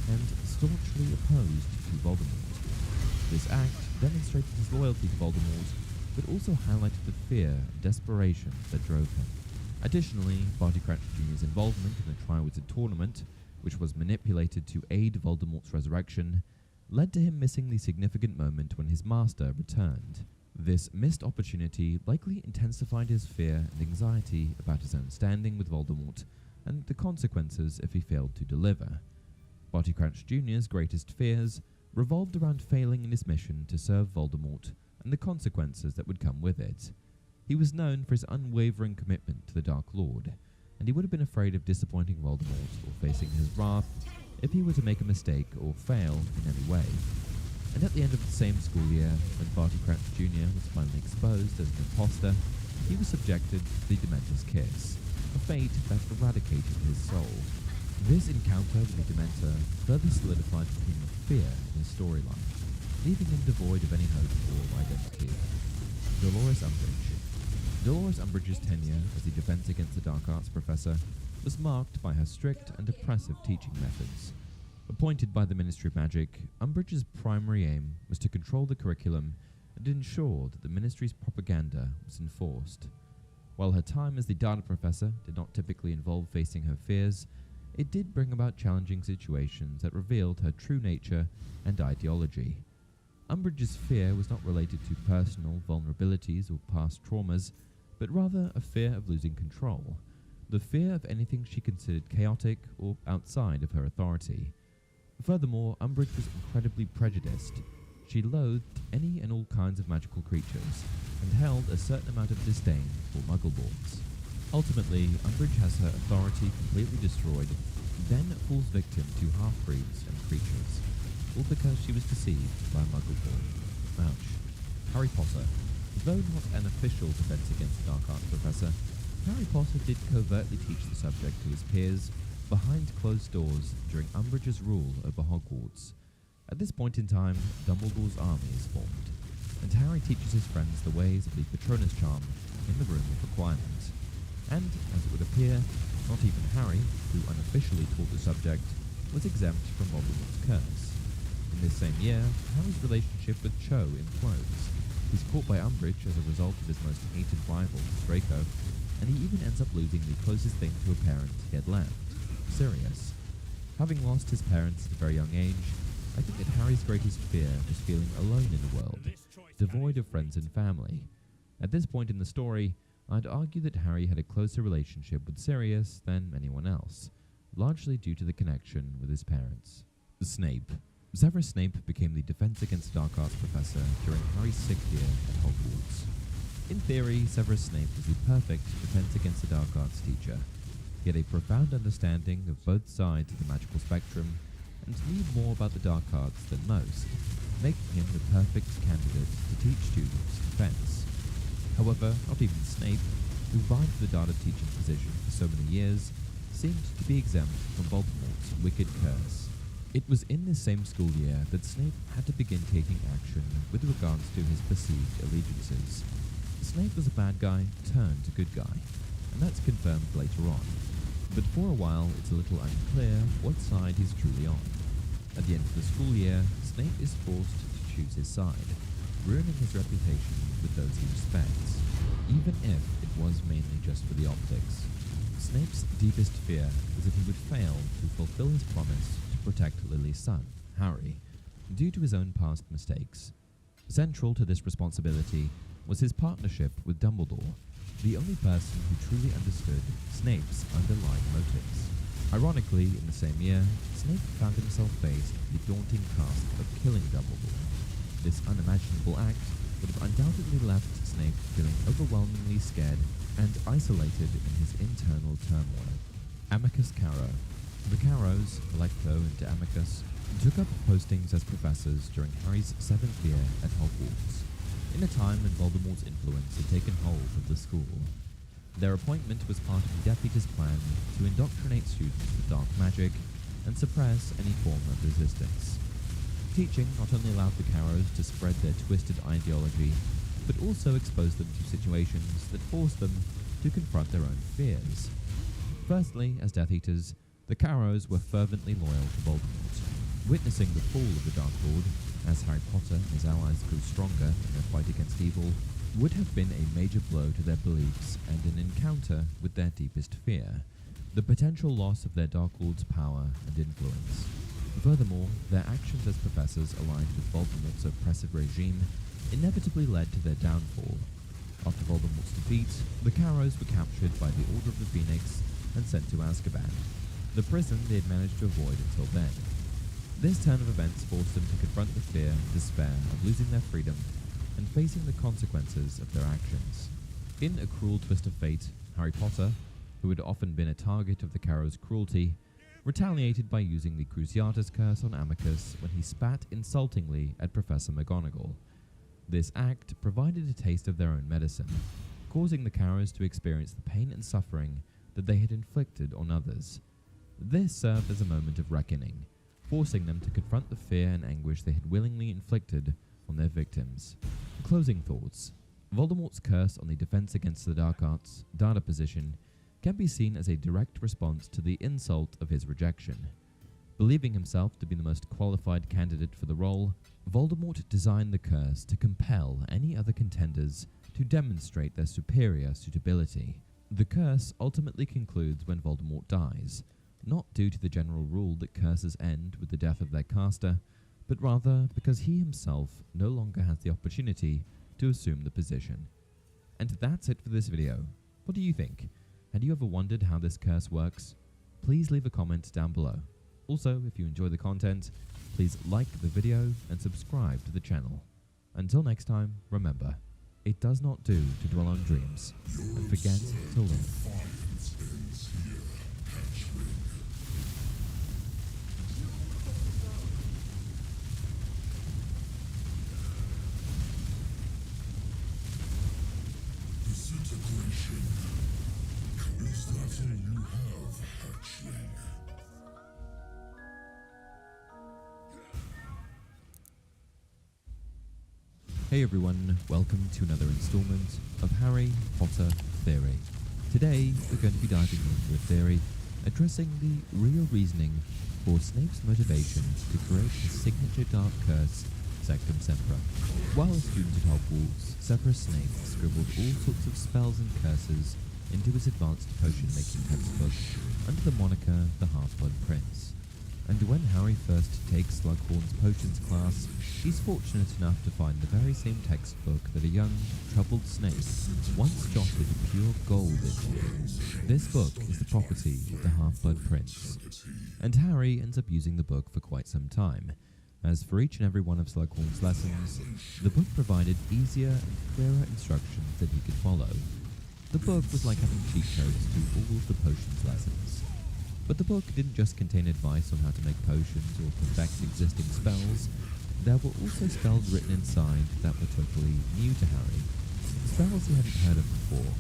and staunchly opposed to Voldemort. This act demonstrated his loyalty to Voldemort, but also highlighted the fear and desperation that drove him. Additionally, Barty Crouch Jr.'s involvement in the Triwizard Tournament, which was manipulated to aid Voldemort's resurrection, led to him missing the significant moment when his master returned. This missed opportunity likely intensified his fear and anxiety about his own standing with Voldemort and the consequences if he failed to deliver. Barty Crouch Jr.'s greatest fears revolved around failing in his mission to serve Voldemort and the consequences that would come with it. He was known for his unwavering commitment to the Dark Lord, and he would have been afraid of disappointing Voldemort or facing his wrath if he were to make a mistake or fail in any way. And at the end of the same school year, when Barty Crouch Jr. was finally exposed as an imposter, he was subjected to the Dementor's Kiss, a fate that eradicated his soul. This encounter with the Dementor further solidified the theme of fear in his storyline, leaving him devoid of any hope or identity. Dolores Umbridge. Dolores Umbridge's tenure as the Defense Against the Dark Arts professor was marked by her strict and oppressive teaching methods. Appointed by the Ministry of Magic, Umbridge's primary aim was to control the curriculum and ensure that the Ministry's propaganda was enforced. While her time as the data professor did not typically involve facing her fears, it did bring about challenging situations that revealed her true nature and ideology. Umbridge's fear was not related to personal vulnerabilities or past traumas, but rather a fear of losing control, the fear of anything she considered chaotic or outside of her authority. Furthermore, Umbridge was incredibly prejudiced. She loathed any and all kinds of magical creatures, and held a certain amount of disdain for Muggleborns. Ultimately, Umbridge has her authority completely destroyed, then falls victim to half-breeds and creatures, all because she was deceived by a Muggleborn. Ouch. Harry Potter. Though not an official Defense Against the Dark Arts professor, Harry Potter did covertly teach the subject to his peers behind closed doors during Umbridge's rule over Hogwarts. At this point in time, Dumbledore's army is formed, and Harry teaches his friends the ways of the Patronus charm in the Room of Requirement. And, as it would appear, not even Harry, who unofficially taught the subject, was exempt from Voldemort's curse. In this same year, Harry's relationship with Cho implodes. He's caught by Umbridge as a result of his most hated rival, Draco, and he even ends up losing the closest thing to a parent he had left, Sirius. Having lost his parents at a very young age, I think that Harry's greatest fear was feeling alone in the world, devoid of friends and family. At this point in the story, I'd argue that Harry had a closer relationship with Sirius than anyone else, largely due to the connection with his parents. Snape. Severus Snape became the Defense Against Dark Arts professor during Harry's 6th year at Hogwarts. In theory, Severus Snape was the perfect Defense Against the Dark Arts teacher. He had a profound understanding of both sides of the magical spectrum and knew more about the dark arts than most, making him the perfect candidate to teach students defense. However, not even Snape, who vied for the data teaching position for so many years, seemed to be exempt from Voldemort's wicked curse. It was in this same school year that Snape had to begin taking action with regards to his perceived allegiances. Snape was a bad guy turned a good guy, and that's confirmed later on. But for a while, it's a little unclear what side he's truly on. At the end of the school year, Snape is forced to choose his side, ruining his reputation with those he respects, even if it was mainly just for the optics. Snape's deepest fear was that he would fail to fulfill his promise to protect Lily's son, Harry, due to his own past mistakes. Central to this responsibility was his partnership with Dumbledore, the only person who truly understood Snape's underlying motives. Ironically, in the same year, Snape found himself faced with the daunting task of killing Dumbledore. This unimaginable act would have undoubtedly left Snape feeling overwhelmingly scared and isolated in his internal turmoil. Amicus Caro. The Caros, Electo and Amicus, took up postings as professors during Harry's 7th year at Hogwarts. in a time when Voldemort's influence had taken hold of the school. Their appointment was part of the Death Eater's plan to indoctrinate students with dark magic and suppress any form of resistance. Teaching not only allowed the Carrows to spread their twisted ideology, but also exposed them to situations that forced them to confront their own fears. Firstly, as Death Eaters, the Carrows were fervently loyal to Voldemort. Witnessing the fall of the Dark Lord, as Harry Potter and his allies grew stronger in their fight against evil, would have been a major blow to their beliefs and an encounter with their deepest fear, the potential loss of their Dark Lord's power and influence. Furthermore, their actions as professors aligned with Voldemort's oppressive regime inevitably led to their downfall. After Voldemort's defeat, the Carrows were captured by the Order of the Phoenix and sent to Azkaban, the prison they had managed to avoid until then. This turn of events forced them to confront the fear and despair of losing their freedom and facing the consequences of their actions. In a cruel twist of fate, Harry Potter, who had often been a target of the Carrows' cruelty, retaliated by using the Cruciatus Curse on Amicus when he spat insultingly at Professor McGonagall. This act provided a taste of their own medicine, causing the Carrows to experience the pain and suffering that they had inflicted on others. This served as a moment of reckoning, forcing them to confront the fear and anguish they had willingly inflicted on their victims. Closing thoughts. Voldemort's curse on the Defense Against the Dark Arts data position can be seen as a direct response to the insult of his rejection. Believing himself to be the most qualified candidate for the role, Voldemort designed the curse to compel any other contenders to demonstrate their superior suitability. The curse ultimately concludes when Voldemort dies, not due to the general rule that curses end with the death of their caster, but rather because he himself no longer has the opportunity to assume the position. And that's it for this video. What do you think? Had you ever wondered how this curse works? Please leave a comment down below. Also, if you enjoy the content, please like the video and subscribe to the channel. Until next time, remember, it does not do to dwell on dreams and forget to live. Disintegration. Is that all you have, hatchling? Hey everyone, welcome to another installment of Harry Potter Theory. Today, we're going to be diving into a theory addressing the real reasoning for Snape's motivation to create his signature dark curse, Sectum Sempra. While a student at Hogwarts, Severus Snape scribbled all sorts of spells and curses into his advanced potion-making textbook under the moniker the Half-Blood Prince. And when Harry first takes Slughorn's potions class, he's fortunate enough to find the very same textbook that a young, troubled Snape once jotted pure gold into. This book is the property of the Half-Blood Prince, and Harry ends up using the book for quite some time, as for each and every one of Slughorn's lessons, the book provided easier and clearer instructions that he could follow. The book was like having cheat codes to all of the potions lessons. But the book didn't just contain advice on how to make potions or perfect existing spells. There were also spells written inside that were totally new to Harry. Spells he hadn't heard of before.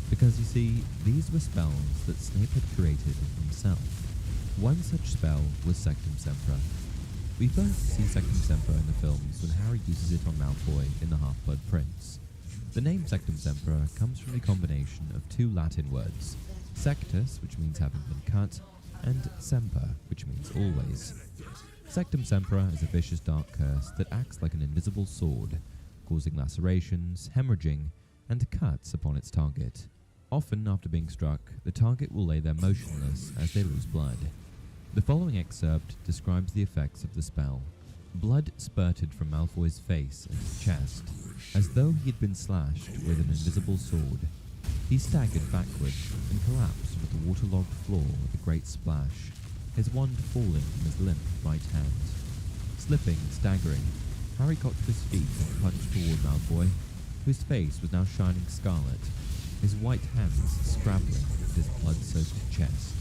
Because you see, these were spells that Snape had created himself. One such spell was Sectum Sempra. We first see Sectum Sempra in the films when Harry uses it on Malfoy in the Half-Blood Prince. The name Sectum Sempra comes from the combination of two Latin words, sectus, which means having been cut, and semper, which means always. Sectum Sempra is a vicious dark curse that acts like an invisible sword, causing lacerations, hemorrhaging, and cuts upon its target. Often after being struck, the target will lay there motionless as they lose blood. The following excerpt describes the effects of the spell. Blood spurted from Malfoy's face and chest, as though he had been slashed with an invisible sword. He staggered backward and collapsed onto the waterlogged floor with a great splash, his wand falling from his limp right hand. Slipping and staggering, Harry got to his feet and plunged toward Malfoy, whose face was now shining scarlet, his white hands scrabbling at his blood-soaked chest.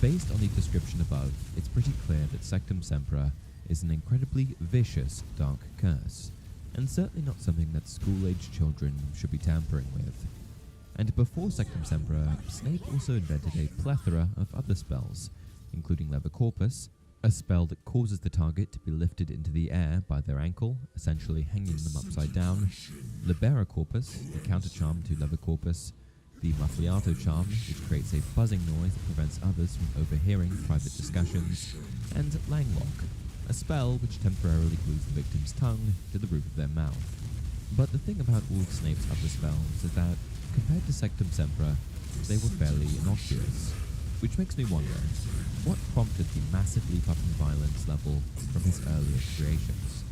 Based on the description above, it's pretty clear that Sectum Sempra is an incredibly vicious dark curse, and certainly not something that school-aged children should be tampering with. And before Sectum Sempra, Snape also invented a plethora of other spells, including Levicorpus, a spell that causes the target to be lifted into the air by their ankle, essentially hanging them upside down, Liberacorpus, the counter-charm to Levicorpus, the Muffliato charm, which creates a buzzing noise that prevents others from overhearing private discussions, and Langlock, a spell which temporarily glues the victim's tongue to the roof of their mouth. But the thing about all of Snape's other spells is that, compared to Sectum Sempra, they were fairly innocuous. Which makes me wonder, what prompted the massive leap up in violence level from his earlier creations?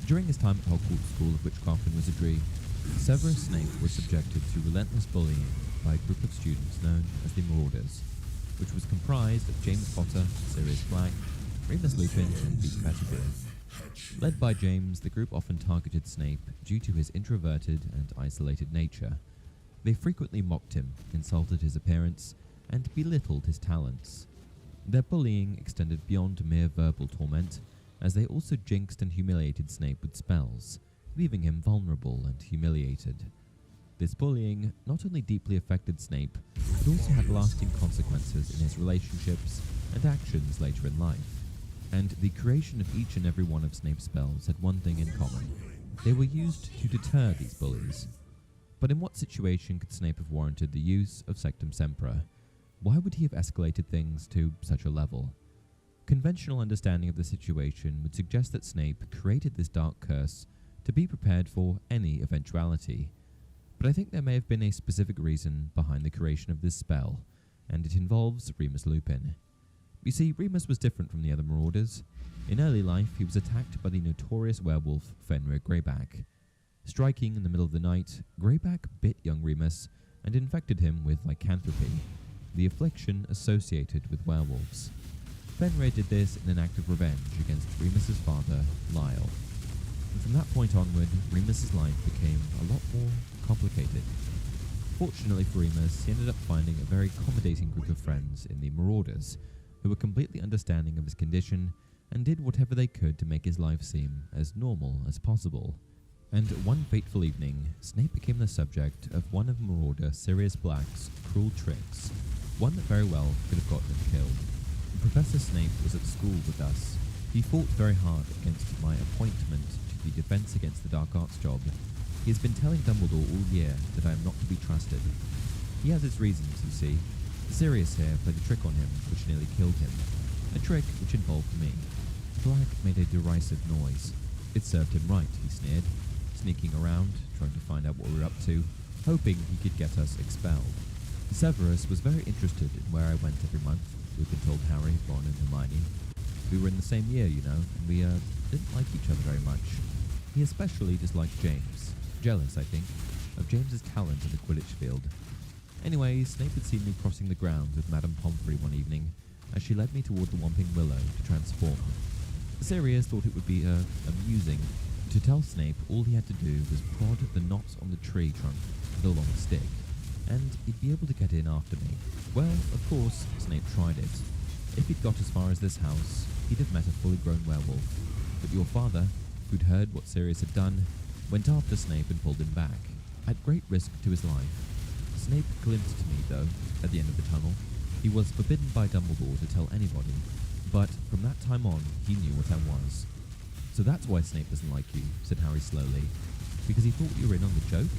During his time at Hogwarts School of Witchcraft and Wizardry, Severus Snape was subjected to relentless bullying by a group of students known as the Marauders, which was comprised of James Potter, Sirius Black, Remus Lupin, and Beak Pettigrew. Led by James, the group often targeted Snape due to his introverted and isolated nature. They frequently mocked him, insulted his appearance, and belittled his talents. Their bullying extended beyond mere verbal torment, as they also jinxed and humiliated Snape with spells, leaving him vulnerable and humiliated. This bullying not only deeply affected Snape, but also had lasting consequences in his relationships and actions later in life. And the creation of each and every one of Snape's spells had one thing in common. They were used to deter these bullies. But in what situation could Snape have warranted the use of Sectum Sempra? Why would he have escalated things to such a level? Conventional understanding of the situation would suggest that Snape created this dark curse to be prepared for any eventuality. But I think there may have been a specific reason behind the creation of this spell, and it involves Remus Lupin. You see, Remus was different from the other Marauders. In early life, he was attacked by the notorious werewolf Fenrir Greyback. Striking in the middle of the night, Greyback bit young Remus and infected him with lycanthropy, the affliction associated with werewolves. Fenrir did this in an act of revenge against Remus's father, Lyle. And from that point onward, Remus's life became a lot more complicated. Fortunately for Remus, he ended up finding a very accommodating group of friends in the Marauders, who were completely understanding of his condition and did whatever they could to make his life seem as normal as possible. And one fateful evening, Snape became the subject of one of Marauder Sirius Black's cruel tricks, one that very well could have gotten him killed. Professor Snape was at school with us. He fought very hard against my appointment to the Defense Against the Dark Arts job. He has been telling Dumbledore all year that I am not to be trusted. He has his reasons, you see. Sirius here played a trick on him which nearly killed him. A trick which involved me. Black made a derisive noise. It served him right, he sneered, sneaking around, trying to find out what we were up to, hoping he could get us expelled. Severus was very interested in where I went every month. Lupin told Harry, Ron and Hermione. We were in the same year, you know, and we didn't like each other very much. He especially disliked James. Jealous, I think, of James's talent in the Quidditch field. Anyway, Snape had seen me crossing the grounds with Madame Pomfrey one evening, as she led me toward the Whomping Willow to transform. Sirius thought it would be amusing to tell Snape all he had to do was prod the knots on the tree trunk with a long stick, and he'd be able to get in after me. Well, of course, Snape tried it. If he'd got as far as this house, he'd have met a fully grown werewolf. But your father, who'd heard what Sirius had done, went after Snape and pulled him back, at great risk to his life. Snape glimpsed me, though, at the end of the tunnel. He was forbidden by Dumbledore to tell anybody, but from that time on, he knew what I was. So that's why Snape doesn't like you, said Harry slowly, because he thought you were in on the joke?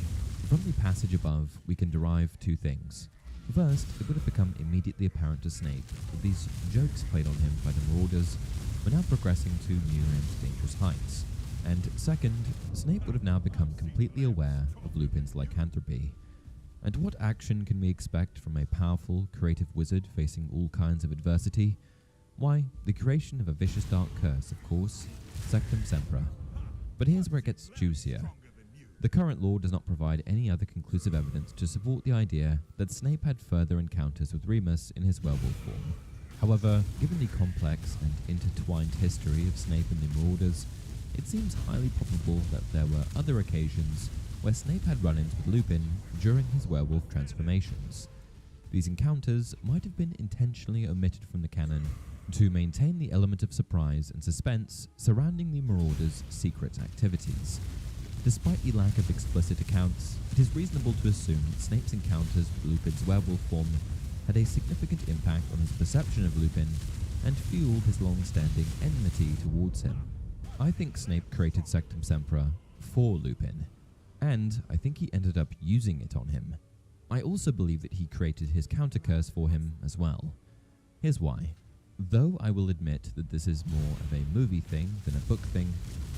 From the passage above, we can derive two things. First, it would have become immediately apparent to Snape that these jokes played on him by the Marauders were now progressing to new and dangerous heights. And second, Snape would have now become completely aware of Lupin's lycanthropy. And what action can we expect from a powerful, creative wizard facing all kinds of adversity? Why, the creation of a vicious dark curse, of course, Sectum Sempra. But here's where it gets juicier. The current law does not provide any other conclusive evidence to support the idea that Snape had further encounters with Remus in his werewolf form. However, given the complex and intertwined history of Snape and the Marauders, it seems highly probable that there were other occasions where Snape had run-ins with Lupin during his werewolf transformations. These encounters might have been intentionally omitted from the canon to maintain the element of surprise and suspense surrounding the Marauders' secret activities. Despite the lack of explicit accounts, it is reasonable to assume that Snape's encounters with Lupin's werewolf form had a significant impact on his perception of Lupin and fueled his long-standing enmity towards him. I think Snape created Sectum Sempra for Lupin, and I think he ended up using it on him. I also believe that he created his counter curse for him as well. Here's why. Though I will admit that this is more of a movie thing than a book thing,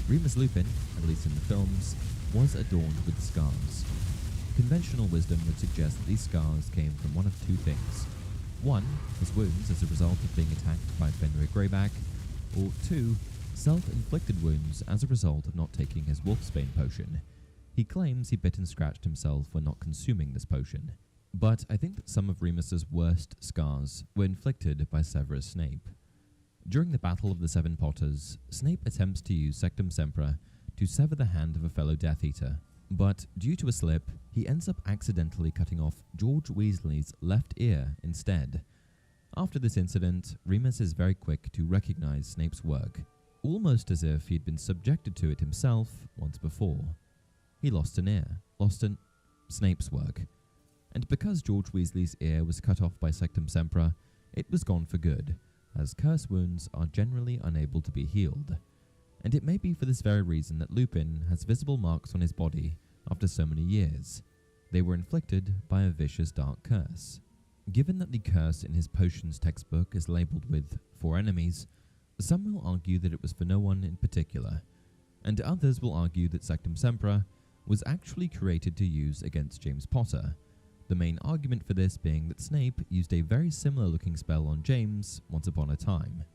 Remus Lupin, at least in the films, was adorned with scars. Conventional wisdom would suggest that these scars came from one of two things. One, his wounds as a result of being attacked by Fenrir Greyback, or two, self-inflicted wounds as a result of not taking his Wolfsbane potion. He claims he bit and scratched himself when not consuming this potion. But I think that some of Remus's worst scars were inflicted by Severus Snape. During the Battle of the Seven Potters, Snape attempts to use Sectum Sempra to sever the hand of a fellow Death Eater, but due to a slip, he ends up accidentally cutting off George Weasley's left ear instead. After this incident, Remus is very quick to recognize Snape's work, almost as if he'd been subjected to it himself once before. He lost an ear, lost Snape's work. And because George Weasley's ear was cut off by Sectum Sempra, it was gone for good, as curse wounds are generally unable to be healed. And it may be for this very reason that Lupin has visible marks on his body after so many years. They were inflicted by a vicious dark curse. Given that the curse in his potions textbook is labelled with 4 enemies, some will argue that it was for no one in particular, and others will argue that Sectum Sempra was actually created to use against James Potter, the main argument for this being that Snape used a very similar looking spell on James once upon a time.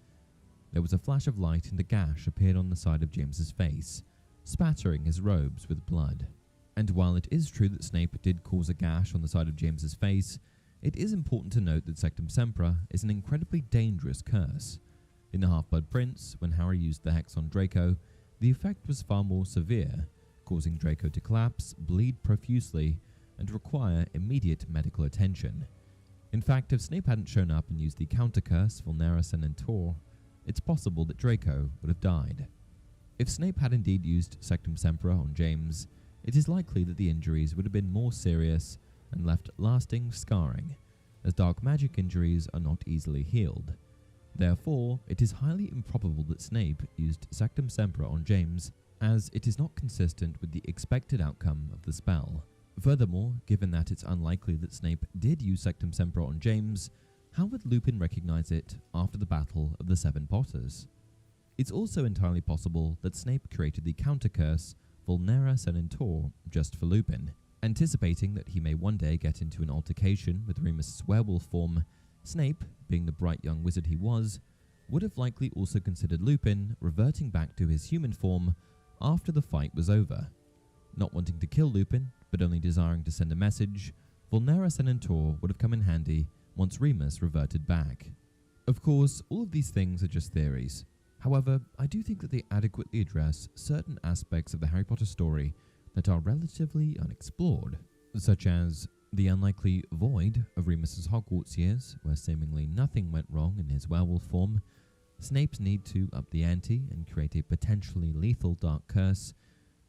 There was a flash of light and a gash appeared on the side of James's face, spattering his robes with blood. And while it is true that Snape did cause a gash on the side of James's face, it is important to note that Sectum Sempra is an incredibly dangerous curse. In The Half-Blood Prince, when Harry used the hex on Draco, the effect was far more severe, causing Draco to collapse, bleed profusely, and require immediate medical attention. In fact, if Snape hadn't shown up and used the counter curse Vulnera Sedentur, it's possible that Draco would have died. If Snape had indeed used Sectum Sempra on James, it is likely that the injuries would have been more serious and left lasting scarring, as dark magic injuries are not easily healed. Therefore, it is highly improbable that Snape used Sectum Sempra on James, as it is not consistent with the expected outcome of the spell. Furthermore, given that it's unlikely that Snape did use Sectum Sempra on James, how would Lupin recognize it after the Battle of the Seven Potters? It's also entirely possible that Snape created the counter curse Vulnera Sedentur just for Lupin. Anticipating that he may one day get into an altercation with Remus's werewolf form, Snape, being the bright young wizard he was, would have likely also considered Lupin reverting back to his human form after the fight was over. Not wanting to kill Lupin, but only desiring to send a message, Vulnera Sedentur would have come in handy once Remus reverted back. Of course, all of these things are just theories. However, I do think that they adequately address certain aspects of the Harry Potter story that are relatively unexplored, such as the unlikely void of Remus's Hogwarts years, where seemingly nothing went wrong in his werewolf form, Snape's need to up the ante and create a potentially lethal dark curse,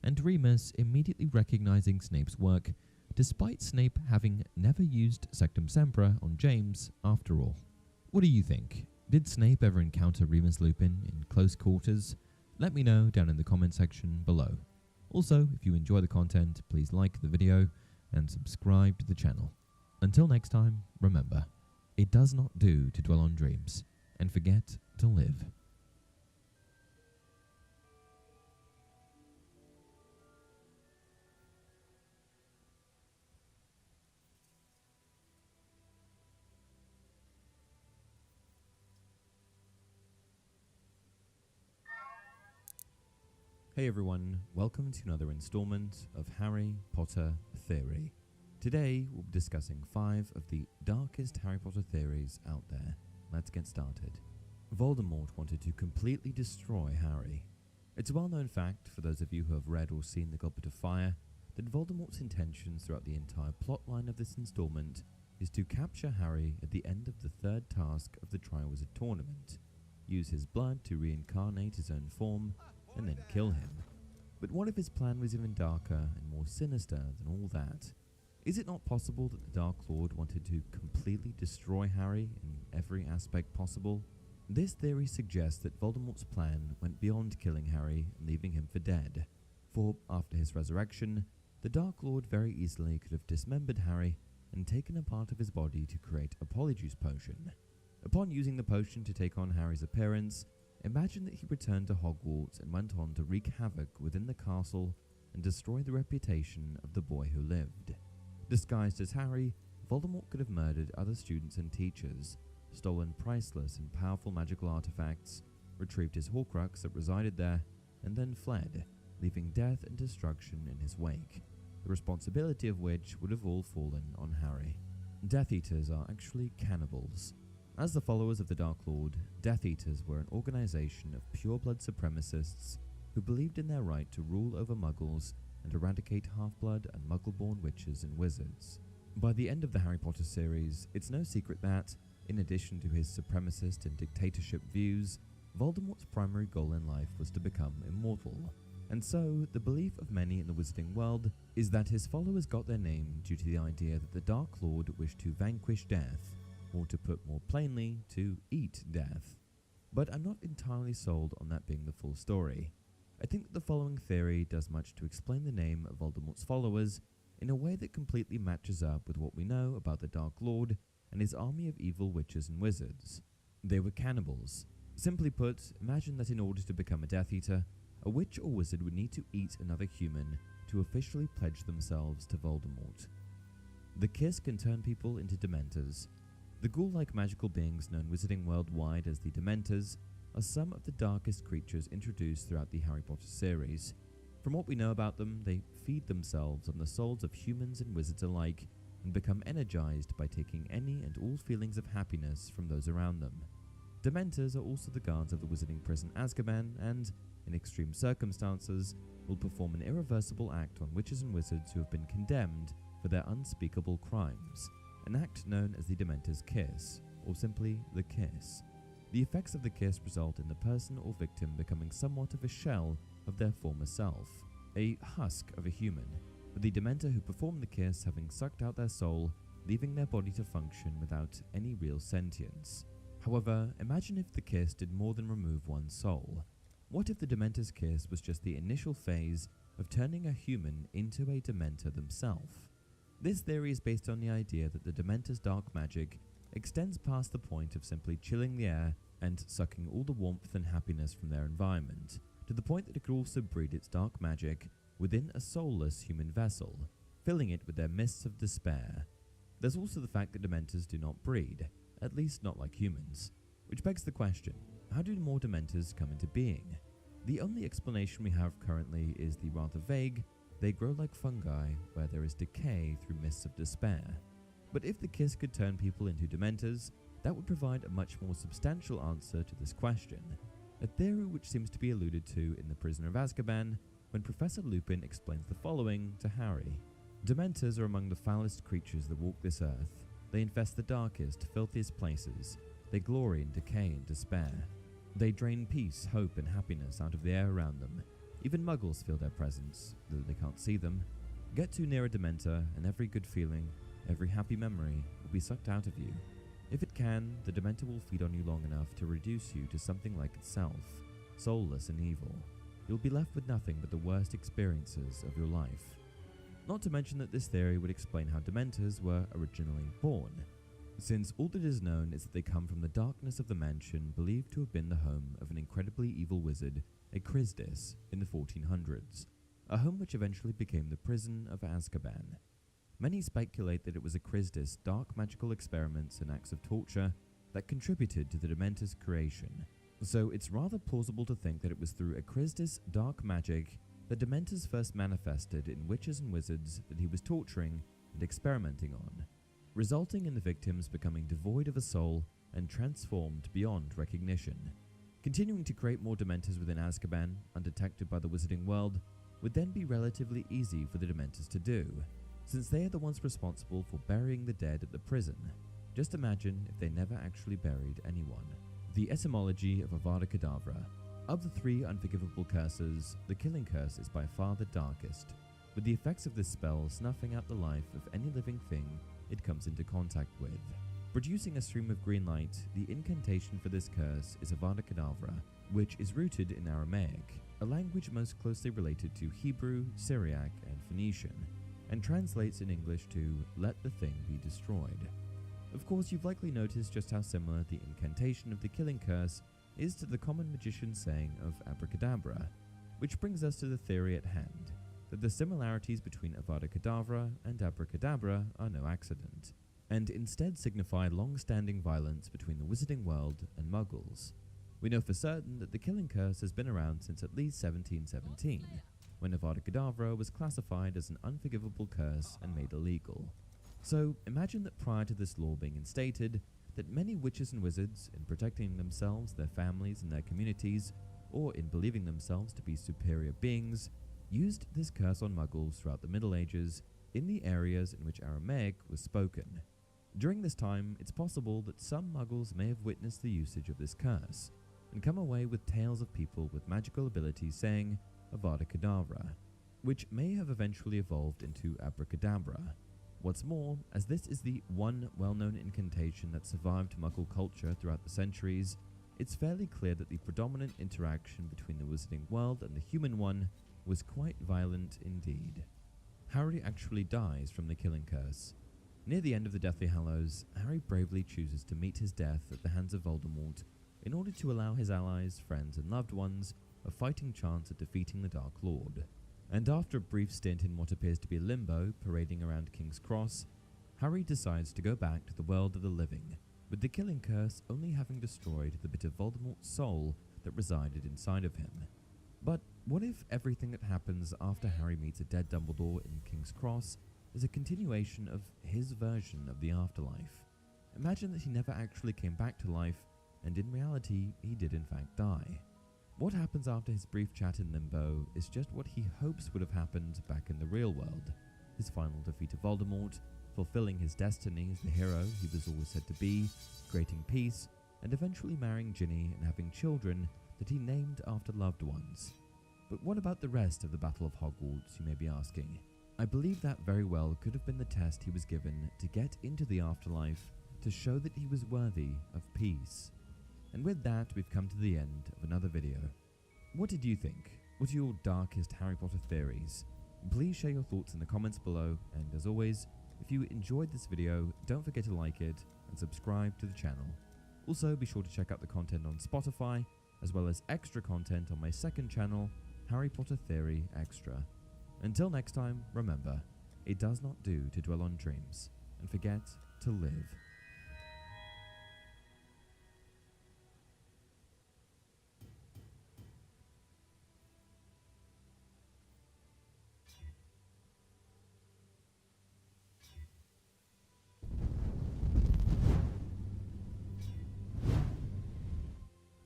and Remus immediately recognizing Snape's work, despite Snape having never used Sectum Sempra on James after all. What do you think? Did Snape ever encounter Remus Lupin in close quarters? Let me know down in the comment section below. Also, if you enjoy the content, please like the video and subscribe to the channel. Until next time, remember, it does not do to dwell on dreams and forget to live. Hey everyone, welcome to another installment of Harry Potter Theory. Today we'll be discussing 5 of the darkest Harry Potter theories out there. Let's get started. Voldemort wanted to completely destroy Harry. It's a well-known fact, for those of you who have read or seen The Goblet of Fire, that Voldemort's intentions throughout the entire plotline of this installment is to capture Harry at the end of the 3rd task of the Triwizard Tournament, use his blood to reincarnate his own form, and then kill him. But what if his plan was even darker and more sinister than all that? Is it not possible that the Dark Lord wanted to completely destroy Harry in every aspect possible? This theory suggests that Voldemort's plan went beyond killing Harry and leaving him for dead. For after his resurrection, the Dark Lord very easily could have dismembered Harry and taken a part of his body to create a Polyjuice potion. Upon using the potion to take on Harry's appearance, imagine that he returned to Hogwarts and went on to wreak havoc within the castle and destroy the reputation of the boy who lived. Disguised as Harry, Voldemort could have murdered other students and teachers, stolen priceless and powerful magical artifacts, retrieved his Horcrux that resided there, and then fled, leaving death and destruction in his wake, the responsibility of which would have all fallen on Harry. Death Eaters are actually cannibals. As the followers of the Dark Lord, Death Eaters were an organization of pure-blood supremacists who believed in their right to rule over Muggles and eradicate half-blood and Muggle-born witches and wizards. By the end of the Harry Potter series, it's no secret that, in addition to his supremacist and dictatorship views, Voldemort's primary goal in life was to become immortal. And so, the belief of many in the wizarding world is that his followers got their name due to the idea that the Dark Lord wished to vanquish death, or to put more plainly, to eat death. But I'm not entirely sold on that being the full story. I think that the following theory does much to explain the name of Voldemort's followers in a way that completely matches up with what we know about the Dark Lord and his army of evil witches and wizards. They were cannibals. Simply put, imagine that in order to become a Death Eater, a witch or wizard would need to eat another human to officially pledge themselves to Voldemort. The Kiss can turn people into Dementors. The ghoul-like magical beings known wizarding worldwide as the Dementors are some of the darkest creatures introduced throughout the Harry Potter series. From what we know about them, they feed themselves on the souls of humans and wizards alike and become energized by taking any and all feelings of happiness from those around them. Dementors are also the guards of the wizarding prison Azkaban and, in extreme circumstances, will perform an irreversible act on witches and wizards who have been condemned for their unspeakable crimes, an act known as the Dementor's Kiss, or simply the Kiss. The effects of the kiss result in the person or victim becoming somewhat of a shell of their former self, a husk of a human, with the Dementor who performed the kiss having sucked out their soul, leaving their body to function without any real sentience. However, imagine if the kiss did more than remove one's soul. What if the Dementor's kiss was just the initial phase of turning a human into a Dementor themselves? This theory is based on the idea that the Dementor's dark magic extends past the point of simply chilling the air and sucking all the warmth and happiness from their environment, to the point that it could also breed its dark magic within a soulless human vessel, filling it with their mists of despair. There's also the fact that Dementors do not breed, at least not like humans, which begs the question, how do more Dementors come into being? The only explanation we have currently is the rather vague, they grow like fungi where there is decay through mists of despair. But if the kiss could turn people into Dementors, that would provide a much more substantial answer to this question, a theory which seems to be alluded to in The Prisoner of Azkaban when Professor Lupin explains the following to Harry. Dementors are among the foulest creatures that walk this earth. They infest the darkest, filthiest places. They glory in decay and despair. They drain peace, hope, and happiness out of the air around them. Even Muggles feel their presence, though they can't see them. Get too near a Dementor, and every good feeling, every happy memory will be sucked out of you. If it can, the Dementor will feed on you long enough to reduce you to something like itself, soulless and evil. You'll be left with nothing but the worst experiences of your life. Not to mention that this theory would explain how Dementors were originally born, since all that is known is that they come from the darkness of the mansion believed to have been the home of an incredibly evil wizard, Ekrizdis, in the 1400s, a home which eventually became the prison of Azkaban. Many speculate that it was Ekrizdis' dark magical experiments and acts of torture that contributed to the Dementor's creation, so it's rather plausible to think that it was through Ekrizdis' dark magic that Dementors first manifested in witches and wizards that he was torturing and experimenting on, resulting in the victims becoming devoid of a soul and transformed beyond recognition. Continuing to create more Dementors within Azkaban, undetected by the wizarding world, would then be relatively easy for the Dementors to do, since they are the ones responsible for burying the dead at the prison. Just imagine if they never actually buried anyone. The etymology of Avada Kedavra. Of the 3 unforgivable curses, the Killing Curse is by far the darkest, with the effects of this spell snuffing out the life of any living thing it comes into contact with. Producing a stream of green light, the incantation for this curse is Avada Kedavra, which is rooted in Aramaic, a language most closely related to Hebrew, Syriac, and Phoenician, and translates in English to "let the thing be destroyed." Of course, you've likely noticed just how similar the incantation of the Killing Curse is to the common magician saying of abracadabra, which brings us to the theory at hand, that the similarities between Avada Kedavra and abracadabra are no accident, and instead signify long-standing violence between the wizarding world and muggles. We know for certain that the Killing Curse has been around since at least 1717, when Avada Kedavra was classified as an unforgivable curse and made illegal. So imagine that prior to this law being instated, that many witches and wizards, in protecting themselves, their families, and their communities, or in believing themselves to be superior beings, used this curse on muggles throughout the Middle Ages in the areas in which Aramaic was spoken. During this time, it's possible that some muggles may have witnessed the usage of this curse, and come away with tales of people with magical abilities saying Avada Kedavra, which may have eventually evolved into abracadabra. What's more, as this is the one well-known incantation that survived Muggle culture throughout the centuries, it's fairly clear that the predominant interaction between the wizarding world and the human one was quite violent indeed. Harry actually dies from the Killing Curse. Near the end of the Deathly Hallows, Harry bravely chooses to meet his death at the hands of Voldemort in order to allow his allies, friends, and loved ones a fighting chance at defeating the Dark Lord. And after a brief stint in what appears to be limbo, parading around King's Cross, Harry decides to go back to the world of the living, with the Killing Curse only having destroyed the bit of Voldemort's soul that resided inside of him. But what if everything that happens after Harry meets a dead Dumbledore in King's Cross is a continuation of his version of the afterlife? Imagine that he never actually came back to life, and in reality, he did in fact die. What happens after his brief chat in Limbo is just what he hopes would have happened back in the real world. His final defeat of Voldemort, fulfilling his destiny as the hero he was always said to be, creating peace, and eventually marrying Ginny and having children that he named after loved ones. But what about the rest of the Battle of Hogwarts, you may be asking? I believe that very well could have been the test he was given to get into the afterlife, to show that he was worthy of peace. And with that, we've come to the end of another video. What did you think? What are your darkest Harry Potter theories? Please share your thoughts in the comments below, and as always, if you enjoyed this video, don't forget to like it and subscribe to the channel. Also, be sure to check out the content on Spotify, as well as extra content on my second channel, Harry Potter Theory Extra. Until next time, remember, it does not do to dwell on dreams, and forget to live.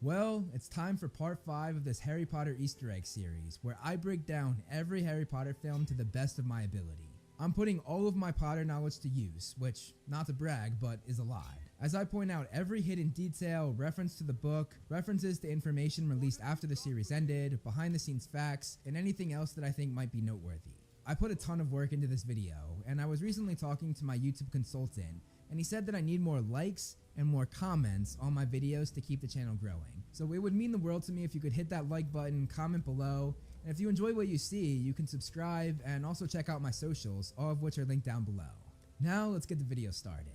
Well, it's time for part 5 of this Harry Potter Easter egg series, where I break down every Harry Potter film to the best of my ability. I'm putting all of my Potter knowledge to use, which, not to brag, but is a lie, as I point out every hidden detail, reference to the book, references to information released after the series ended, behind the scenes facts, and anything else that I think might be noteworthy. I put a ton of work into this video, and I was recently talking to my YouTube consultant, and he said that I need more likes and more comments on my videos to keep the channel growing. So it would mean the world to me if you could hit that like button, comment below, and if you enjoy what you see, you can subscribe and also check out my socials, all of which are linked down below. Now let's get the video started.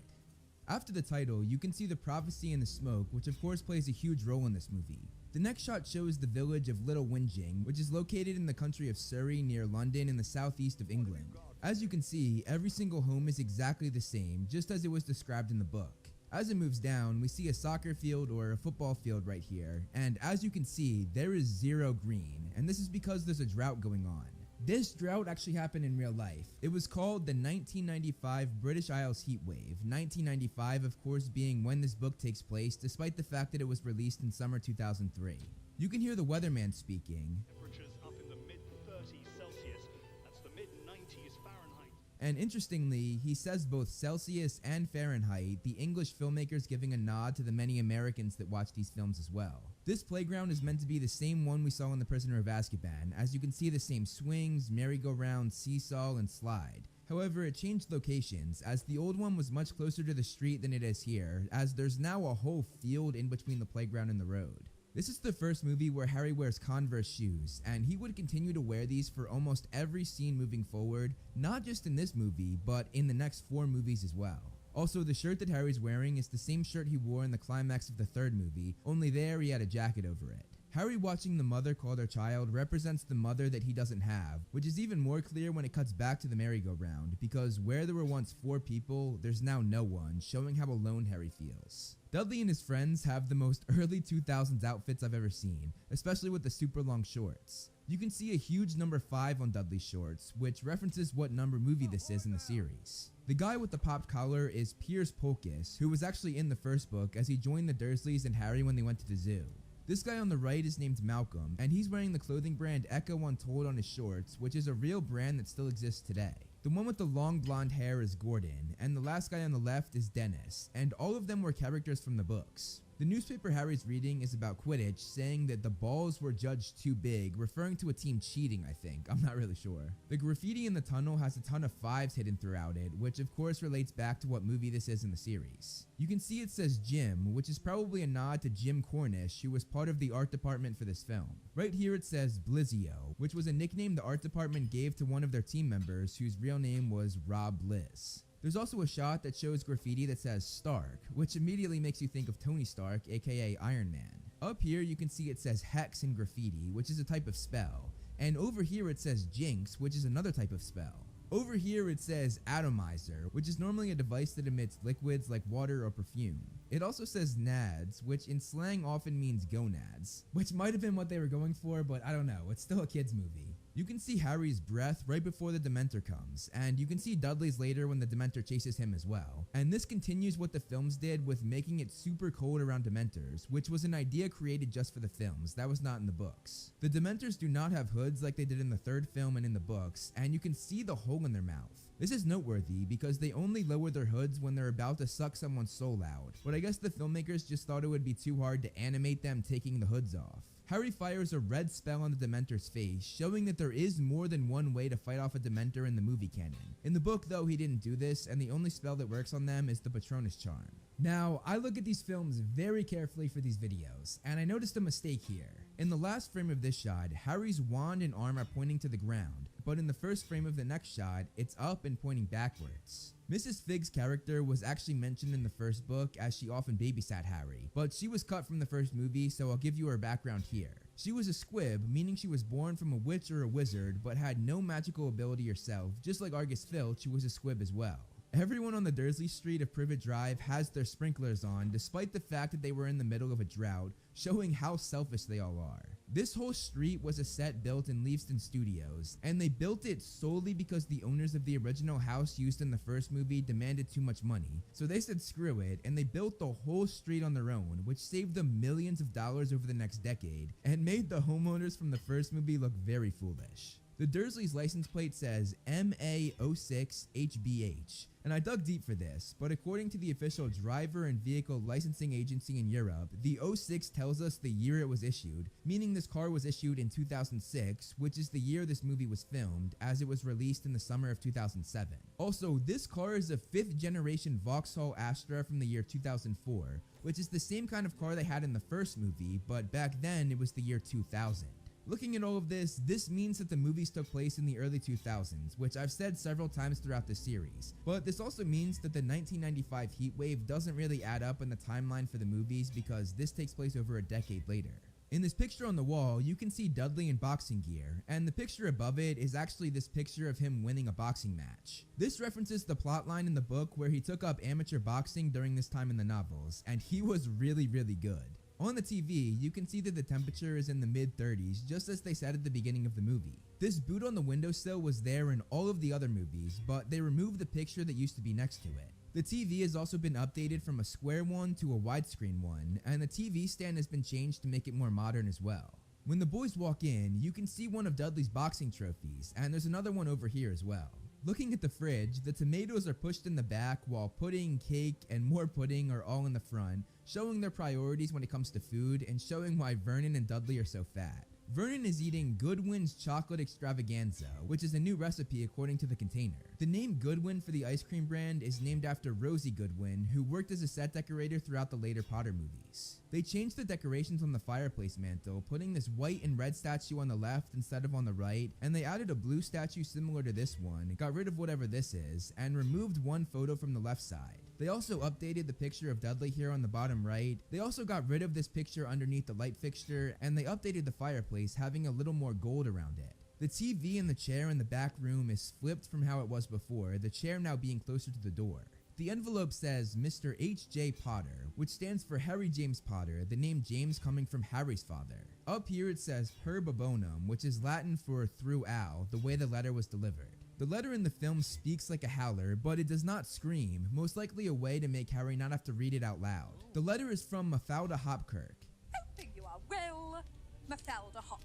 After the title, you can see the prophecy in the smoke, which of course plays a huge role in this movie. The next shot shows the village of Little Whinging, which is located in the country of Surrey near London in the southeast of England. As you can see, every single home is exactly the same, just as it was described in the book. As it moves down, we see a soccer field or a football field right here, and as you can see, there is zero green, and this is because there's a drought going on. This drought actually happened in real life. It was called the 1995 British Isles Heat Wave, 1995 of course being when this book takes place, despite the fact that it was released in summer 2003. You can hear the weatherman speaking. Temperatures up in the mid-30s Celsius, that's the mid-90s Fahrenheit. And interestingly, he says both Celsius and Fahrenheit, the English filmmakers giving a nod to the many Americans that watch these films as well. This playground is meant to be the same one we saw in The Prisoner of Azkaban, as you can see the same swings, merry-go-round, seesaw, and slide. However, it changed locations, as the old one was much closer to the street than it is here, as there's now a whole field in between the playground and the road. This is the first movie where Harry wears Converse shoes, and he would continue to wear these for almost every scene moving forward, not just in this movie, but in the next 4 movies as well. Also, the shirt that Harry's wearing is the same shirt he wore in the climax of the 3rd movie, only there he had a jacket over it. Harry watching the mother call their child represents the mother that he doesn't have, which is even more clear when it cuts back to the merry-go-round, because where there were once 4 people, there's now no one, showing how alone Harry feels. Dudley and his friends have the most early 2000s outfits I've ever seen, especially with the super long shorts. You can see a huge number 5 on Dudley's shorts, which references what number movie this is in the series. The guy with the popped collar is Piers Polkiss, who was actually in the first book as he joined the Dursleys and Harry when they went to the zoo. This guy on the right is named Malcolm, and he's wearing the clothing brand Echo Untold on his shorts, which is a real brand that still exists today. The one with the long blonde hair is Gordon, and the last guy on the left is Dennis, and all of them were characters from the books. The newspaper Harry's reading is about Quidditch, saying that the balls were judged too big, referring to a team cheating, I think. I'm not really sure. The graffiti in the tunnel has a ton of 5s hidden throughout it, which of course relates back to what movie this is in the series. You can see it says Jim, which is probably a nod to Jim Cornish, who was part of the art department for this film. Right here it says Blizzio, which was a nickname the art department gave to one of their team members whose real name was Rob Bliss. There's also a shot that shows graffiti that says Stark, which immediately makes you think of Tony Stark, aka Iron Man. Up here you can see it says Hex in graffiti, which is a type of spell, and over here it says Jinx, which is another type of spell. Over here it says Atomizer, which is normally a device that emits liquids like water or perfume. It also says Nads, which in slang often means gonads, which might have been what they were going for, but I don't know, it's still a kid's movie. You can see Harry's breath right before the Dementor comes, and you can see Dudley's later when the Dementor chases him as well. And this continues what the films did with making it super cold around Dementors, which was an idea created just for the films, that was not in the books. The Dementors do not have hoods like they did in the 3rd film and in the books, and you can see the hole in their mouth. This is noteworthy because they only lower their hoods when they're about to suck someone's soul out, but I guess the filmmakers just thought it would be too hard to animate them taking the hoods off. Harry fires a red spell on the Dementor's face, showing that there is more than one way to fight off a Dementor in the movie canon. In the book though, he didn't do this, and the only spell that works on them is the Patronus Charm. Now, I look at these films very carefully for these videos, and I noticed a mistake here. In the last frame of this shot, Harry's wand and arm are pointing to the ground, but in the first frame of the next shot, it's up and pointing backwards. Mrs. Figg's character was actually mentioned in the first book as she often babysat Harry, but she was cut from the first movie, so I'll give you her background here. She was a squib, meaning she was born from a witch or a wizard, but had no magical ability herself, just like Argus Filch, who was a squib as well. Everyone on the Dursley Street of Privet Drive has their sprinklers on, despite the fact that they were in the middle of a drought, showing how selfish they all are. This whole street was a set built in Leavesden Studios, and they built it solely because the owners of the original house used in the first movie demanded too much money. So they said screw it, and they built the whole street on their own, which saved them millions of dollars over the next decade, and made the homeowners from the first movie look very foolish. The Dursleys' license plate says MA06HBH, and I dug deep for this, but according to the official driver and vehicle licensing agency in Europe, the 06 tells us the year it was issued, meaning this car was issued in 2006, which is the year this movie was filmed, as it was released in the summer of 2007. Also, this car is a 5th generation Vauxhall Astra from the year 2004, which is the same kind of car they had in the first movie, but back then it was the year 2000. Looking at all of this, this means that the movies took place in the early 2000s, which I've said several times throughout this series, but this also means that the 1995 heatwave doesn't really add up in the timeline for the movies because this takes place over a decade later. In this picture on the wall, you can see Dudley in boxing gear, and the picture above it is actually this picture of him winning a boxing match. This references the plotline in the book where he took up amateur boxing during this time in the novels, and he was really good. On the TV, you can see that the temperature is in the mid-30s, just as they said at the beginning of the movie. This boot on the windowsill was there in all of the other movies, but they removed the picture that used to be next to it. The TV has also been updated from a square one to a widescreen one, and the TV stand has been changed to make it more modern as well. When the boys walk in, you can see one of Dudley's boxing trophies, and there's another one over here as well. Looking at the fridge, the tomatoes are pushed in the back while pudding, cake, and more pudding are all in the front, showing their priorities when it comes to food and showing why Vernon and Dudley are so fat. Vernon is eating Goodwin's Chocolate Extravaganza, which is a new recipe according to the container. The name Goodwin for the ice cream brand is named after Rosie Goodwin, who worked as a set decorator throughout the later Potter movies. They changed the decorations on the fireplace mantle, putting this white and red statue on the left instead of on the right, and they added a blue statue similar to this one, got rid of whatever this is, and removed one photo from the left side. They also updated the picture of Dudley here on the bottom right. They also got rid of this picture underneath the light fixture, and they updated the fireplace, having a little more gold around it. The TV in the chair in the back room is flipped from how it was before, the chair now being closer to the door. The envelope says Mr. H.J. Potter, which stands for Harry James Potter, the name James coming from Harry's father. Up here it says Per Babonum, which is Latin for through Al, the way the letter was delivered. The letter in the film speaks like a howler, but it does not scream, most likely a way to make Harry not have to read it out loud. The letter is from Mafalda Hopkirk, Hoping you are well, Mafalda Hopkirk.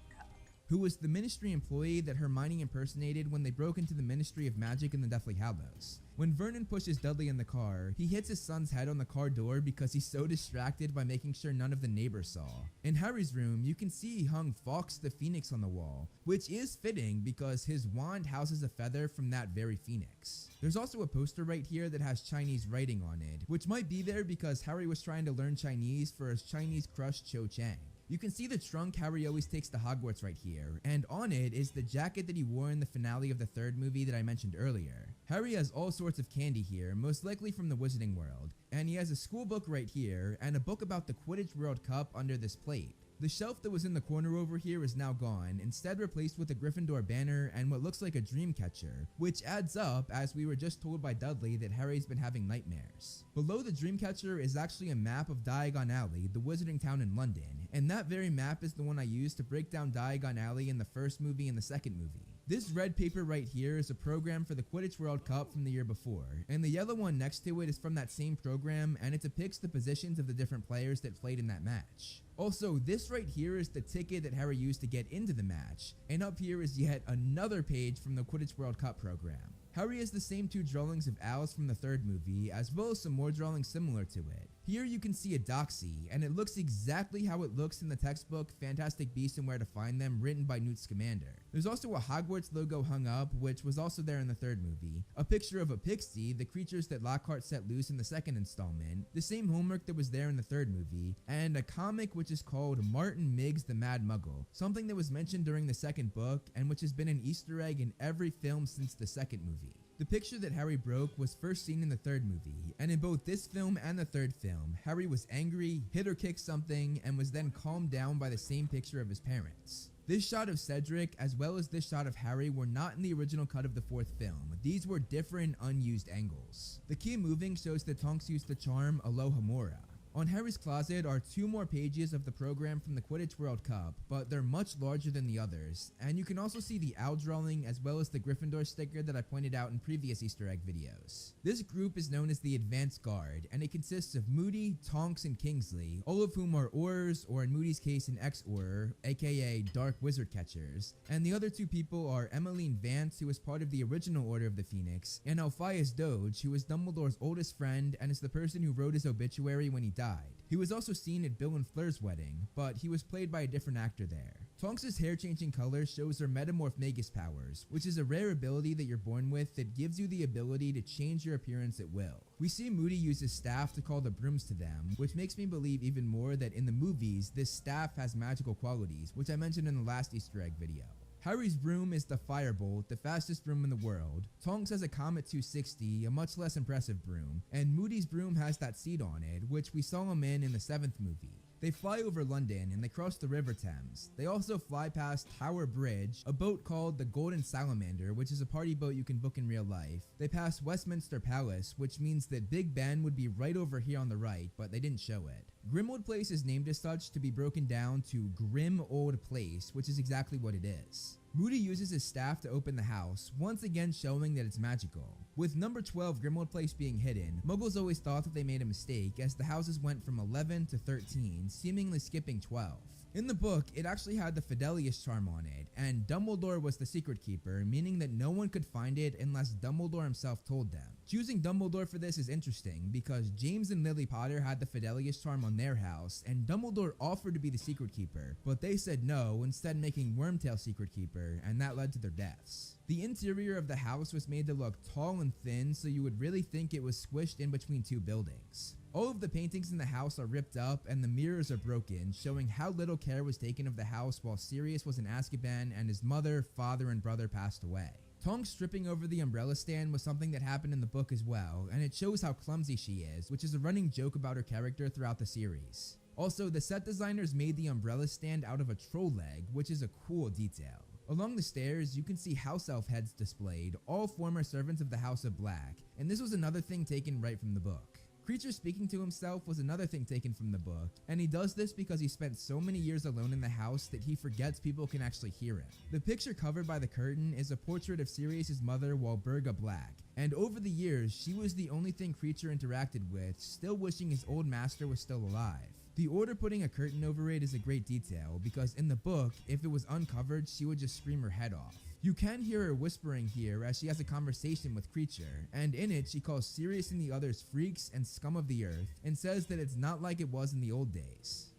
who was the Ministry employee that Hermione impersonated when they broke into the Ministry of Magic in the Deathly Hallows. When Vernon pushes Dudley in the car, he hits his son's head on the car door because he's so distracted by making sure none of the neighbors saw. In Harry's room, you can see he hung Fawkes the Phoenix on the wall, which is fitting because his wand houses a feather from that very phoenix. There's also a poster right here that has Chinese writing on it, which might be there because Harry was trying to learn Chinese for his Chinese crush Cho Chang. You can see the trunk Harry always takes to Hogwarts right here, and on it is the jacket that he wore in the finale of the third movie that I mentioned earlier. Harry has all sorts of candy here, most likely from the Wizarding World, and he has a school book right here, and a book about the Quidditch World Cup under this plate. The shelf that was in the corner over here is now gone, instead replaced with a Gryffindor banner and what looks like a dream catcher, which adds up as we were just told by Dudley that Harry's been having nightmares. Below the dream catcher is actually a map of Diagon Alley, the wizarding town in London, and that very map is the one I used to break down Diagon Alley in the first movie and the second movie. This red paper right here is a program for the Quidditch World Cup from the year before, and the yellow one next to it is from that same program, and it depicts the positions of the different players that played in that match. Also, this right here is the ticket that Harry used to get into the match, and up here is yet another page from the Quidditch World Cup program. Harry has the same two drawings of owls from the third movie, as well as some more drawings similar to it. Here you can see a doxy, and it looks exactly how it looks in the textbook Fantastic Beasts and Where to Find Them, written by Newt Scamander. There's also a Hogwarts logo hung up, which was also there in the third movie, a picture of a pixie, the creatures that Lockhart set loose in the second installment, the same homework that was there in the third movie, and a comic which is called Martin Miggs the Mad Muggle, something that was mentioned during the second book, and which has been an Easter egg in every film since the second movie. The picture that Harry broke was first seen in the third movie, and in both this film and the third film, Harry was angry, hit or kicked something, and was then calmed down by the same picture of his parents. This shot of Cedric, as well as this shot of Harry, were not in the original cut of the fourth film. These were different, unused angles. The key moving shows that Tonks used the charm Alohomora. On Harry's closet are 2 more pages of the program from the Quidditch World Cup, but they're much larger than the others, and you can also see the owl drawing as well as the Gryffindor sticker that I pointed out in previous Easter egg videos. This group is known as the Advanced Guard, and it consists of Moody, Tonks, and Kingsley, all of whom are Aurors, or in Moody's case an ex-Auror, aka Dark Wizard Catchers, and the other 2 people are Emmeline Vance, who was part of the original Order of the Phoenix, and Alpheus Doge, who is Dumbledore's oldest friend and is the person who wrote his obituary when he died. He was also seen at Bill and Fleur's wedding, but he was played by a different actor there. Tonks' hair-changing color shows her Metamorph Magus powers, which is a rare ability that you're born with that gives you the ability to change your appearance at will. We see Moody use his staff to call the brooms to them, which makes me believe even more that in the movies, this staff has magical qualities, which I mentioned in the last Easter egg video. Harry's broom is the Firebolt, the fastest broom in the world. Tonks has a Comet 260, a much less impressive broom, and Moody's broom has that seat on it, which we saw him in the 7th movie. They fly over London and they cross the River Thames. They also fly past Tower Bridge, a boat called the Golden Salamander, which is a party boat you can book in real life. They pass Westminster Palace, which means that Big Ben would be right over here on the right, but they didn't show it. Grimmauld Place is named as such to be broken down to Grim Old Place, which is exactly what it is. Moody uses his staff to open the house, once again showing that it's magical. With number 12 Grimmauld Place being hidden, Muggles always thought that they made a mistake as the houses went from 11 to 13, seemingly skipping 12. In the book, it actually had the Fidelius charm on it, and Dumbledore was the secret keeper, meaning that no one could find it unless Dumbledore himself told them. Choosing Dumbledore for this is interesting because James and Lily Potter had the Fidelius charm on their house, and Dumbledore offered to be the secret keeper, but they said no, instead making Wormtail secret keeper, and that led to their deaths. The interior of the house was made to look tall and thin, so you would really think it was squished in between two buildings. All of the paintings in the house are ripped up and the mirrors are broken, showing how little care was taken of the house while Sirius was in Azkaban and his mother, father, and brother passed away. Tonks stripping over the umbrella stand was something that happened in the book as well, and it shows how clumsy she is, which is a running joke about her character throughout the series. Also, the set designers made the umbrella stand out of a troll leg, which is a cool detail. Along the stairs, you can see house elf heads displayed, all former servants of the House of Black, and this was another thing taken right from the book. Creature speaking to himself was another thing taken from the book, and he does this because he spent so many years alone in the house that he forgets people can actually hear him. The picture covered by the curtain is a portrait of Sirius's mother, Walburga Black, and over the years, she was the only thing Creature interacted with, still wishing his old master was still alive. The Order putting a curtain over it is a great detail, because in the book, if it was uncovered, she would just scream her head off. You can hear her whispering here as she has a conversation with Creature, and in it she calls Sirius and the others freaks and scum of the earth, and says that it's not like it was in the old days.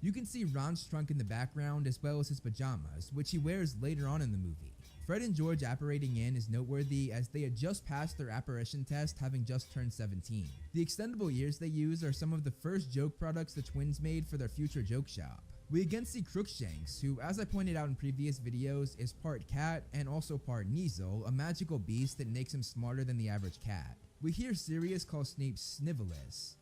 You can see Ron's trunk in the background as well as his pajamas, which he wears later on in the movie. Fred and George apparating in is noteworthy as they had just passed their apparition test, having just turned 17. The extendable years they use are some of the first joke products the twins made for their future joke shop. We again see Crookshanks, who, as I pointed out in previous videos, is part cat and also part Kneazle, a magical beast that makes him smarter than the average cat. We hear Sirius call Snape Snivelus,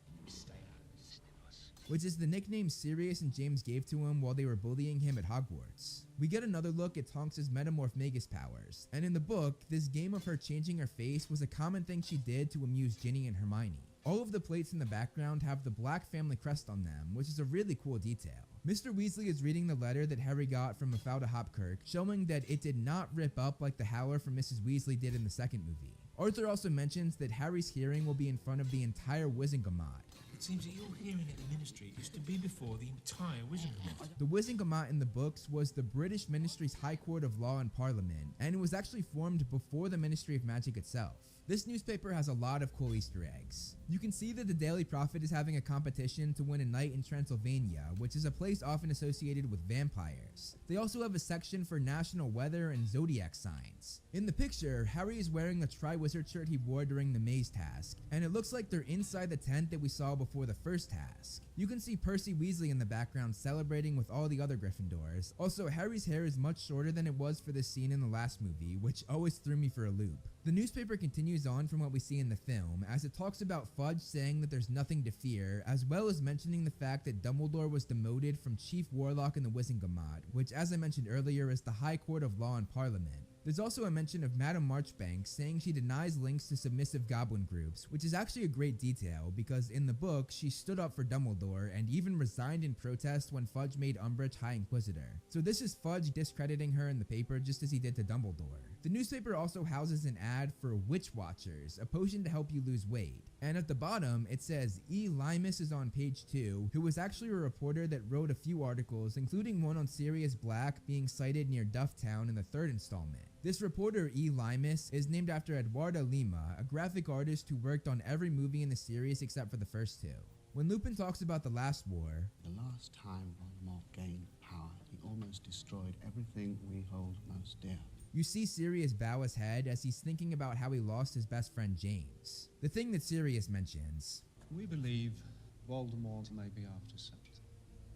which is the nickname Sirius and James gave to him while they were bullying him at Hogwarts. We get another look at Tonks' Metamorph Magus powers, and in the book, this game of her changing her face was a common thing she did to amuse Ginny and Hermione. All of the plates in the background have the Black family crest on them, which is a really cool detail. Mr. Weasley is reading the letter that Harry got from Mafalda Hopkirk, showing that it did not rip up like the Howler from Mrs. Weasley did in the second movie. Arthur also mentions that Harry's hearing will be in front of the entire Wizengamot. It seems that your hearing at the Ministry used to be before the entire Wizengamot. The Wizengamot in the books was the British Ministry's High Court of Law and Parliament, and it was actually formed before the Ministry of Magic itself. This newspaper has a lot of cool Easter eggs. You can see that the Daily Prophet is having a competition to win a night in Transylvania, which is a place often associated with vampires. They also have a section for national weather and zodiac signs. In the picture, Harry is wearing the Triwizard shirt he wore during the maze task, and it looks like they're inside the tent that we saw before the first task. You can see Percy Weasley in the background celebrating with all the other Gryffindors. Also, Harry's hair is much shorter than it was for this scene in the last movie, which always threw me for a loop. The newspaper continues on from what we see in the film, as it talks about Fudge saying that there's nothing to fear, as well as mentioning the fact that Dumbledore was demoted from Chief Warlock in the Wizengamot, which, as I mentioned earlier, is the High Court of Law and Parliament. There's also a mention of Madame Marchbank saying she denies links to submissive goblin groups, which is actually a great detail because in the book, she stood up for Dumbledore and even resigned in protest when Fudge made Umbridge High Inquisitor. So this is Fudge discrediting her in the paper just as he did to Dumbledore. The newspaper also houses an ad for Witch Watchers, a potion to help you lose weight. And at the bottom, it says E. Limus is on page 2, who was actually a reporter that wrote a few articles, including one on Sirius Black being sighted near Dufftown in the third installment. This reporter, E. Limus, is named after Eduardo Lima, a graphic artist who worked on every movie in the series except for the first two. When Lupin talks about the last war, the last time Voldemort gained power, he almost destroyed everything we hold most dear. You see Sirius bow his head as he's thinking about how he lost his best friend James. The thing that Sirius mentions. We believe Voldemort may be after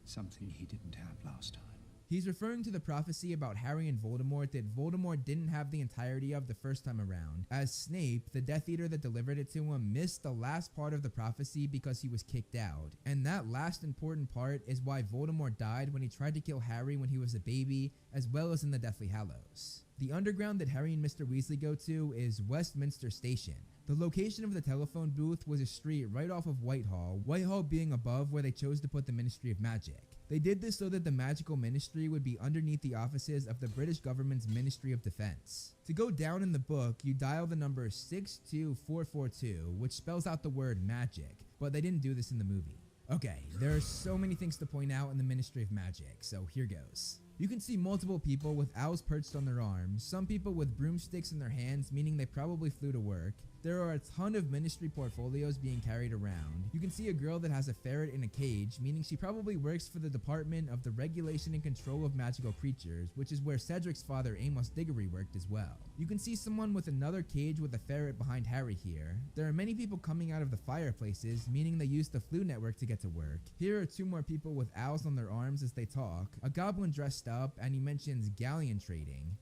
something he didn't have last time. He's referring to the prophecy about Harry and Voldemort that Voldemort didn't have the entirety of the first time around, as Snape, the Death Eater that delivered it to him, missed the last part of the prophecy because he was kicked out. And that last important part is why Voldemort died when he tried to kill Harry when he was a baby, as well as in the Deathly Hallows. The underground that Harry and Mr. Weasley go to is Westminster Station. The location of the telephone booth was a street right off of Whitehall, Whitehall being above where they chose to put the Ministry of Magic. They did this so that the magical ministry would be underneath the offices of the British government's Ministry of Defense. To go down in the book, you dial the number 62442, which spells out the word magic, but they didn't do this in the movie. Okay, there are so many things to point out in the Ministry of Magic, so here goes. You can see multiple people with owls perched on their arms, some people with broomsticks in their hands, meaning they probably flew to work. There are a ton of ministry portfolios being carried around. You can see a girl that has a ferret in a cage, meaning she probably works for the Department of the Regulation and Control of Magical Creatures, which is where Cedric's father Amos Diggory worked as well. You can see someone with another cage with a ferret behind Harry here. There are many people coming out of the fireplaces, meaning they use the Flu Network to get to work. Here are two more people with owls on their arms as they talk, a goblin dressed up, and he mentions galleon trading.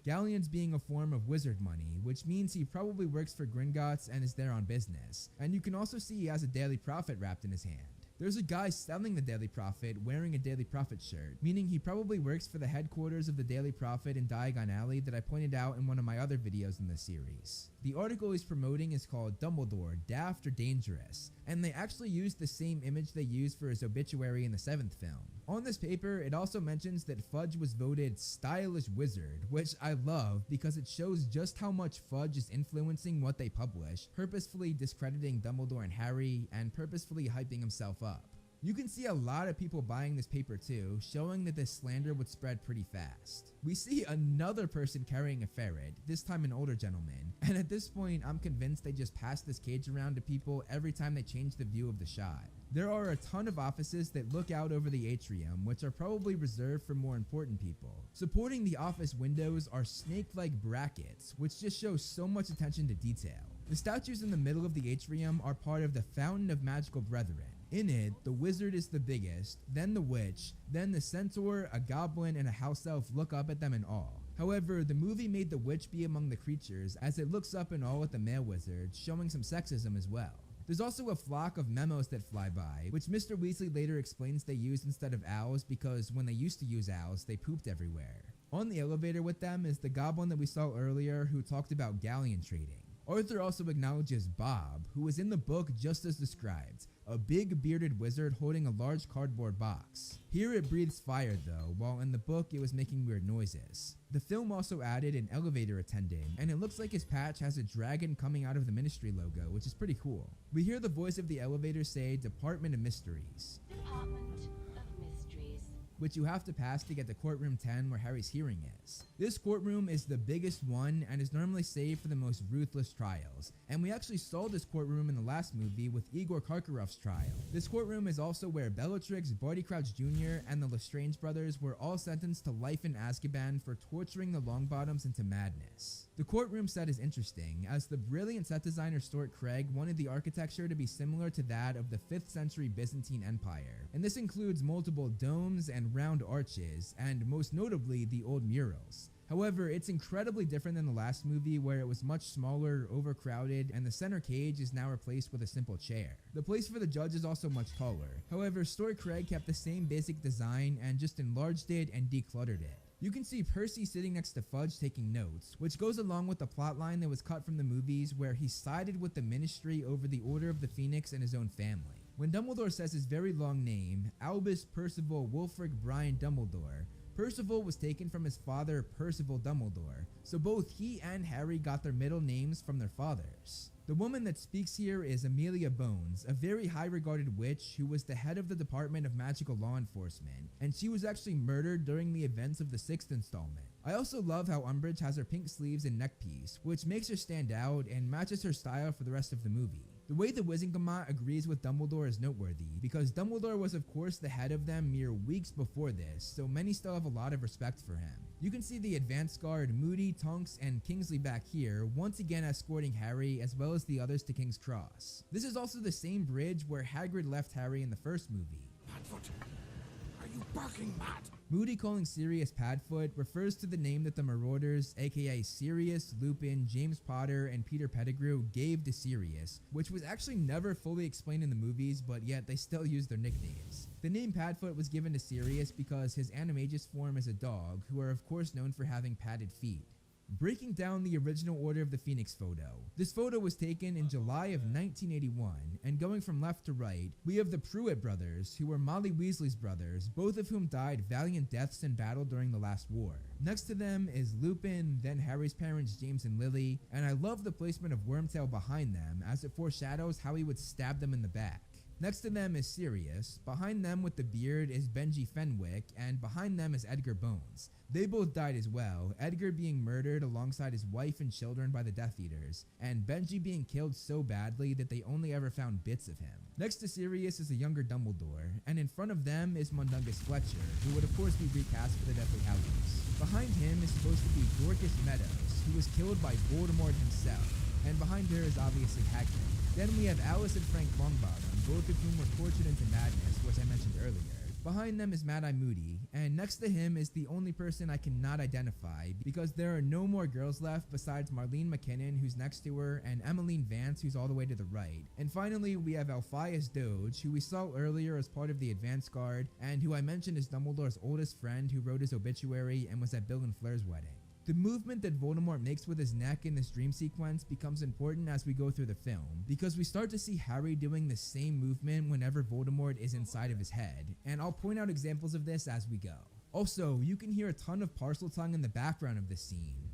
Galleons being a form of wizard money, which means he probably works for Gringotts and is there on business. And you can also see he has a Daily Prophet wrapped in his hand. There's a guy selling the Daily Prophet wearing a Daily Prophet shirt, meaning he probably works for the headquarters of the Daily Prophet in Diagon Alley that I pointed out in one of my other videos in this series. The article he's promoting is called Dumbledore, Daft or Dangerous, and they actually used the same image they used for his obituary in the 7th film. On this paper, it also mentions that Fudge was voted Stylish Wizard, which I love because it shows just how much Fudge is influencing what they publish, purposefully discrediting Dumbledore and Harry, and purposefully hyping himself up. You can see a lot of people buying this paper too, showing that this slander would spread pretty fast. We see another person carrying a ferret, this time an older gentleman, and at this point I'm convinced they just pass this cage around to people every time they change the view of the shot. There are a ton of offices that look out over the atrium, which are probably reserved for more important people. Supporting the office windows are snake-like brackets, which just show so much attention to detail. The statues in the middle of the atrium are part of the Fountain of Magical Brethren. In it, the wizard is the biggest, then the witch, then the centaur, a goblin, and a house elf look up at them in awe. However, the movie made the witch be among the creatures as it looks up in awe at the male wizard, showing some sexism as well. There's also a flock of memos that fly by, which Mr. Weasley later explains they used instead of owls because when they used to use owls, they pooped everywhere. On the elevator with them is the goblin that we saw earlier who talked about galleon trading. Arthur also acknowledges Bob, who was in the book just as described, a big bearded wizard holding a large cardboard box. Here it breathes fire though, while in the book it was making weird noises. The film also added an elevator attendant, and it looks like his patch has a dragon coming out of the Ministry logo, which is pretty cool. We hear the voice of the elevator say Department of Mysteries, which you have to pass to get to courtroom 10 where Harry's hearing is. This courtroom is the biggest one and is normally saved for the most ruthless trials, and we actually saw this courtroom in the last movie with Igor Karkaroff's trial. This courtroom is also where Bellatrix, Barty Crouch Jr., and the Lestrange brothers were all sentenced to life in Azkaban for torturing the Longbottoms into madness. The courtroom set is interesting, as the brilliant set designer Stuart Craig wanted the architecture to be similar to that of the 5th century Byzantine Empire, and this includes multiple domes and round arches, and most notably the old murals. However, it's incredibly different than the last movie where it was much smaller, overcrowded, and the center cage is now replaced with a simple chair. The place for the judge is also much taller. However, Stuart Craig kept the same basic design and just enlarged it and decluttered it. You can see Percy sitting next to Fudge taking notes, which goes along with the plotline that was cut from the movies where he sided with the Ministry over the Order of the Phoenix and his own family. When Dumbledore says his very long name, Albus Percival Wulfric Brian Dumbledore, Percival was taken from his father Percival Dumbledore, so both he and Harry got their middle names from their fathers. The woman that speaks here is Amelia Bones, a very high-regarded witch who was the head of the Department of Magical Law Enforcement, and she was actually murdered during the events of the 6th installment. I also love how Umbridge has her pink sleeves and neckpiece, which makes her stand out and matches her style for the rest of the movie. The way the Wizengamot agrees with Dumbledore is noteworthy, because Dumbledore was of course the head of them mere weeks before this, so many still have a lot of respect for him. You can see the advance guard Moody, Tonks, and Kingsley back here, once again escorting Harry as well as the others to King's Cross. This is also the same bridge where Hagrid left Harry in the first movie. Padfoot, are you barking mad? Moody calling Sirius Padfoot refers to the name that the Marauders, aka Sirius, Lupin, James Potter, and Peter Pettigrew gave to Sirius, which was actually never fully explained in the movies, but yet they still use their nicknames. The name Padfoot was given to Sirius because his animagus form is a dog, who are of course known for having padded feet. Breaking down the original Order of the Phoenix photo. This photo was taken in July of 1981, and going from left to right, we have the Pruitt brothers, who were Molly Weasley's brothers, both of whom died valiant deaths in battle during the last war. Next to them is Lupin, then Harry's parents James and Lily, and I love the placement of Wormtail behind them as it foreshadows how he would stab them in the back. Next to them is Sirius, behind them with the beard is Benji Fenwick, and behind them is Edgar Bones. They both died as well, Edgar being murdered alongside his wife and children by the Death Eaters, and Benji being killed so badly that they only ever found bits of him. Next to Sirius is a younger Dumbledore, and in front of them is Mundungus Fletcher, who would of course be recast for the Deathly Hallows. Behind him is supposed to be Dorcas Meadows, who was killed by Voldemort himself, and behind her is obviously Hagrid. Then we have Alice and Frank Longbottom, both of whom were tortured into madness, which I mentioned earlier. Behind them is Mad-Eye Moody, and next to him is the only person I cannot identify because there are no more girls left besides Marlene McKinnon, who's next to her, and Emmeline Vance, who's all the way to the right. And finally, we have Alphaeus Doge, who we saw earlier as part of the Advance Guard, and who I mentioned is Dumbledore's oldest friend who wrote his obituary and was at Bill and Flair's wedding. The movement that Voldemort makes with his neck in this dream sequence becomes important as we go through the film, because we start to see Harry doing the same movement whenever Voldemort is inside of his head, and I'll point out examples of this as we go. Also, you can hear a ton of Parseltongue in the background of this scene,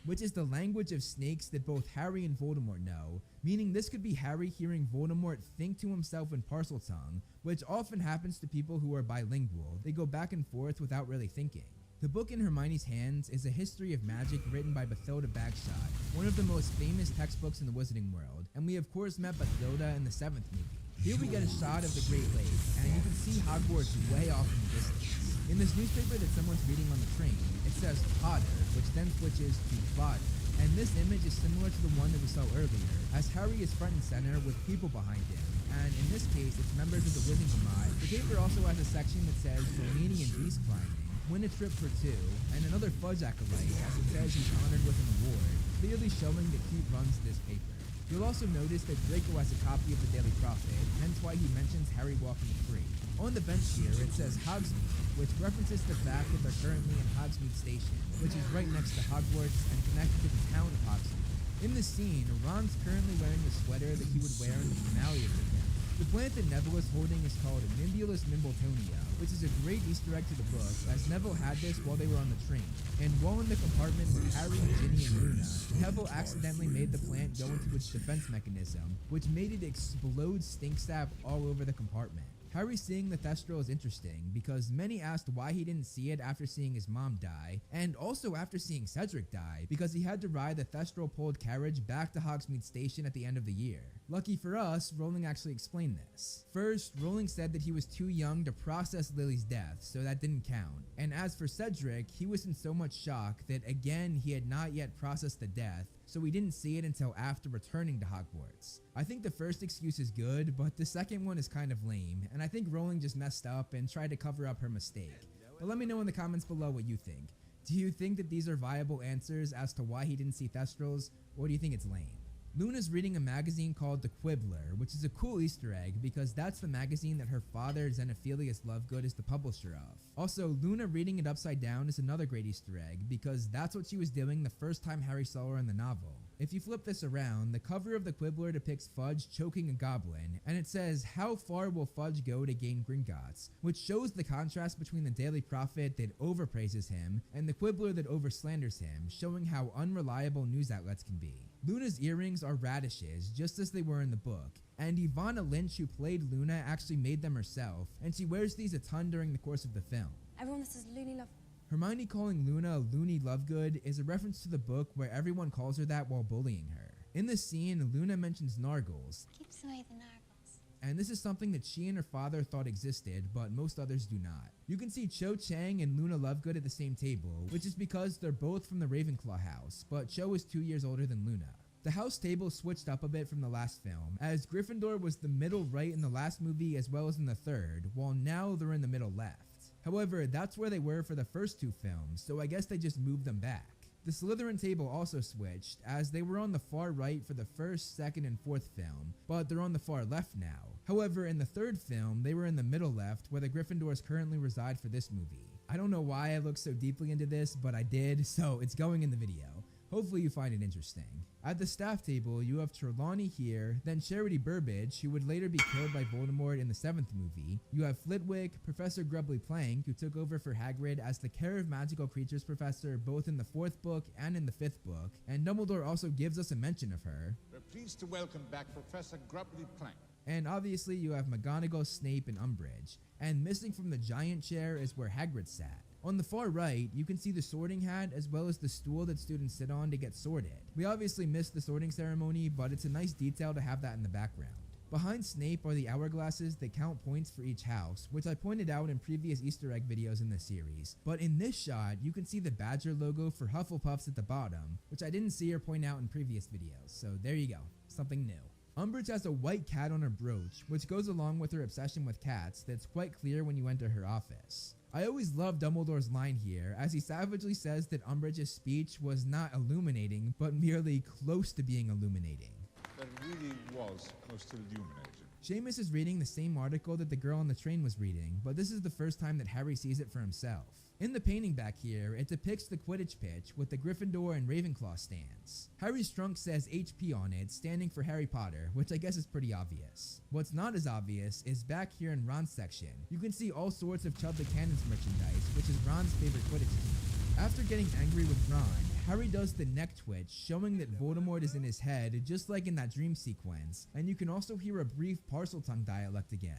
which is the language of snakes that both Harry and Voldemort know, meaning this could be Harry hearing Voldemort think to himself in Parseltongue, which often happens to people who are bilingual. They go back and forth without really thinking. The book in Hermione's hands is a history of magic written by Bathilda Bagshot, one of the most famous textbooks in the Wizarding world, and we of course met Bathilda in the 7th movie. Here we get a shot of the Great Lake, and you can see Hogwarts way off in the distance. In this newspaper that someone's reading on the train, it says Potter, which then switches to Fodder. And this image is similar to the one that we saw earlier, as Harry is front and center with people behind him, and in this case it's members of the Wizengamot. The paper also has a section that says Romanian beast climbing, win a trip for 2, and another Fudge acolyte as it says he's honored with an award, clearly showing that he runs this paper. You'll also notice that Draco has a copy of the Daily Prophet, hence why he mentions Harry walking free. On the bench here it says Hogsmeade, which references the fact that they're currently in Hogsmeade Station, which is right next to Hogwarts and connected to the town of Hogsmeade. In this scene, Ron's currently wearing the sweater that he would wear in the finale of the film. The plant that Neville is holding is called Nimbulus Mimbletonia, which is a great Easter egg to the book, as Neville had this while they were on the train. And while in the compartment with Harry, Ginny, and Luna, Neville accidentally made the plant go into its defense mechanism, which made it explode stink sap all over the compartment. Harry seeing the Thestral is interesting because many asked why he didn't see it after seeing his mom die, and also after seeing Cedric die because he had to ride the Thestral pulled carriage back to Hogsmeade Station at the end of the year. Lucky for us, Rowling actually explained this. First, Rowling said that he was too young to process Lily's death, so that didn't count. And as for Cedric, he was in so much shock that again he had not yet processed the death, so we didn't see it until after returning to Hogwarts. I think the first excuse is good, but the second one is kind of lame, and I think Rowling just messed up and tried to cover up her mistake. But let me know in the comments below what you think. Do you think that these are viable answers as to why he didn't see Thestrals, or do you think it's lame? Luna's reading a magazine called The Quibbler, which is a cool Easter egg because that's the magazine that her father, Xenophilius Lovegood, is the publisher of. Also, Luna reading it upside down is another great Easter egg because that's what she was doing the first time Harry saw her in the novel. If you flip this around, the cover of The Quibbler depicts Fudge choking a goblin, and it says, "How far will Fudge go to gain Gringotts?" which shows the contrast between the Daily Prophet that overpraises him and the Quibbler that overslanders him, showing how unreliable news outlets can be. Luna's earrings are radishes, just as they were in the book, and Ivana Lynch, who played Luna, actually made them herself, and she wears these a ton during the course of the film. Everyone says Loony Love. Hermione calling Luna Loony Lovegood is a reference to the book where everyone calls her that while bullying her. In this scene, Luna mentions Nargles, Keeps away the Nargles. and this is something that she and her father thought existed, but most others do not. You can see Cho Chang and Luna Lovegood at the same table, which is because they're both from the Ravenclaw house, but Cho is 2 years older than Luna. The house table switched up a bit from the last film, as Gryffindor was the middle right in the last movie as well as in the third, while now they're in the middle left. However, that's where they were for the first 2 films, so I guess they just moved them back. The Slytherin table also switched, as they were on the far right for the first, second, and fourth film, but they're on the far left now. However, in the third film, they were in the middle left, where the Gryffindors currently reside for this movie. I don't know why I looked so deeply into this, but I did, so it's going in the video. Hopefully you find it interesting. At the staff table, you have Trelawney here, then Charity Burbage, who would later be killed by Voldemort in the 7th movie. You have Flitwick, Professor Grubbly Plank, who took over for Hagrid as the Care of Magical Creatures professor both in the 4th book and in the 5th book, and Dumbledore also gives us a mention of her. We're pleased to welcome back Professor Grubbly Plank. And obviously you have McGonagall, Snape, and Umbridge, and missing from the giant chair is where Hagrid sat. On the far right, you can see the sorting hat as well as the stool that students sit on to get sorted. We obviously missed the sorting ceremony, but it's a nice detail to have that in the background. Behind Snape are the hourglasses that count points for each house, which I pointed out in previous Easter egg videos in the series. But in this shot, you can see the Badger logo for Hufflepuffs at the bottom, which I didn't see or point out in previous videos, so there you go, something new. Umbridge has a white cat on her brooch, which goes along with her obsession with cats that's quite clear when you enter her office. I always love Dumbledore's line here, as he savagely says that Umbridge's speech was not illuminating, but merely close to being illuminating. That really was most illuminating. Seamus is reading the same article that the girl on the train was reading, but this is the first time that Harry sees it for himself. In the painting back here, it depicts the Quidditch pitch with the Gryffindor and Ravenclaw stands. Harry's trunk says HP on it, standing for Harry Potter, which I guess is pretty obvious. What's not as obvious is back here in Ron's section. You can see all sorts of Chub the Cannon's merchandise, which is Ron's favorite Quidditch team. After getting angry with Ron, Harry does the neck twitch, showing that Voldemort is in his head, just like in that dream sequence, and you can also hear a brief Parseltongue dialect again.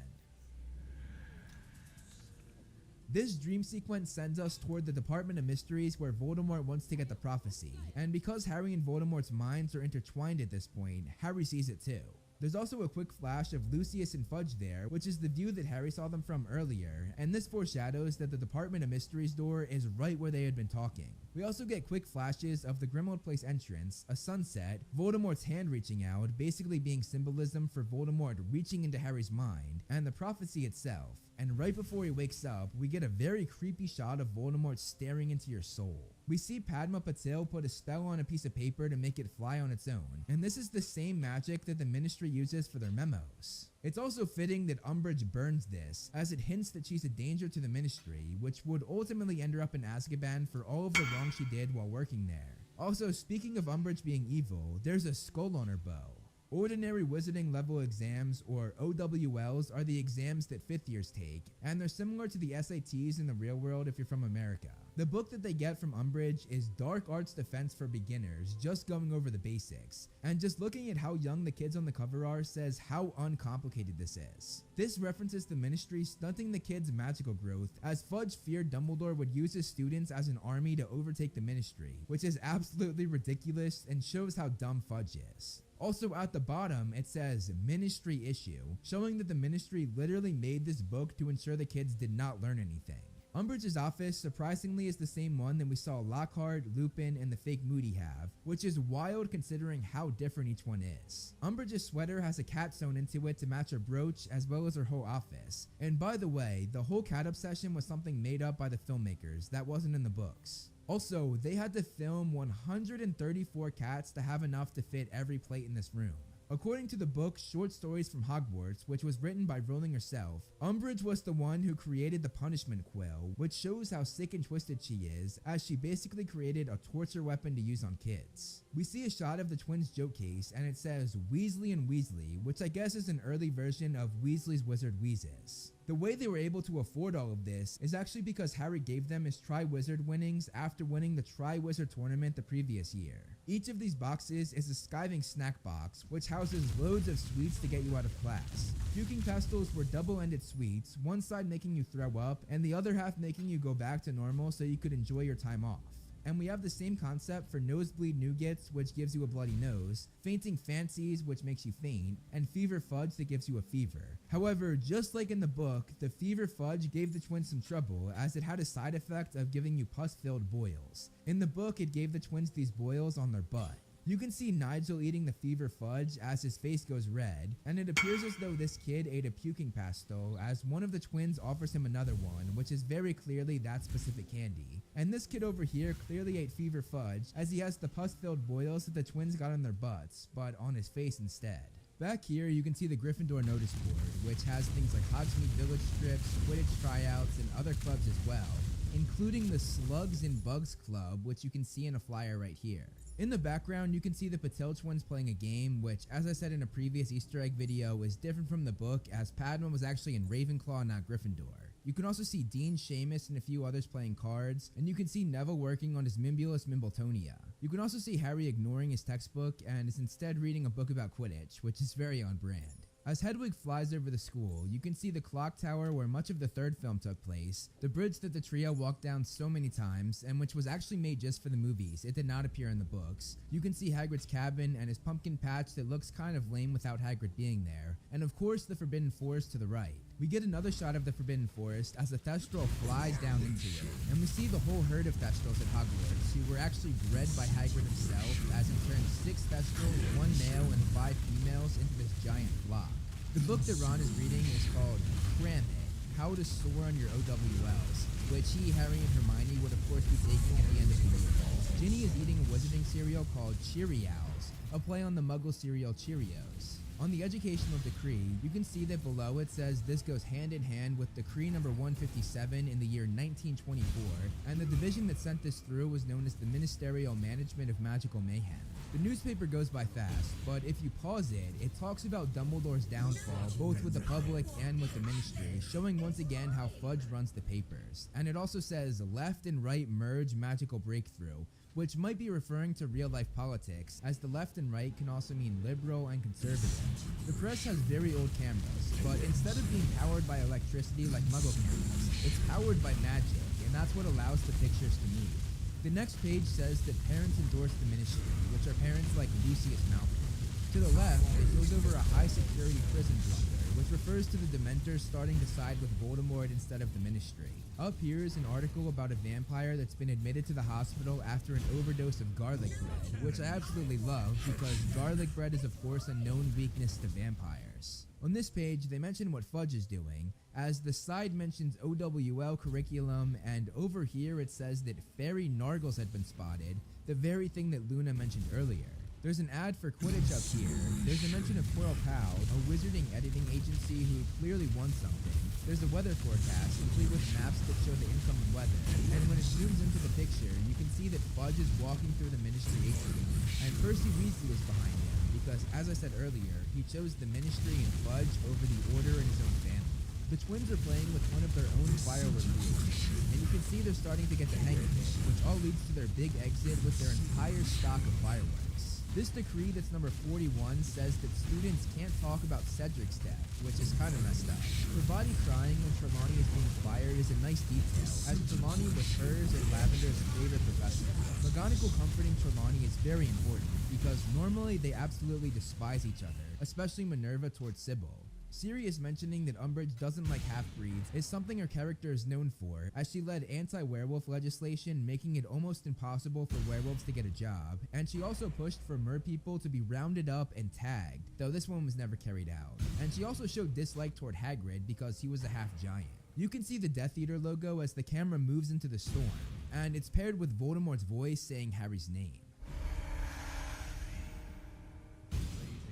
This dream sequence sends us toward the Department of Mysteries where Voldemort wants to get the prophecy, and because Harry and Voldemort's minds are intertwined at this point, Harry sees it too. There's also a quick flash of Lucius and Fudge there, which is the view that Harry saw them from earlier, and this foreshadows that the Department of Mysteries door is right where they had been talking. We also get quick flashes of the Grimmauld Place entrance, a sunset, Voldemort's hand reaching out, basically being symbolism for Voldemort reaching into Harry's mind, and the prophecy itself. And right before he wakes up, we get a very creepy shot of Voldemort staring into your soul. We see Padma Patil put a spell on a piece of paper to make it fly on its own, and this is the same magic that the Ministry uses for their memos. It's also fitting that Umbridge burns this, as it hints that she's a danger to the Ministry, which would ultimately end her up in Azkaban for all of the wrong she did while working there. Also, speaking of Umbridge being evil, there's a skull on her bow. Ordinary Wizarding Level exams, or OWLs, are the exams that 5th years take, and they're similar to the SATs in the real world if you're from America. The book that they get from Umbridge is Dark Arts Defense for Beginners, just going over the basics, and just looking at how young the kids on the cover are says how uncomplicated this is. This references the Ministry stunting the kids' magical growth, as Fudge feared Dumbledore would use his students as an army to overtake the Ministry, which is absolutely ridiculous and shows how dumb Fudge is. Also at the bottom, it says Ministry Issue, showing that the Ministry literally made this book to ensure the kids did not learn anything. Umbridge's office surprisingly is the same one that we saw Lockhart, Lupin, and the fake Moody have, which is wild considering how different each one is. Umbridge's sweater has a cat sewn into it to match her brooch as well as her whole office. And by the way, the whole cat obsession was something made up by the filmmakers that wasn't in the books. Also, they had to film 134 cats to have enough to fit every plate in this room. According to the book Short Stories from Hogwarts, which was written by Rowling herself, Umbridge was the one who created the punishment quill, which shows how sick and twisted she is, as she basically created a torture weapon to use on kids. We see a shot of the twins' joke case, and it says Weasley and Weasley, which I guess is an early version of Weasley's Wizard Wheezes. The way they were able to afford all of this is actually because Harry gave them his Tri-Wizard winnings after winning the Tri-Wizard tournament the previous year. Each of these boxes is a skiving snack box, which houses loads of sweets to get you out of class. Puking pastels were double-ended sweets, one side making you throw up, and the other half making you go back to normal so you could enjoy your time off. And we have the same concept for Nosebleed Nougats, which gives you a bloody nose, Fainting Fancies, which makes you faint, and Fever Fudge that gives you a fever. However, just like in the book, the Fever Fudge gave the twins some trouble, as it had a side effect of giving you pus-filled boils. In the book, it gave the twins these boils on their butt. You can see Nigel eating the Fever Fudge as his face goes red, and it appears as though this kid ate a puking pastel as one of the twins offers him another one, which is very clearly that specific candy. And this kid over here clearly ate Fever Fudge as he has the pus-filled boils that the twins got on their butts, but on his face instead. Back here, you can see the Gryffindor notice board, which has things like Hogsmeade Village strips, Quidditch tryouts, and other clubs as well. including the Slugs and Bugs Club, which you can see in a flyer right here. In the background, you can see the Patel twins playing a game, which, as I said in a previous Easter egg video, is different from the book, as Padma was actually in Ravenclaw, not Gryffindor. You can also see Dean, Seamus, and a few others playing cards, and you can see Neville working on his Mimbulus Mimbletonia. You can also see Harry ignoring his textbook and is instead reading a book about Quidditch, which is very on brand. As Hedwig flies over the school, you can see the clock tower where much of the third film took place, the bridge that the trio walked down so many times, and which was actually made just for the movies. It did not appear in the books. You can see Hagrid's cabin and his pumpkin patch that looks kind of lame without Hagrid being there, and of course the Forbidden Forest to the right. We get another shot of the Forbidden Forest as a Thestral flies down into it, and we see the whole herd of Thestrals at Hogwarts, who were actually bred by Hagrid himself, as he turned 6 Thestrals, 1 male and 5 females into this giant flock. The book that Ron is reading is called Cram It, How to Soar on Your OWLs, which he, Harry, and Hermione would of course be taking at the end of the year. Ginny is eating a wizarding cereal called Cheerios, a play on the Muggle cereal Cheerios. On the educational decree, you can see that below it says this goes hand in hand with decree number 157 in the year 1924, and the division that sent this through was known as the Ministerial Management of Magical Mayhem. The newspaper goes by fast, but if you pause it, it talks about Dumbledore's downfall, both with the public and with the ministry, showing once again how Fudge runs the papers. And it also says left and right merge magical breakthrough, which might be referring to real-life politics, as the left and right can also mean liberal and conservative. The press has very old cameras, but instead of being powered by electricity like Muggle cameras, it's powered by magic, and that's what allows the pictures to move. The next page says that parents endorse the ministry, which are parents like Lucius Malfoy. To the left, it goes over a high-security prison blunder, which refers to the Dementors starting to side with Voldemort instead of the ministry. Up here is an article about a vampire that's been admitted to the hospital after an overdose of garlic bread, which I absolutely love because garlic bread is of course a known weakness to vampires. On this page, they mention what Fudge is doing, as the side mentions OWL curriculum, and over here it says that fairy Nargles had been spotted, the very thing that Luna mentioned earlier. There's an ad for Quidditch up here, there's a mention of Quirrell Pal, a wizarding editing agency who clearly won something. There's a weather forecast, complete with maps that show the incoming weather, and when it zooms into the picture, you can see that Fudge is walking through the Ministry atrium, and Percy Weasley is behind him, because as I said earlier, he chose the Ministry and Fudge over the Order and his own family. The twins are playing with one of their own firework creations, and you can see they're starting to get the hang of it, which all leads to their big exit with their entire stock of fireworks. This decree that's number 41 says that students can't talk about Cedric's death, which is kind of messed up. Her body crying when Trelawney is being fired is a nice detail, as Trelawney was hers and Lavender's favorite professor. McGonagall comforting Trelawney is very important, because normally they absolutely despise each other, especially Minerva towards Sybil. Sirius mentioning that Umbridge doesn't like half-breeds is something her character is known for, as she led anti-werewolf legislation, making it almost impossible for werewolves to get a job, and she also pushed for merpeople to be rounded up and tagged, though this one was never carried out. And she also showed dislike toward Hagrid because he was a half-giant. You can see the Death Eater logo as the camera moves into the storm, and it's paired with Voldemort's voice saying Harry's name.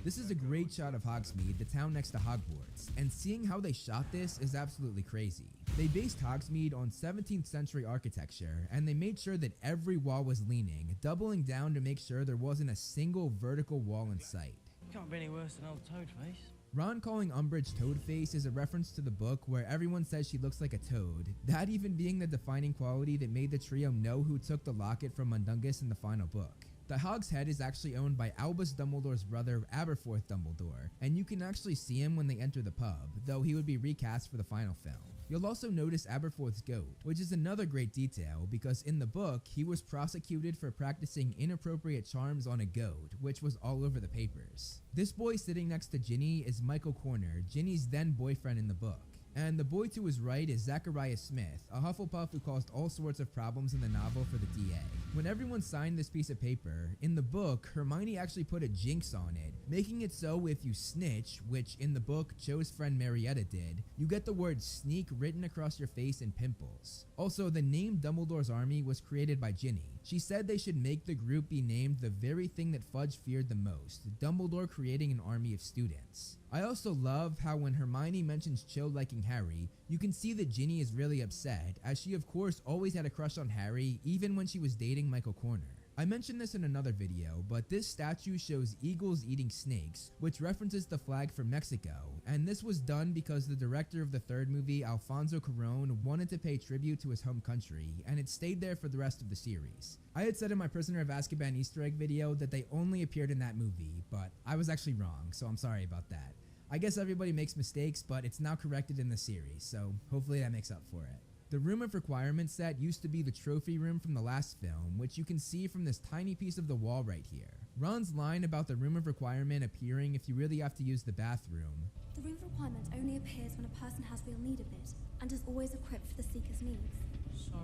This is a great shot of Hogsmeade, the town next to Hogwarts, and seeing how they shot this is absolutely crazy. They based Hogsmeade on 17th century architecture, and they made sure that every wall was leaning, doubling down to make sure there wasn't a single vertical wall in sight. Can't be any worse than old Toadface. Ron calling Umbridge Toadface is a reference to the book where everyone says she looks like a toad, that even being the defining quality that made the trio know who took the locket from Mundungus in the final book. The Hog's Head is actually owned by Albus Dumbledore's brother, Aberforth Dumbledore, and you can actually see him when they enter the pub, though he would be recast for the final film. You'll also notice Aberforth's goat, which is another great detail because in the book, he was prosecuted for practicing inappropriate charms on a goat, which was all over the papers. This boy sitting next to Ginny is Michael Corner, Ginny's then boyfriend in the book. And the boy to his right is Zachariah Smith, a Hufflepuff who caused all sorts of problems in the novel for the DA. When everyone signed this piece of paper, in the book, Hermione actually put a jinx on it, making it so if you snitch, which in the book Cho's friend Marietta did, you get the word sneak written across your face in pimples. Also, the name Dumbledore's Army was created by Ginny. She said they should make the group be named the very thing that Fudge feared the most, Dumbledore creating an army of students. I also love how when Hermione mentions Cho liking Harry, you can see that Ginny is really upset, as she of course always had a crush on Harry even when she was dating Michael Corner. I mentioned this in another video, but this statue shows eagles eating snakes, which references the flag for Mexico, and this was done because the director of the third movie, Alfonso Cuarón, wanted to pay tribute to his home country, and it stayed there for the rest of the series. I had said in my Prisoner of Azkaban Easter egg video that they only appeared in that movie, but I was actually wrong, so I'm sorry about that. I guess everybody makes mistakes, but it's now corrected in the series, so hopefully that makes up for it. The Room of Requirement set used to be the trophy room from the last film, which you can see from this tiny piece of the wall right here. Ron's line about the Room of Requirement appearing if you really have to use the bathroom. The room of requirement only appears when a person has real need of it, and is always equipped for the seeker's needs. So,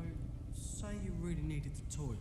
say you really needed the toilet.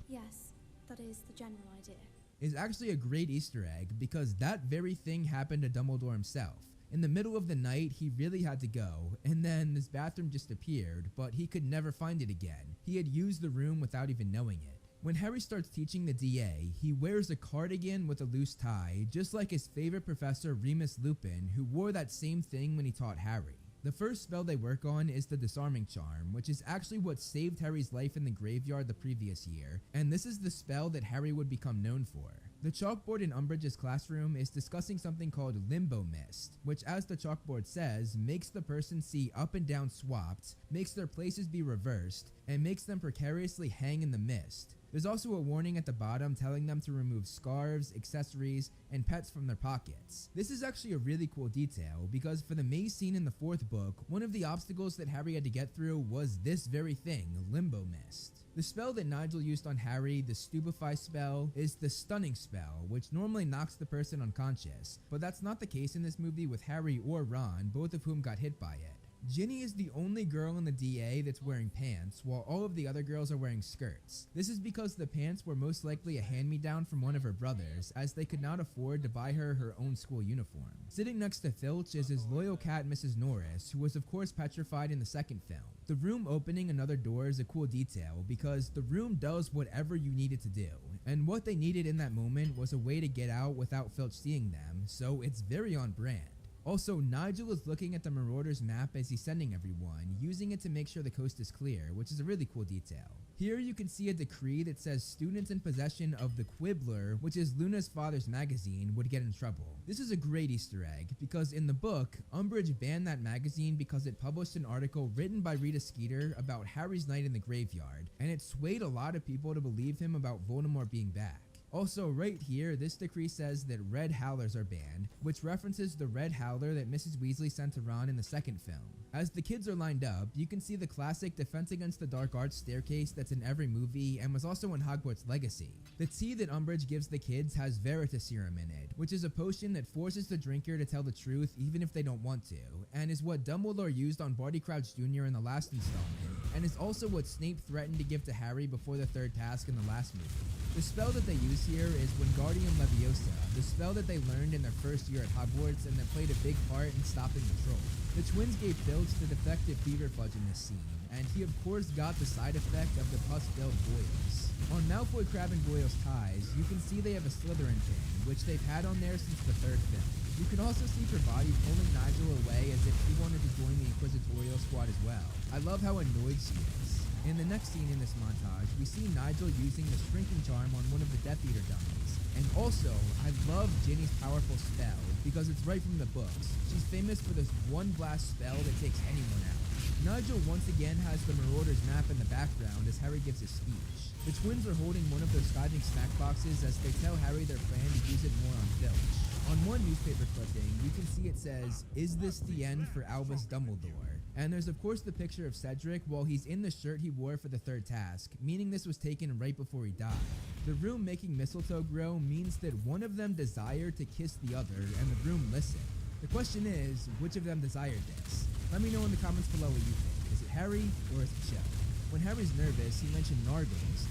Yes, that is the general idea. Is actually a great Easter egg because that very thing happened to Dumbledore himself. In the middle of the night, he really had to go, and then this bathroom just appeared, but he could never find it again. He had used the room without even knowing it. When Harry starts teaching the DA, he wears a cardigan with a loose tie, just like his favorite professor Remus Lupin, who wore that same thing when he taught Harry. The first spell they work on is the Disarming Charm, which is actually what saved Harry's life in the graveyard the previous year, and this is the spell that Harry would become known for. The chalkboard in Umbridge's classroom is discussing something called Limbo Mist, which, as the chalkboard says, makes the person see up and down swapped, makes their places be reversed, and makes them precariously hang in the mist. There's also a warning at the bottom telling them to remove scarves, accessories, and pets from their pockets. This is actually a really cool detail because for the maze scene in the 4th book, one of the obstacles that Harry had to get through was this very thing, Limbo Mist. The spell that Nigel used on Harry, the Stupefy spell, is the Stunning spell, which normally knocks the person unconscious, but that's not the case in this movie with Harry or Ron, both of whom got hit by it. Ginny is the only girl in the DA that's wearing pants, while all of the other girls are wearing skirts. This is because the pants were most likely a hand-me-down from one of her brothers, as they could not afford to buy her her own school uniform. Sitting next to Filch is his loyal cat Mrs. Norris, who was of course petrified in the second film. The room opening another door is a cool detail because the room does whatever you need it to do, and what they needed in that moment was a way to get out without Filch seeing them, so it's very on brand. Also, Nigel is looking at the Marauders map as he's sending everyone, using it to make sure the coast is clear, which is a really cool detail. Here you can see a decree that says students in possession of the Quibbler, which is Luna's father's magazine, would get in trouble. This is a great Easter egg, because in the book, Umbridge banned that magazine because it published an article written by Rita Skeeter about Harry's night in the graveyard, and it swayed a lot of people to believe him about Voldemort being back. Also, right here, this decree says that red howlers are banned, which references the red howler that Mrs. Weasley sent to Ron in the second film. As the kids are lined up, you can see the classic Defense Against the Dark Arts staircase that's in every movie and was also in Hogwarts Legacy. The tea that Umbridge gives the kids has Veritaserum in it, which is a potion that forces the drinker to tell the truth even if they don't want to, and is what Dumbledore used on Barty Crouch Jr. in the last installment, and is also what Snape threatened to give to Harry before the third task in the last movie. The spell that they use here is Wingardium Leviosa, the spell that they learned in their first year at Hogwarts and that played a big part in stopping the troll. The twins gave Filch the defective fever fudge in this scene, and he of course got the side effect of the pus-filled boils. On Malfoy, Crabbe, and Goyle's ties, you can see they have a Slytherin pin, which they've had on there since the third film. You can also see Peabody pulling Nigel away as if he wanted to join the Inquisitorial Squad as well. I love how annoyed she is. In the next scene in this montage, we see Nigel using the Shrinking Charm on one of the Death Eater dummies. And also, I love Ginny's powerful spell because it's right from the books. She's famous for this one blast spell that takes anyone out. Nigel once again has the Marauders map in the background as Harry gives his speech. The twins are holding one of those skiving snack boxes as they tell Harry their plan to use it more on Filch. On one newspaper clipping, you can see it says, "Is this the end for Albus Dumbledore?" And there's of course the picture of Cedric while he's in the shirt he wore for the third task, meaning this was taken right before he died. The room making mistletoe grow means that one of them desired to kiss the other and the room listened. The question is, which of them desired this? Let me know in the comments below what you think. Is it Harry or is it Cho? When Harry's nervous, he mentioned Nargles,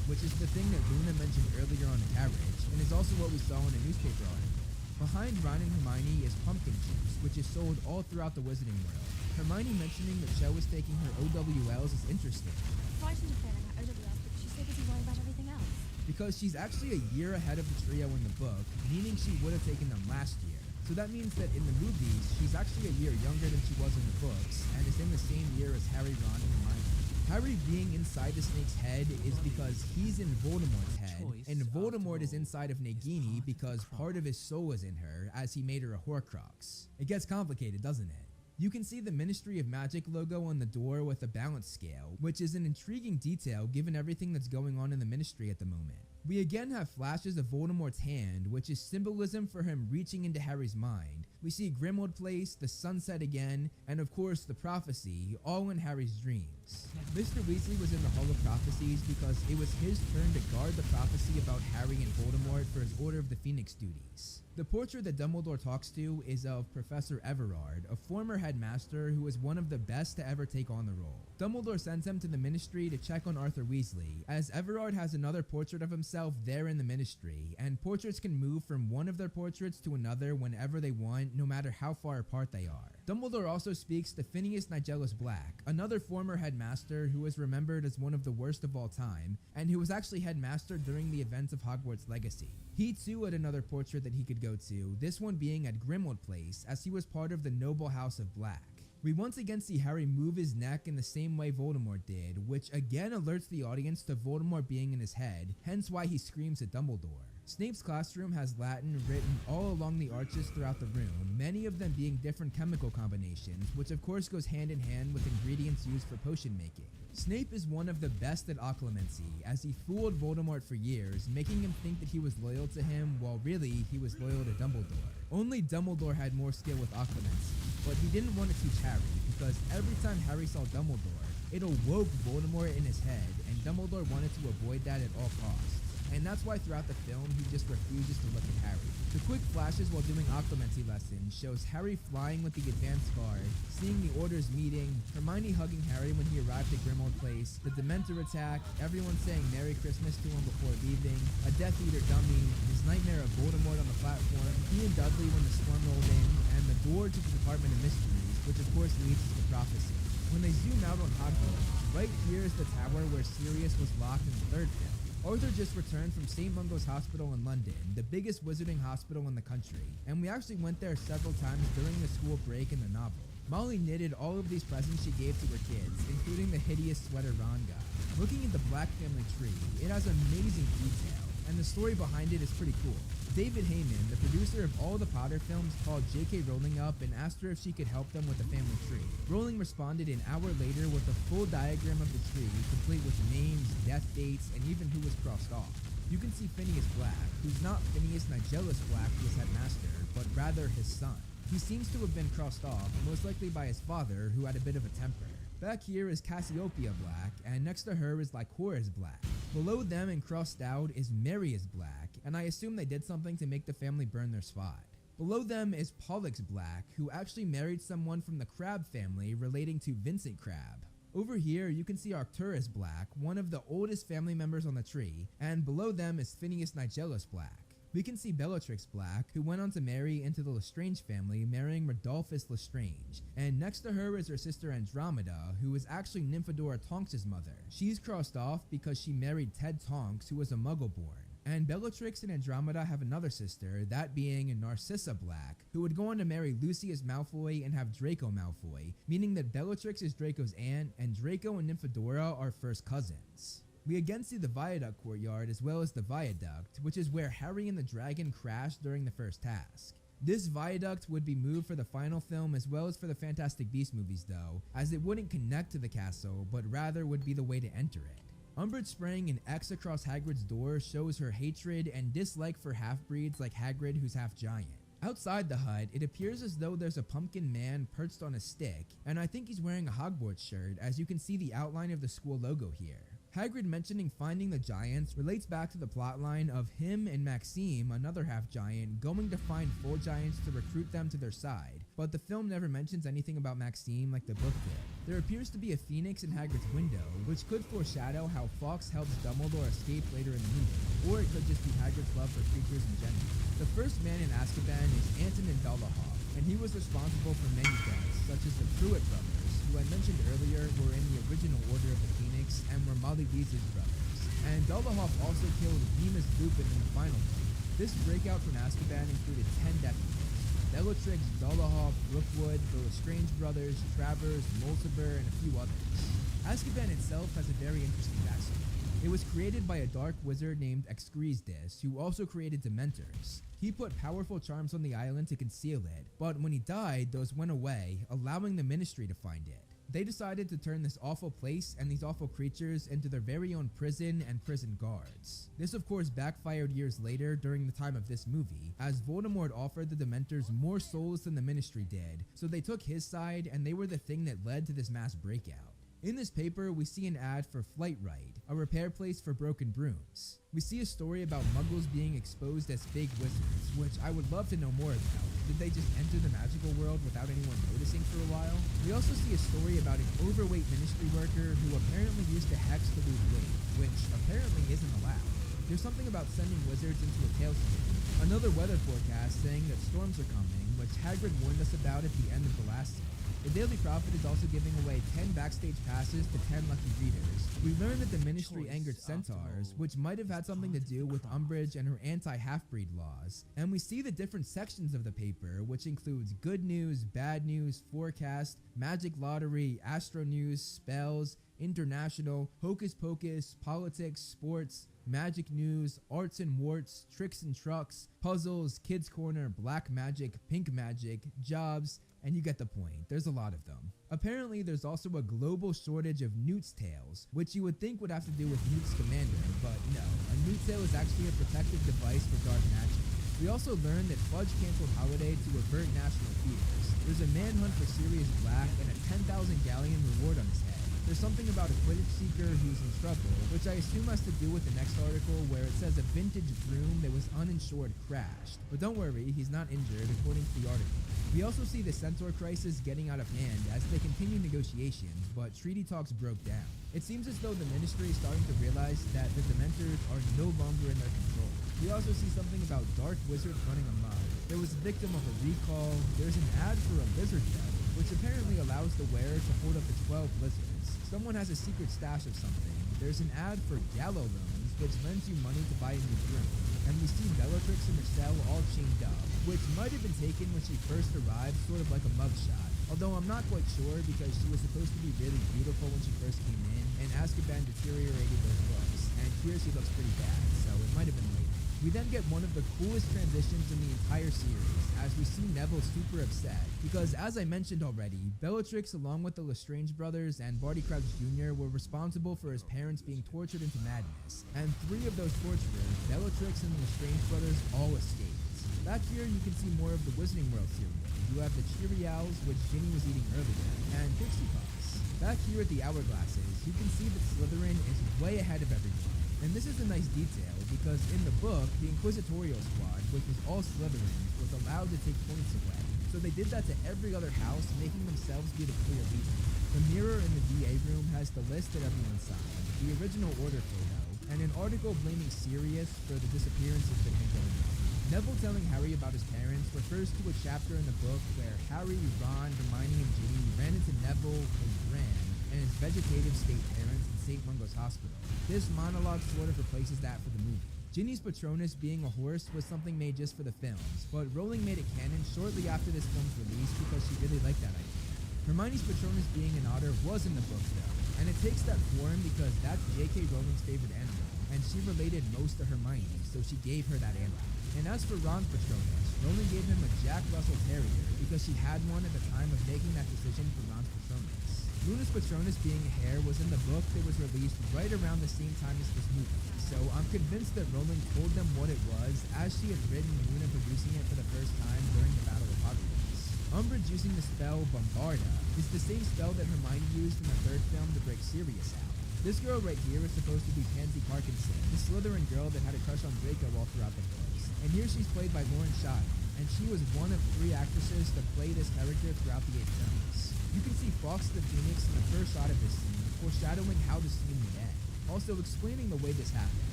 which is the thing that Luna mentioned earlier on the carriage, and is also what we saw in a newspaper article. Behind Ron and Hermione is pumpkin juice, which is sold all throughout the Wizarding world. Hermione mentioning that Cho was taking her OWLs is interesting. frightened of failing her OWS because she's so busy worrying about everything else. Because she's actually a year ahead of the trio in the book, meaning she would have taken them last year. So that means that in the movies, she's actually a year younger than she was in the books, and is in the same year as Harry, Ron, and Hermione. Harry being inside the snake's head is because he's in Voldemort's head, and Voldemort is inside of Nagini because part of his soul is in her, as he made her a Horcrux. It gets complicated, doesn't it? You can see the Ministry of Magic logo on the door with a balance scale, which is an intriguing detail given everything that's going on in the Ministry at the moment. We again have flashes of Voldemort's hand, which is symbolism for him reaching into Harry's mind. We see Grimmauld Place, the sunset again, and of course the prophecy, all in Harry's dreams. Mr. Weasley was in the Hall of Prophecies because it was his turn to guard the prophecy about Harry and Voldemort for his Order of the Phoenix duties. The portrait that Dumbledore talks to is of Professor Everard, a former headmaster who was one of the best to ever take on the role. Dumbledore sends him to the Ministry to check on Arthur Weasley, as Everard has another portrait of himself there in the Ministry, and portraits can move from one of their portraits to another whenever they want, no matter how far apart they are. Dumbledore also speaks to Phineas Nigellus Black, another former headmaster who is remembered as one of the worst of all time, and who was actually headmaster during the events of Hogwarts Legacy. He too had another portrait that he could go to, this one being at Grimmauld Place, as he was part of the noble house of Black. We once again see Harry move his neck in the same way Voldemort did, which again alerts the audience to Voldemort being in his head, hence why he screams at Dumbledore. Snape's classroom has Latin written all along the arches throughout the room, many of them being different chemical combinations, which of course goes hand in hand with ingredients used for potion making. Snape is one of the best at occlumency, as he fooled Voldemort for years, making him think that he was loyal to him, while really he was loyal to Dumbledore. Only Dumbledore had more skill with occlumency, but he didn't want to teach Harry, because every time Harry saw Dumbledore, it awoke Voldemort in his head, and Dumbledore wanted to avoid that at all costs. And that's why throughout the film, he just refuses to look at Harry. The quick flashes while doing occlumency lessons shows Harry flying with the advanced guard, seeing the Order's meeting, Hermione hugging Harry when he arrived at Grimmauld Place, the Dementor attack, everyone saying Merry Christmas to him before leaving, a Death Eater dummy, his nightmare of Voldemort on the platform, he and Dudley when the storm rolled in, and the door to the Department of Mysteries, which of course leads to the prophecy. When they zoom out on Hogwarts, right here is the tower where Sirius was locked in the third film. Arthur just returned from St. Mungo's Hospital in London, the biggest wizarding hospital in the country, and we actually went there several times during the school break in the novel. Molly knitted all of these presents she gave to her kids, including the hideous sweater Ron got. Looking at the Black family tree, it has amazing detail, and the story behind it is pretty cool. David Heyman, the producer of all the Potter films, called J.K. Rowling up and asked her if she could help them with the family tree. Rowling responded an hour later with a full diagram of the tree, complete with names, death dates, and even who was crossed off. You can see Phineas Black, who's not Phineas Nigellus Black, who was headmaster, but rather his son. He seems to have been crossed off, most likely by his father, who had a bit of a temper. Back here is Cassiopeia Black, and next to her is Lycoris Black. Below them and crossed out is Marius Black, and I assume they did something to make the family burn their spot. Below them is Pollux Black, who actually married someone from the Crabbe family relating to Vincent Crabbe. Over here, you can see Arcturus Black, one of the oldest family members on the tree, and below them is Phineas Nigellus Black. We can see Bellatrix Black, who went on to marry into the Lestrange family, marrying Rodolphus Lestrange. And next to her is her sister Andromeda, who is actually Nymphadora Tonks' mother. She's crossed off because she married Ted Tonks, who was a Muggle-born. And Bellatrix and Andromeda have another sister, that being Narcissa Black, who would go on to marry Lucius Malfoy and have Draco Malfoy, meaning that Bellatrix is Draco's aunt, and Draco and Nymphadora are first cousins. We again see the Viaduct courtyard as well as the Viaduct, which is where Harry and the dragon crashed during the first task. This Viaduct would be moved for the final film as well as for the Fantastic Beasts movies though, as it wouldn't connect to the castle, but rather would be the way to enter it. Umbridge spraying an X across Hagrid's door shows her hatred and dislike for half-breeds like Hagrid, who's half-giant. Outside the hut, it appears as though there's a pumpkin man perched on a stick, and I think he's wearing a Hogwarts shirt, as you can see the outline of the school logo here. Hagrid mentioning finding the giants relates back to the plotline of him and Maxime, another half-giant, going to find 4 giants to recruit them to their side, but the film never mentions anything about Maxime like the book did. There appears to be a phoenix in Hagrid's window, which could foreshadow how Fawkes helps Dumbledore escape later in the movie, or it could just be Hagrid's love for creatures in general. The first man in Azkaban is Antonin Dolohov, and he was responsible for many deaths, such as the Pruitt brothers, who I mentioned earlier, were in the original Order of the Phoenix and were Mali Beez's brothers. And Dolohov also killed Remus Lupin in the final fight. This breakout from Azkaban included 10 death deals. Bellatrix, Dolohov, Rookwood, the Lestrange brothers, Travers, Mulciber, and a few others. Azkaban itself has a very interesting backstory. It was created by a dark wizard named Excrezdis, who also created Dementors. He put powerful charms on the island to conceal it, but when he died, those went away, allowing the Ministry to find it. They decided to turn this awful place and these awful creatures into their very own prison and prison guards. This of course backfired years later during the time of this movie, as Voldemort offered the Dementors more souls than the Ministry did, so they took his side and they were the thing that led to this mass breakout. In this paper, we see an ad for Flight Ride, a repair place for broken brooms. We see a story about muggles being exposed as fake wizards, which I would love to know more about. Did they just enter the magical world without anyone noticing for a while? We also see a story about an overweight ministry worker who apparently used to hex to lose weight, which apparently isn't allowed. There's something about sending wizards into a tailspin. Another weather forecast saying that storms are coming, which Hagrid warned us about at the end of the last season. The Daily Prophet is also giving away 10 backstage passes to 10 lucky readers. We learned that the Ministry angered centaurs, which might have had something to do with Umbridge and her anti-half-breed laws. And we see the different sections of the paper, which includes good news, bad news, forecast, magic lottery, astro news, spells, international, hocus pocus, politics, sports, magic news, arts and warts, tricks and trucks, puzzles, kids corner, black magic, pink magic, jobs, and you get the point. There's a lot of them. Apparently, there's also a global shortage of Newt's Tales, which you would think would have to do with Newt Scamander, but no. A Newt Tale is actually a protective device for dark magic. We also learned that Fudge canceled Holiday to avert national fears. There's a manhunt for Sirius Black and a 10,000 galleon reward on his head. There's something about a Quidditch seeker who's in trouble, which I assume has to do with the next article where it says a vintage broom that was uninsured crashed. But don't worry, he's not injured according to the article. We also see the Centaur crisis getting out of hand as they continue negotiations, but treaty talks broke down. It seems as though the Ministry is starting to realize that the Dementors are no longer in their control. We also see something about dark wizards running amok. There was a victim of a recall. There's an ad for a lizard belt, which apparently allows the wearer to hold up to 12 lizards. Someone has a secret stash of something. There's an ad for Gallo loans, which lends you money to buy a new broom. And we see Bellatrix and Marcel all chained up, which might have been taken when she first arrived, sort of like a mugshot. Although I'm not quite sure because she was supposed to be really beautiful when she first came in, and Azkaban deteriorated those looks, and here she looks pretty bad, so it might have been later. We then get one of the coolest transitions in the entire series, as we see Neville super upset, because as I mentioned already, Bellatrix along with the Lestrange brothers and Barty Crouch Jr. were responsible for his parents being tortured into madness, and 3 of those torturers, Bellatrix and the Lestrange brothers, all escaped. Back here you can see more of the Wizarding World cereal. You have the Cheery Owls, which Ginny was eating earlier, and Pixie Puffs. Back here at the Hourglasses, you can see that Slytherin is way ahead of everyone. And this is a nice detail because in the book, the Inquisitorial Squad, which was all Slytherins, was allowed to take points away. So they did that to every other house, making themselves be the clear leader. The mirror in the DA room has the list that everyone signed, the original order photo, and an article blaming Sirius for the disappearances that had been going on. Neville telling Harry about his parents refers to a chapter in the book where Harry, Ron, Hermione, and Ginny ran into Neville, his Gran, and his vegetative state parents in St. Mungo's Hospital. This monologue sort of replaces that for the movie. Ginny's Patronus being a horse was something made just for the films, but Rowling made it canon shortly after this film's release because she really liked that idea. Hermione's Patronus being an otter was in the book though, and it takes that form because that's J.K. Rowling's favorite animal, and she related most to Hermione, so she gave her that animal. And as for Ron's Patronus, Rowling gave him a Jack Russell Terrier because she had one at the time of making that decision for Ron's Patronus. Luna's Patronus being a hare was in the book that was released right around the same time as this movie, so I'm convinced that Rowling told them what it was as she had written Luna producing it for the first time during the Battle of Hogwarts. Umbridge using the spell Bombarda is the same spell that Hermione used in the 3rd film to break Sirius out. This girl right here is supposed to be Pansy Parkinson, the Slytherin girl that had a crush on Draco all throughout the books. And here she's played by Lauren Shire, and she was one of 3 actresses to play this character throughout the 8 films. You can see Fawkes the Phoenix in the first shot of this scene, foreshadowing how the scene would end. Also explaining the way this happened.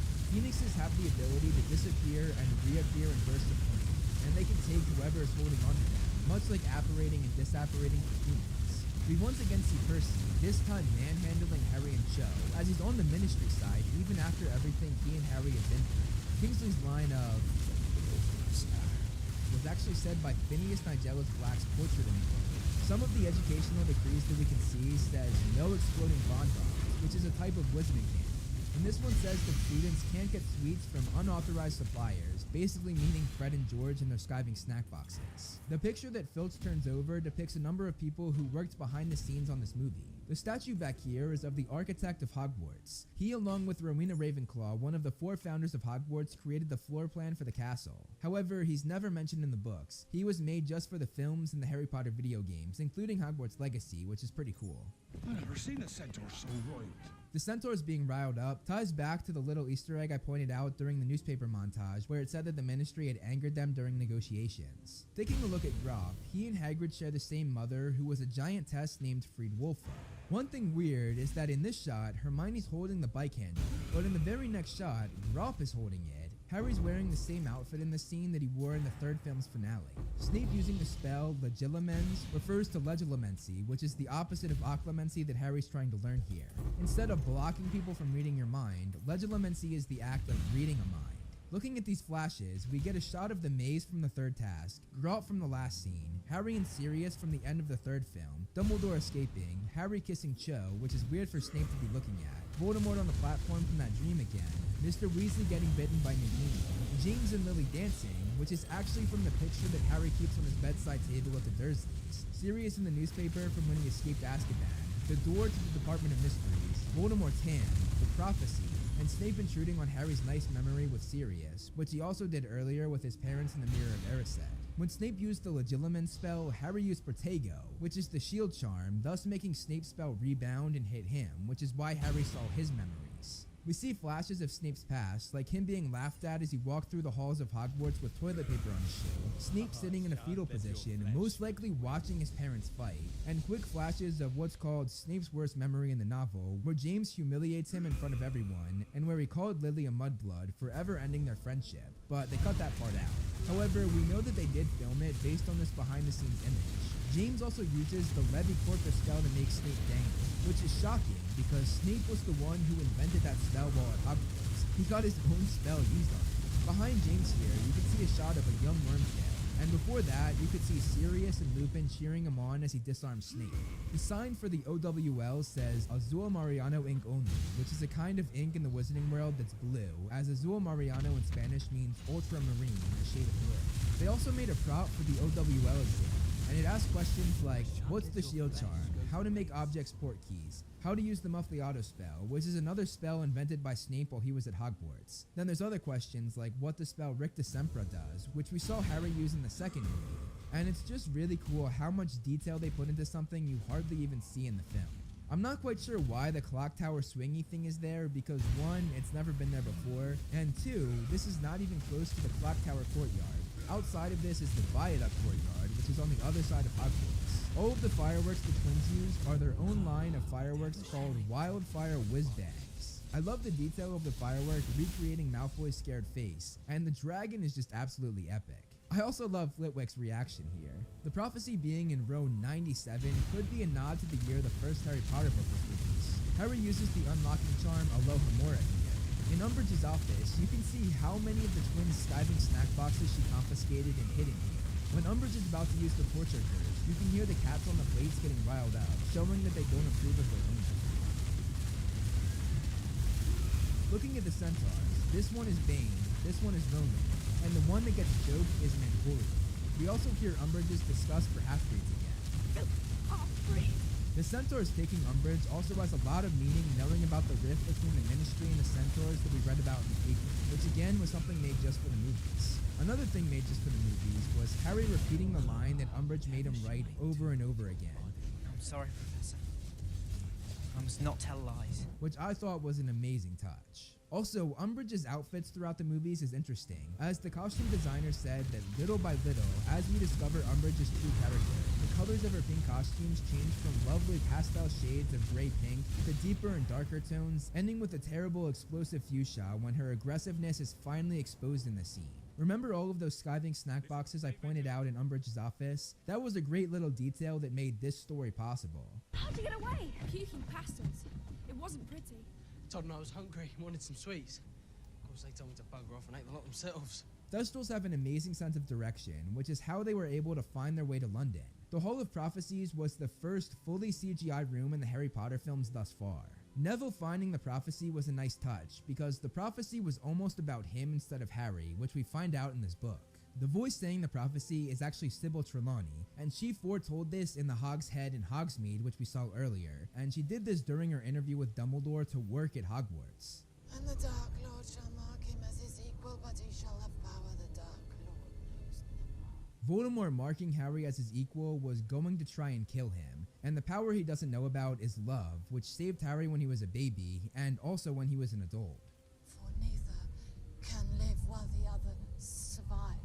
Phoenixes have the ability to disappear and reappear in bursts of flame, and they can take whoever is holding onto them, much like apparating and disapparating for humans. We once again see Percy, this time manhandling Harry and Cho, as he's on the Ministry side even after everything he and Harry have been through. Kingsley's line of was actually said by Phineas Nigellus Black's portrait in the book. Some of the educational decrees that we can see says no exploding bonbons, which is a type of wizarding candy. And this one says that students can't get sweets from unauthorized suppliers, basically meaning Fred and George and their skiving snack boxes. The picture that Filch turns over depicts a number of people who worked behind the scenes on this movie. The statue back here is of the architect of Hogwarts. He, along with Rowena Ravenclaw, one of the 4 founders of Hogwarts, created the floor plan for the castle. However, he's never mentioned in the books. He was made just for the films and the Harry Potter video games, including Hogwarts Legacy, which is pretty cool. I've never seen a centaur so royal. The centaurs being riled up ties back to the little Easter egg I pointed out during the newspaper montage, where it said that the Ministry had angered them during negotiations. Taking a look at Groff, he and Hagrid share the same mother, who was a giantess named Friedwulfa. One thing weird is that in this shot, Hermione's holding the bike handle, but in the very next shot, Groff is holding it. Harry's wearing the same outfit in the scene that he wore in the 3rd film's finale. Snape using the spell Legilimens refers to Legilimency, which is the opposite of Occlumency that Harry's trying to learn here. Instead of blocking people from reading your mind, Legilimency is the act of reading a mind. Looking at these flashes, we get a shot of the maze from the 3rd task, Grawp from the last scene, Harry and Sirius from the end of the 3rd film, Dumbledore escaping, Harry kissing Cho, which is weird for Snape to be looking at, Voldemort on the platform from that dream again, Mr. Weasley getting bitten by Nagini, James and Lily dancing, which is actually from the picture that Harry keeps on his bedside table at the Dursleys, Sirius in the newspaper from when he escaped Azkaban, the door to the Department of Mysteries, Voldemort's hand, the prophecy, and Snape intruding on Harry's nice memory with Sirius, which he also did earlier with his parents in the Mirror of Erised. When Snape used the Legilimens spell, Harry used Protego, which is the shield charm, thus making Snape's spell rebound and hit him, which is why Harry saw his memories. We see flashes of Snape's past, like him being laughed at as he walked through the halls of Hogwarts with toilet paper on his shoe, Snape sitting in a fetal position, most likely watching his parents fight, and quick flashes of what's called Snape's worst memory in the novel, where James humiliates him in front of everyone, and where he called Lily a mudblood, forever ending their friendship, but they cut that part out. However, we know that they did film it based on this behind-the-scenes image. James also uses the Levi-Corpus spell to make Snape dangle, which is shocking because Snape was the one who invented that spell while at Hogwarts. He got his own spell used on him. Behind James here, you can see a shot of a young Wormtail, and before that, you could see Sirius and Lupin cheering him on as he disarms Snape. The sign for the OWL says Azul Mariano ink only, which is a kind of ink in the wizarding world that's blue, as Azul Mariano in Spanish means ultramarine, a shade of blue. They also made a prop for the OWL exam, and it asks questions like, what's the shield charm, how to make objects port keys, how to use the Muffly Auto spell, which is another spell invented by Snape while he was at Hogwarts. Then there's other questions like what the spell Ricta Sempra does, which we saw Harry use in the 2nd movie. And it's just really cool how much detail they put into something you hardly even see in the film. I'm not quite sure why the clock tower swingy thing is there because 1, it's never been there before, and 2, this is not even close to the clock tower courtyard. Outside of this is the Viaduct courtyard, which is on the other side of Hogwarts. All of the fireworks the twins use are their own line of fireworks called Wildfire Whizbangs. I love the detail of the firework recreating Malfoy's scared face, and the dragon is just absolutely epic. I also love Flitwick's reaction here. The prophecy being in row 97 could be a nod to the year the first Harry Potter book was released. Harry uses the unlocking charm Alohomora here. In Umbridge's office, you can see how many of the twins' skiving snack boxes she confiscated and hidden here. When Umbridge is about to use the torture curse, you can hear the cats on the plates getting riled up, showing that they don't approve of their own method. Looking at the centaurs, this one is Bane, this one is Roman, and the one that gets joked is Mantorian. We also hear Umbridge's disgust for half-breeds again. The centaurs taking Umbridge also has a lot of meaning knowing about the rift between the Ministry and the centaurs that we read about in the prequel, which again was something made just for the movies. Another thing made just for the movies was Harry repeating the line that Umbridge made him write over and over again. I'm sorry, Professor. I must not tell lies. Which I thought was an amazing touch. Also, Umbridge's outfits throughout the movies is interesting, as the costume designer said that little by little, as we discover Umbridge's true character, the colors of her pink costumes change from lovely pastel shades of gray-pink to deeper and darker tones, ending with a terrible explosive fuchsia when her aggressiveness is finally exposed in the scene. Remember all of those skiving snack boxes I pointed out in Umbridge's office? That was a great little detail that made this story possible. How'd you get away? Puking past us. It wasn't pretty. Told them I was hungry and wanted some sweets. Of course, they told me to bugger off and ate the lot themselves. Thestrals have an amazing sense of direction, which is how they were able to find their way to London. The Hall of Prophecies was the first fully CGI room in the Harry Potter films thus far. Neville finding the prophecy was a nice touch, because the prophecy was almost about him instead of Harry, which we find out in this book. The voice saying the prophecy is actually Sybil Trelawney, and she foretold this in the Hog's Head in Hogsmeade, which we saw earlier, and she did this during her interview with Dumbledore to work at Hogwarts. And the Dark Lord shall mark him as his equal, but he shall have power the Dark Lord knows not. Voldemort marking Harry as his equal was going to try and kill him, and the power he doesn't know about is love, which saved Harry when he was a baby, and also when he was an adult. For neither can live while the other survives.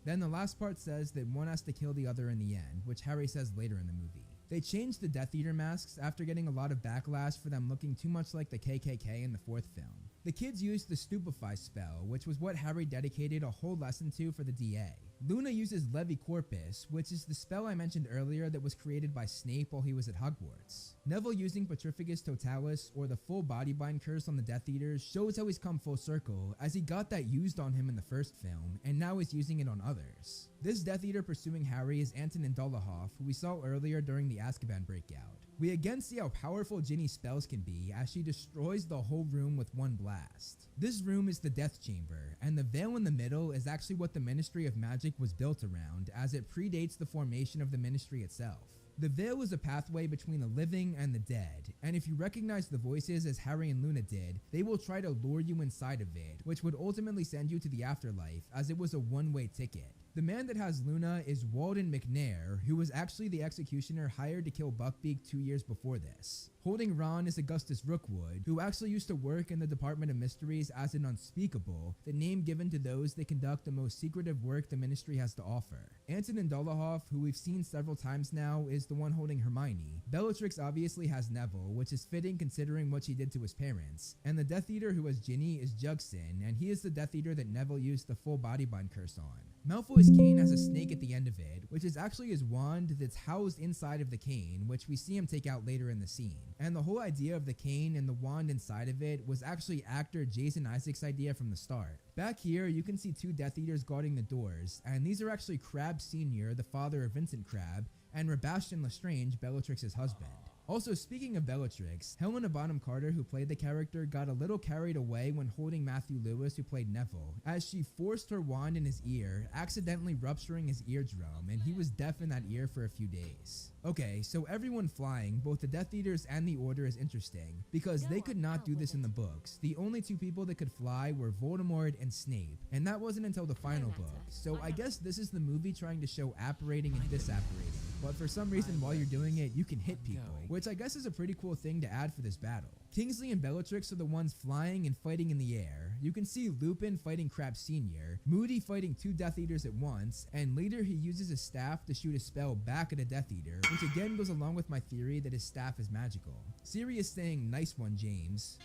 Then the last part says that one has to kill the other in the end, which Harry says later in the movie. They changed the Death Eater masks after getting a lot of backlash for them looking too much like the KKK in the fourth film. The kids used the Stupefy spell, which was what Harry dedicated a whole lesson to for the DA. Luna uses Levi Corpus, which is the spell I mentioned earlier that was created by Snape while he was at Hogwarts. Neville using Petrificus Totalis, or the full body bind curse on the Death Eaters, shows how he's come full circle, as he got that used on him in the first film, and now is using it on others. This Death Eater pursuing Harry is Antonin Dolohov, who we saw earlier during the Azkaban breakout. We again see how powerful Ginny's spells can be as she destroys the whole room with one blast. This room is the Death Chamber, and the veil in the middle is actually what the Ministry of Magic was built around, as it predates the formation of the Ministry itself. The veil is a pathway between the living and the dead, and if you recognize the voices as Harry and Luna did, they will try to lure you inside of it, which would ultimately send you to the afterlife, as it was a one-way ticket. The man that has Luna is Walden McNair, who was actually the executioner hired to kill Buckbeak 2 years before this. Holding Ron is Augustus Rookwood, who actually used to work in the Department of Mysteries as an Unspeakable, the name given to those that conduct the most secretive work the Ministry has to offer. Antonin Dolohov, who we've seen several times now, is the one holding Hermione. Bellatrix obviously has Neville, which is fitting considering what she did to his parents. And the Death Eater who has Ginny is Jugson, and he is the Death Eater that Neville used the full body bind curse on. Malfoy's cane has a snake at the end of it, which is actually his wand that's housed inside of the cane, which we see him take out later in the scene. And the whole idea of the cane and the wand inside of it was actually actor Jason Isaacs' idea from the start. Back here, you can see two Death Eaters guarding the doors, and these are actually Crabbe Sr., the father of Vincent Crabbe, and Sebastian Lestrange, Bellatrix's husband. Also, speaking of Bellatrix, Helena Bonham Carter, who played the character, got a little carried away when holding Matthew Lewis, who played Neville, as she forced her wand in his ear, accidentally rupturing his eardrum, and he was deaf in that ear for a few days. Okay, so everyone flying, both the Death Eaters and the Order, is interesting, because they could not do this in the books. The only two people that could fly were Voldemort and Snape, and that wasn't until the final book. So I guess this is the movie trying to show apparating and disapparating, but for some reason while you're doing it, you can hit people, which I guess is a pretty cool thing to add for this battle. Kingsley and Bellatrix are the ones flying and fighting in the air. You can see Lupin fighting Crabbe Sr., Moody fighting two Death Eaters at once, and later he uses his staff to shoot a spell back at a Death Eater, which again goes along with my theory that his staff is magical. Sirius saying "Nice one, James"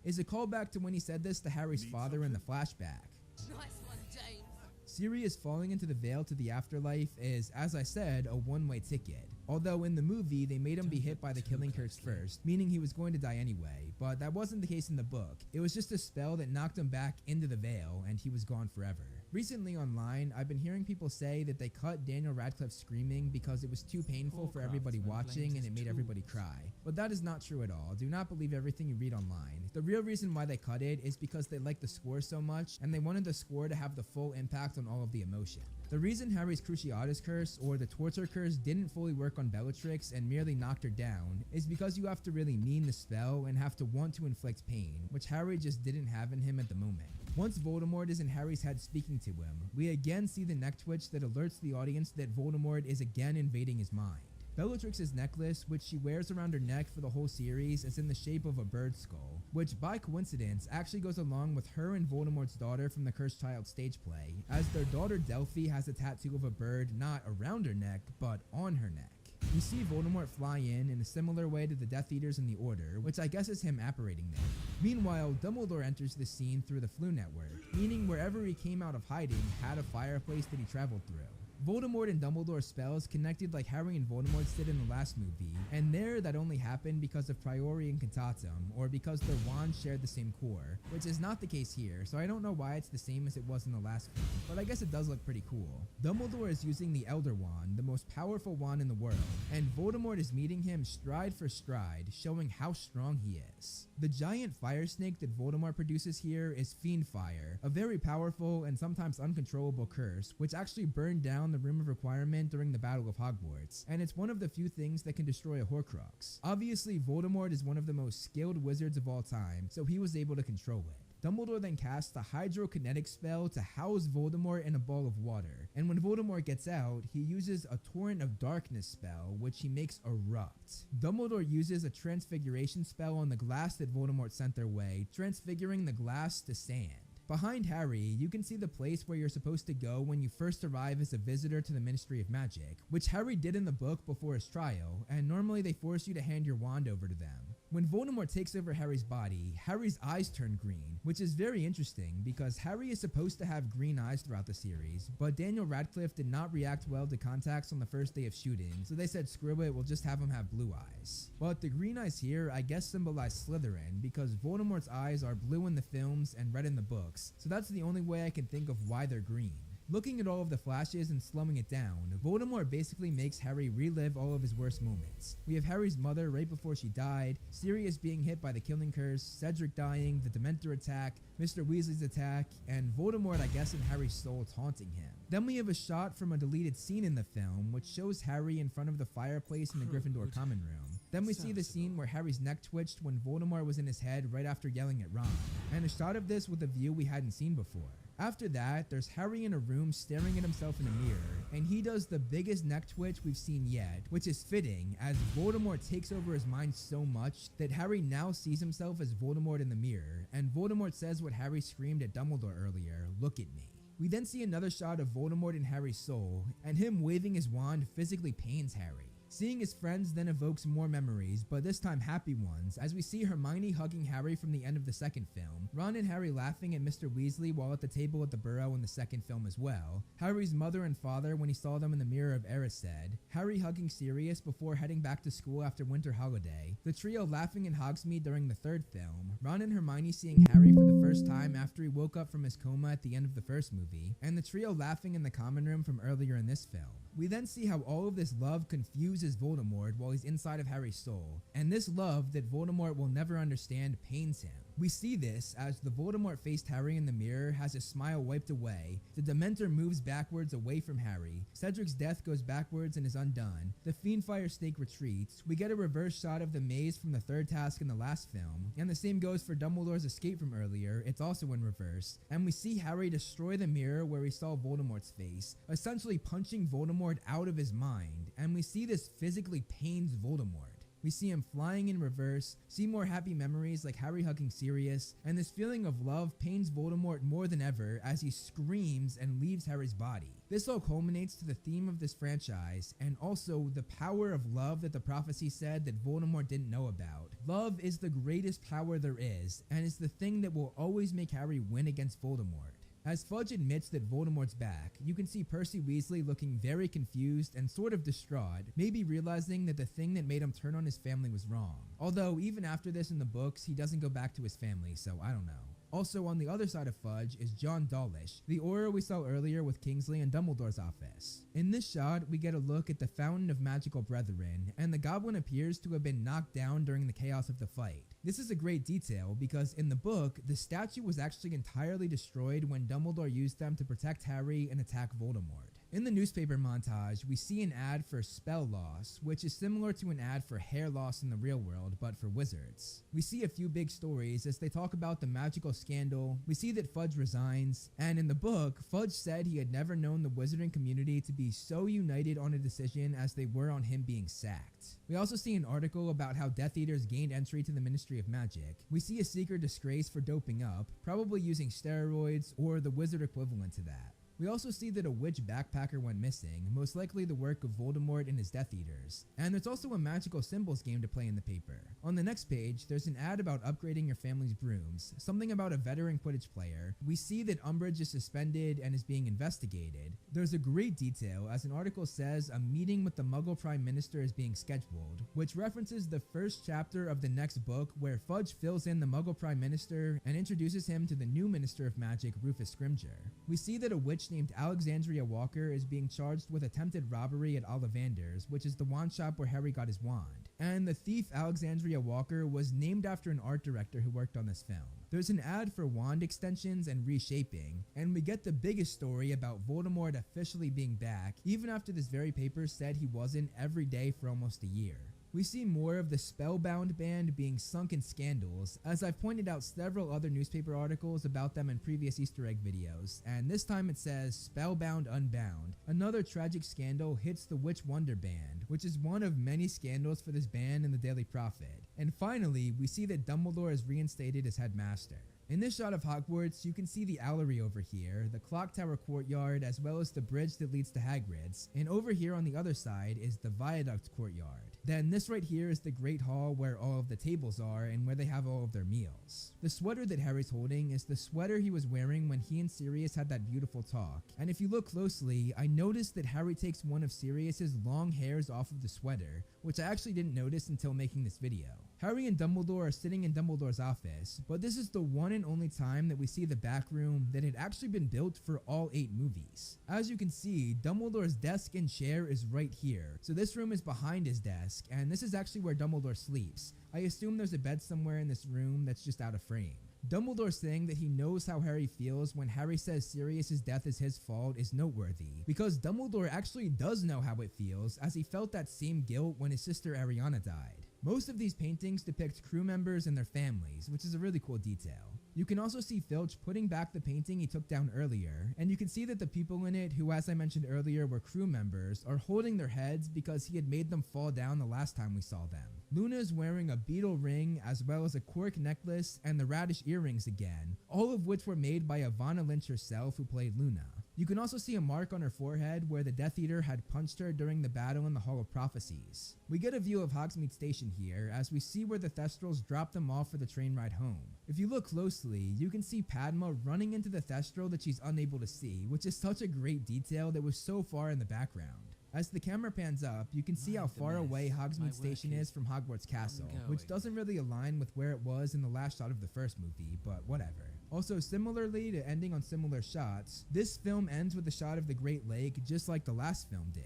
is a callback to when he said this to Harry's father in the flashback. Nice one, James. Sirius falling into the veil to the afterlife is, as I said, a one-way ticket. Although in the movie, they made him be hit by the killing curse first, meaning he was going to die anyway, but that wasn't the case in the book. It was just a spell that knocked him back into the veil, and he was gone forever. Recently online, I've been hearing people say that they cut Daniel Radcliffe screaming because it was too painful for everybody watching and it made everybody cry. But that is not true at all. Do not believe everything you read online. The real reason why they cut it is because they liked the score so much, and they wanted the score to have the full impact on all of the emotion. The reason Harry's Cruciatus Curse, or the Torture Curse, didn't fully work on Bellatrix and merely knocked her down is because you have to really mean the spell and have to want to inflict pain, which Harry just didn't have in him at the moment. Once Voldemort is in Harry's head speaking to him, we again see the neck twitch that alerts the audience that Voldemort is again invading his mind. Bellatrix's necklace, which she wears around her neck for the whole series, is in the shape of a bird skull, which by coincidence actually goes along with her and Voldemort's daughter from the Cursed Child stage play, as their daughter Delphi has a tattoo of a bird not around her neck, but on her neck. We see Voldemort fly in a similar way to the Death Eaters in the Order, which I guess is him apparating there. Meanwhile, Dumbledore enters the scene through the Flu Network, meaning wherever he came out of hiding had a fireplace that he traveled through. Voldemort and Dumbledore's spells connected like Harry and Voldemort's did in the last movie, and there that only happened because of Priori Incantatem, or because their wands shared the same core, which is not the case here, so I don't know why it's the same as it was in the last film, but I guess it does look pretty cool. Dumbledore is using the Elder Wand, the most powerful wand in the world, and Voldemort is meeting him stride for stride, showing how strong he is. The giant fire snake that Voldemort produces here is Fiendfire, a very powerful and sometimes uncontrollable curse, which actually burned down the Room of Requirement during the Battle of Hogwarts, and it's one of the few things that can destroy a Horcrux. Obviously, Voldemort is one of the most skilled wizards of all time, so he was able to control it. Dumbledore then casts a hydrokinetic spell to house Voldemort in a ball of water, and when Voldemort gets out, he uses a Torrent of Darkness spell, which he makes erupt. Dumbledore uses a transfiguration spell on the glass that Voldemort sent their way, transfiguring the glass to sand. Behind Harry, you can see the place where you're supposed to go when you first arrive as a visitor to the Ministry of Magic, which Harry did in the book before his trial, and normally they force you to hand your wand over to them. When Voldemort takes over Harry's body, Harry's eyes turn green, which is very interesting because Harry is supposed to have green eyes throughout the series, but Daniel Radcliffe did not react well to contacts on the first day of shooting, so they said screw it, we'll just have him have blue eyes. But the green eyes here I guess symbolize Slytherin because Voldemort's eyes are blue in the films and red in the books, so that's the only way I can think of why they're green. Looking at all of the flashes and slowing it down, Voldemort basically makes Harry relive all of his worst moments. We have Harry's mother right before she died, Sirius being hit by the killing curse, Cedric dying, the Dementor attack, Mr. Weasley's attack, and Voldemort I guess in Harry's soul taunting him. Then we have a shot from a deleted scene in the film which shows Harry in front of the fireplace in the Gryffindor common room. Then we see the scene where Harry's neck twitched when Voldemort was in his head right after yelling at Ron, and a shot of this with a view we hadn't seen before. After that, there's Harry in a room staring at himself in a mirror, and he does the biggest neck twitch we've seen yet, which is fitting as Voldemort takes over his mind so much that Harry now sees himself as Voldemort in the mirror, and Voldemort says what Harry screamed at Dumbledore earlier, "Look at me." We then see another shot of Voldemort in Harry's soul, and him waving his wand physically pains Harry. Seeing his friends then evokes more memories, but this time happy ones, as we see Hermione hugging Harry from the end of the second film, Ron and Harry laughing at Mr. Weasley while at the table at the Burrow in the second film as well, Harry's mother and father when he saw them in the Mirror of Erised, Harry hugging Sirius before heading back to school after winter holiday, the trio laughing in Hogsmeade during the third film, Ron and Hermione seeing Harry for the first time after he woke up from his coma at the end of the first movie, and the trio laughing in the common room from earlier in this film. We then see how all of this love confuses Voldemort while he's inside of Harry's soul, and this love that Voldemort will never understand pains him. We see this as the Voldemort-faced Harry in the mirror has his smile wiped away, the Dementor moves backwards away from Harry, Cedric's death goes backwards and is undone, the Fiendfire snake retreats, we get a reverse shot of the maze from the third task in the last film, and the same goes for Dumbledore's escape from earlier, it's also in reverse, and we see Harry destroy the mirror where we saw Voldemort's face, essentially punching Voldemort out of his mind, and we see this physically pains Voldemort. We see him flying in reverse, see more happy memories like Harry hugging Sirius, and this feeling of love pains Voldemort more than ever as he screams and leaves Harry's body. This all culminates to the theme of this franchise, and also the power of love that the prophecy said that Voldemort didn't know about. Love is the greatest power there is, and is the thing that will always make Harry win against Voldemort. As Fudge admits that Voldemort's back, you can see Percy Weasley looking very confused and sort of distraught, maybe realizing that the thing that made him turn on his family was wrong. Although even after this in the books, he doesn't go back to his family, so I don't know. Also on the other side of Fudge is John Dawlish, the Auror we saw earlier with Kingsley and Dumbledore's office. In this shot, we get a look at the Fountain of Magical Brethren, and the goblin appears to have been knocked down during the chaos of the fight. This is a great detail because in the book, the statue was actually entirely destroyed when Dumbledore used them to protect Harry and attack Voldemort. In the newspaper montage, we see an ad for spell loss, which is similar to an ad for hair loss in the real world, but for wizards. We see a few big stories as they talk about the magical scandal, we see that Fudge resigns, and in the book, Fudge said he had never known the wizarding community to be so united on a decision as they were on him being sacked. We also see an article about how Death Eaters gained entry to the Ministry of Magic. We see a secret disgrace for doping up, probably using steroids or the wizard equivalent to that. We also see that a witch backpacker went missing, most likely the work of Voldemort and his Death Eaters. And there's also a magical symbols game to play in the paper. On the next page, there's an ad about upgrading your family's brooms, something about a veteran Quidditch player. We see that Umbridge is suspended and is being investigated. There's a great detail, as an article says a meeting with the Muggle Prime Minister is being scheduled, which references the first chapter of the next book where Fudge fills in the Muggle Prime Minister and introduces him to the new Minister of Magic, Rufus Scrimgeour. We see that a witch named Alexandria Walker is being charged with attempted robbery at Ollivander's, which is the wand shop where Harry got his wand. And the thief Alexandria Walker was named after an art director who worked on this film. There's an ad for wand extensions and reshaping, and we get the biggest story about Voldemort officially being back, even after this very paper said he wasn't every day for almost a year. We see more of the Spellbound band being sunk in scandals, as I've pointed out several other newspaper articles about them in previous Easter egg videos, and this time it says Spellbound Unbound. Another tragic scandal hits the Witch Wonder Band, which is one of many scandals for this band in the Daily Prophet. And finally, we see that Dumbledore is reinstated as headmaster. In this shot of Hogwarts, you can see the Owlery over here, the Clock Tower courtyard, as well as the bridge that leads to Hagrid's, and over here on the other side is the Viaduct courtyard. Then this right here is the Great Hall where all of the tables are and where they have all of their meals. The sweater that Harry's holding is the sweater he was wearing when he and Sirius had that beautiful talk. And if you look closely, I noticed that Harry takes one of Sirius's long hairs off of the sweater, which I actually didn't notice until making this video. Harry and Dumbledore are sitting in Dumbledore's office, but this is the one and only time that we see the back room that had actually been built for all 8 movies. As you can see, Dumbledore's desk and chair is right here, so this room is behind his desk, and this is actually where Dumbledore sleeps. I assume there's a bed somewhere in this room that's just out of frame. Dumbledore saying that he knows how Harry feels when Harry says Sirius's death is his fault is noteworthy, because Dumbledore actually does know how it feels, as he felt that same guilt when his sister Ariana died. Most of these paintings depict crew members and their families, which is a really cool detail. You can also see Filch putting back the painting he took down earlier, and you can see that the people in it, who as I mentioned earlier were crew members, are holding their heads because he had made them fall down the last time we saw them. Luna is wearing a beetle ring as well as a cork necklace and the radish earrings again, all of which were made by Ivana Lynch herself, who played Luna. You can also see a mark on her forehead where the Death Eater had punched her during the battle in the Hall of Prophecies. We get a view of Hogsmeade Station here as we see where the Thestrals drop them off for the train ride home. If you look closely, you can see Padma running into the Thestral that she's unable to see, which is such a great detail that was so far in the background. As the camera pans up, you can see how far away Hogsmeade Station is from Hogwarts Castle, which doesn't really align with where it was in the last shot of the first movie, but whatever. Also, similarly to ending on similar shots, this film ends with a shot of the Great Lake just like the last film did.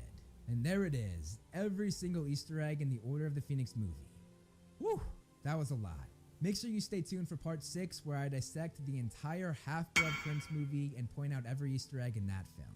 And there it is, every single Easter egg in the Order of the Phoenix movie. Whew, that was a lot. Make sure you stay tuned for part 6 where I dissect the entire Half-Blood Prince movie and point out every Easter egg in that film.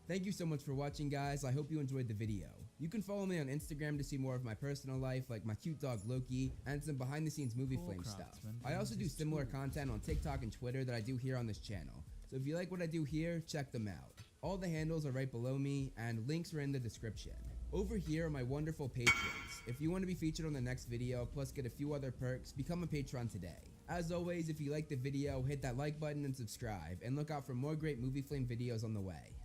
Thank you so much for watching, guys. I hope you enjoyed the video. You can follow me on Instagram to see more of my personal life, like my cute dog Loki, and some behind the scenes movie flame stuff. I also do similar content on TikTok and Twitter that I do here on this channel. So if you like what I do here, check them out. All the handles are right below me, and links are in the description. Over here are my wonderful patrons. If you want to be featured on the next video, plus get a few other perks, become a patron today. As always, if you like the video, hit that like button and subscribe, and look out for more great movie flame videos on the way.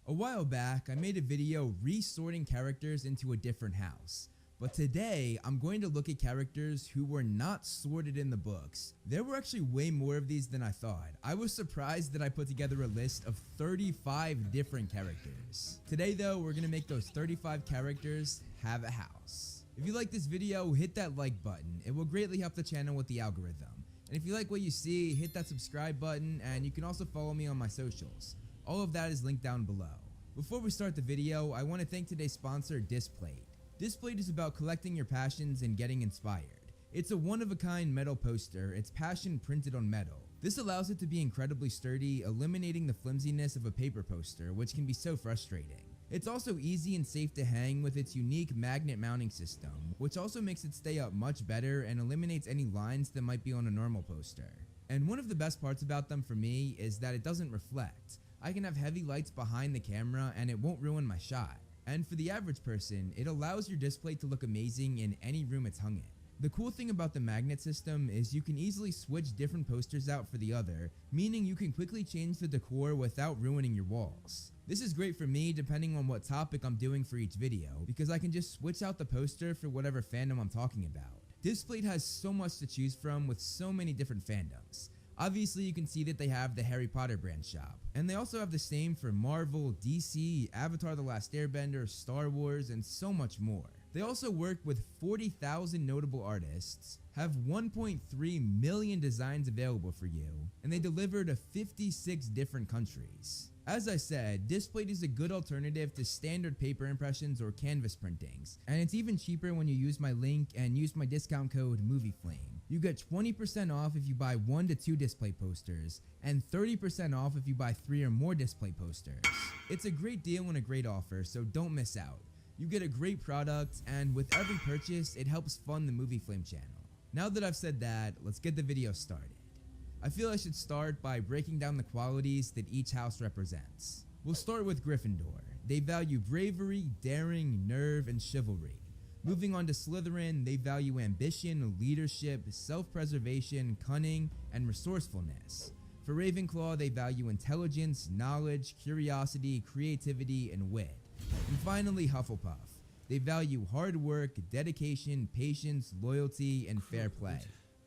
A while back, I made a video resorting characters into a different house. But today, I'm going to look at characters who were not sorted in the books. There were actually way more of these than I thought. I was surprised that I put together a list of 35 different characters. Today though, we're gonna make those 35 characters have a house. If you like this video, hit that like button. It will greatly help the channel with the algorithm. And if you like what you see, hit that subscribe button, and you can also follow me on my socials. All of that is linked down below. Before we start the video, I want to thank today's sponsor, Displate. Displate is about collecting your passions and getting inspired. It's a one-of-a-kind metal poster, its passion printed on metal. This allows it to be incredibly sturdy, eliminating the flimsiness of a paper poster, which can be so frustrating. It's also easy and safe to hang with its unique magnet mounting system, which also makes it stay up much better and eliminates any lines that might be on a normal poster. And one of the best parts about them for me is that it doesn't reflect. I can have heavy lights behind the camera and it won't ruin my shot. And for the average person, it allows your display to look amazing in any room it's hung in. The cool thing about the magnet system is you can easily switch different posters out for the other, meaning you can quickly change the decor without ruining your walls. This is great for me depending on what topic I'm doing for each video, because I can just switch out the poster for whatever fandom I'm talking about. Displate has so much to choose from with so many different fandoms. Obviously, you can see that they have the Harry Potter brand shop, and they also have the same for Marvel, DC, Avatar The Last Airbender, Star Wars, and so much more. They also work with 40,000 notable artists, have 1.3 million designs available for you, and they deliver to 56 different countries. As I said, Displate is a good alternative to standard paper impressions or canvas printings, and it's even cheaper when you use my link and use my discount code MovieFlame. You get 20% off if you buy 1 to 2 display posters, and 30% off if you buy 3 or more display posters. It's a great deal and a great offer, so don't miss out. You get a great product, and with every purchase, it helps fund the MovieFlame channel. Now that I've said that, let's get the video started. I feel I should start by breaking down the qualities that each house represents. We'll start with Gryffindor. They value bravery, daring, nerve, and chivalry. Moving on to Slytherin, they value ambition, leadership, self-preservation, cunning, and resourcefulness. For Ravenclaw, they value intelligence, knowledge, curiosity, creativity, and wit. And finally, Hufflepuff. They value hard work, dedication, patience, loyalty, and fair play.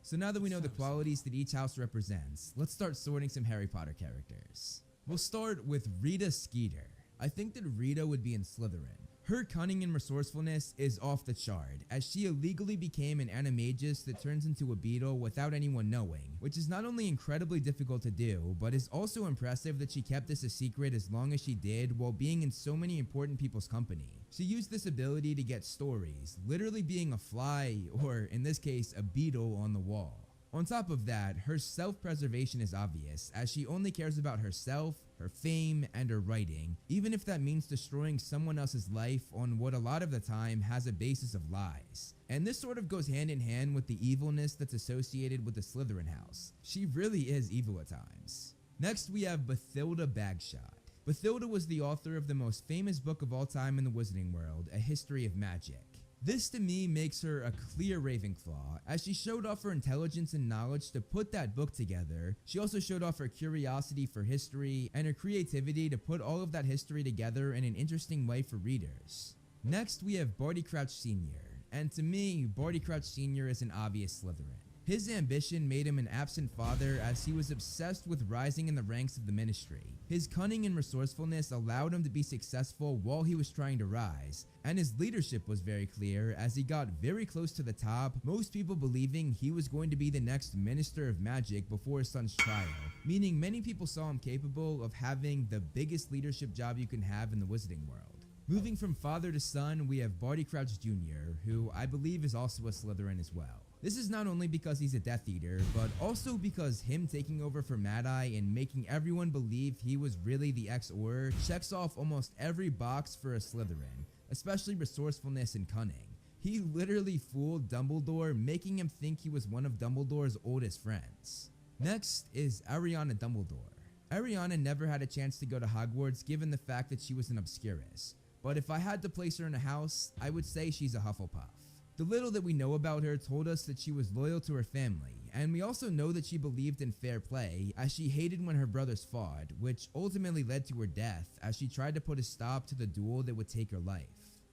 So now that we know the qualities that each house represents, let's start sorting some Harry Potter characters. We'll start with Rita Skeeter. I think that Rita would be in Slytherin. Her cunning and resourcefulness is off the chart, as she illegally became an animagus that turns into a beetle without anyone knowing, which is not only incredibly difficult to do, but is also impressive that she kept this a secret as long as she did while being in so many important people's company. She used this ability to get stories, literally being a fly, or in this case, a beetle on the wall. On top of that, her self-preservation is obvious, as she only cares about herself, her fame, and her writing, even if that means destroying someone else's life on what a lot of the time has a basis of lies. And this sort of goes hand in hand with the evilness that's associated with the Slytherin house. She really is evil at times. Next, we have Bathilda Bagshot. Bathilda was the author of the most famous book of all time in the Wizarding world, A History of Magic. This to me makes her a clear Ravenclaw, as she showed off her intelligence and knowledge to put that book together. She also showed off her curiosity for history and her creativity to put all of that history together in an interesting way for readers. Next, we have Barty Crouch Sr., and to me, Barty Crouch Sr. is an obvious Slytherin. His ambition made him an absent father, as he was obsessed with rising in the ranks of the Ministry. His cunning and resourcefulness allowed him to be successful while he was trying to rise, and his leadership was very clear as he got very close to the top, most people believing he was going to be the next Minister of Magic before his son's trial, meaning many people saw him capable of having the biggest leadership job you can have in the Wizarding world. Moving from father to son, we have Barty Crouch Jr., who I believe is also a Slytherin as well. This is not only because he's a Death Eater, but also because him taking over for Mad-Eye and making everyone believe he was really the ex-Auror checks off almost every box for a Slytherin, especially resourcefulness and cunning. He literally fooled Dumbledore, making him think he was one of Dumbledore's oldest friends. Next is Ariana Dumbledore. Ariana never had a chance to go to Hogwarts given the fact that she was an Obscurus, but if I had to place her in a house, I would say she's a Hufflepuff. The little that we know about her told us that she was loyal to her family, and we also know that she believed in fair play, as she hated when her brothers fought, which ultimately led to her death as she tried to put a stop to the duel that would take her life.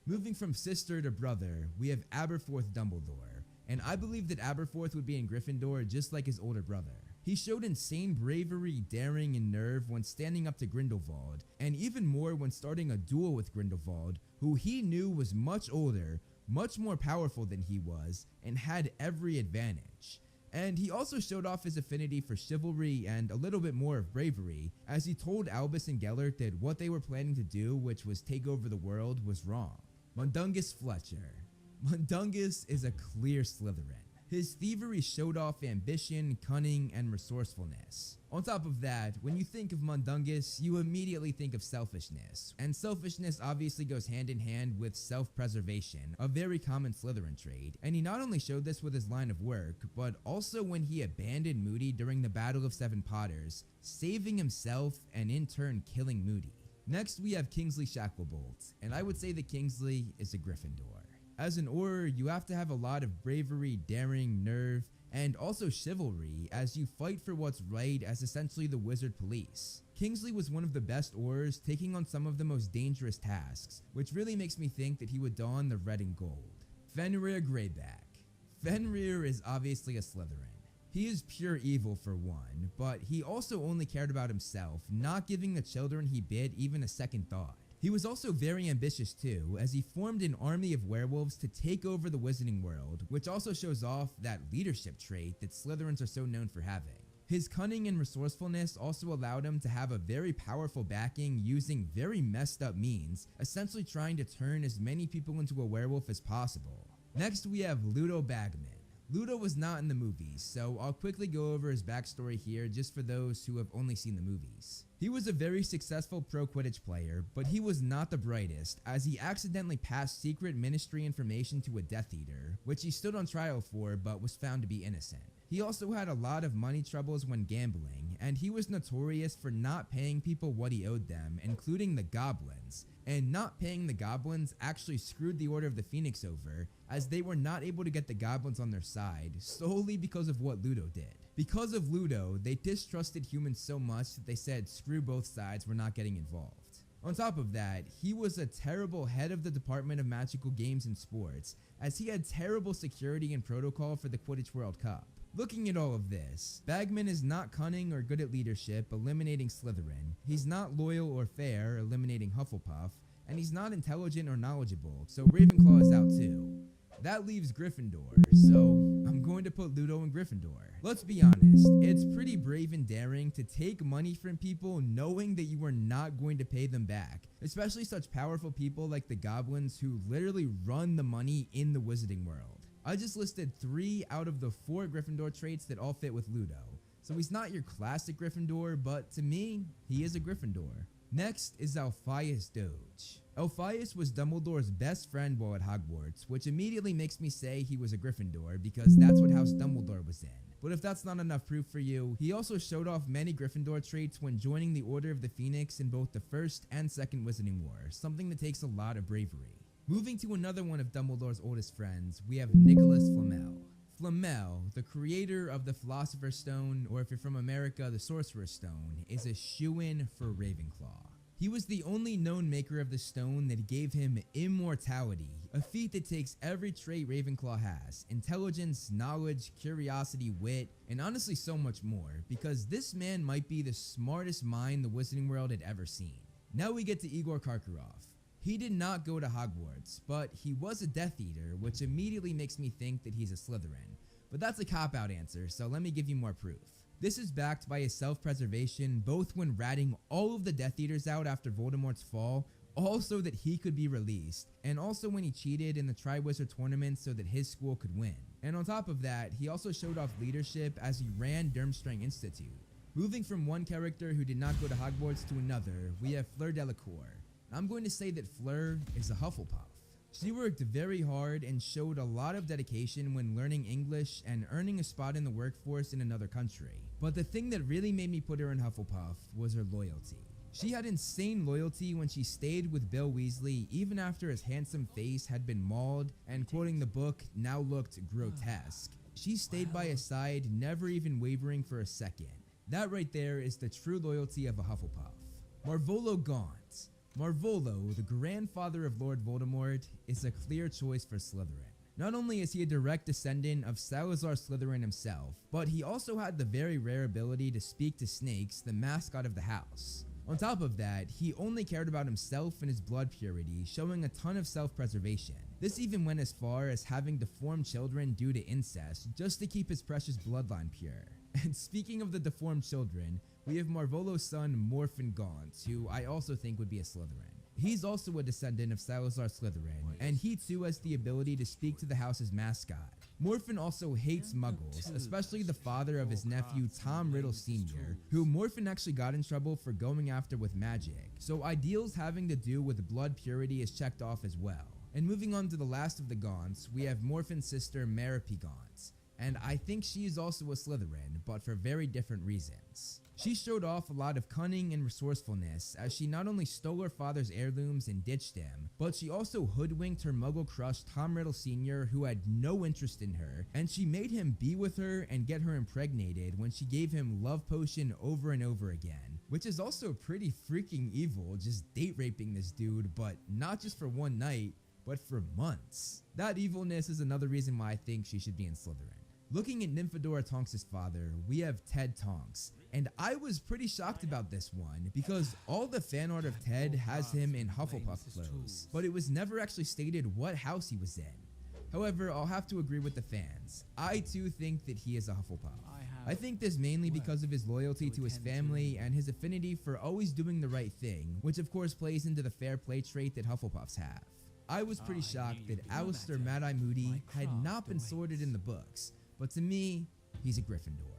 Moving from sister to brother, we have Aberforth Dumbledore, and I believe that Aberforth would be in Gryffindor just like his older brother. He showed insane bravery, daring, and nerve when standing up to Grindelwald, and even more when starting a duel with Grindelwald, who he knew was much older, much more powerful than he was, and had every advantage. And he also showed off his affinity for chivalry and a little bit more of bravery, as he told Albus and Gellert that what they were planning to do, which was take over the world, was wrong. Mundungus Fletcher. Mundungus is a clear Slytherin. His thievery showed off ambition, cunning, and resourcefulness. On top of that, when you think of Mundungus, you immediately think of selfishness. And selfishness obviously goes hand in hand with self-preservation, a very common Slytherin trait. And he not only showed this with his line of work, but also when he abandoned Moody during the Battle of Seven Potters, saving himself and in turn killing Moody. Next, we have Kingsley Shacklebolt, and I would say that Kingsley is a Gryffindor. As an Auror, you have to have a lot of bravery, daring, nerve, and also chivalry as you fight for what's right as essentially the wizard police. Kingsley was one of the best Aurors, taking on some of the most dangerous tasks, which really makes me think that he would don the red and gold. Fenrir Greyback. Fenrir is obviously a Slytherin. He is pure evil for one, but he also only cared about himself, not giving the children he bit even a second thought. He was also very ambitious too, as he formed an army of werewolves to take over the Wizarding World, which also shows off that leadership trait that Slytherins are so known for having. His cunning and resourcefulness also allowed him to have a very powerful backing using very messed up means, essentially trying to turn as many people into a werewolf as possible. Next we have Ludo Bagman. Ludo was not in the movies, so I'll quickly go over his backstory here just for those who have only seen the movies. He was a very successful pro Quidditch player, but he was not the brightest, as he accidentally passed secret ministry information to a Death Eater, which he stood on trial for but was found to be innocent. He also had a lot of money troubles when gambling, and he was notorious for not paying people what he owed them, including the goblins. And not paying the goblins actually screwed the Order of the Phoenix over, as they were not able to get the goblins on their side, solely because of what Ludo did. Because of Ludo, they distrusted humans so much that they said screw both sides, we're not getting involved. On top of that, he was a terrible head of the Department of Magical Games and Sports, as he had terrible security and protocol for the Quidditch World Cup. Looking at all of this, Bagman is not cunning or good at leadership, eliminating Slytherin. He's not loyal or fair, eliminating Hufflepuff. And he's not intelligent or knowledgeable, so Ravenclaw is out too. That leaves Gryffindor, so I'm going to put Ludo in Gryffindor. Let's be honest, it's pretty brave and daring to take money from people knowing that you are not going to pay them back, especially such powerful people like the goblins who literally run the money in the Wizarding World. I just listed 3 out of the 4 Gryffindor traits that all fit with Ludo, so he's not your classic Gryffindor, but to me, he is a Gryffindor. Next is Alphius Doge. Alphius was Dumbledore's best friend while at Hogwarts, which immediately makes me say he was a Gryffindor because that's what House Dumbledore was in. But if that's not enough proof for you, he also showed off many Gryffindor traits when joining the Order of the Phoenix in both the First and Second Wizarding War, something that takes a lot of bravery. Moving to another one of Dumbledore's oldest friends, we have Nicholas Flamel. Flamel, the creator of the Philosopher's Stone, or if you're from America, the Sorcerer's Stone, is a shoo-in for Ravenclaw. He was the only known maker of the stone that gave him immortality, a feat that takes every trait Ravenclaw has: intelligence, knowledge, curiosity, wit, and honestly so much more, because this man might be the smartest mind the Wizarding World had ever seen. Now we get to Igor Karkaroff. He did not go to Hogwarts, but he was a Death Eater, which immediately makes me think that he's a Slytherin. But that's a cop-out answer, so let me give you more proof. This is backed by his self-preservation, both when ratting all of the Death Eaters out after Voldemort's fall, also that he could be released, and also when he cheated in the Triwizard Tournament so that his school could win. And on top of that, he also showed off leadership as he ran Durmstrang Institute. Moving from one character who did not go to Hogwarts to another, we have Fleur Delacour. I'm going to say that Fleur is a Hufflepuff. She worked very hard and showed a lot of dedication when learning English and earning a spot in the workforce in another country. But the thing that really made me put her in Hufflepuff was her loyalty. She had insane loyalty when she stayed with Bill Weasley even after his handsome face had been mauled and, quoting the book, now looked grotesque. She stayed by his side, never even wavering for a second. That right there is the true loyalty of a Hufflepuff. Marvolo Gaunt. Marvolo, the grandfather of Lord Voldemort, is a clear choice for Slytherin. Not only is he a direct descendant of Salazar Slytherin himself, but he also had the very rare ability to speak to snakes, the mascot of the house. On top of that, he only cared about himself and his blood purity, showing a ton of self-preservation. This even went as far as having deformed children due to incest, just to keep his precious bloodline pure. And speaking of the deformed children, we have Marvolo's son Morphin Gaunt, who I also think would be a Slytherin. He's also a descendant of Salazar Slytherin, and he too has the ability to speak to the house's mascot. Morphin also hates muggles, especially the father of his nephew Tom Riddle Sr., who Morphin actually got in trouble for going after with magic, so ideals having to do with blood purity is checked off as well. And moving on to the last of the Gaunts, we have Morphin's sister Merope Gaunt, and I think she is also a Slytherin, but for very different reasons. She showed off a lot of cunning and resourcefulness, as she not only stole her father's heirlooms and ditched him, but she also hoodwinked her muggle crush Tom Riddle Sr., who had no interest in her, and she made him be with her and get her impregnated when she gave him love potion over and over again, which is also pretty freaking evil, just date raping this dude, but not just for one night, but for months. That evilness is another reason why I think she should be in Slytherin. Looking at Nymphadora Tonks' father, we have Ted Tonks, and I was pretty shocked about this one because all the fan art of Ted has him in Hufflepuff clothes, but it was never actually stated what house he was in. However, I'll have to agree with the fans. I too think that he is a Hufflepuff. I think this mainly because of his loyalty to his family and his affinity for always doing the right thing, which of course plays into the fair play trait that Hufflepuffs have. I was pretty shocked that Alistair Mad-Eye Moody had not been sorted in the books, but to me, he's a Gryffindor.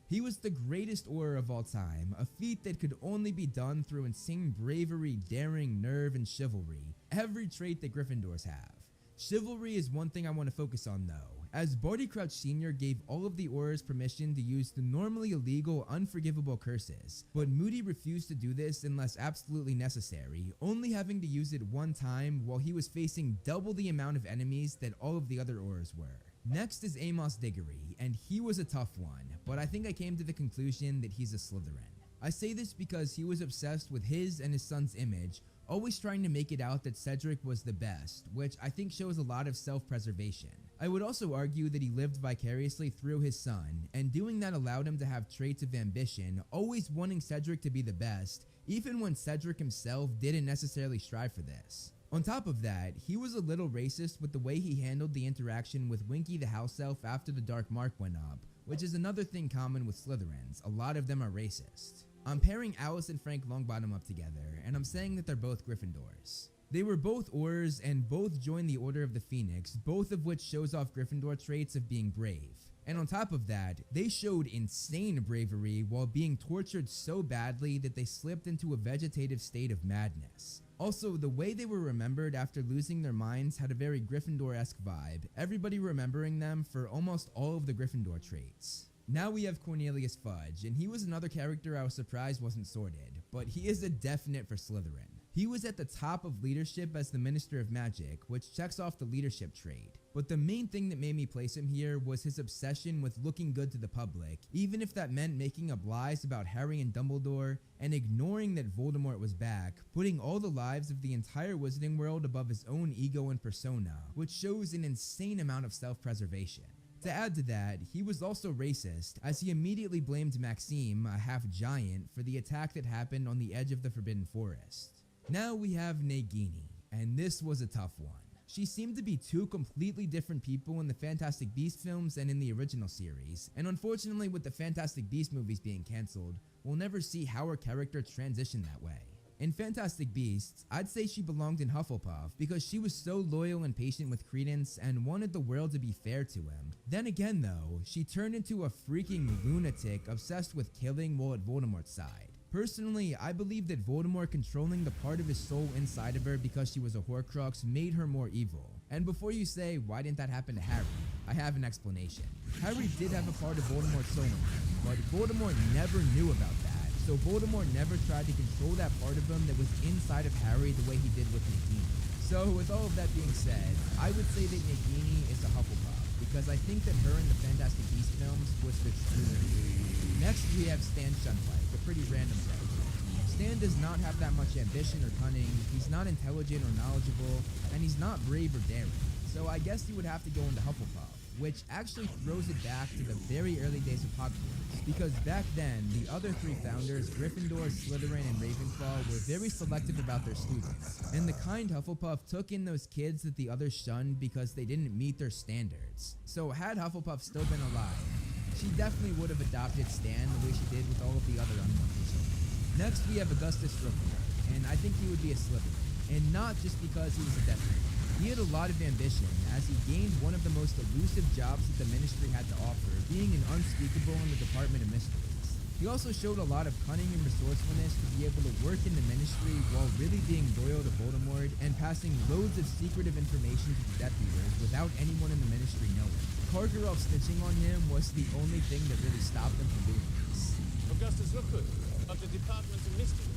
He was the greatest Auror of all time, a feat that could only be done through insane bravery, daring, nerve, and chivalry, every trait that Gryffindors have. Chivalry is one thing I want to focus on though, as Barty Crouch Sr. gave all of the Aurors permission to use the normally illegal, unforgivable curses, but Moody refused to do this unless absolutely necessary, only having to use it one time while he was facing double the amount of enemies that all of the other Aurors were. Next is Amos Diggory, and he was a tough one, but I think I came to the conclusion that he's a Slytherin. I say this because he was obsessed with his and his son's image, always trying to make it out that Cedric was the best, which I think shows a lot of self-preservation. I would also argue that he lived vicariously through his son, and doing that allowed him to have traits of ambition, always wanting Cedric to be the best, even when Cedric himself didn't necessarily strive for this. On top of that, he was a little racist with the way he handled the interaction with Winky the house elf after the Dark Mark went up, which is another thing common with Slytherins, a lot of them are racist. I'm pairing Alice and Frank Longbottom up together, and I'm saying that they're both Gryffindors. They were both Aurors and both joined the Order of the Phoenix, both of which shows off Gryffindor traits of being brave. And on top of that, they showed insane bravery while being tortured so badly that they slipped into a vegetative state of madness. Also, the way they were remembered after losing their minds had a very Gryffindor-esque vibe, everybody remembering them for almost all of the Gryffindor traits. Now we have Cornelius Fudge, and he was another character I was surprised wasn't sorted, but he is a definite for Slytherin. He was at the top of leadership as the Minister of Magic, which checks off the leadership trait. But the main thing that made me place him here was his obsession with looking good to the public, even if that meant making up lies about Harry and Dumbledore, and ignoring that Voldemort was back, putting all the lives of the entire Wizarding world above his own ego and persona, which shows an insane amount of self-preservation. To add to that, he was also racist, as he immediately blamed Maxime, a half-giant, for the attack that happened on the edge of the Forbidden Forest. Now we have Nagini, and this was a tough one. She seemed to be two completely different people in the Fantastic Beasts films and in the original series, and unfortunately with the Fantastic Beasts movies being cancelled, we'll never see how her character transitioned that way. In Fantastic Beasts, I'd say she belonged in Hufflepuff because she was so loyal and patient with Credence and wanted the world to be fair to him. Then again though, she turned into a freaking lunatic obsessed with killing while at Voldemort's side. Personally, I believe that Voldemort controlling the part of his soul inside of her because she was a Horcrux made her more evil. And before you say, why didn't that happen to Harry? I have an explanation. Harry did have a part of Voldemort's soul in him, but Voldemort never knew about that, so Voldemort never tried to control that part of him that was inside of Harry the way he did with Nagini. So with all of that being said, I would say that Nagini is a Hufflepuff, because I think that her in the Fantastic Beasts films was the true. Next we have Stan Shunpike, a pretty random character. Stan does not have that much ambition or cunning, he's not intelligent or knowledgeable, and he's not brave or daring. So I guess he would have to go into Hufflepuff, which actually throws it back to the very early days of Hogwarts, because back then, the other three founders, Gryffindor, Slytherin, and Ravenclaw, were very selective about their students, and the kind Hufflepuff took in those kids that the others shunned because they didn't meet their standards. So had Hufflepuff still been alive, she definitely would have adopted Stan the way she did with all of the other unwanted children. Next we have Augustus Strumberg, and I think he would be a Slytherin, and not just because he was a Death Knight. He had a lot of ambition, as he gained one of the most elusive jobs that the Ministry had to offer, being an unspeakable in the Department of Mysteries. He also showed a lot of cunning and resourcefulness to be able to work in the Ministry while really being loyal to Voldemort and passing loads of secretive information to the Death Eaters without anyone in the Ministry knowing. Karkaroff snitching on him was the only thing that really stopped him from doing this. Augustus Rookwood, of the Department of Mystery.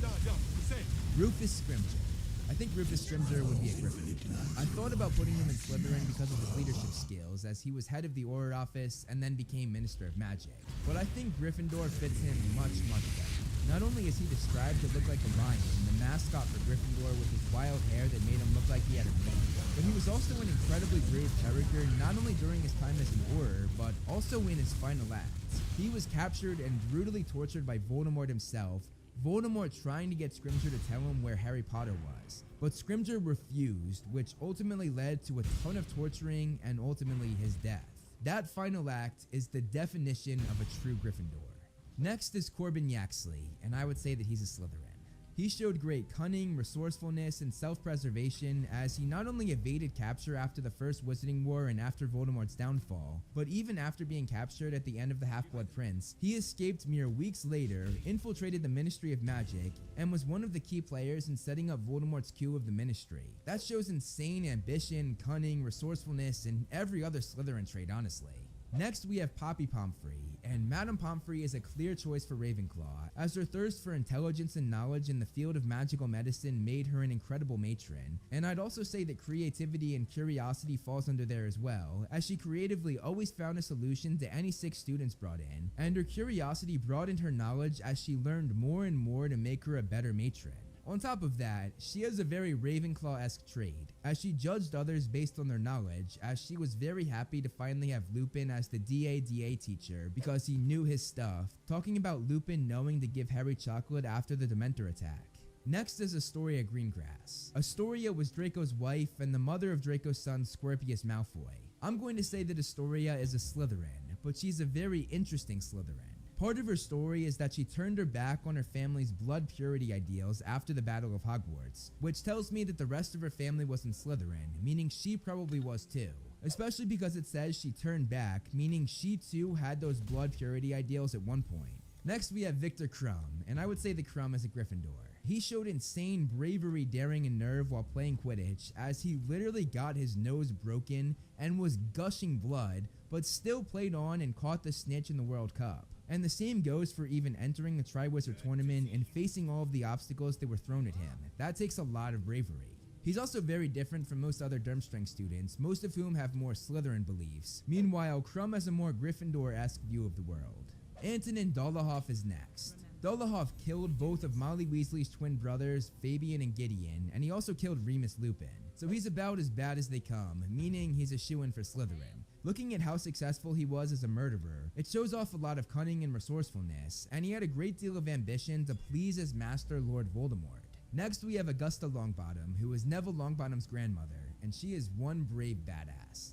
Rufus Scrimgeour. I think Rufus Scrimgeour would be a Gryffindor. I thought about putting him in Slytherin because of his leadership skills, as he was head of the Auror Office and then became Minister of Magic. But I think Gryffindor fits him much, much better. Not only is he described to look like a lion, the mascot for Gryffindor with his wild hair that made him look like he had a mane, but he was also an incredibly brave character not only during his time as an Auror, but also in his final acts. He was captured and brutally tortured by Voldemort himself, Voldemort trying to get Scrimgeour to tell him where Harry Potter was, but Scrimgeour refused, which ultimately led to a ton of torturing and ultimately his death. That final act is the definition of a true Gryffindor. Next is Corbin Yaxley, and I would say that he's a Slytherin. He showed great cunning, resourcefulness, and self-preservation as he not only evaded capture after the First Wizarding War and after Voldemort's downfall, but even after being captured at the end of the Half-Blood Prince, he escaped mere weeks later, infiltrated the Ministry of Magic, and was one of the key players in setting up Voldemort's coup of the Ministry. That shows insane ambition, cunning, resourcefulness, and every other Slytherin trait, honestly. Next, we have Poppy Pomfrey, and Madame Pomfrey is a clear choice for Ravenclaw, as her thirst for intelligence and knowledge in the field of magical medicine made her an incredible matron, and I'd also say that creativity and curiosity falls under there as well, as she creatively always found a solution to any sick students brought in, and her curiosity broadened her knowledge as she learned more and more to make her a better matron. On top of that, she has a very Ravenclaw-esque trait, as she judged others based on their knowledge, as she was very happy to finally have Lupin as the DA teacher because he knew his stuff, talking about Lupin knowing to give Harry chocolate after the Dementor attack. Next is Astoria Greengrass. Astoria was Draco's wife and the mother of Draco's son Scorpius Malfoy. I'm going to say that Astoria is a Slytherin, but she's a very interesting Slytherin. Part of her story is that she turned her back on her family's blood purity ideals after the Battle of Hogwarts, which tells me that the rest of her family was in Slytherin, meaning she probably was too. Especially because it says she turned back, meaning she too had those blood purity ideals at one point. Next we have Victor Krum, and I would say that Krum is a Gryffindor. He showed insane bravery, daring, and nerve while playing Quidditch, as he literally got his nose broken and was gushing blood, but still played on and caught the snitch in the World Cup. And the same goes for even entering the Triwizard Tournament and facing all of the obstacles that were thrown at him. That takes a lot of bravery. He's also very different from most other Durmstrang students, most of whom have more Slytherin beliefs. Meanwhile, Krum has a more Gryffindor-esque view of the world. Antonin Dolohov is next. Dolohov killed both of Molly Weasley's twin brothers, Fabian and Gideon, and he also killed Remus Lupin. So he's about as bad as they come, meaning he's a shoo-in for Slytherin. Looking at how successful he was as a murderer, it shows off a lot of cunning and resourcefulness, and he had a great deal of ambition to please his master Lord Voldemort. Next we have Augusta Longbottom, who is Neville Longbottom's grandmother, and she is one brave badass.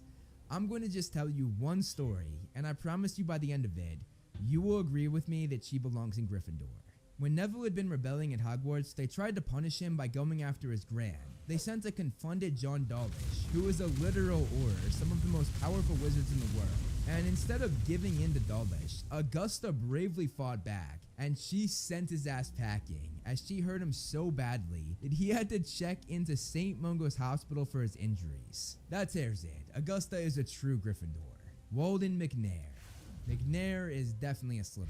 I'm going to just tell you one story, and I promise you by the end of it, you will agree with me that she belongs in Gryffindor. When Neville had been rebelling at Hogwarts, they tried to punish him by going after his gran. They sent a confunded John Dawlish, who is a literal Auror, some of the most powerful wizards in the world. And instead of giving in to Dawlish, Augusta bravely fought back, and she sent his ass packing, as she hurt him so badly that he had to check into St. Mungo's hospital for his injuries. That tears it. Augusta is a true Gryffindor. Walden McNair. McNair is definitely a Slytherin.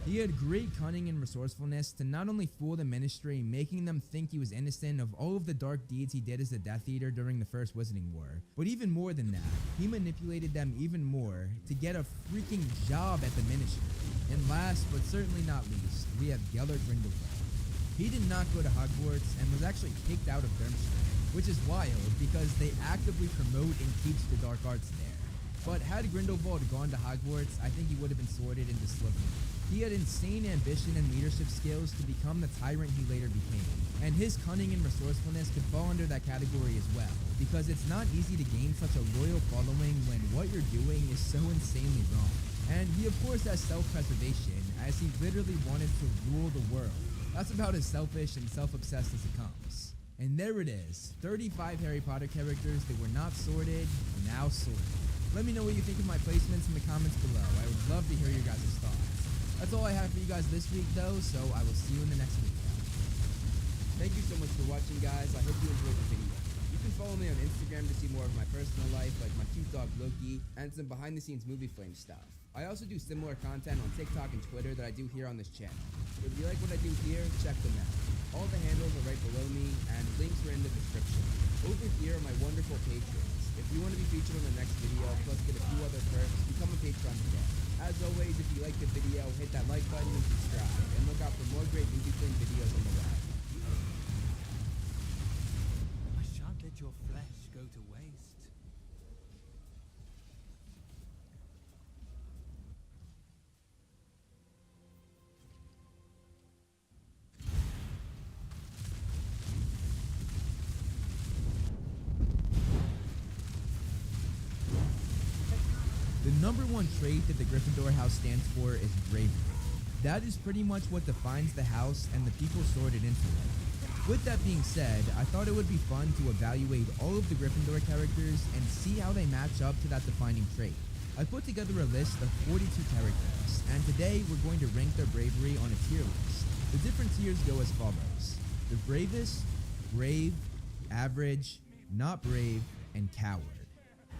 He had great cunning and resourcefulness to not only fool the Ministry, making them think he was innocent of all of the dark deeds he did as a Death Eater during the First Wizarding War, but even more than that, he manipulated them even more to get a freaking job at the Ministry. And last, but certainly not least, we have Gellert Grindelwald. He did not go to Hogwarts and was actually kicked out of Durmstrang, which is wild because they actively promote and teach the dark arts there. But had Grindelwald gone to Hogwarts, I think he would have been sorted into Slytherin. He had insane ambition and leadership skills to become the tyrant he later became, and his cunning and resourcefulness could fall under that category as well, because it's not easy to gain such a loyal following when what you're doing is so insanely wrong. And he of course has self-preservation, as he literally wanted to rule the world. That's about as selfish and self-obsessed as it comes. And there it is, 35 Harry Potter characters that were not sorted, now sorted. Let me know what you think of my placements in the comments below. I would love to hear your guys' thoughts. That's all I have for you guys this week though, so I will see you in the next video. Thank you so much for watching, guys. I hope you enjoyed the video. You can follow me on Instagram to see more of my personal life, like my cute dog Loki, and some behind the scenes movie flame stuff. I also do similar content on TikTok and Twitter that I do here on this channel. If you like what I do here, check them out. All the handles are right below me, and links are in the description. Over here are my wonderful patrons. If you want to be featured on the next video, plus get a few other perks, become a patron today. As always, if you liked the video, hit that like button and subscribe, and look out for more great movie flame videos on the web. I shan't let your flesh go to waste. The number one trait that the Gryffindor house stands for is bravery. That is pretty much what defines the house and the people sorted into it. With that being said, I thought it would be fun to evaluate all of the Gryffindor characters and see how they match up to that defining trait. I put together a list of 42 characters, and today we're going to rank their bravery on a tier list. The different tiers go as follows: the bravest, brave, average, not brave, and coward.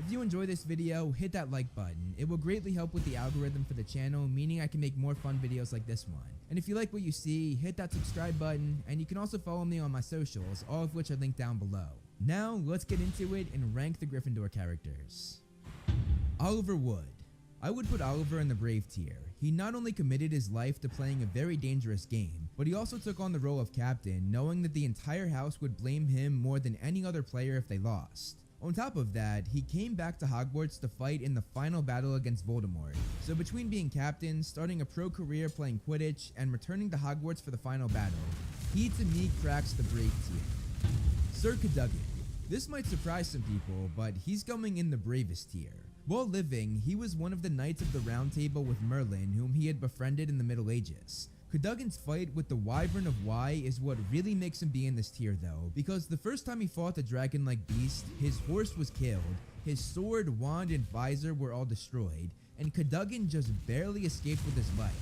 If you enjoy this video, hit that like button. It will greatly help with the algorithm for the channel, meaning I can make more fun videos like this one. And if you like what you see, hit that subscribe button, and you can also follow me on my socials, all of which are linked down below. Now, let's get into it and rank the Gryffindor characters. Oliver Wood. I would put Oliver in the brave tier. He not only committed his life to playing a very dangerous game, but he also took on the role of captain, knowing that the entire house would blame him more than any other player if they lost. On top of that, he came back to Hogwarts to fight in the final battle against Voldemort. So between being captain, starting a pro career playing Quidditch, and returning to Hogwarts for the final battle, he to me cracks the brave tier. Sir Cadogan. This might surprise some people, but he's going in the bravest tier. While living, he was one of the Knights of the Round Table with Merlin, whom he had befriended in the Middle Ages. Cadogan's fight with the Wyvern of Y is what really makes him be in this tier though, because the first time he fought the dragon-like beast, his horse was killed, his sword, wand, and visor were all destroyed, and Cadogan just barely escaped with his life.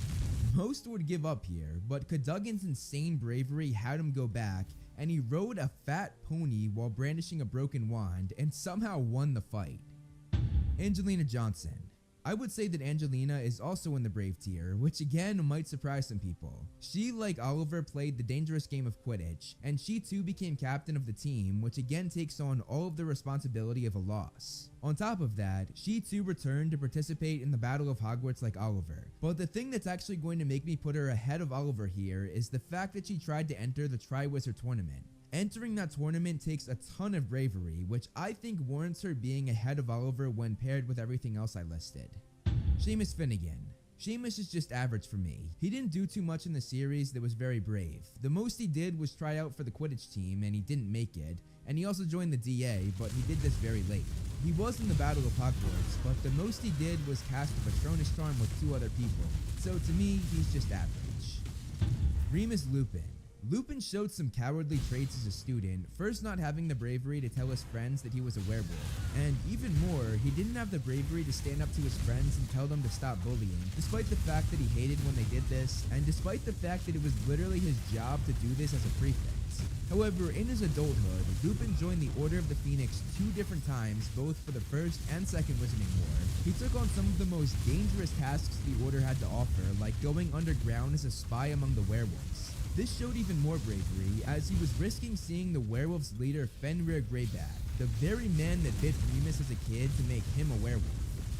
Most would give up here, but Cadogan's insane bravery had him go back, and he rode a fat pony while brandishing a broken wand, and somehow won the fight. Angelina Johnson. I would say that Angelina is also in the brave tier, which again might surprise some people. She, like Oliver, played the dangerous game of Quidditch, and she too became captain of the team, which again takes on all of the responsibility of a loss. On top of that, she too returned to participate in the Battle of Hogwarts like Oliver. But the thing that's actually going to make me put her ahead of Oliver here is the fact that she tried to enter the Triwizard Tournament. Entering that tournament takes a ton of bravery, which I think warrants her being ahead of Oliver when paired with everything else I listed. Seamus Finnegan. Seamus is just average for me. He didn't do too much in the series that was very brave. The most he did was try out for the Quidditch team and he didn't make it, and he also joined the DA, but he did this very late. He was in the Battle of Hogwarts, but the most he did was cast a Patronus charm with 2 other people, so to me, he's just average. Remus Lupin. Lupin showed some cowardly traits as a student, first not having the bravery to tell his friends that he was a werewolf, and even more, he didn't have the bravery to stand up to his friends and tell them to stop bullying, despite the fact that he hated when they did this, and despite the fact that it was literally his job to do this as a prefect. However, in his adulthood, Lupin joined the Order of the Phoenix 2 different times, both for the First and Second Wizarding War. He took on some of the most dangerous tasks the Order had to offer, like going underground as a spy among the werewolves. This showed even more bravery, as he was risking seeing the werewolf's leader Fenrir Greyback, the very man that bit Remus as a kid to make him a werewolf.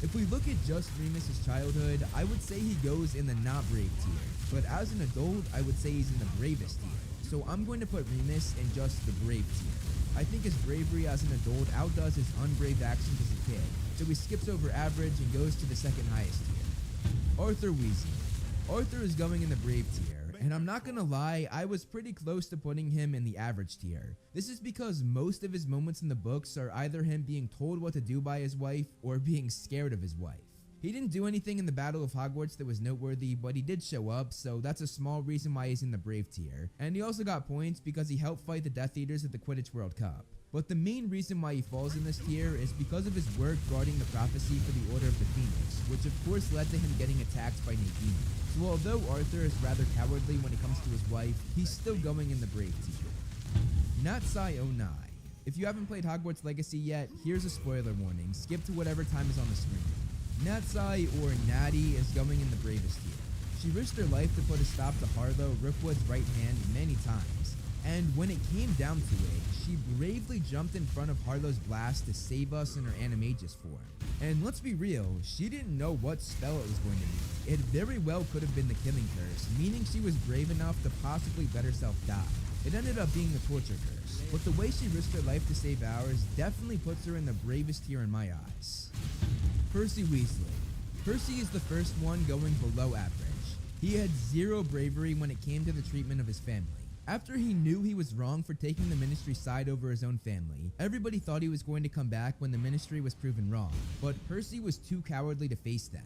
If we look at just Remus's childhood, I would say he goes in the not brave tier, but as an adult, I would say he's in the bravest tier. So I'm going to put Remus in just the brave tier. I think his bravery as an adult outdoes his unbrave actions as a kid, so he skips over average and goes to the second highest tier. Arthur Weasley. Arthur is going in the brave tier. And I'm not gonna lie, I was pretty close to putting him in the average tier. This is because most of his moments in the books are either him being told what to do by his wife or being scared of his wife. He didn't do anything in the Battle of Hogwarts that was noteworthy, but he did show up, so that's a small reason why he's in the Brave tier. And he also got points because he helped fight the Death Eaters at the Quidditch World Cup. But the main reason why he falls in this tier is because of his work guarding the prophecy for the Order of the Phoenix, which of course led to him getting attacked by Nagini. So although Arthur is rather cowardly when it comes to his wife, he's still going in the Brave tier. Natsai09. If you haven't played Hogwarts Legacy yet, here's a spoiler warning. Skip to whatever time is on the screen. Natsai, or Natty, is going in the Bravest tier. She risked her life to put a stop to Harlow, Rookwood's right hand, many times. And when it came down to it, she bravely jumped in front of Harlow's blast to save us in her Animagus form. And let's be real, she didn't know what spell it was going to be. It very well could have been the Killing Curse, meaning she was brave enough to possibly let herself die. It ended up being the Torture Curse, but the way she risked her life to save ours definitely puts her in the Bravest tier in my eyes. Percy Weasley. Percy is the first one going below average. He had zero bravery when it came to the treatment of his family. After he knew he was wrong for taking the Ministry side over his own family, everybody thought he was going to come back when the Ministry was proven wrong, but Percy was too cowardly to face them.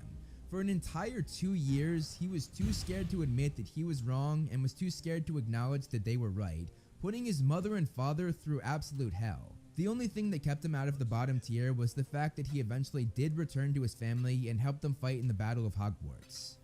For an entire 2 years, he was too scared to admit that he was wrong and was too scared to acknowledge that they were right, putting his mother and father through absolute hell. The only thing that kept him out of the bottom tier was the fact that he eventually did return to his family and helped them fight in the Battle of Hogwarts.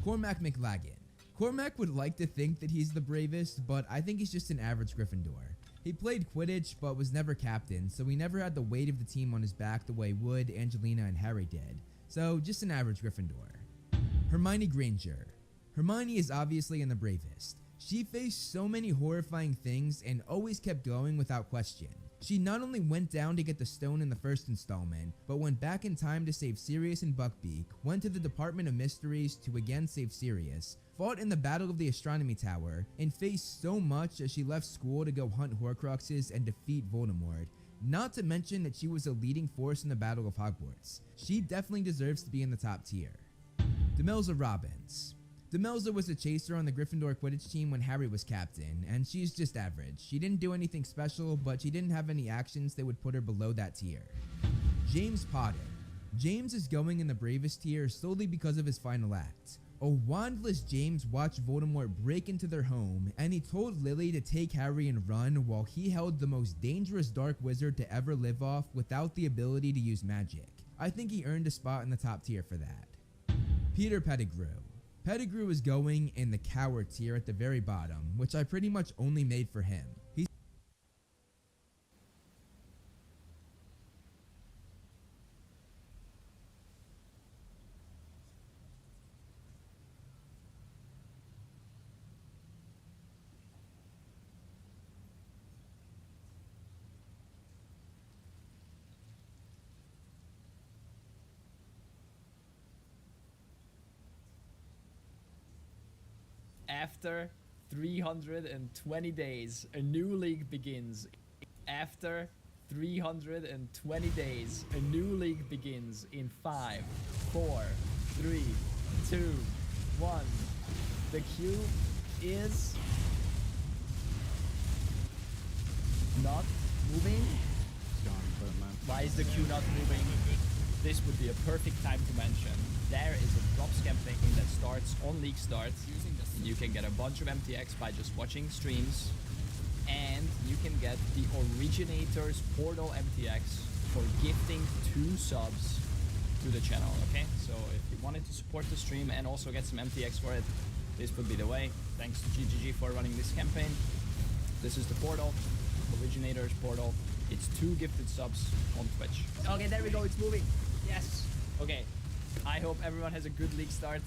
Cormac McLaggen. Cormac would like to think that he's the bravest, but I think he's just an average Gryffindor. He played Quidditch, but was never captain, so he never had the weight of the team on his back the way Wood, Angelina, and Harry did. So, just an average Gryffindor. Hermione Granger. Hermione is obviously in the bravest. She faced so many horrifying things and always kept going without question. She not only went down to get the stone in the first installment, but went back in time to save Sirius and Buckbeak, went to the Department of Mysteries to again save Sirius, fought in the Battle of the Astronomy Tower, and faced so much as she left school to go hunt Horcruxes and defeat Voldemort, not to mention that she was a leading force in the Battle of Hogwarts. She definitely deserves to be in the top tier. Demelza Robbins. Demelza was a chaser on the Gryffindor Quidditch team when Harry was captain, and she's just average. She didn't do anything special, but she didn't have any actions that would put her below that tier. James Potter. James is going in the bravest tier solely because of his final act. A wandless James watched Voldemort break into their home, and he told Lily to take Harry and run while he held the most dangerous dark wizard to ever live off without the ability to use magic. I think he earned a spot in the top tier for that. Peter Pettigrew. Pettigrew is going in the coward tier at the very bottom, which I pretty much only made for him. After 320 days, a new league begins. After 320 days, a new league begins in 5, 4, 3, 2, 1. The queue is not moving. Why is the queue not moving? This would be a perfect time to mention. There is a drop campaign that starts on League Start. You can get a bunch of MTX by just watching streams. And you can get the Originator's Portal MTX for gifting 2 subs to the channel, okay? So if you wanted to support the stream and also get some MTX for it, this would be the way. Thanks to GGG for running this campaign. This is the portal, Originator's Portal. It's 2 gifted subs on Twitch. Okay, there we go, it's moving. Yes. Okay. I hope everyone has a good league start.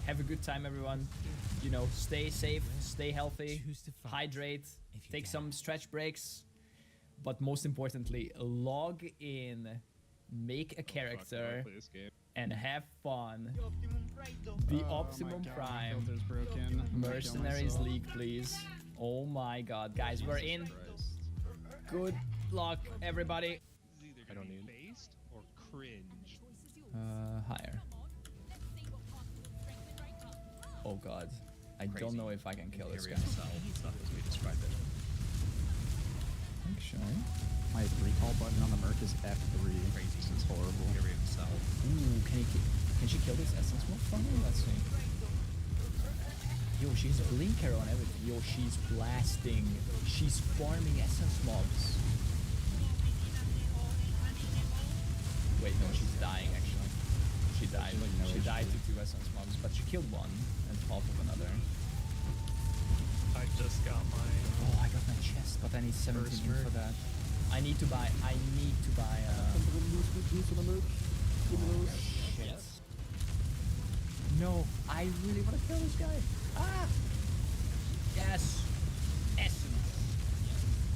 Have a good time, everyone. You know, stay safe, stay healthy, hydrate, take some stretch breaks. But most importantly, log in, make a character, and have fun. The Optimum Prime. Mercenaries League, please. Oh my god. Guys, we're in. Good luck, everybody. I don't need based or cringe. Higher. Oh god. I don't know if I can kill this guy. Stuff as we described it. actually. My recall button on the Merc is F3. Crazy. This is horrible. Ooh, can she kill this essence mob for me? Let's see. Yo, she's blink arrow and everything. Yo, she's blasting. She's farming essence mobs. Wait, no, she's dying actually. She died. She died to 2 essence mobs, but she killed one and half of another. I just got my. Oh, I got my chest, but I need 17 for that. I need to buy. Shit. No, I really want to kill this guy. Ah! Yes! Essence!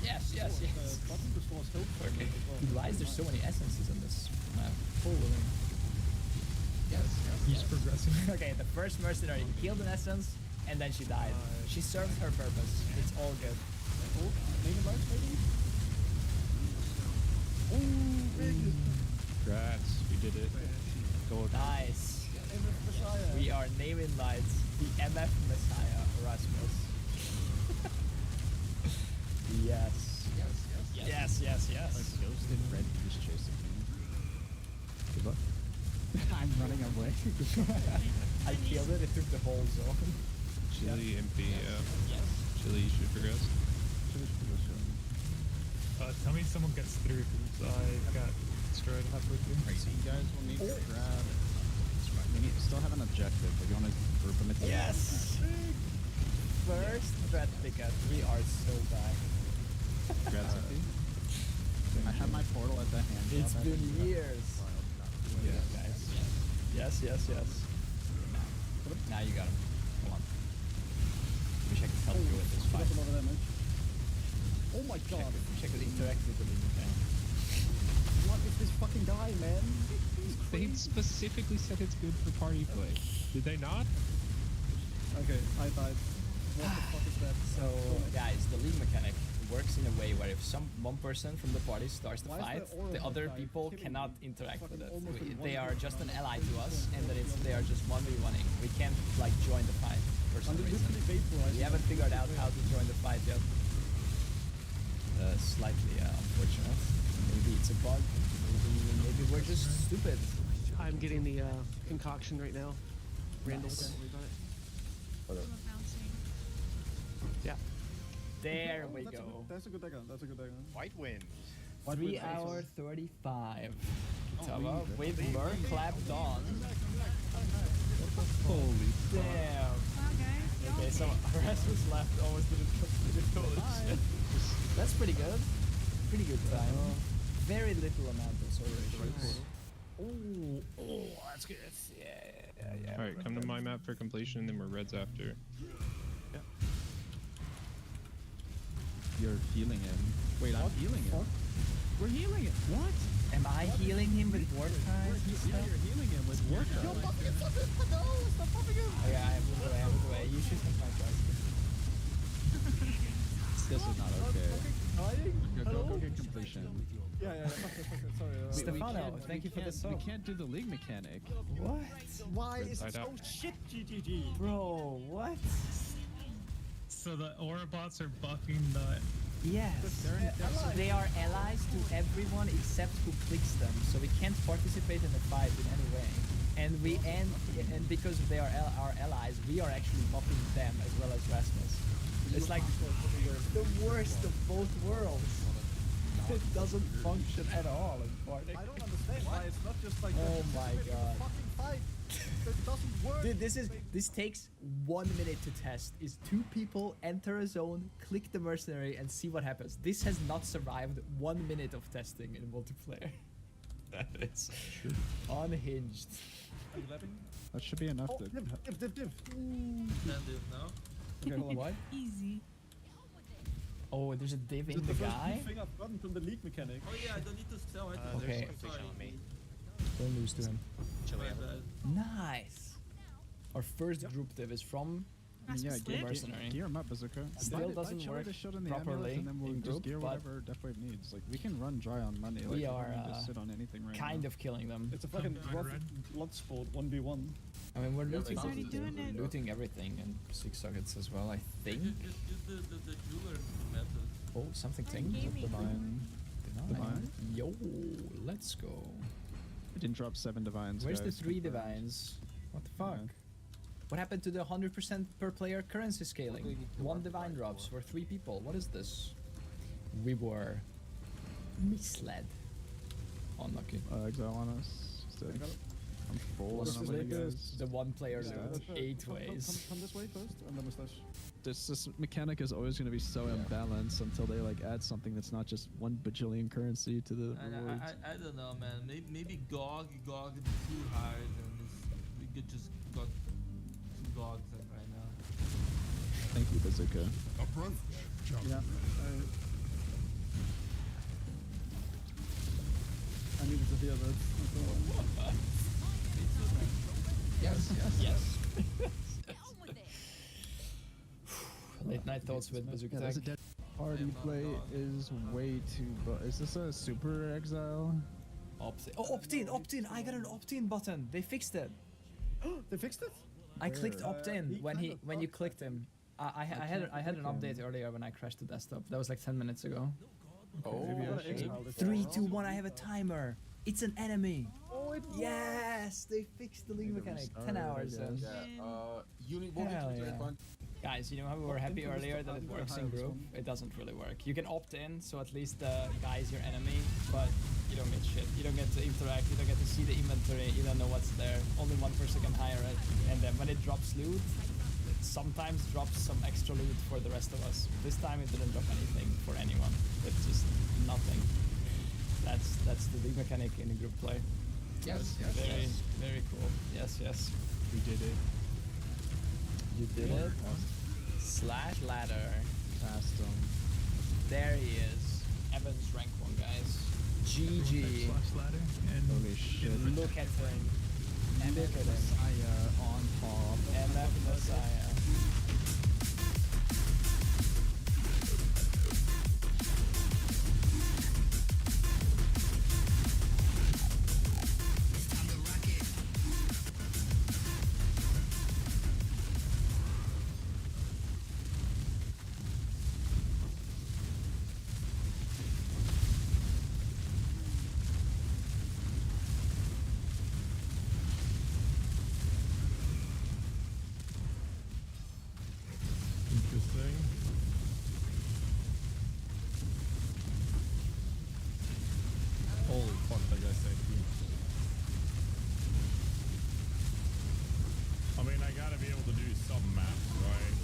Yes. Okay. Dude, why is there so many essences in this map? Holy. Yes. He's progressing. Okay, the first mercenary killed an essence, and then she died. She served her purpose. It's all good. Oh, maybe large, maybe? Congrats, we did it. Go. Nice. We are naming lights the MF Messiah, Rasmus. Yes. Ghost in red is chasing me. Good luck. I'm running away. I killed it, it took the whole zone. Chili, MP, Chili, you should progress. Tell me someone gets through because I got destroyed halfway through. Crazy. You guys will need to grab. We still have an objective, but you want to group them at the Yes! First threat picket. We are so bad. Congrats, I have my portal at the hand. It's been years. Yeah, guys. Yes. Now you got him. Come on. Wish I could help you with this fight. Oh my god. Wish I could interact with the Legion. What is this fucking guy, man? They specifically said it's good for party play. Did they not? Okay, I died. What the fuck is that? So, guys, the league mechanic works in a way where if one person from the party starts the fight, the other people cannot interact with it. They are just an ally to us, and then they are just 1v1ing. We can't like join the fight for some reason. We haven't figured out how to join the fight yet. Slightly unfortunate. Maybe it's a bug. Maybe we're just stupid. I'm getting the concoction right now. Randall's Nice. got it. Yeah. There we go. That's a good dagger. White wins. 3 hour 35. Kitava with Merc clapped on. Holy damn. Okay, so Rasmus left almost didn't holy shit. That's pretty good. Pretty good time. Very little amount of solar issues. Oh, that's good. Yeah. Alright, come to my map for completion, then we're reds after. You're healing him. Wait, I'm healing him. We're healing him. What? Am I healing him with warp time? Yeah, you're healing him with warp time. Yo, fucking no, stop popping him. Okay, I moved away. You should have my trust. This is not okay. Go get completion. Yeah, fuck it, sorry. Stefano, thank you for the song. We can't do the league mechanic. What? Why is it so shit, GGG? Bro, what? So the Orobots are buffing the. Yes. They are allies to everyone except who clicks them, so we can't participate in the fight in any way. And because they are our allies, we are actually buffing them as well as Rasmus. It's like the worst of both worlds. It doesn't function at all in Bardic. I don't understand why it's not just like oh my god. Fucking fight. It doesn't work. Dude, this takes 1 minute to test. Is 2 people enter a zone, click the mercenary, and see what happens. This has not survived 1 minute of testing in multiplayer. That is unhinged. 11? That should be enough. Div. No. Okay, hold on. What? Easy. Oh, there's a div in the guy? Thing I've gotten from the league mechanic. Oh yeah, I don't need to sell it. Okay. Don't lose to him. Nice. Our first group div is from the mercenary. Gear him up, Bazooka. Still doesn't work properly and then we'll in just group, gear but whatever Deathwave needs. Like we can run dry on money. we like, are don't need to sit on anything right kind now. of killing them. It's a fucking blood sport 1v1. I mean, we're He's already doing it. looting everything and 6 sockets as well, I think. Just use the jeweler method. Oh, something ting. Divine. Yo, let's go. It didn't drop 7 divines. Where's the guys. 3 divines? What the fuck? What happened to the 100% per player currency scaling? 1 divine drops for 3 people. What is this? We were misled. Unlucky. Exile on us. I'm full. What's I don't know about you this? guys. The 1 player loot 8 ways. Come this way first, and then we slash. This mechanic is always going to be so imbalanced until they like add something that's not just 1 bajillion currency to the rewards. I don't know, man. Maybe GOG is too hard, and we could just got 2 GOGs right now. Thank you, Bazooka. Approach. Yeah. I needed to hear that. Yes, yes, yes. Late night thoughts with Bazooka Yeah, Tech. Party play is way too. Is this a super exile? Opt-in. Oh, opt-in! I got an opt-in button. They fixed it. They fixed it? I clicked opt-in when you clicked him. I had an update earlier when I crashed the desktop. That was like 10 minutes ago. Oh, 3, 2, 1. I have a timer. It's an enemy. Oh, Yes, they fixed the league mechanic. 10 hours then. Hell yeah. Guys, you know how we were happy earlier that it works in group? It doesn't really work. You can opt in, so at least the guy is your enemy, but you don't get shit. You don't get to interact, you don't get to see the inventory, you don't know what's there. Only 1 person can hire it. And then when it drops loot, it sometimes drops some extra loot for the rest of us. This time it didn't drop anything for anyone. It's just nothing. That's the league mechanic in a group play. Yes, Very cool. Yes. We did it. You did it? Slash ladder. Passed him. There he is. Evans rank 1, guys. GG. Slash ladder and Holy shit. Look at him. Look at him. Messiah on top. MF Messiah. Interesting. Holy fuck, that guy's safety. I mean, I gotta be able to do some maps, right?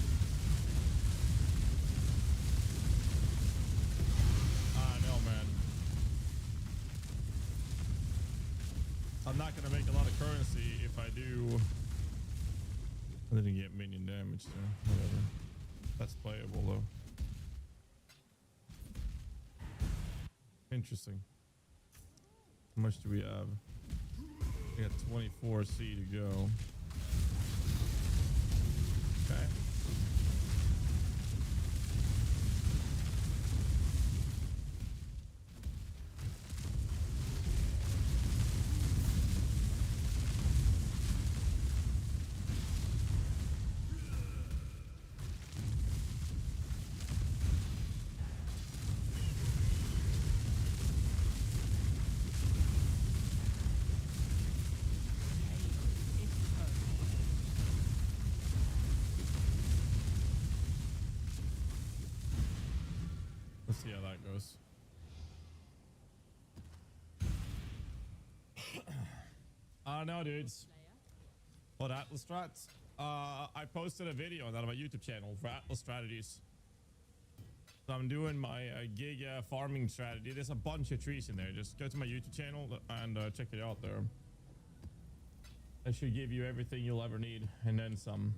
I know, man. I'm not gonna make a lot of currency if I do. I didn't get minion damage, so whatever. That's playable though. Interesting. How much do we have? We got 24 C to go. Okay. Let's see how that goes. No, dudes. What Atlas strats? I posted a video on that on my YouTube channel for Atlas strategies. So I'm doing my gig farming strategy. There's a bunch of trees in there. Just go to my YouTube channel and check it out there. I should give you everything you'll ever need and then some.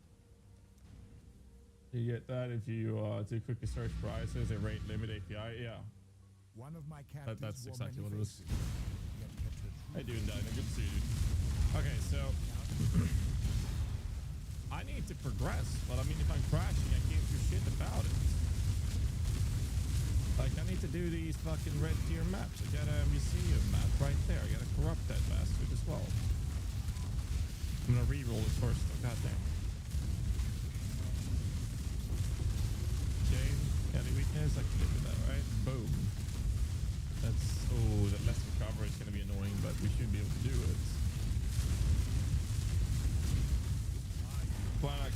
You get that if you do quickly search prices, a rate limit API. Yeah. One of my That's exactly what it was. faces, yet kept her true. Hey, dude, Dinah, good to see you, dude. Okay, so I need to progress, but I mean, if I'm crashing, I can't do shit about it. Like, I need to do these fucking red tier maps. I got a museum map right there. I gotta corrupt that bastard as well. I'm gonna re-roll it first. Oh, goddamn. Okay, got a weakness. I can live with that, right?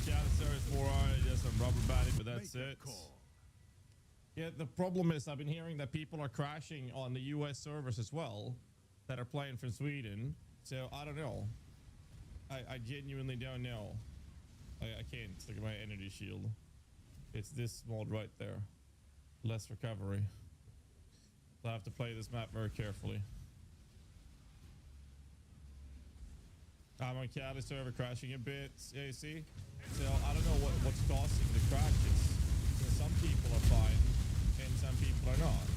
Canister is 4 iron, just some rubber banding, but that's it. Yeah, the problem is I've been hearing that people are crashing on the US servers as well that are playing from Sweden. So I don't know. I genuinely don't know. I can't look at my energy shield. It's this mod right there. Less recovery. So I have to play this map very carefully. I'm on Cali server crashing a bit. Yeah, you see? So I don't know what's causing the crashes. So some people are fine and some people are not.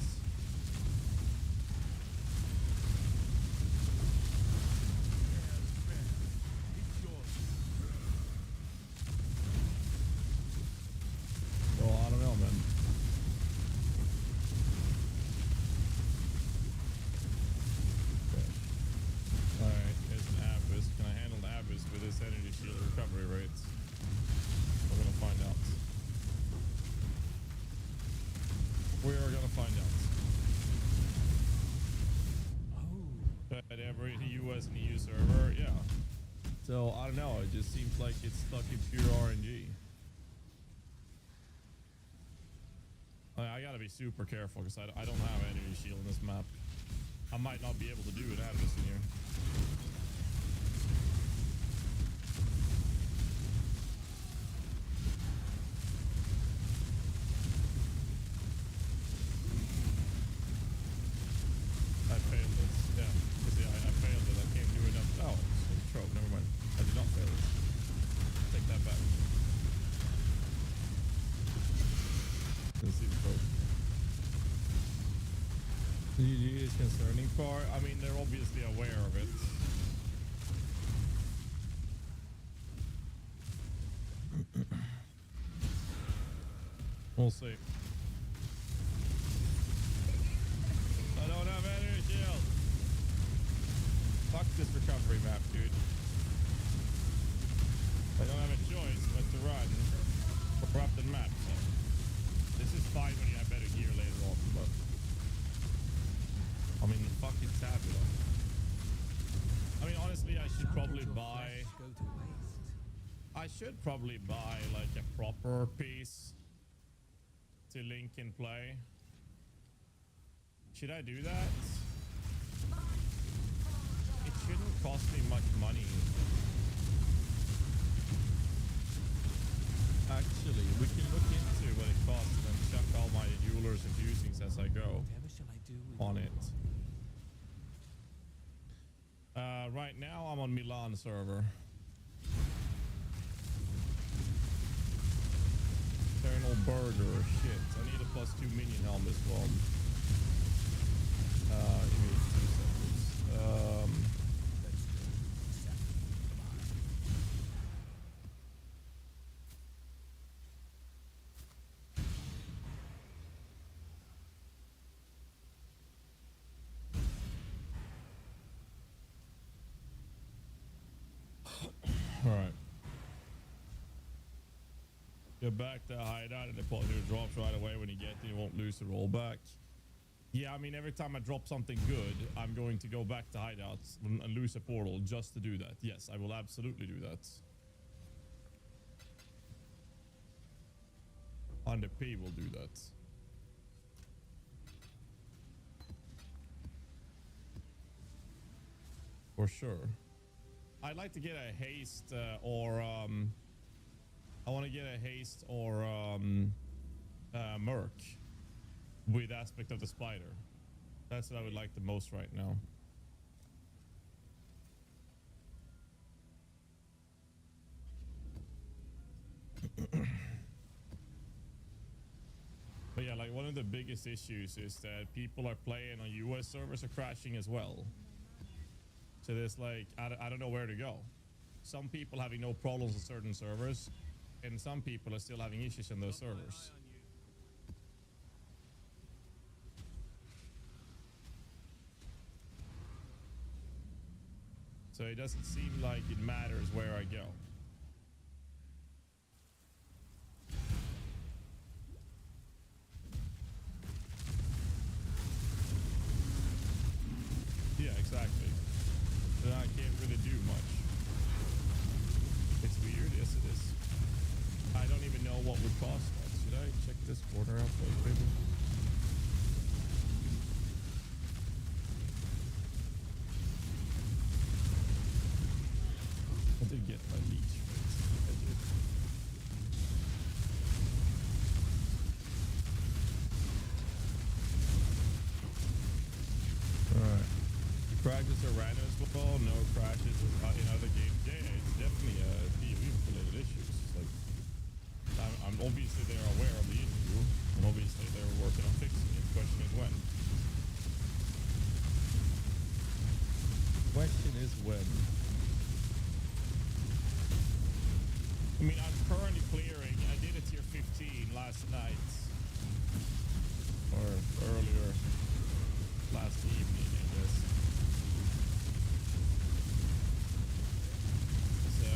Oh, I don't know, man. Alright, there's an Abyss. Can I handle the Abyss with this energy shield recovery rates? We're gonna find out. We are gonna find out. But every US and EU server, yeah. So I don't know, it just seems like it's stuck in pure RNG. I gotta be super careful because I don't have energy shield in this map. I might not be able to do an Abyss in here. I failed this. Yeah. See, I failed it. I can't do enough. Oh, it's a trope. Never mind. I did not fail it. Take that back. Let's see the trope. GG is concerning part. I mean, they're obviously aware of it. We'll see. I don't have energy shield. Fuck this recovery map, dude. I don't have a choice but to run corrupted map. So this is fine when you have better gear later on, but I mean, the fucking tabula. I mean, honestly, I should probably buy. I should probably buy like a proper piece to link and play. Should I do that? It shouldn't cost me much money. Actually, we can look into what it costs and check all my jewelers and fusings as I go on it. Right now I'm on Milan server. Eternal burger, shit. I need a +2 minion helm as well. Give me 2 seconds. Alright. Get back to hideout and the positive drops right away when you get there. You won't lose the rollback. Yeah, I mean, every time I drop something good, I'm going to go back to hideouts and lose a portal just to do that. Yes, I will absolutely do that. Under P will do that. For sure. I'd like to get a haste or I want to get a haste or Merc with aspect of the spider. That's what I would like the most right now. But yeah, like one of the biggest issues is that people are playing on US servers are crashing as well. So there's like, I don't know where to go. Some people having no problems with certain servers, and some people are still having issues on those servers. So it doesn't seem like it matters where I go. Yeah, exactly. So I can't really do much. It's weird, yes it is. what would cost that. Should I check this corner out for you, maybe? I did get my leech face. I did. Alright. Practice are random as well, no crashes in other games. Yeah, it's definitely PvE-related issues. Like, I'm obviously they're aware of the issue, and obviously they're working on fixing it. Question is when. Question is when. I mean, I'm currently clearing. I did a tier 15 last night, or earlier last evening, I guess. So,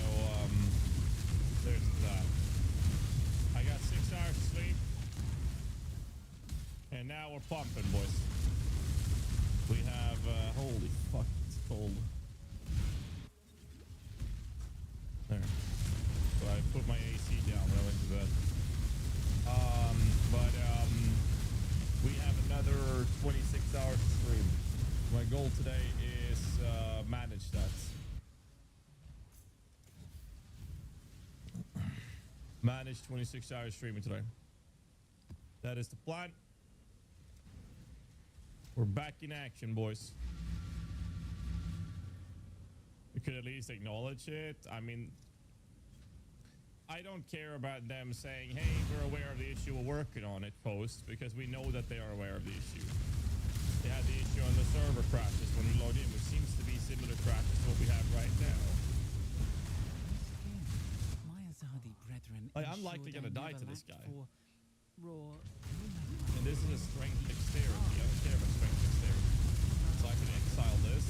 there's that. I got 6 hours of sleep, and now we're pumping, boys. We have, holy fuck, it's cold. There. So I put my AC down when I went to bed. We have another 26 hours to stream. My goal today is manage that. Manage 26 hours streaming today. That is the plan. We're back in action, boys. We could at least acknowledge it. I mean, I don't care about them saying, hey, we're aware of the issue, we're working on it post, because we know that they are aware of the issue. They had the issue on the server crashes when we logged in, which seems to be similar crashes to what we have right now. Like, I'm likely gonna die to this guy. And this is a strength dexterity. I don't care about strength dexterity. So I can exile this,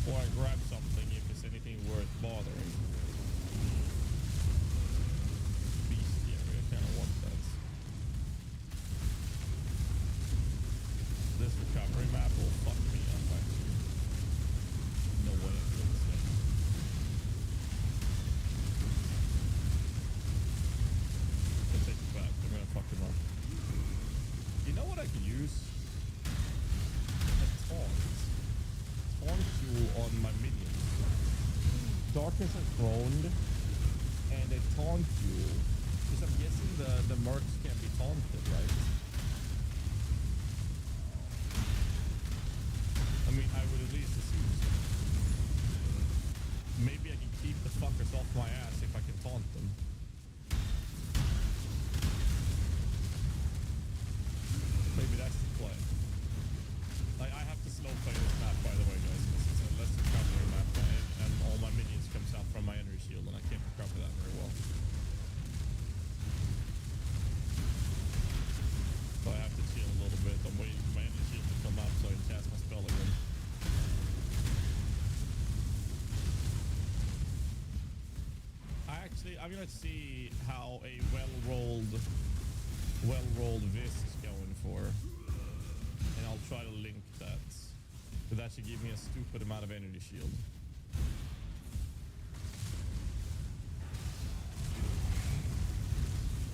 or I grab something if it's anything worth bothering. Bestiary, I kind of want that. This recovery map will fuck me up, actually. No way I kill this guy. I'll take it back. I'm gonna fuck him up. You know what I could use? A taunt. Taunt fuel on my minions. Darkness and throned, and a taunt fuel. Because I'm guessing the mercs can be taunted, right? I mean, I would at least assume so. Maybe I can keep the fuckers off my ass if I can taunt them. Maybe that's the play. I have to slow play this map, by the way, guys. This is a less recovery map, and all my minions comes out from my energy shield, and I can't recover that very well. So I have to chill a little bit. I'm waiting for my energy shield to come up so I can cast my spell again. I'm gonna see how a well-rolled Vis is going for, and I'll try to link that. So that should give me a stupid amount of energy shield.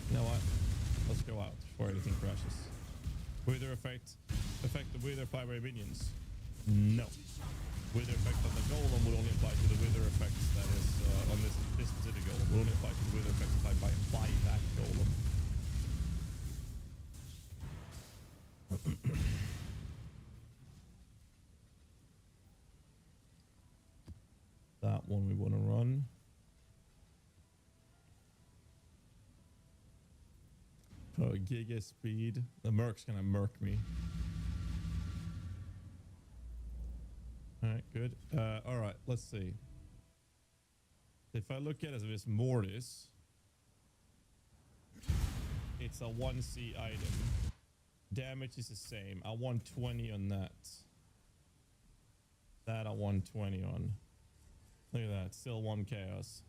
You know what? Let's go out before anything crashes. Wither effect. Affect the wither primary minions. No. Wither effect on the golem would only apply to the wither effects that is on this specific golem. Would only apply to the wither effects applied by that golem. That one we want to run. Oh, giga speed. The merc's gonna murk me. Alright, good. Alright, let's see. If I look at it as Mortis, it's a 1C item. Damage is the same. I want 20 on that. That I want 20 on. Look at that. Still 1 chaos.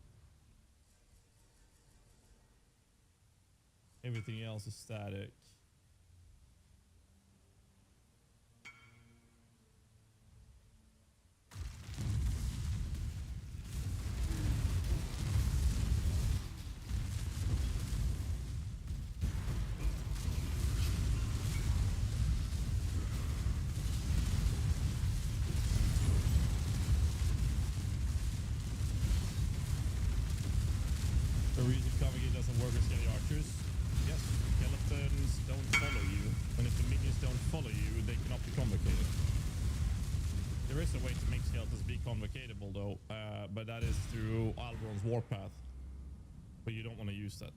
Everything else is static. is a way to make skeletons be convocatable though, but that is through Alberon's warpath. But you don't want to use that.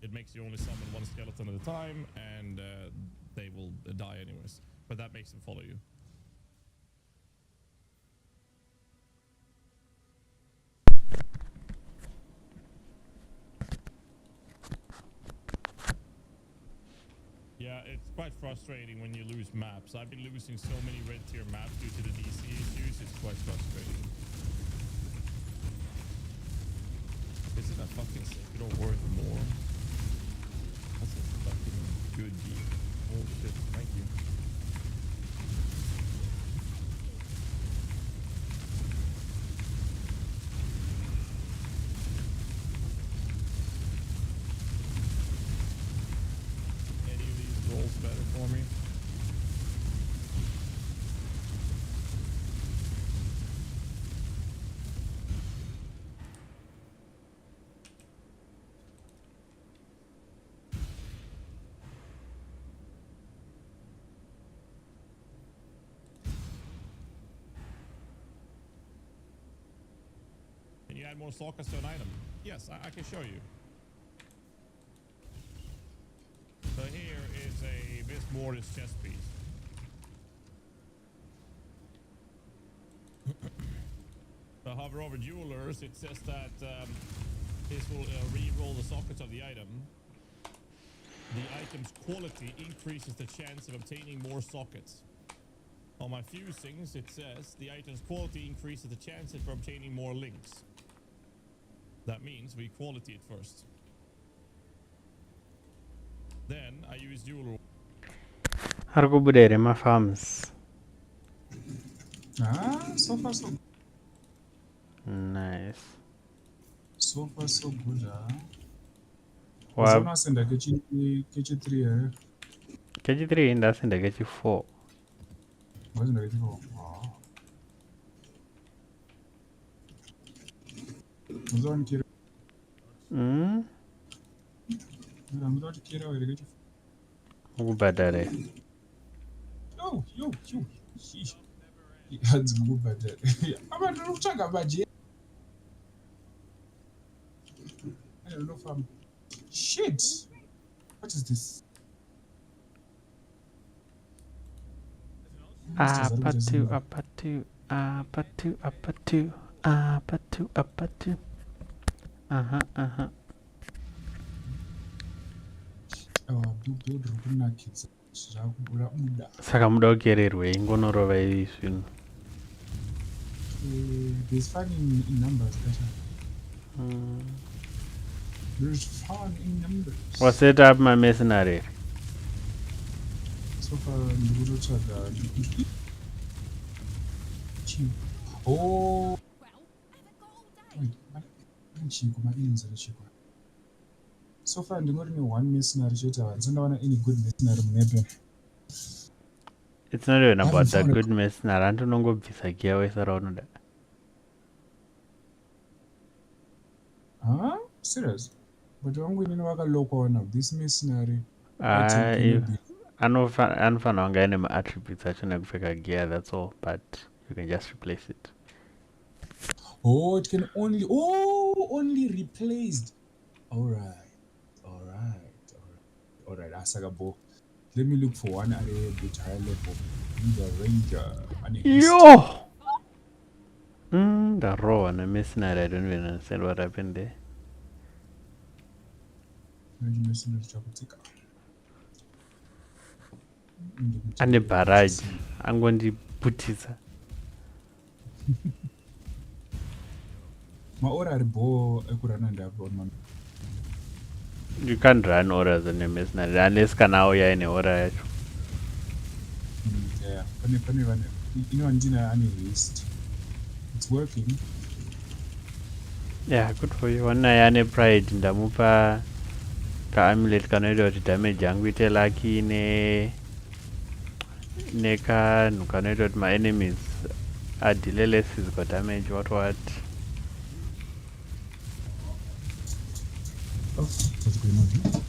It makes you only summon one skeleton at a time, and they will die anyways. But that makes them follow you. Yeah, it's quite frustrating when you lose maps. I've been losing so many red tier maps due to the DC issues. It's quite frustrating. Isn't that fucking Sekiro worth more? That's a fucking good deal. Oh shit, thank you. Any of these rolls better for me? Can you add more sockets to an item? Yes, I can show you. So here is a Vis Mortis chest piece. So hover over jewelers, it says that this will re-roll the sockets of the item. The item's quality increases the chance of obtaining more sockets. On my fusings, it says the item's quality increases the chances for obtaining more links. That means we quality it first. Then I use jeweler. Hargo budere ma farms. So far so Nice. so far so good. Wow. Wazona senda KG3 KG3 ndasenda KG4. Wazona KG4. Wazona kira. Wazona kira wele KG4. Ukubhadale. Yo. Hands ukubhadale. Abantu ukuchanga baje. I don't know from shit. What is this? Apatu. Saka muda kukererwe ingonorova izvi zvinhu. There's fun in numbers, better. There's fun in numbers. Was set up my mercenary. So far, oh. So far, I'm only one mercenary. Any good mercenary. It's not even about that good mercenary. I don't know visa gear ways around that. Huh? Serious? But I'm going to work a local now. This mercenary. Anofana wanga ine attributes achona kupfeka gear, that's all, but you can just replace it. Oh, it can only replaced. Alright. Asagabo. Let me look for one at a bit higher level. The ranger. Yo! The raw and the mercenary, I don't even understand what happened there. And the barrage. I'm going to put it. You can't run auras on a mercenary unless now you're in aura. Yeah, funny. You know, Andina any haste. It's working. Yeah, good for you. One I pride in the mupa ka amulet kanoido damage yangu ite lucky neka nukanoido my enemies are deleyless is got damage what Oh, what's going on here?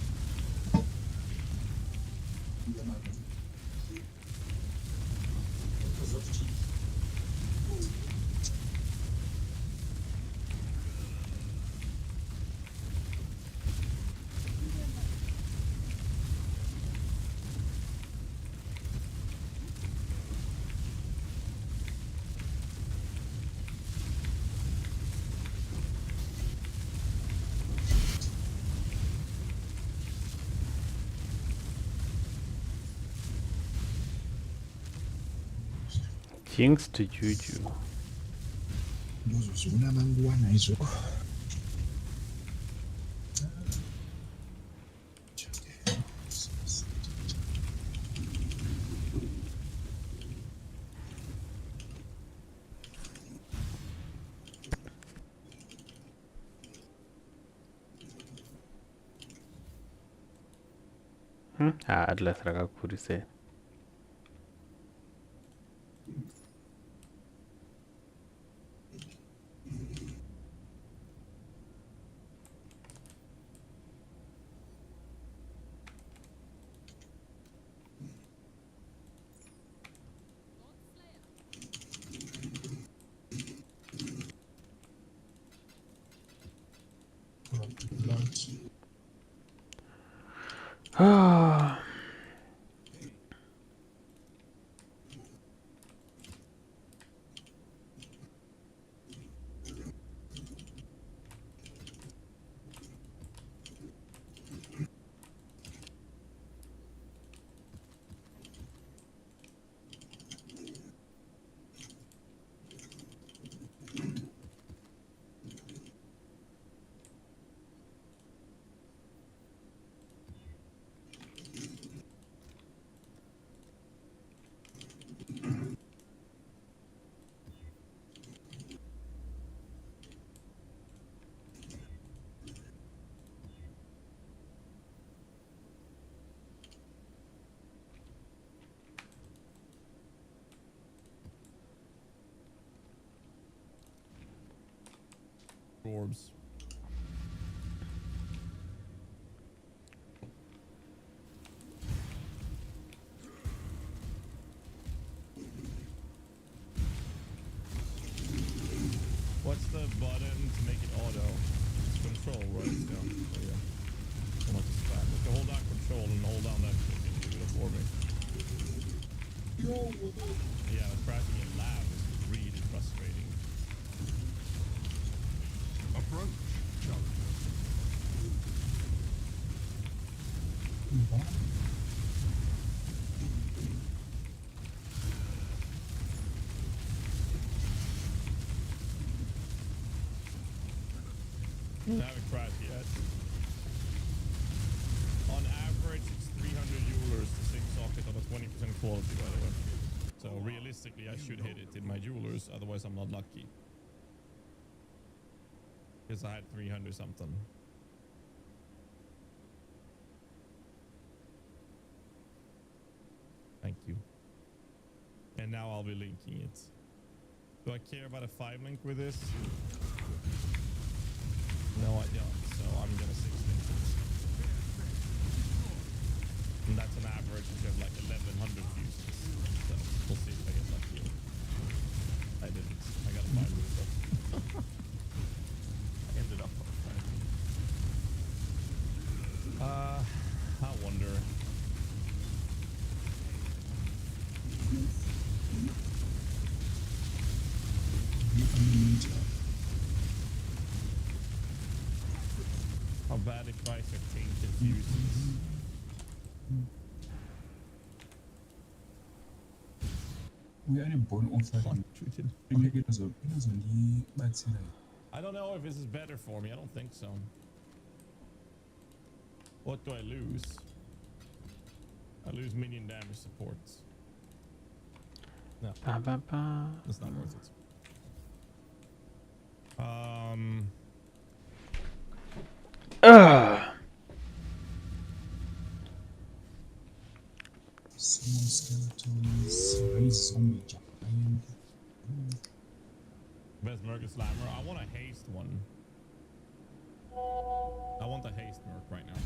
Jinx to Juju. Ndozozviona manguwana izvo. Atlas rakakurise. Ah. Orbs. What's the button to make it auto? Control, right? Yeah. Oh, yeah. I'll have to spam. If you hold down control and hold down that click and do it for me. Yeah, crashing in lab is really frustrating. Approach, challenger. I haven't crashed yet. On average, it's 300 jewelers to 6 socket on a 20% quality, by the way. So realistically, I should hit it in my jewelers, otherwise I'm not lucky. Because I had 300 something. Thank you. And now I'll be linking it. Do I care about a 5 link with this? No, I don't. So I'm gonna 6 link it. And that's an average if you have like 1100 fuses. So we'll see if I get lucky. I didn't. I got a 5 link. I ended up on 5. I wonder. How bad if I have tainted fuses? Uyane-born offering. Inozondibatsira. I don't know if this is better for me. I don't think so. What do I lose? I lose minion damage supports. No. That's not worth it. Small skeletons, raise zombie giant. Best Merc Slammer. I want a haste one. I want the haste Merc right now.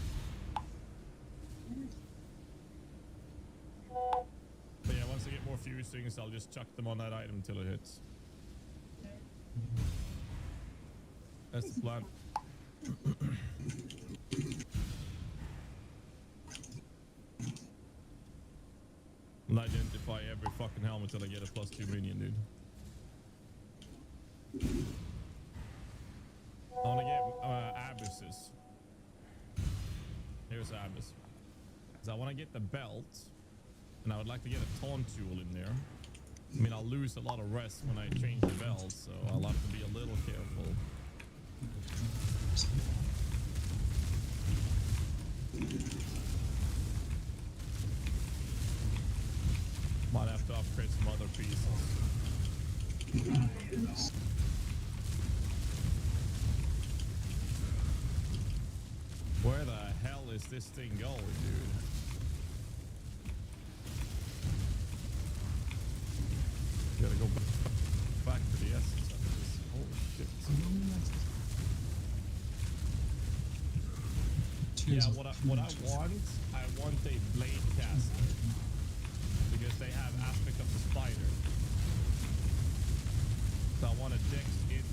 But yeah, once I get more fusings, I'll just chuck them on that item till it hits. That's the plan. And identify every fucking helmet till I get a +2 minion, dude. I want to get abysses. Here's abyss. So I want to get the belt, and I would like to get a taunt tool in there. I mean, I'll lose a lot of rest when I change the belts, so I'll have to be a little careful. Might have to upgrade some other pieces. Where the hell is this thing going, dude? Gotta go back to the essence of this. Holy shit. Yeah, what I want a blade caster. Because they have aspect of the spider. So I want a dex int.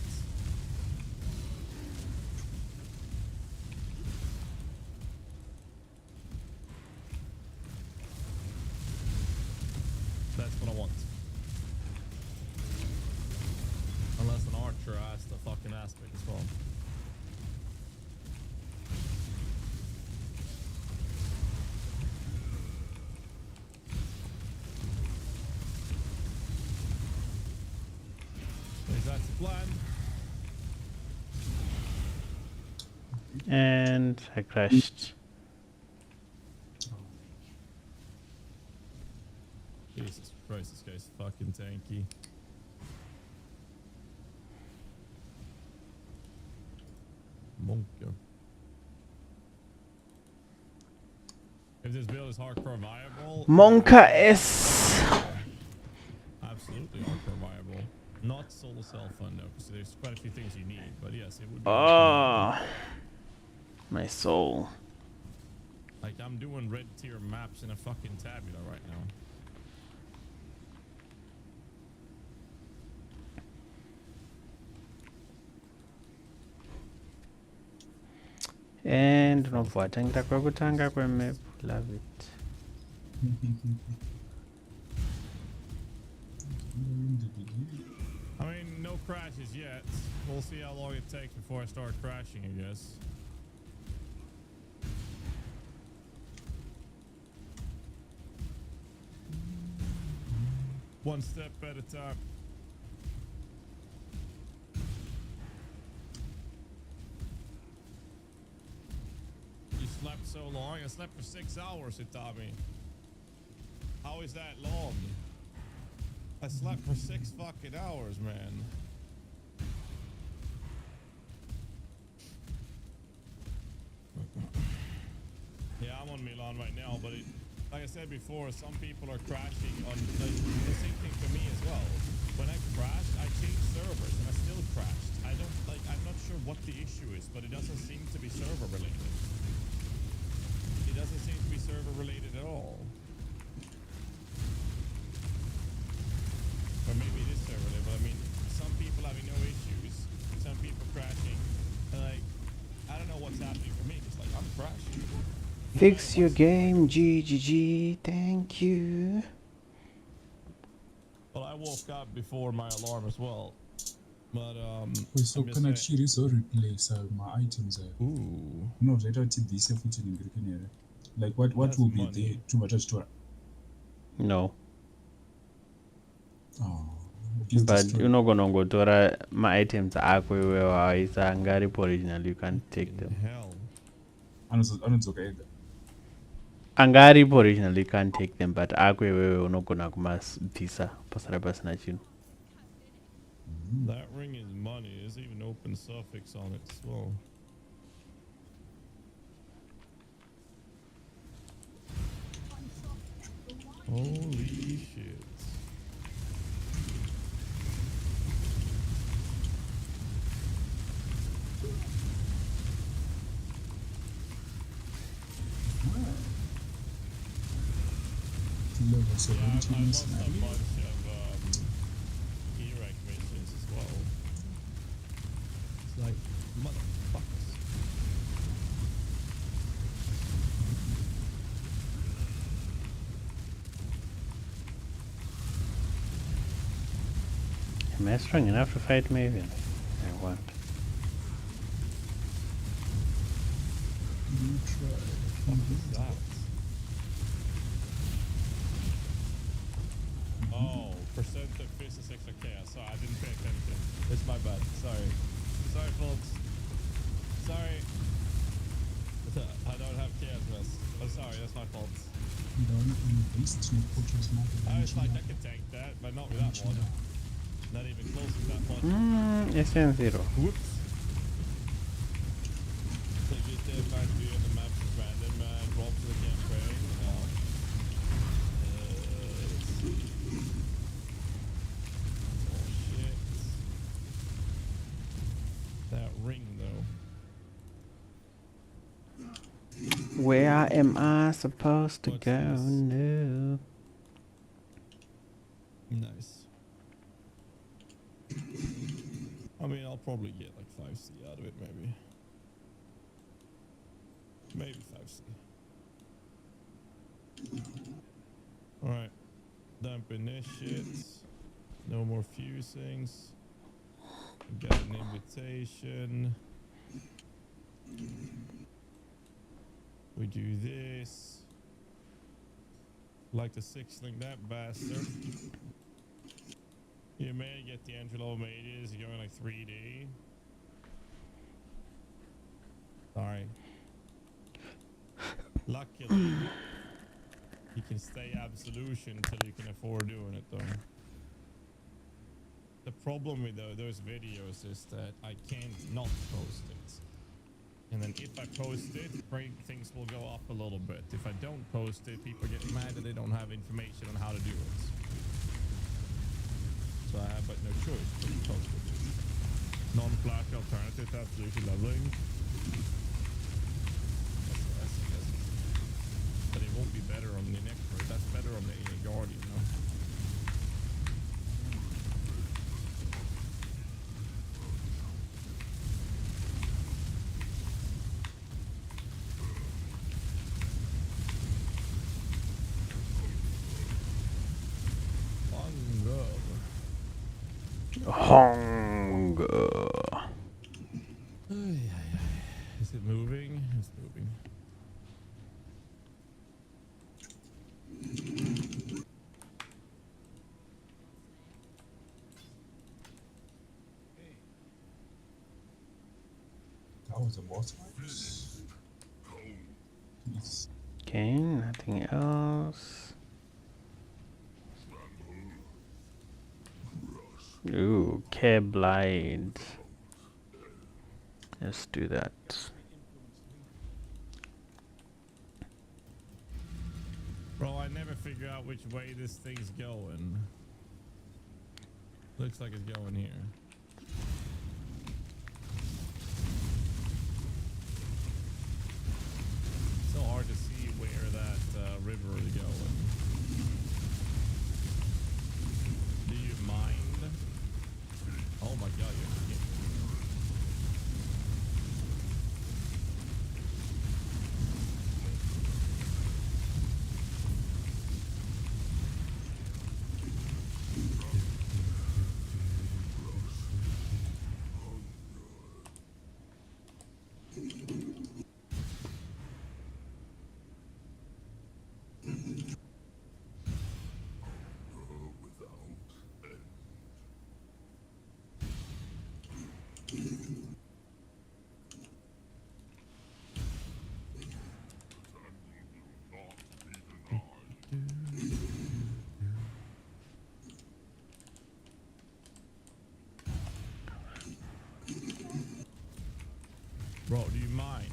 That's what I want. Unless an archer has the fucking aspect as well. That's the plan. And I crashed. Jesus Christ, this guy's fucking tanky. Monka. If this build is hardcore viable, Monka S. Absolutely hardcore viable. Not solo self-fund though, because there's quite a few things you need, but yes, it would be. Oh, my soul. Like, I'm doing red tier maps in a fucking tabula right now. And unofuata nitakuwa kutanga kwa map. Love it. I mean, no crashes yet. We'll see how long it takes before I start crashing, I guess. One step at a time. You slept so long? I slept for 6 hours, Itami. How is that long? I slept for 6 fucking hours, man. Yeah, I'm on Milan right now, but like I said before, some people are crashing on like, the same thing for me as well. When I crashed, I changed servers and I still crashed. I'm not sure what the issue is, but it doesn't seem to be server related. It doesn't seem to be server related at all. Or maybe it is server related, but I mean, some people having no issues, some people crashing, and like, I don't know what's happening for me, it's like, I'm crashing. Fix your game, GGG. Thank you. Well, I woke up before my alarm as well. But so can actually so replace my items there. Ooh. No, they don't take this foot in Greek. Like what will be there too much to No. Oh. But you're not gonna go to my items akwe where it's angaripo original, you can't take them. Hell. Okay. Angaripo original, you can't take them, but akwe wewe unogona kumas visa pasara pasna chino. That ring is money. There's even open suffix on it as well. Holy shit. Level 17 lost a bunch of E-Rec missions as well. It's like, motherfuckers. Am I strong enough to fight Maven? I want. What is that? Oh, for Percent of fish is extra chaos. Sorry, I didn't pay attention. It's my bad. Sorry. Sorry, folks. Sorry. I don't have chaos rest. I'm sorry, that's my fault. I was like, I could tank that, but not with that one. Not even close to that much. SN0. Whoops. So you get there, find view of the map is random, drop to the campaign. Let's see. Oh shit. That ring though. Where am I supposed to go? No. Nice. I mean, I'll probably get like 5C out of it, maybe. Maybe 5C. Alright. Dumping this shit. No more fusings. Got an invitation. We do this. Like the 6-link that bastard. You may get the entry level mages going like 3D. Sorry. Luckily, you can stay absolution until you can afford doing it though. The problem with those videos is that I can't not post it. And then if I post it, things will go up a little bit. If I don't post it, people get mad that they don't have information on how to do it. So I have but no choice but to post it. Non-flash alternative to absolutely leveling. Yes. But it won't be better on the Necro. That's better on the Guardian, no? Hunger. Is it moving? It's moving. That was a boss fight. Okay, nothing else. Ooh, care blind. Let's do that. Bro, I never figure out which way this thing's going. Looks like it's going here. So hard to see where that river is going. Do you mind? Oh my god, you're getting Bro, do you mind?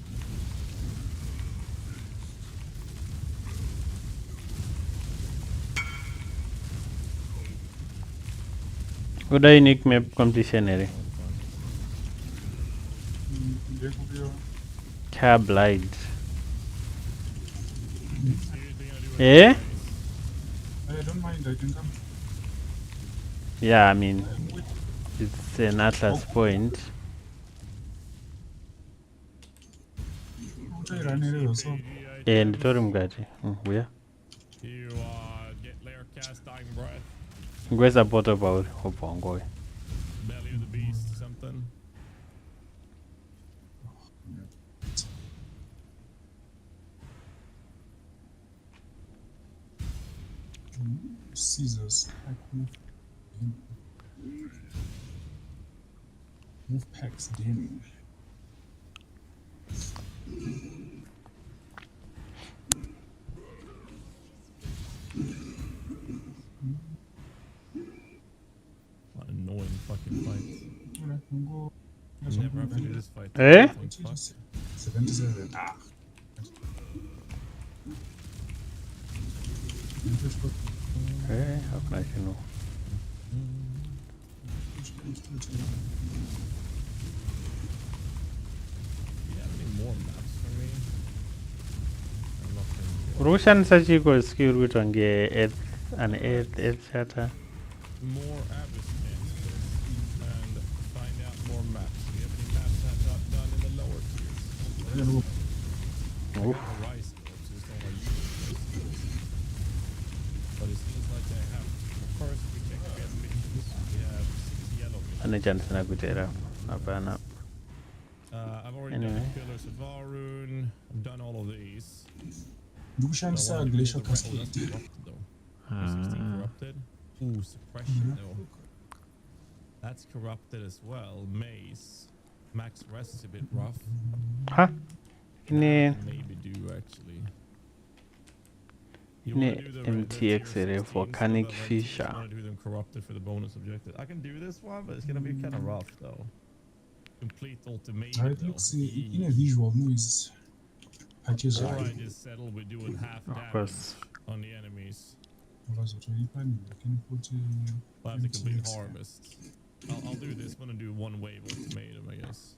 Udah unique map completion ere. Cab lights. Eh? I don't mind, I can come. Yeah, I mean, it's an Atlas point. And Torum Gaji. Where? You get layer cast dying breath. Where's the bottom about Hopongoi? Belly of the beast, something. Scissors. Move packs dim. What an annoying fucking fight. Alright, we'll go. Never have to do this fight. Eh? Thank fuck. 77. Ah. How can I know? Roshan Sachiko skill with on eighth and eighth chata. More Abyss and find out more maps. Do you have any maps that got done in the lower tiers? I got Horizon, so just don't like use it. But it seems like they have. First, we check we have missions. We have 6 yellow missions. Ano dyan sa nagutera? Napana. I've already done Pillars of Varun. I've done all of these. Roshan sa Glacial Cascade. Corrupted. Ooh, suppression though. That's corrupted as well. Maze. Max rest is a bit rough. Huh? Ini Maybe do actually. MTX area volcanic fissure. I want to do them corrupted for the bonus objective. I can do this one, but it's gonna be kind of rough though. Complete ultimatum. It looks in a visual noise. Or I just settle with doing half damage on the enemies. We'll have to complete harvest. I'll do this one and do one wave ultimatum, I guess.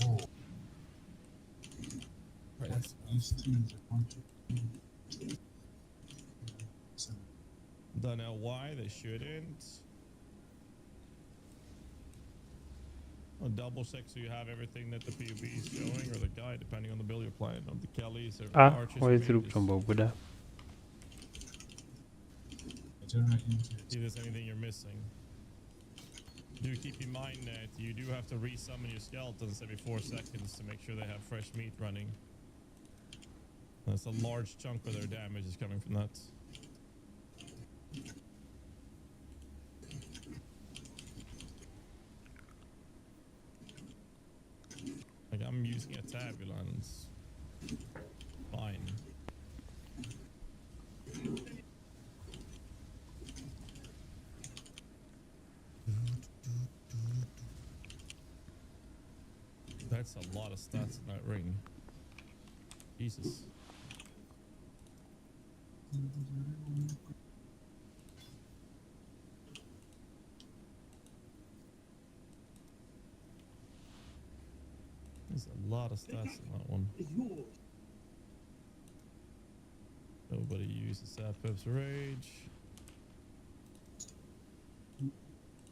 Oh. Don't know why they shouldn't. I'll double check so you have everything that the POB is showing, or the guide, depending on the build you're playing. On the Kellys or Archers. Why is it from Bobuda? See if there's anything you're missing. Do keep in mind that you do have to resummon your skeletons every 4 seconds to make sure they have fresh meat running. That's a large chunk of their damage is coming from that. Like I'm using a tabula and it's fine. That's a lot of stats in that ring. Jesus. There's a lot of stats in that one. Nobody uses Sapep's Rage.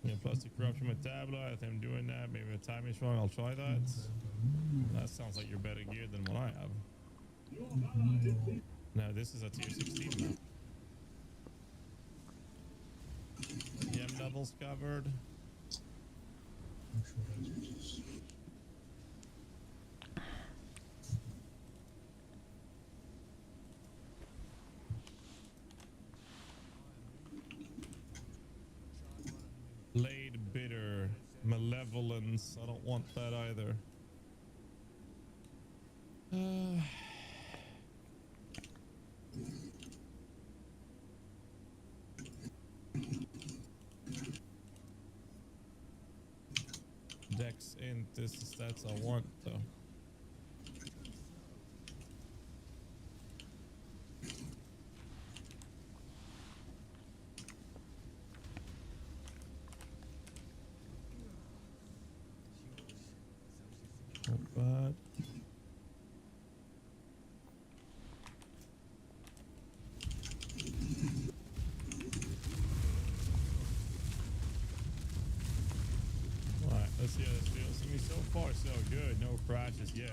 Yeah, plus the corruption with Tabla. I think I'm doing that. Maybe the timing's wrong. I'll try that. That sounds like you're better geared than what I have. Now this is a tier 16 map. Gem levels covered. Blade Bitter, Malevolence. I don't want that either. Dex Int is the stats I want though. Not bad. Alright, let's see how this feels. I mean, so far so good. No crashes yet.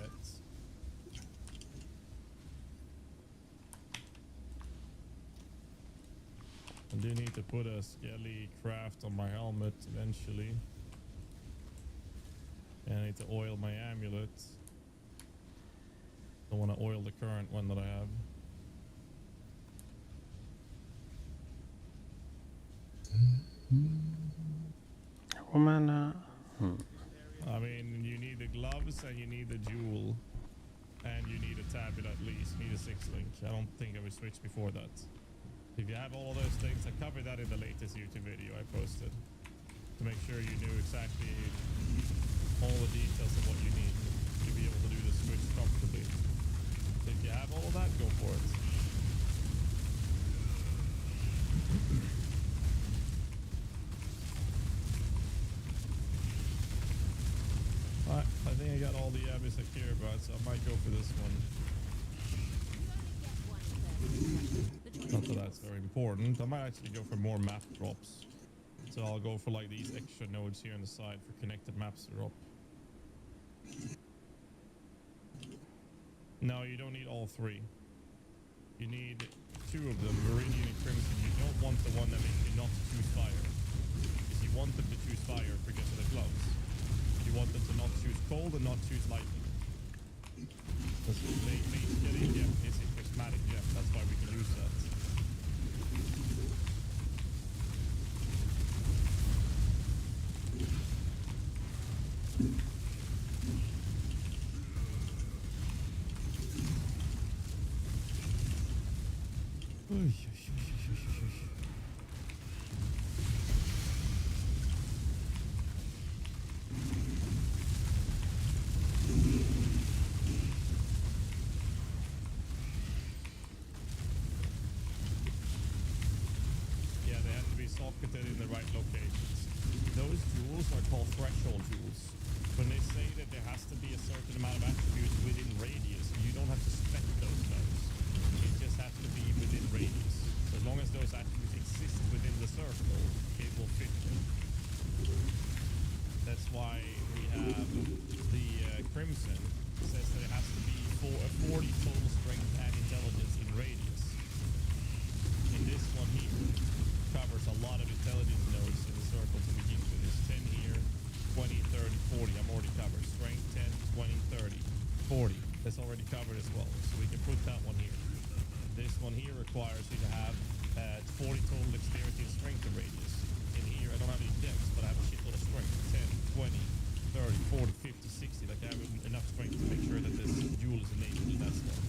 I do need to put a skelly craft on my helmet eventually. And I need to oil my amulet. Don't want to oil the current one that I have. Kemana? I mean, you need the gloves and you need the jewel. And you need a tablet at least. You need a 6-link. I don't think I would switch before that. If you have all of those things, I covered that in the latest YouTube video I posted. To make sure you knew exactly all the details of what you need to be able to do the switch comfortably. So if you have all of that, go for it. Alright, I think I got all the abyss I care about, so I might go for this one. Not that that's very important. I might actually go for more map drops. So I'll go for like these extra nodes here on the side for connected maps to drop. No, you don't need all 3. You need 2 of them, Viridian and Crimson. You don't want the one that makes you not choose fire. Because you want them to choose fire because of the gloves. You want them to not choose cold and not choose lightning. Because Mage getting gem is a prismatic gem, that's why we can use that. Yeah, they have to be socketed in the right locations. Those jewels are called threshold jewels. When they say that there has to be a certain amount of attributes within radius, you don't have to spec those nodes. It just has to be within radius. So as long as those attributes exist within the circle, it will fit them. That's why we have the Crimson. It says that it has to be a 40 total strength and intelligence in radius. In this one here, covers a lot of intelligence nodes in the circle to begin with. There's 10 here, 20, 30, 40. I'm already covered. Strength 10, 20, 30, 40. That's already covered as well. So we can put that one here. This one here requires you to have 40 total dexterity and strength and radius. In here, I don't have any dex, but I have a shitload of strength. 10, 20, 30, 40, 50, 60. Like I have enough strength to make sure that this jewel is enabled in that slot.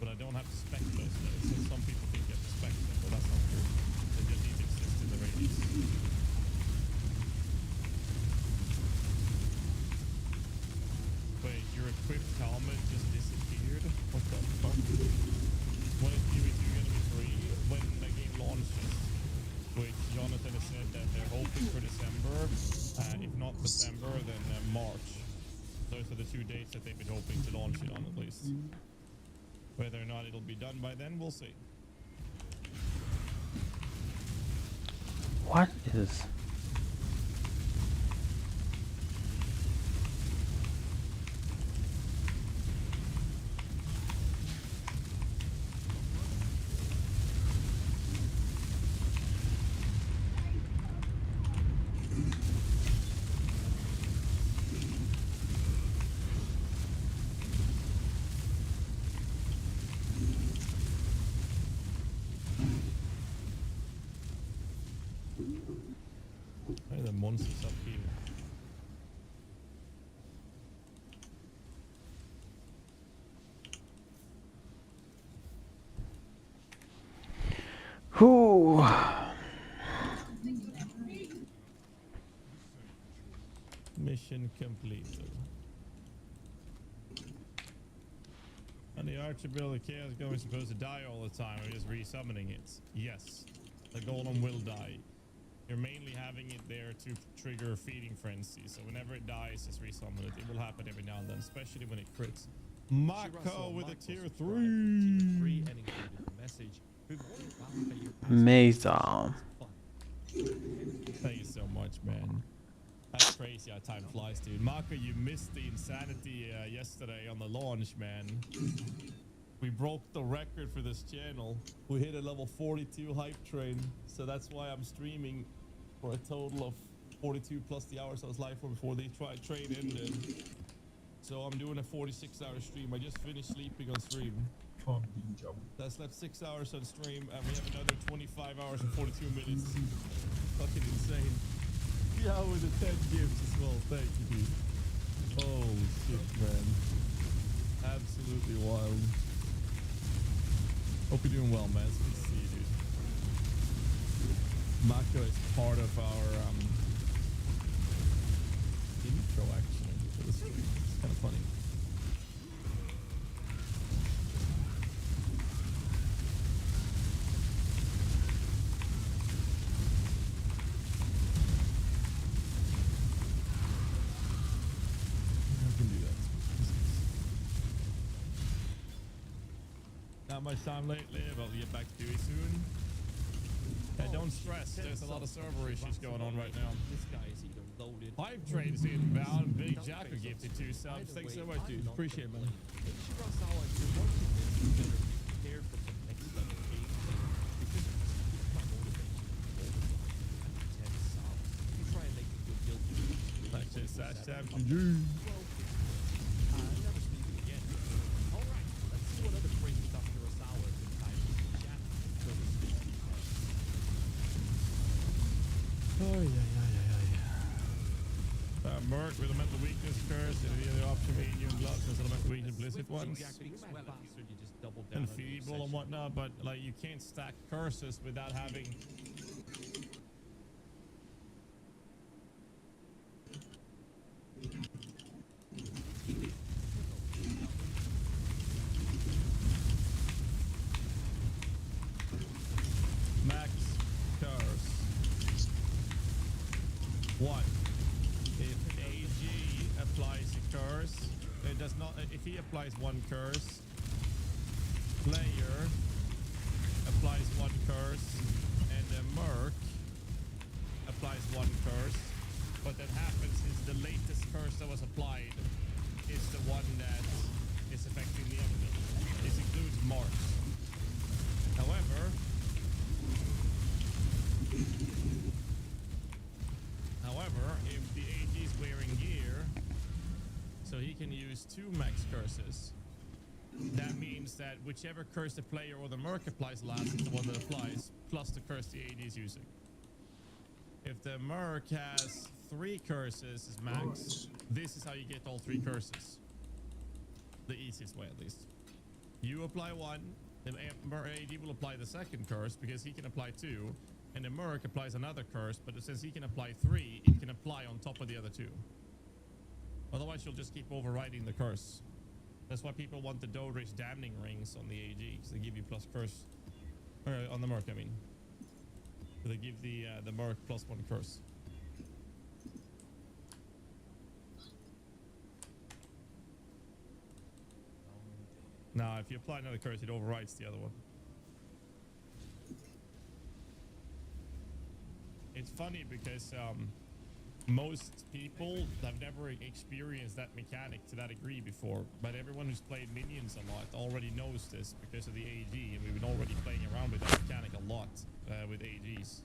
But I don't have to spec those nodes. So some people think you have to spec them, but that's not true. They just need to exist in the radius. Wait, your equipped helmet just disappeared? What the fuck? When is PvP gonna be free? When the game launches? Which Jonathan has said that they're hoping for December. If not December, then March. Those are the 2 dates that they've been hoping to launch it on at least. Whether or not it'll be done by then, we'll see. What is... Hey, the monsters up here. Whew. Mission completed. And the Archibald of Chaos Golem is supposed to die all the time. We're just resummoning it. Yes, the golem will die. You're mainly having it there to trigger feeding frenzy. So whenever it dies, just resummon it. It will happen every now and then, especially when it crits. Mako with a tier 3. Amazing. Thank you so much, man. That's crazy how time flies, dude. Mako, you missed the insanity yesterday on the launch, man. We broke the record for this channel. We hit a level 42 hype train. So that's why I'm streaming for a total of 42 plus the hours I was live for before the trade ended. So I'm doing a 46-hour stream. I just finished sleeping on stream. I slept 6 hours on stream and we have another 25 hours and 42 minutes. Fucking insane. out with the 10 gifts as well. Thank you, dude. Holy shit, man. Absolutely wild. Hope you're doing well, man. It's good to see you, dude. Mako is part of our intro, actually, for the stream. It's kind of funny. Not much time lately, but we'll get back to it soon. Hey, don't stress. There's a lot of server issues going on right now. This guy is either loaded. Hype train's inbound. Big Jack who gifted 2 subs. Thanks so much, dude. Appreciate it, man. Make sure Urasawa, if you're watching this, you better be prepared for some next level gameplay. Because it's my motivation. I'm 10 subs. You try and make me feel guilty. That's just that GG. I'll never speak to you again. Alright, let's see what other crazy stuff Urasawa has been typing in the chat. So this is Oh, yeah. Merc with a mental weakness curse, and the other option being you and gloves as a mental weakness blizzard ones. And feeble and whatnot, but like you can't stack curses without having max curse. What? If AG applies a curse, it does not. If he applies 1 curse, player applies 1 curse, and the merc applies 1 curse. What that happens is the latest curse that was applied is the one that is affecting the enemy. This includes marks. However, if the AG is wearing gear, so he can use 2 max curses. That means that whichever curse the player or the merc applies last is the one that applies, plus the curse the AD is using. If the merc has 3 curses as max, this is how you get all 3 curses. The easiest way, at least. You apply 1, the AD will apply the 2nd curse because he can apply 2, and the merc applies another curse, but since he can apply 3, it can apply on top of the other 2. Otherwise, you'll just keep overriding the curse. That's why people want the Dodrich damning rings on the AG, because they give you plus curse. Or on the merc, I mean. So they give the merc plus 1 curse. Now, if you apply another curse, it overrides the other one. It's funny because most people have never experienced that mechanic to that degree before, but everyone who's played minions a lot already knows this because of the AG, and we've been already playing around with that mechanic a lot with AGs.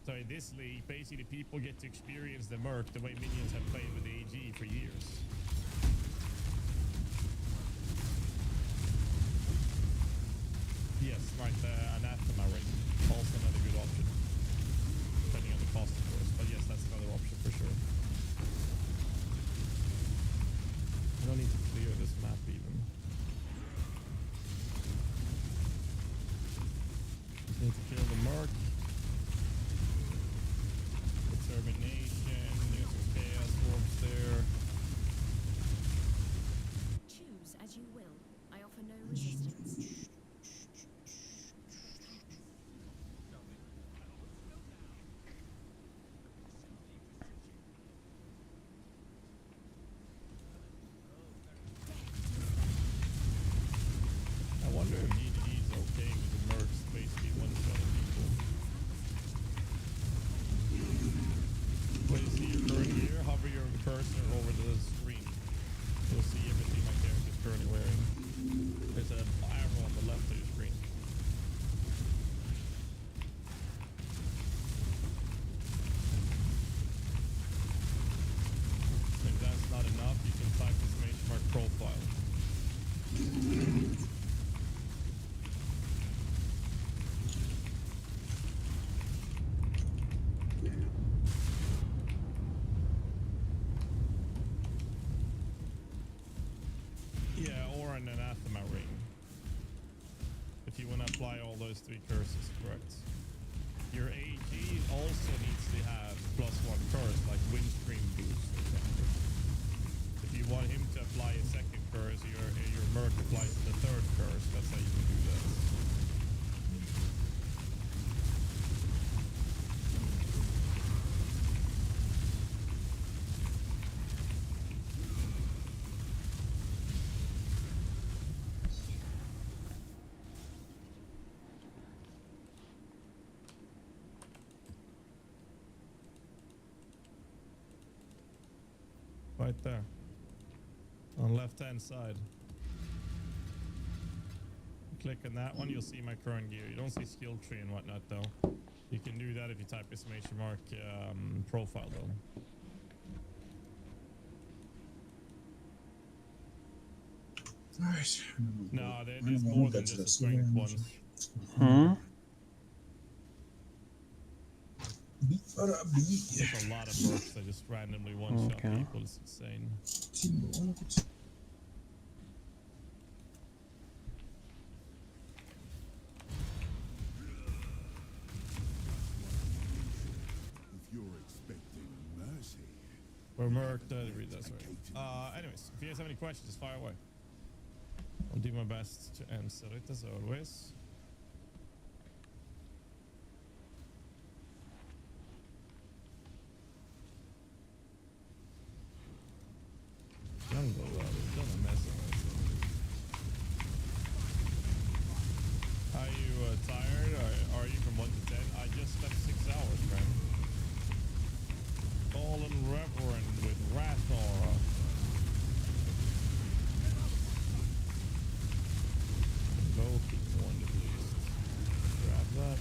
So in this league, basically people get to experience the merc the way minions have played with AG for years. Yes, right, anathema ring. Also another good option. Depending on the cost, of course. But yes, that's another option for sure. I don't need to clear this map even. Just need to kill the merc. Determination. There's some chaos orbs there. Choose as you will. I offer no resistance. I wonder if DDD's okay with the mercs basically one-shotting people. When you see your current gear, hover your cursor over the screen. You'll see everything my character is currently wearing. There's an arrow on the left of your screen. If that's not enough, you can type exclamation mark profile. an anathema ring. If you want to apply all those 3 curses, correct? Your AG also needs to have +1 curse, like windscreen boost, for example. If you want him to apply a 2nd curse, your merc applies the 3rd curse. That's how you can do that. Right there. On left-hand side. Click on that one, you'll see my current gear. You don't see skill tree and whatnot though. You can do that if you type exclamation mark profile though. Alright. No, there's more than just the strength ones. Hmm? There's a lot of mercs that just randomly one-shot people. It's insane. If you're expecting mercy. We're merc, that's right. Anyways, if you guys have any questions, just fire away. I'll do my best to answer it as always. Don't go out, don't mess with it. Are you tired? Or are you from 1 to 10? I just slept 6 hours, man. Fallen Reverend with Rathnora. Go keep one at least. Grab that.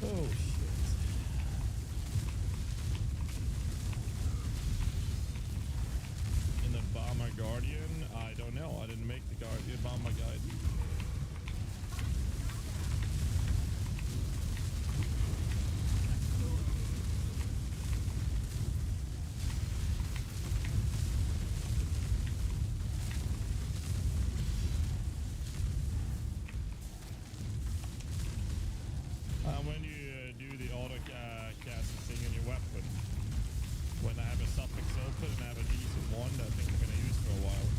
Oh shit. In the Bomber Guardian? I don't know. I didn't make the Bomber Guide. When you do the auto casting thing on your weapon, when I have a suffix open and I have a decent one that I think I'm going to use for a while,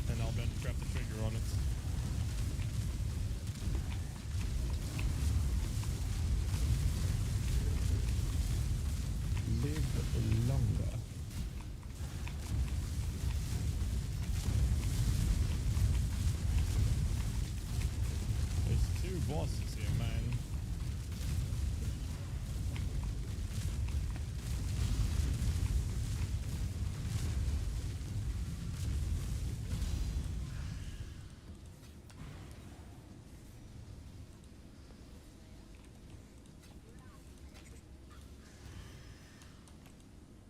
and I'll then grab the trigger on it. Live longer. There's 2 bosses here, man.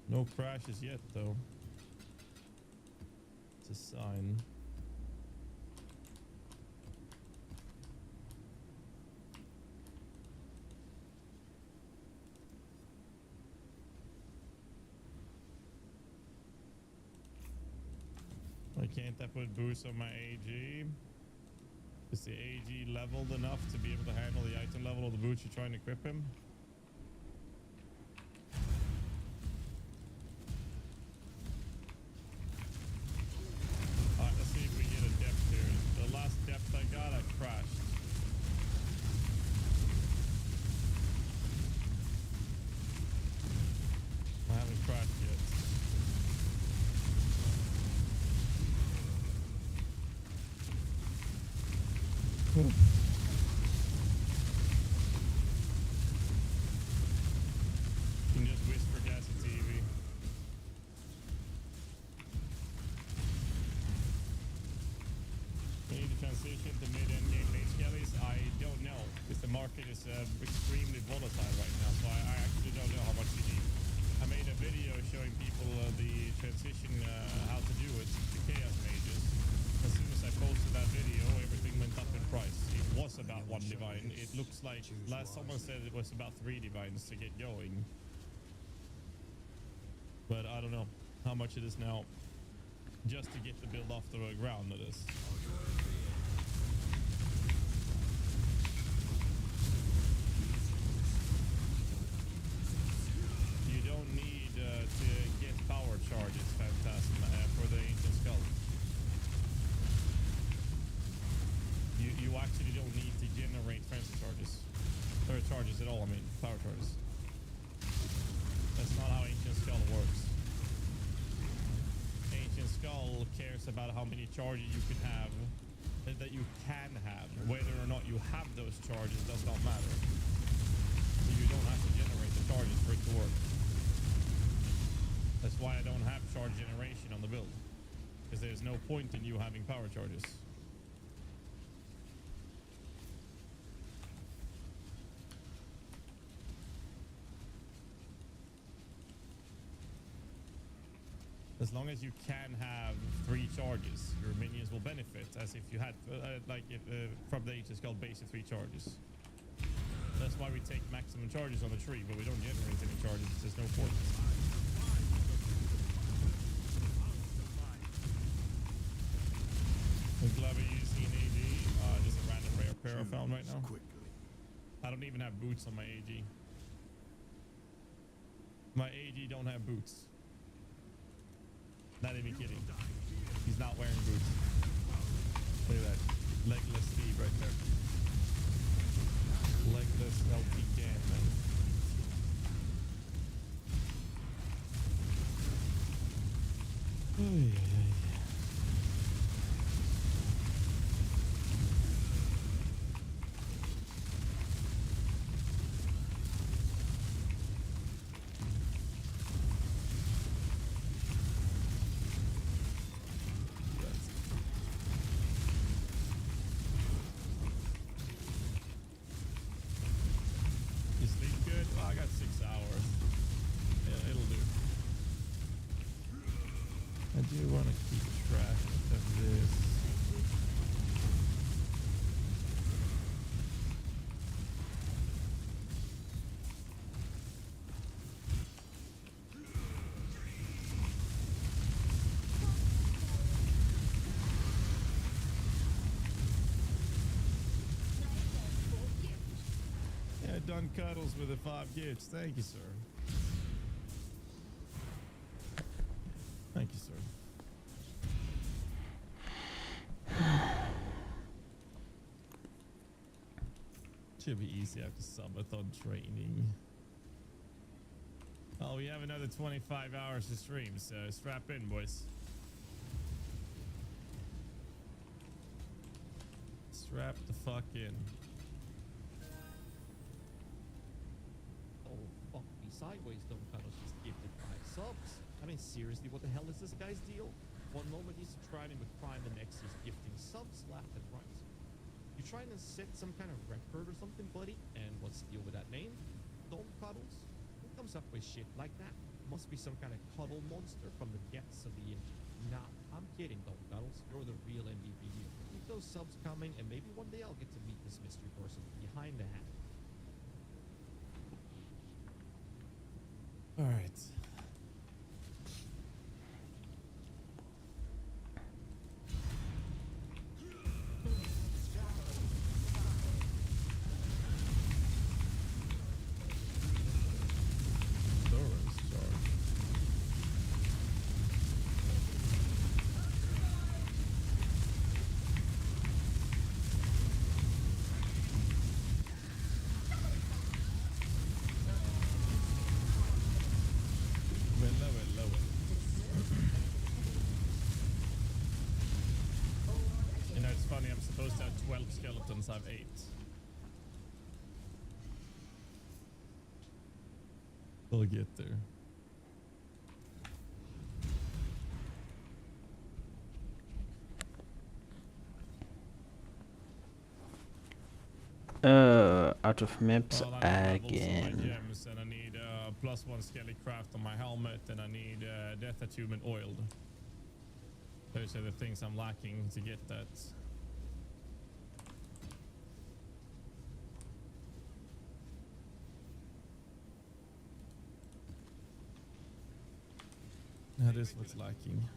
No crashes yet, though. It's a sign. Why can't I put boost on my AG? Is the AG leveled enough to be able to handle the item level of the boots you're trying to equip him? Alright, let's see if we get a depth here. The last depth I got, I crashed. I haven't crashed yet. You can just whisper gas at TV. We need to transition to mid-end the market is extremely volatile right now, so I actually don't know how much you need. I made a video showing people the transition, how to do it to Chaos Mages. As soon as I posted that video, everything went up in price. It was about 1 divine. It looks like someone said it was about 3 divines to get going. But I don't know how much it is now. Just to get the build off the ground, it is. You don't need to get power charges, Phantasm, for the Ancient Skull. You actually don't need to generate frenzy charges. Or charges at all, I mean, power charges. That's not how Ancient Skull works. Ancient Skull cares about how many charges you can have, that you can have. Whether or not you have those charges does not matter. So you don't have to generate the charges for it to work. That's why I don't have charge generation on the build. Because there's no point in you having power charges. As long as you can have 3 charges, your minions will benefit as if you had, from the Ancient Skull base of 3 charges. That's why we take maximum charges on the tree, but we don't generate any charges. There's no point. I'm glad we're using an AD. Just a random rare pair I found right now. I don't even have boots on my AD. My AD don't have boots. Not even kidding. He's not wearing boots. Look at that. Legless Steve right there. Legless LT Cam, man. You sleep good? Well, I got 6 hours. Yeah, it'll do. I do want to keep track of this. Yeah, done cuddles with the 5 gifts. Thank you, sir. Thank you, sir. Should be easy after subathon training. Oh, we have another 25 hours to stream, so strap in, boys. Strap the fuck in. Oh, fuck me sideways, don't kind of just gifted 5 subs. I mean, seriously, what the hell is this guy's deal? One moment he's subscribing with Prime, the next he's gifting subs left and right. You trying to set some kind of record or something, buddy? And what's the deal with that name? Don't Cuddles? Who comes up with shit like that? Must be some kind of cuddle monster from the depths of the internet. Nah, I'm kidding, Don't Cuddles. You're the real MVP here. Keep those subs coming, and maybe one day I'll get to meet this mystery person behind the hat. All right. You know, it's funny, I'm supposed to have 12 skeletons, I have 8. We'll get there. out of maps Well, I need levels on my again. gems, and I need +1 skelly craft on my helmet, and I need death attunement oiled. Those are the things I'm lacking to get that. That is what's lacking.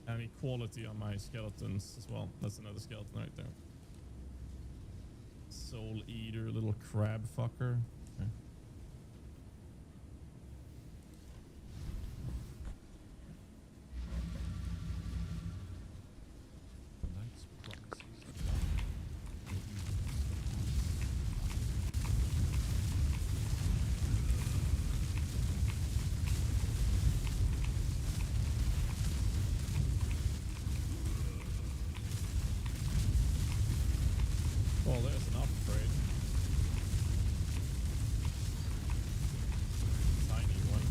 And equality on my skeletons as well. That's another skeleton right there. Soul eater, little crab fucker. Okay. Well, there's an upgrade. Tiny one.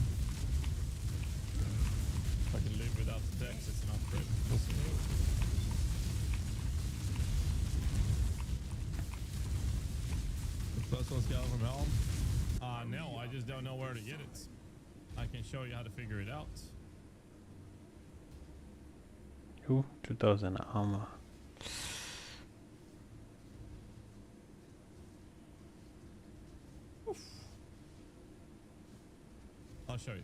If I can live without the decks, it's an upgrade. We'll see. The +1 scale from Helm? No, I just don't know where to get it. I can show you how to figure it out. Ooh, 2000 armor. I'll show you.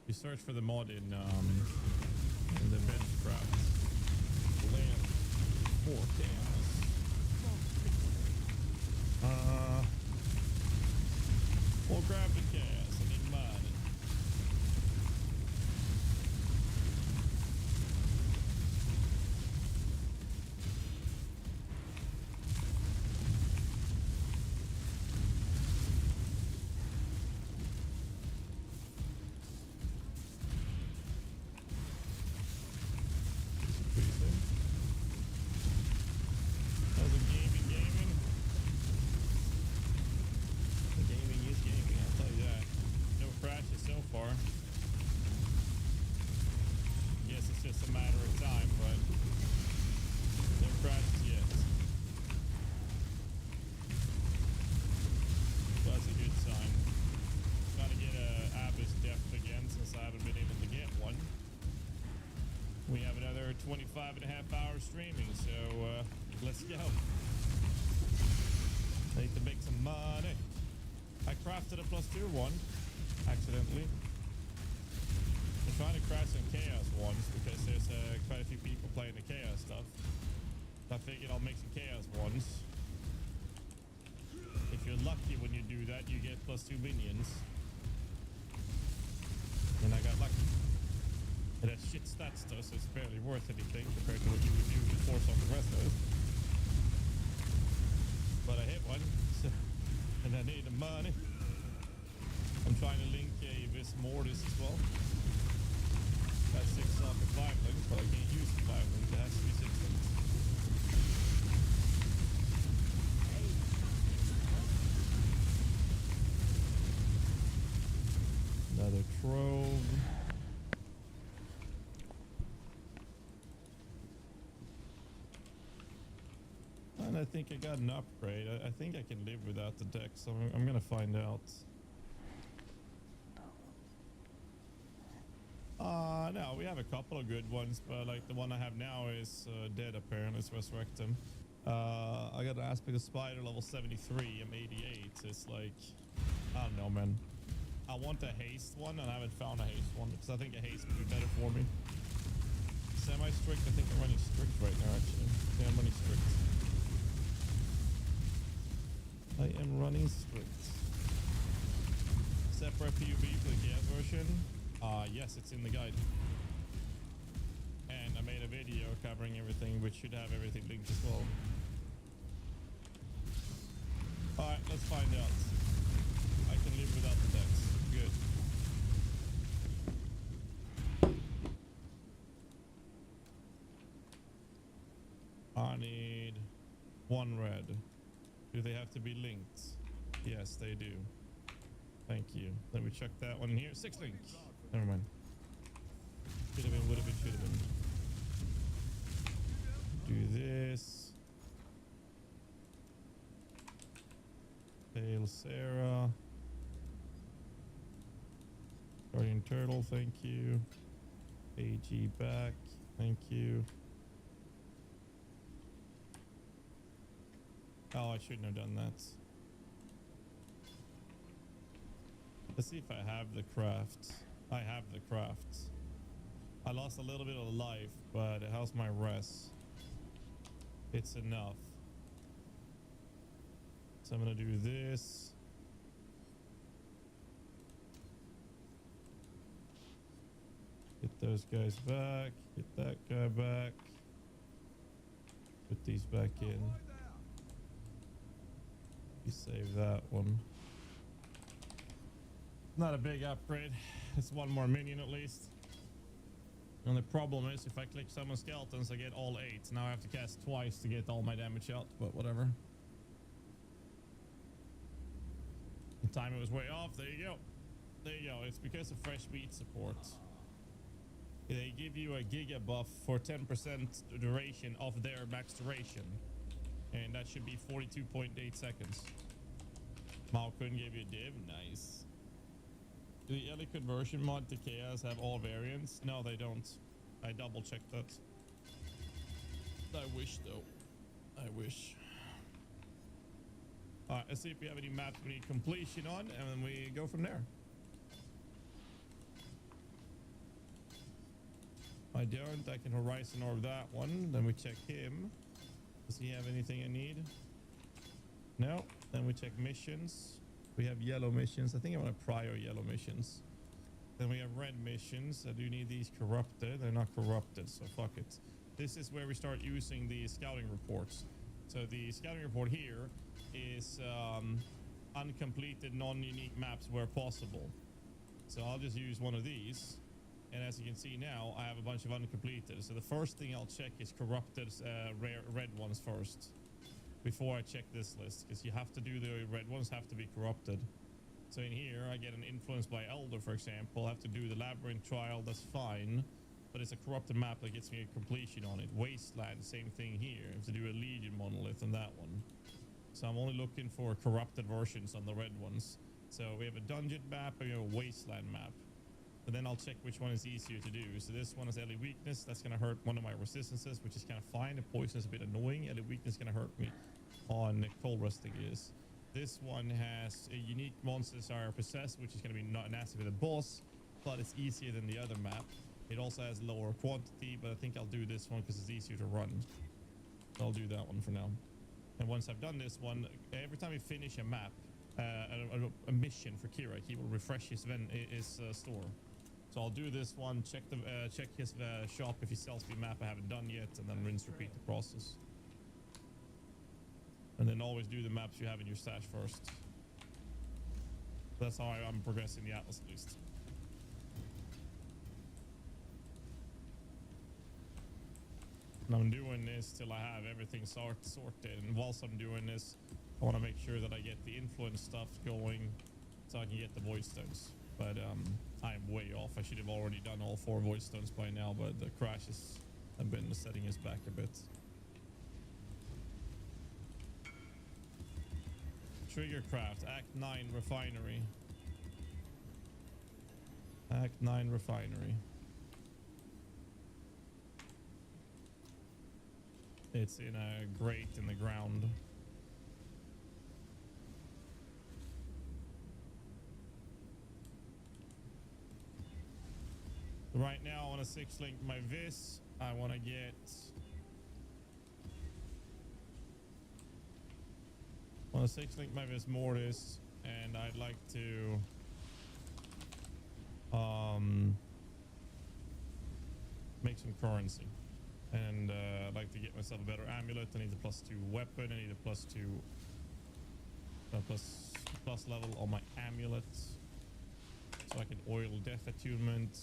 You search for the mod in the benchcraft. Land 4 chaos. We'll grab the chaos. I need mine. How's the gaming? The gaming is gaming, I'll tell you that. No crashes so far. Guess it's just a matter of time, but no crashes yet. So that's a good sign. Gotta get a Abyss depth again since I haven't been able to get one. We have another 25.5 hours streaming, so let's go. I need to make some money. I crafted a +2 one, accidentally. I'm trying to crash some chaos ones because there's quite a few people playing the chaos stuff. I figured I'll make some chaos ones. If you're lucky when you do that, you get +2 minions. And I got lucky. It has shit stats though, so it's barely worth anything compared to what you would do to force off the rest of it. But I hit one, so, and I need the money. I'm trying to link a Vis Mortis as well. Got 6 off the 5 links, but I can't use the 5 links. It has to be 6 links. Another trove. And I think I got an upgrade. I think I can live without the deck, so I'm gonna find out. No, we have a couple of good ones, but like the one I have now is dead apparently. Let's resurrect him. I got an Aspect of Spider level 73. I'm 88. It's like, I don't know, man. I want a haste one, and I haven't found a haste one because I think a haste would be better for me. Semi-strict, I think I'm running strict right now, actually. Yeah, I'm running strict. I am running strict. Separate PUB for the chaos version. Yes, it's in the guide. And I made a video covering everything, which should have everything linked as well. Alright, let's find out. I can live without the decks. Good. I need 1 red. Do they have to be linked? Yes, they do. Thank you. Let me check that one here. 6 link. Never mind. Should have been, would have been, should have been. Do this. Sarah. Guardian Turtle, thank you. AG back, thank you. Oh, I shouldn't have done that. Let's see if I have the craft. I have the craft. I lost a little bit of life, but how's my res? It's enough. So I'm gonna do this. Get those guys back. Get that guy back. Put these back in. You save that one. Not a big upgrade. It's one more minion at least. And the problem is if I click summon skeletons, I get all 8. Now I have to cast twice to get all my damage out, but whatever. The timer was way off. There you go. There you go. It's because of fresh meat support. They give you a giga buff for 10% duration of their max duration. And that should be 42.8 seconds. Malkun gave you a div. Nice. Do the early conversion mod to Chaos have all variants? No, they don't. I double checked that. I wish though. I wish. Alright, let's see if we have any maps we need completion on, and then we go from there. I don't. I can Horizon Orb that one. Then we check him. Does he have anything I need? No. Then we check missions. We have yellow missions. I think I want to prior yellow missions. Then we have red missions. I do need these corrupted. They're not corrupted, so fuck it. This is where we start using the scouting reports. So the scouting report here is uncompleted, non-unique maps where possible. So I'll just use one of these. And as you can see now, I have a bunch of uncompleted. So the first thing I'll check is corrupted rare red ones first. Before I check this list, because you have to do the red ones have to be corrupted. So in here, I get an influence by Elder, for example. I have to do the Labyrinth trial, that's fine. But it's a corrupted map that gets me a completion on it. Wasteland, same thing here. I have to do a Legion monolith on that one. So I'm only looking for corrupted versions on the red ones. So we have a dungeon map and we have a wasteland map. And then I'll check which one is easier to do. So this one is Ellie Weakness. That's going to hurt one of my resistances, which is kind of fine. The poison is a bit annoying. Ellie Weakness is going to hurt me on Cold Rusting is. This one has a unique monster desire possessed, which is going to be not nasty with the boss, but it's easier than the other map. It also has lower quantity, but I think I'll do this one because it's easier to run. I'll do that one for now. And once I've done this one, every time we finish a map, a mission for Kira, he will refresh his store. So I'll do this one, check his shop if he sells me a map I haven't done yet, and then rinse repeat the process. And then always do the maps you have in your stash first. That's how I'm progressing the Atlas at least. And I'm doing this till I have everything sorted. And whilst I'm doing this, I want to make sure that I get the influence stuff going so I can get the void stones. But I'm way off. I should have already done all 4 void stones by now, but the crashes have been setting us back a bit. Triggercraft, Act 9 Refinery. Act 9 Refinery. It's in a grate in the ground. Right now I want to 6-link my Vis. I want to get... I want to 6-link my Vis Mortis, and I'd like to... make some currency. And I'd like to get myself a better amulet. I need a +2 weapon. I need a +2 plus level on my amulet. So I can oil death attunement.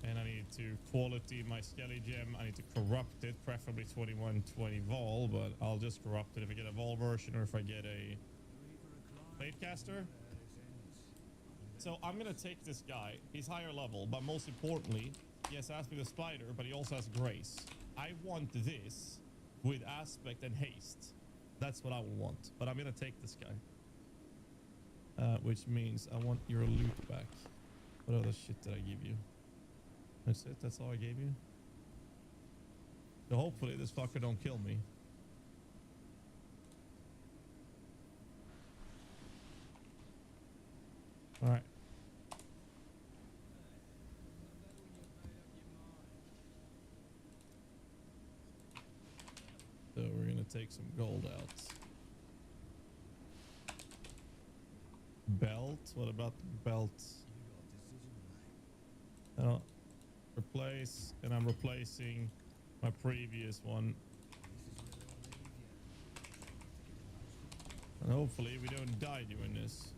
And I need to quality my Skelly gem. I need to corrupt it, preferably 2120 Vol, but I'll just corrupt it if I get a Vol version or if I get a Bladecaster. So I'm gonna take this guy. He's higher level, but most importantly, he has Aspect of Spider, but he also has Grace. I want this with Aspect and Haste. That's what I would want. But I'm gonna take this guy. Which means I want your loot back. What other shit did I give you? That's it? That's all I gave you? So hopefully this fucker don't kill me. Alright. So we're gonna take some gold out. Belt? What about the belt? I don't replace, and I'm replacing my previous one. And hopefully we don't die doing this.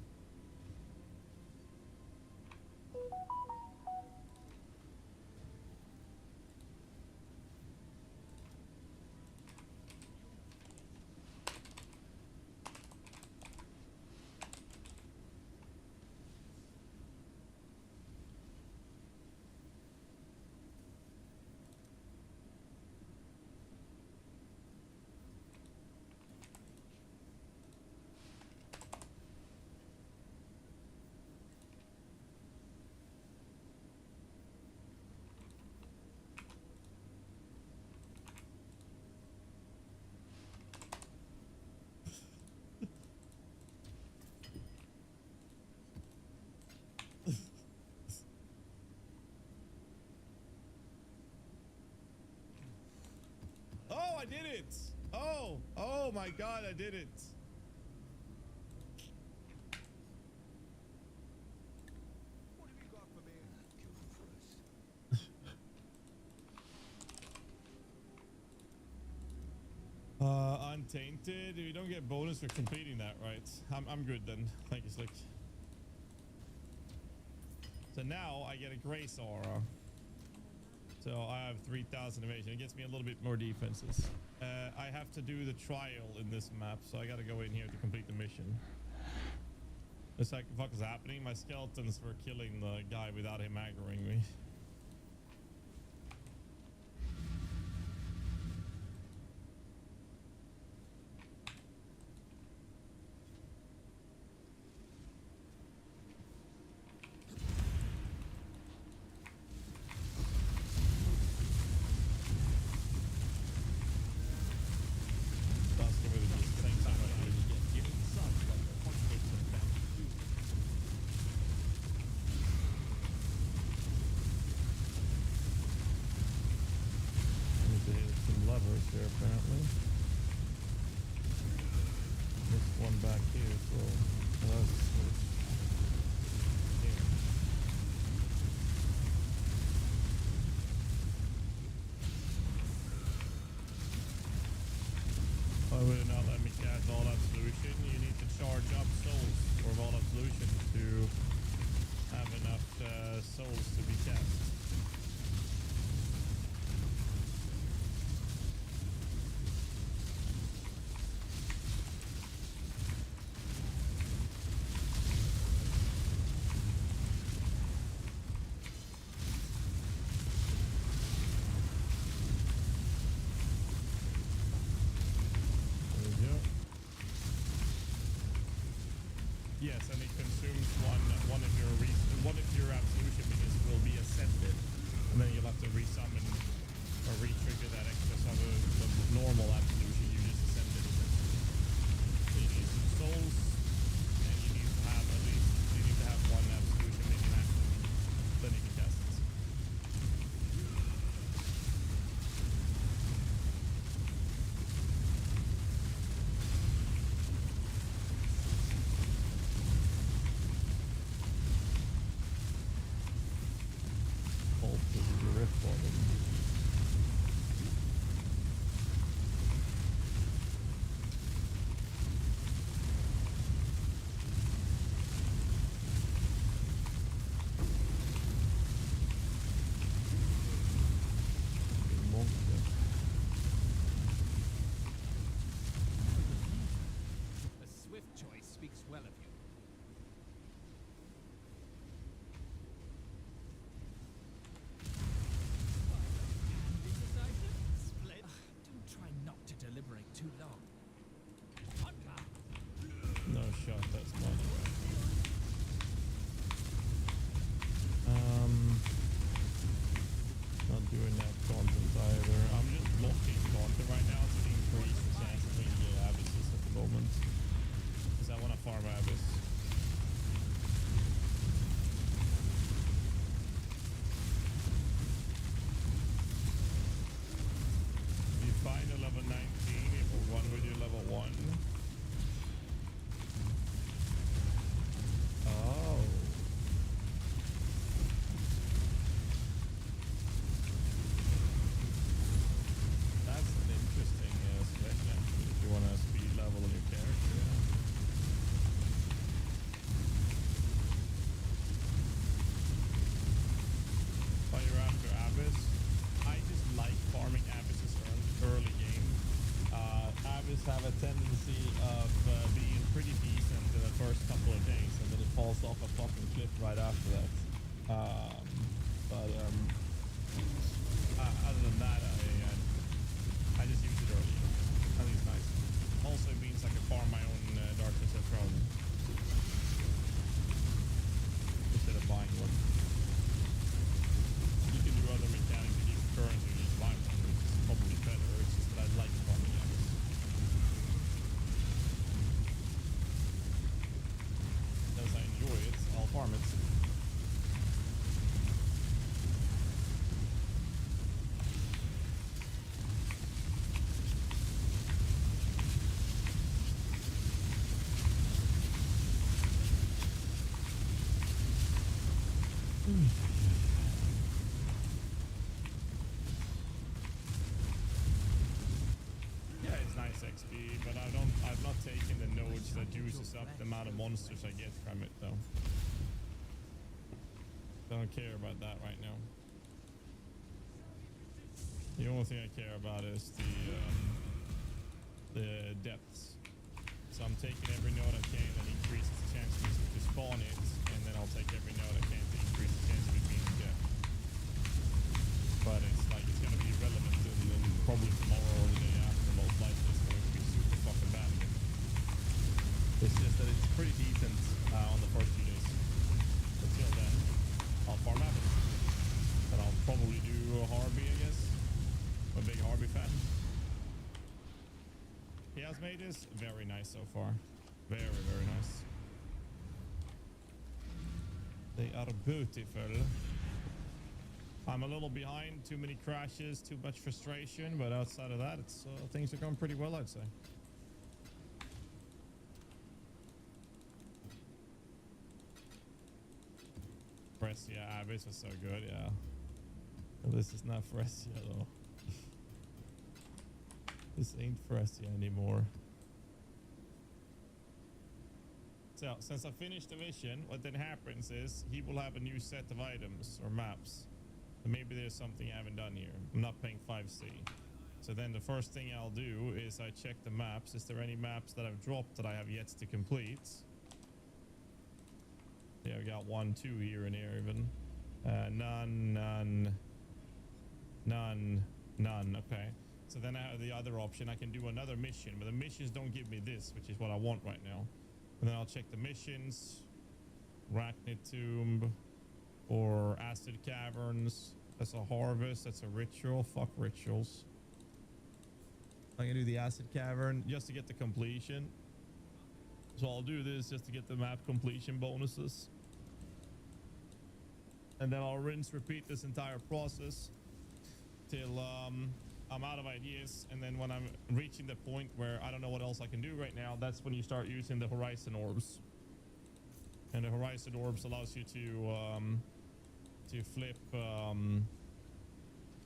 Oh, I did it! Oh my god, I did it! What have you got for me? Untainted. You don't get bonus for completing that, right? I'm good then. Thank you, Slick. So now I get a Grace Aura. So I have 3,000 evasion. It gets me a little bit more defenses. I have to do the trial in this map, so I gotta go in here to complete the mission. It's like, what the fuck is happening? My skeletons were killing the guy without him aggroing me. Apparently. This one back here as well. That's here. Why would it not let me cast Vault Absolution? You need to charge up souls for Vault Absolution to have enough souls to be cast. Yes, and it consumes one of your absolution minions will be ascended. one. Oh. That's an interesting spec actually, if you want to speed level on your character. Yeah. While you're after Abyss, I just like farming Abysses early game. Abyss have a tendency of being pretty decent in the first couple of days, and then it falls off a fucking cliff right after that. Other than that, I just use it early. I think it's nice. Also, it means I can farm my own Darkness and Throne instead of buying one. You can do other mechanics that you currently just buy one, which is probably better. It's just that I like farming Abyss. As I enjoy it, I'll farm it. Yeah, it's nice XP, but I've not taken the nodes that juices up the amount of monsters I get from it though. Don't care about that right now. The only thing I care about is the depths. So I'm taking every node I can and increase the chance to spawn it, and then I'll take every node I can to increase the chance of it being depth. But it's like it's gonna be relevant and probably tomorrow or the day after, most likely it's going to be super fucking bad again. It's just that it's pretty decent on the first few days. Until then, I'll farm Abyss. And I'll probably do a Harby, I guess. I'm a big Harby fan. He has made this very nice so far. Very, very nice. They are beautiful. I'm a little behind, too many crashes, too much frustration, but outside of that, it's things are going pretty well, I'd say. Fresia Abyss was so good, yeah. Well, this is not Fresia though. This ain't Fresia anymore. So, since I finished the mission, what then happens is he will have a new set of items or maps. And maybe there's something I haven't done here. I'm not paying 5C. So then the first thing I'll do is I check the maps. Is there any maps that I've dropped that I have yet to complete? Yeah, we got 1, 2 here and here even. None. Okay. So then I have the other option. I can do another mission, but the missions don't give me this, which is what I want right now. And then I'll check the missions. Arachnid Tomb or Acid Caverns. That's a harvest. That's a ritual. Fuck rituals. I'm gonna do the Acid Cavern just to get the completion. So I'll do this just to get the map completion bonuses. And then I'll rinse, repeat this entire process till I'm out of ideas. And then when I'm reaching the point where I don't know what else I can do right now, that's when you start using the Horizon Orbs. And the Horizon Orbs allows you to flip a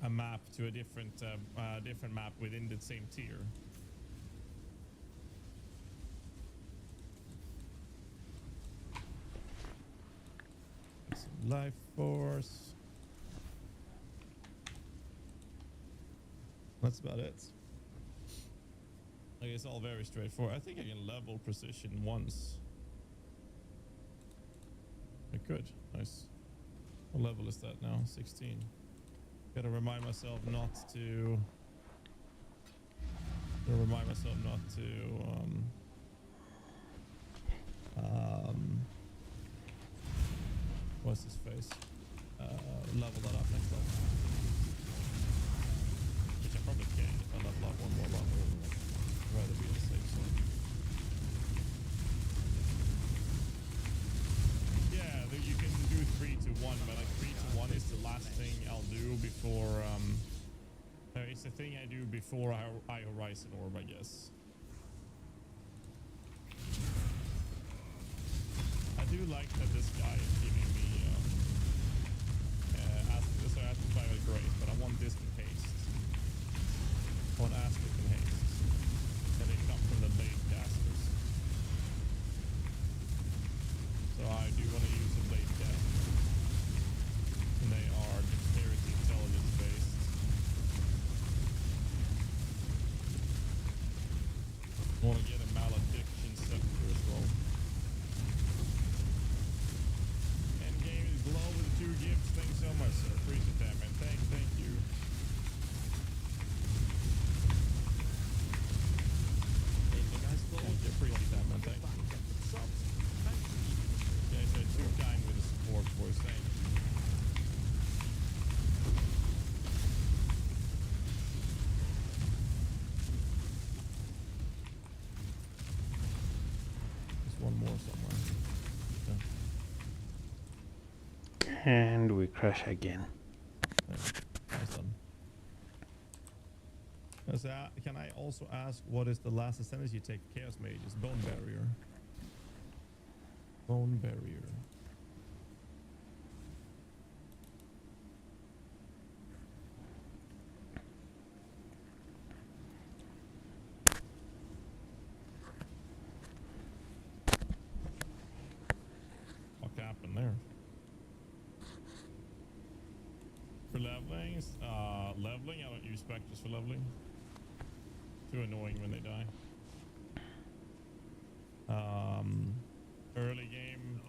map to a different map within the same tier. Some life force. That's about it. Like, it's all very straightforward. I think I can level precision once. I could. Nice. What level is that now? 16. Gotta remind myself not to. What's his face? Level that up next level. Which I probably can if I level up one more level. I'd rather be in the safe zone. Yeah, you can do 3 to 1, but like 3 to 1 is the last thing I'll do before. It's the thing I do before I Horizon Orb, I guess. like that this guy is giving me acid fire is great, but I want this in haste. I want acid in haste. And they come from the blade casters. So I do want to use the blade casters. And they are dexterity intelligence based. I want to get a malediction scepter as well. Endgame is glow with 2 gifts. Thanks so much, sir. Appreciate that, man. Thank you. Thank you. Appreciate that, man. Thank you. You guys are too kind with the support, boys. Thank you. There's one more somewhere. Okay. And we crash again. Nice done. Can I also ask what is the last ascendance you take? Chaos Mages, Bone Barrier. Bone Barrier. What happened there? For levelings, leveling, I don't use specters for leveling. Too annoying when they die. Early game,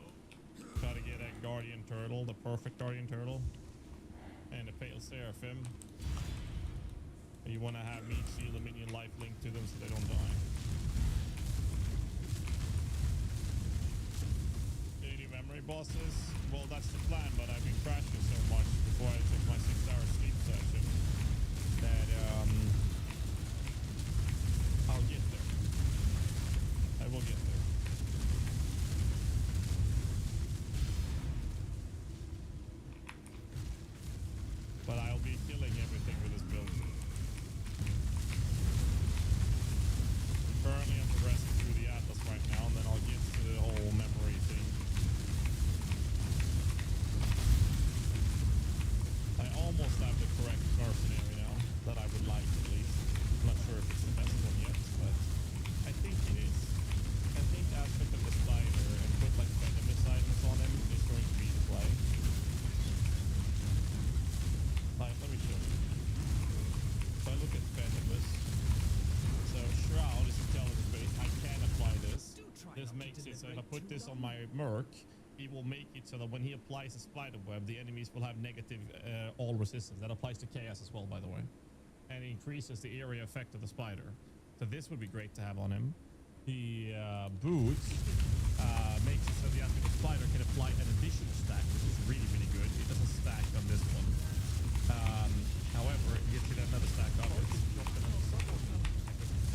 try to get a Guardian Turtle, the perfect Guardian Turtle, and a Pale Seraphim. You want to have meat shield and minion life linked to them so they don't die. Any new memory bosses? Well, that's the plan, but I've been crashing so much before I took my 6-hour sleep session that I'll get there. I will get there. But I'll be killing everything with this build. Currently I'm progressing through the Atlas right now, and then I'll get to the whole memory thing. I almost have the correct mercenary now, that I would like at least. I'm not sure if it's the best one yet, but I think it is. I think aspect of the spider and put like venomous items on him is going to be the play. Like, let me show you. So I look at venomous. So Shroud is intelligence based. I can apply this. This makes it so if I put this on my Merc, it will make it so that when he applies a spider web, the enemies will have negative all resistance. That applies to chaos as well, by the way. And it increases the area effect of the spider. So this would be great to have on him. The boots makes it so the spider can apply an additional stack, which is really, really good. It doesn't stack on this one. However, you get another stack of it.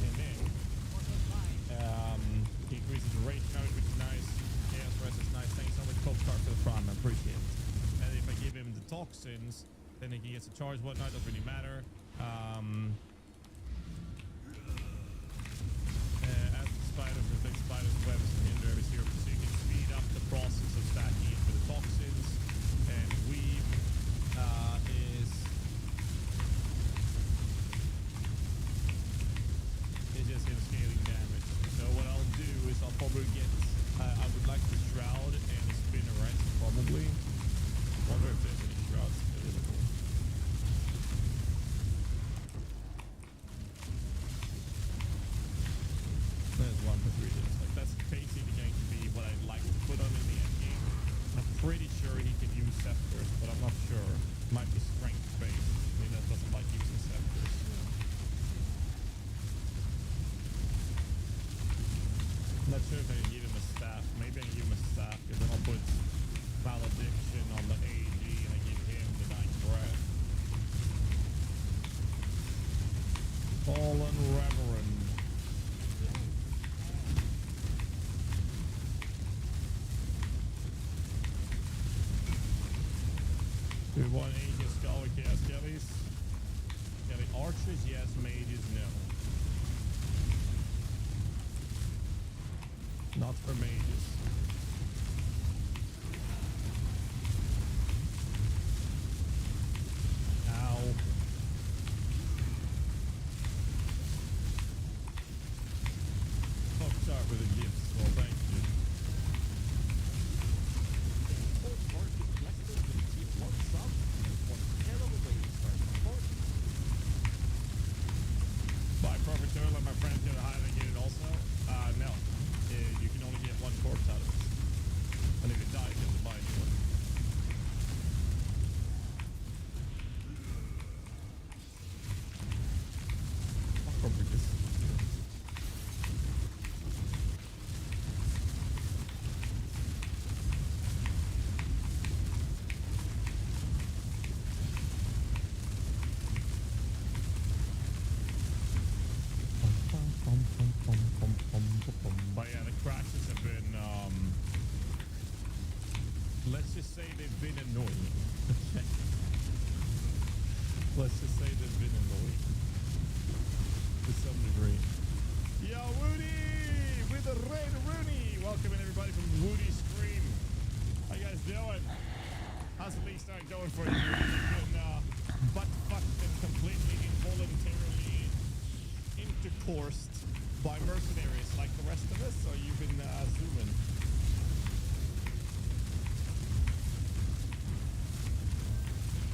And then he increases the rage damage, which is nice. Chaos rest is nice. Thanks so much, Postcard, for the prime. I appreciate it. And if I give him the toxins, then he gets a charge, whatnot. Doesn't really matter. As the spiders, the big spider's web is hinder every 0%, so you can speed up the process of stacking it with the toxins. And weave is just him scaling damage. So what I'll do is I'll probably get I would like the Shroud and the Spinneret probably. Wonder if there's any Shrouds available. There's one for 3 days. Like, that's basically going to be what I'd like to put on in the end game. I'm pretty sure he can use scepters, but I'm not sure. Might be strength based. I mean, that doesn't like using scepters. I'm not sure if I can give him a staff. Maybe I can give him a staff, because then I'll put malediction on the AG and I give him the Dying Breath. Fallen Reverend. Do we want Aegis Skull with Chaos Jellies? Yeah, the archers, yes. Mages, no. Not for mages. for Turtle and my friends here at Highland get it also? No. You can only get one corpse out of it. And if it dies, you have to buy a new one. I'll corporate this. But yeah, the crashes have been, let's just say they've been annoying. Okay. Let's just say they've been annoying. To some degree. Yo, Woody! With the Red Rooney! Welcome in everybody from Woody's stream. How you guys doing? How's the league start going for you? You've been, butt-fucked and completely involuntarily intercoursed by mercenaries like the rest of us, or you've been zooming?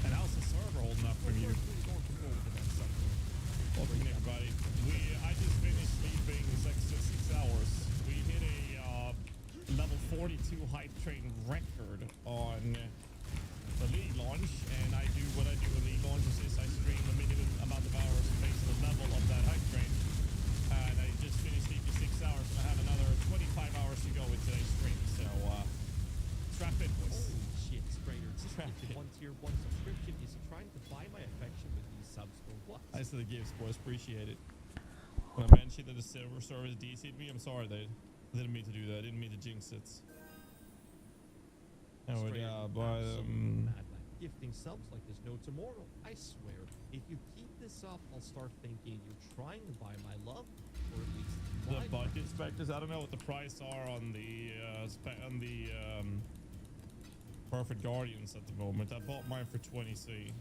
And how's the server holding up from you? Welcome everybody. I just finished sleeping 6 hours. We hit a level 42 hype train record on the league launch, and I do what I do with league launches is I stream a minimum amount of hours based on the level of that hype train. And I just finished sleeping 6 hours, and I have another 25 hours to go with today's stream. So, strap in, boys. Holy shit, Sprader. Just get one tier 1 subscription. Is he trying to buy my affection with these subs or what? Thanks for the gifts, boys. Appreciate it. When I mentioned that the server service DC'd me, I'm sorry, they didn't mean to do that. I didn't mean to jinx it. Oh, yeah, but, gifting subs like there's no tomorrow. I swear, if you keep this up, I'll start thinking you're trying to buy my love, or at least the budget specters. I don't know what the price are on the Perfect Guardians at the moment. I bought mine for 20C,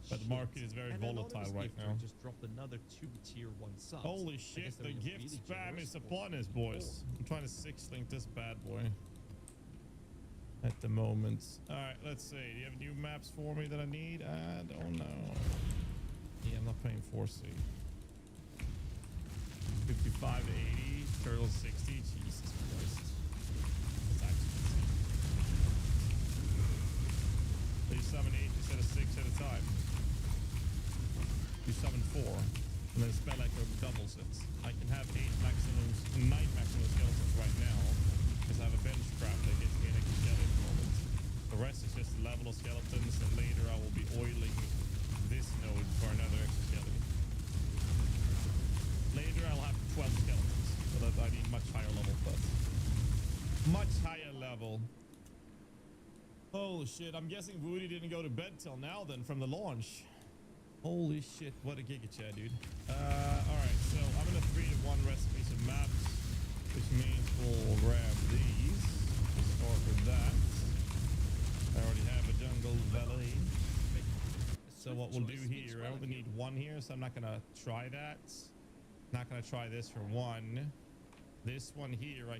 but the market is very volatile right now. Just dropped another 2 tier 1 subs. Holy shit! The gift spam is upon us, boys. I'm trying to 6-link this bad boy. At the moment. Alright, let's see. Do you have new maps for me that I need? I don't know. Yeah, I'm not paying 4C. 55 to 80. Turtle 60. Jesus Christ. That's actually insane. They summon 8 instead of 6 at a time. You summon 4. And then spell echo doubles it. I can have 9 maximum skeletons right now. Because I have a bench craft that gets me an extra skeleton at the moment. The rest is just a level of skeletons, and later I will be oiling this node for another extra skeleton. Later I'll have 12 skeletons, so that I need much higher level, but much higher level. Holy shit, I'm guessing Woody didn't go to bed till now then from the launch. Holy shit, what a giga chat, dude. Alright, so I'm gonna 3-to-1 recipes of maps, which means we'll grab these. Start with that. I already have a jungle valley. So what we'll do here, I only need 1 here, so I'm not gonna try that. Not gonna try this for 1. This one here, I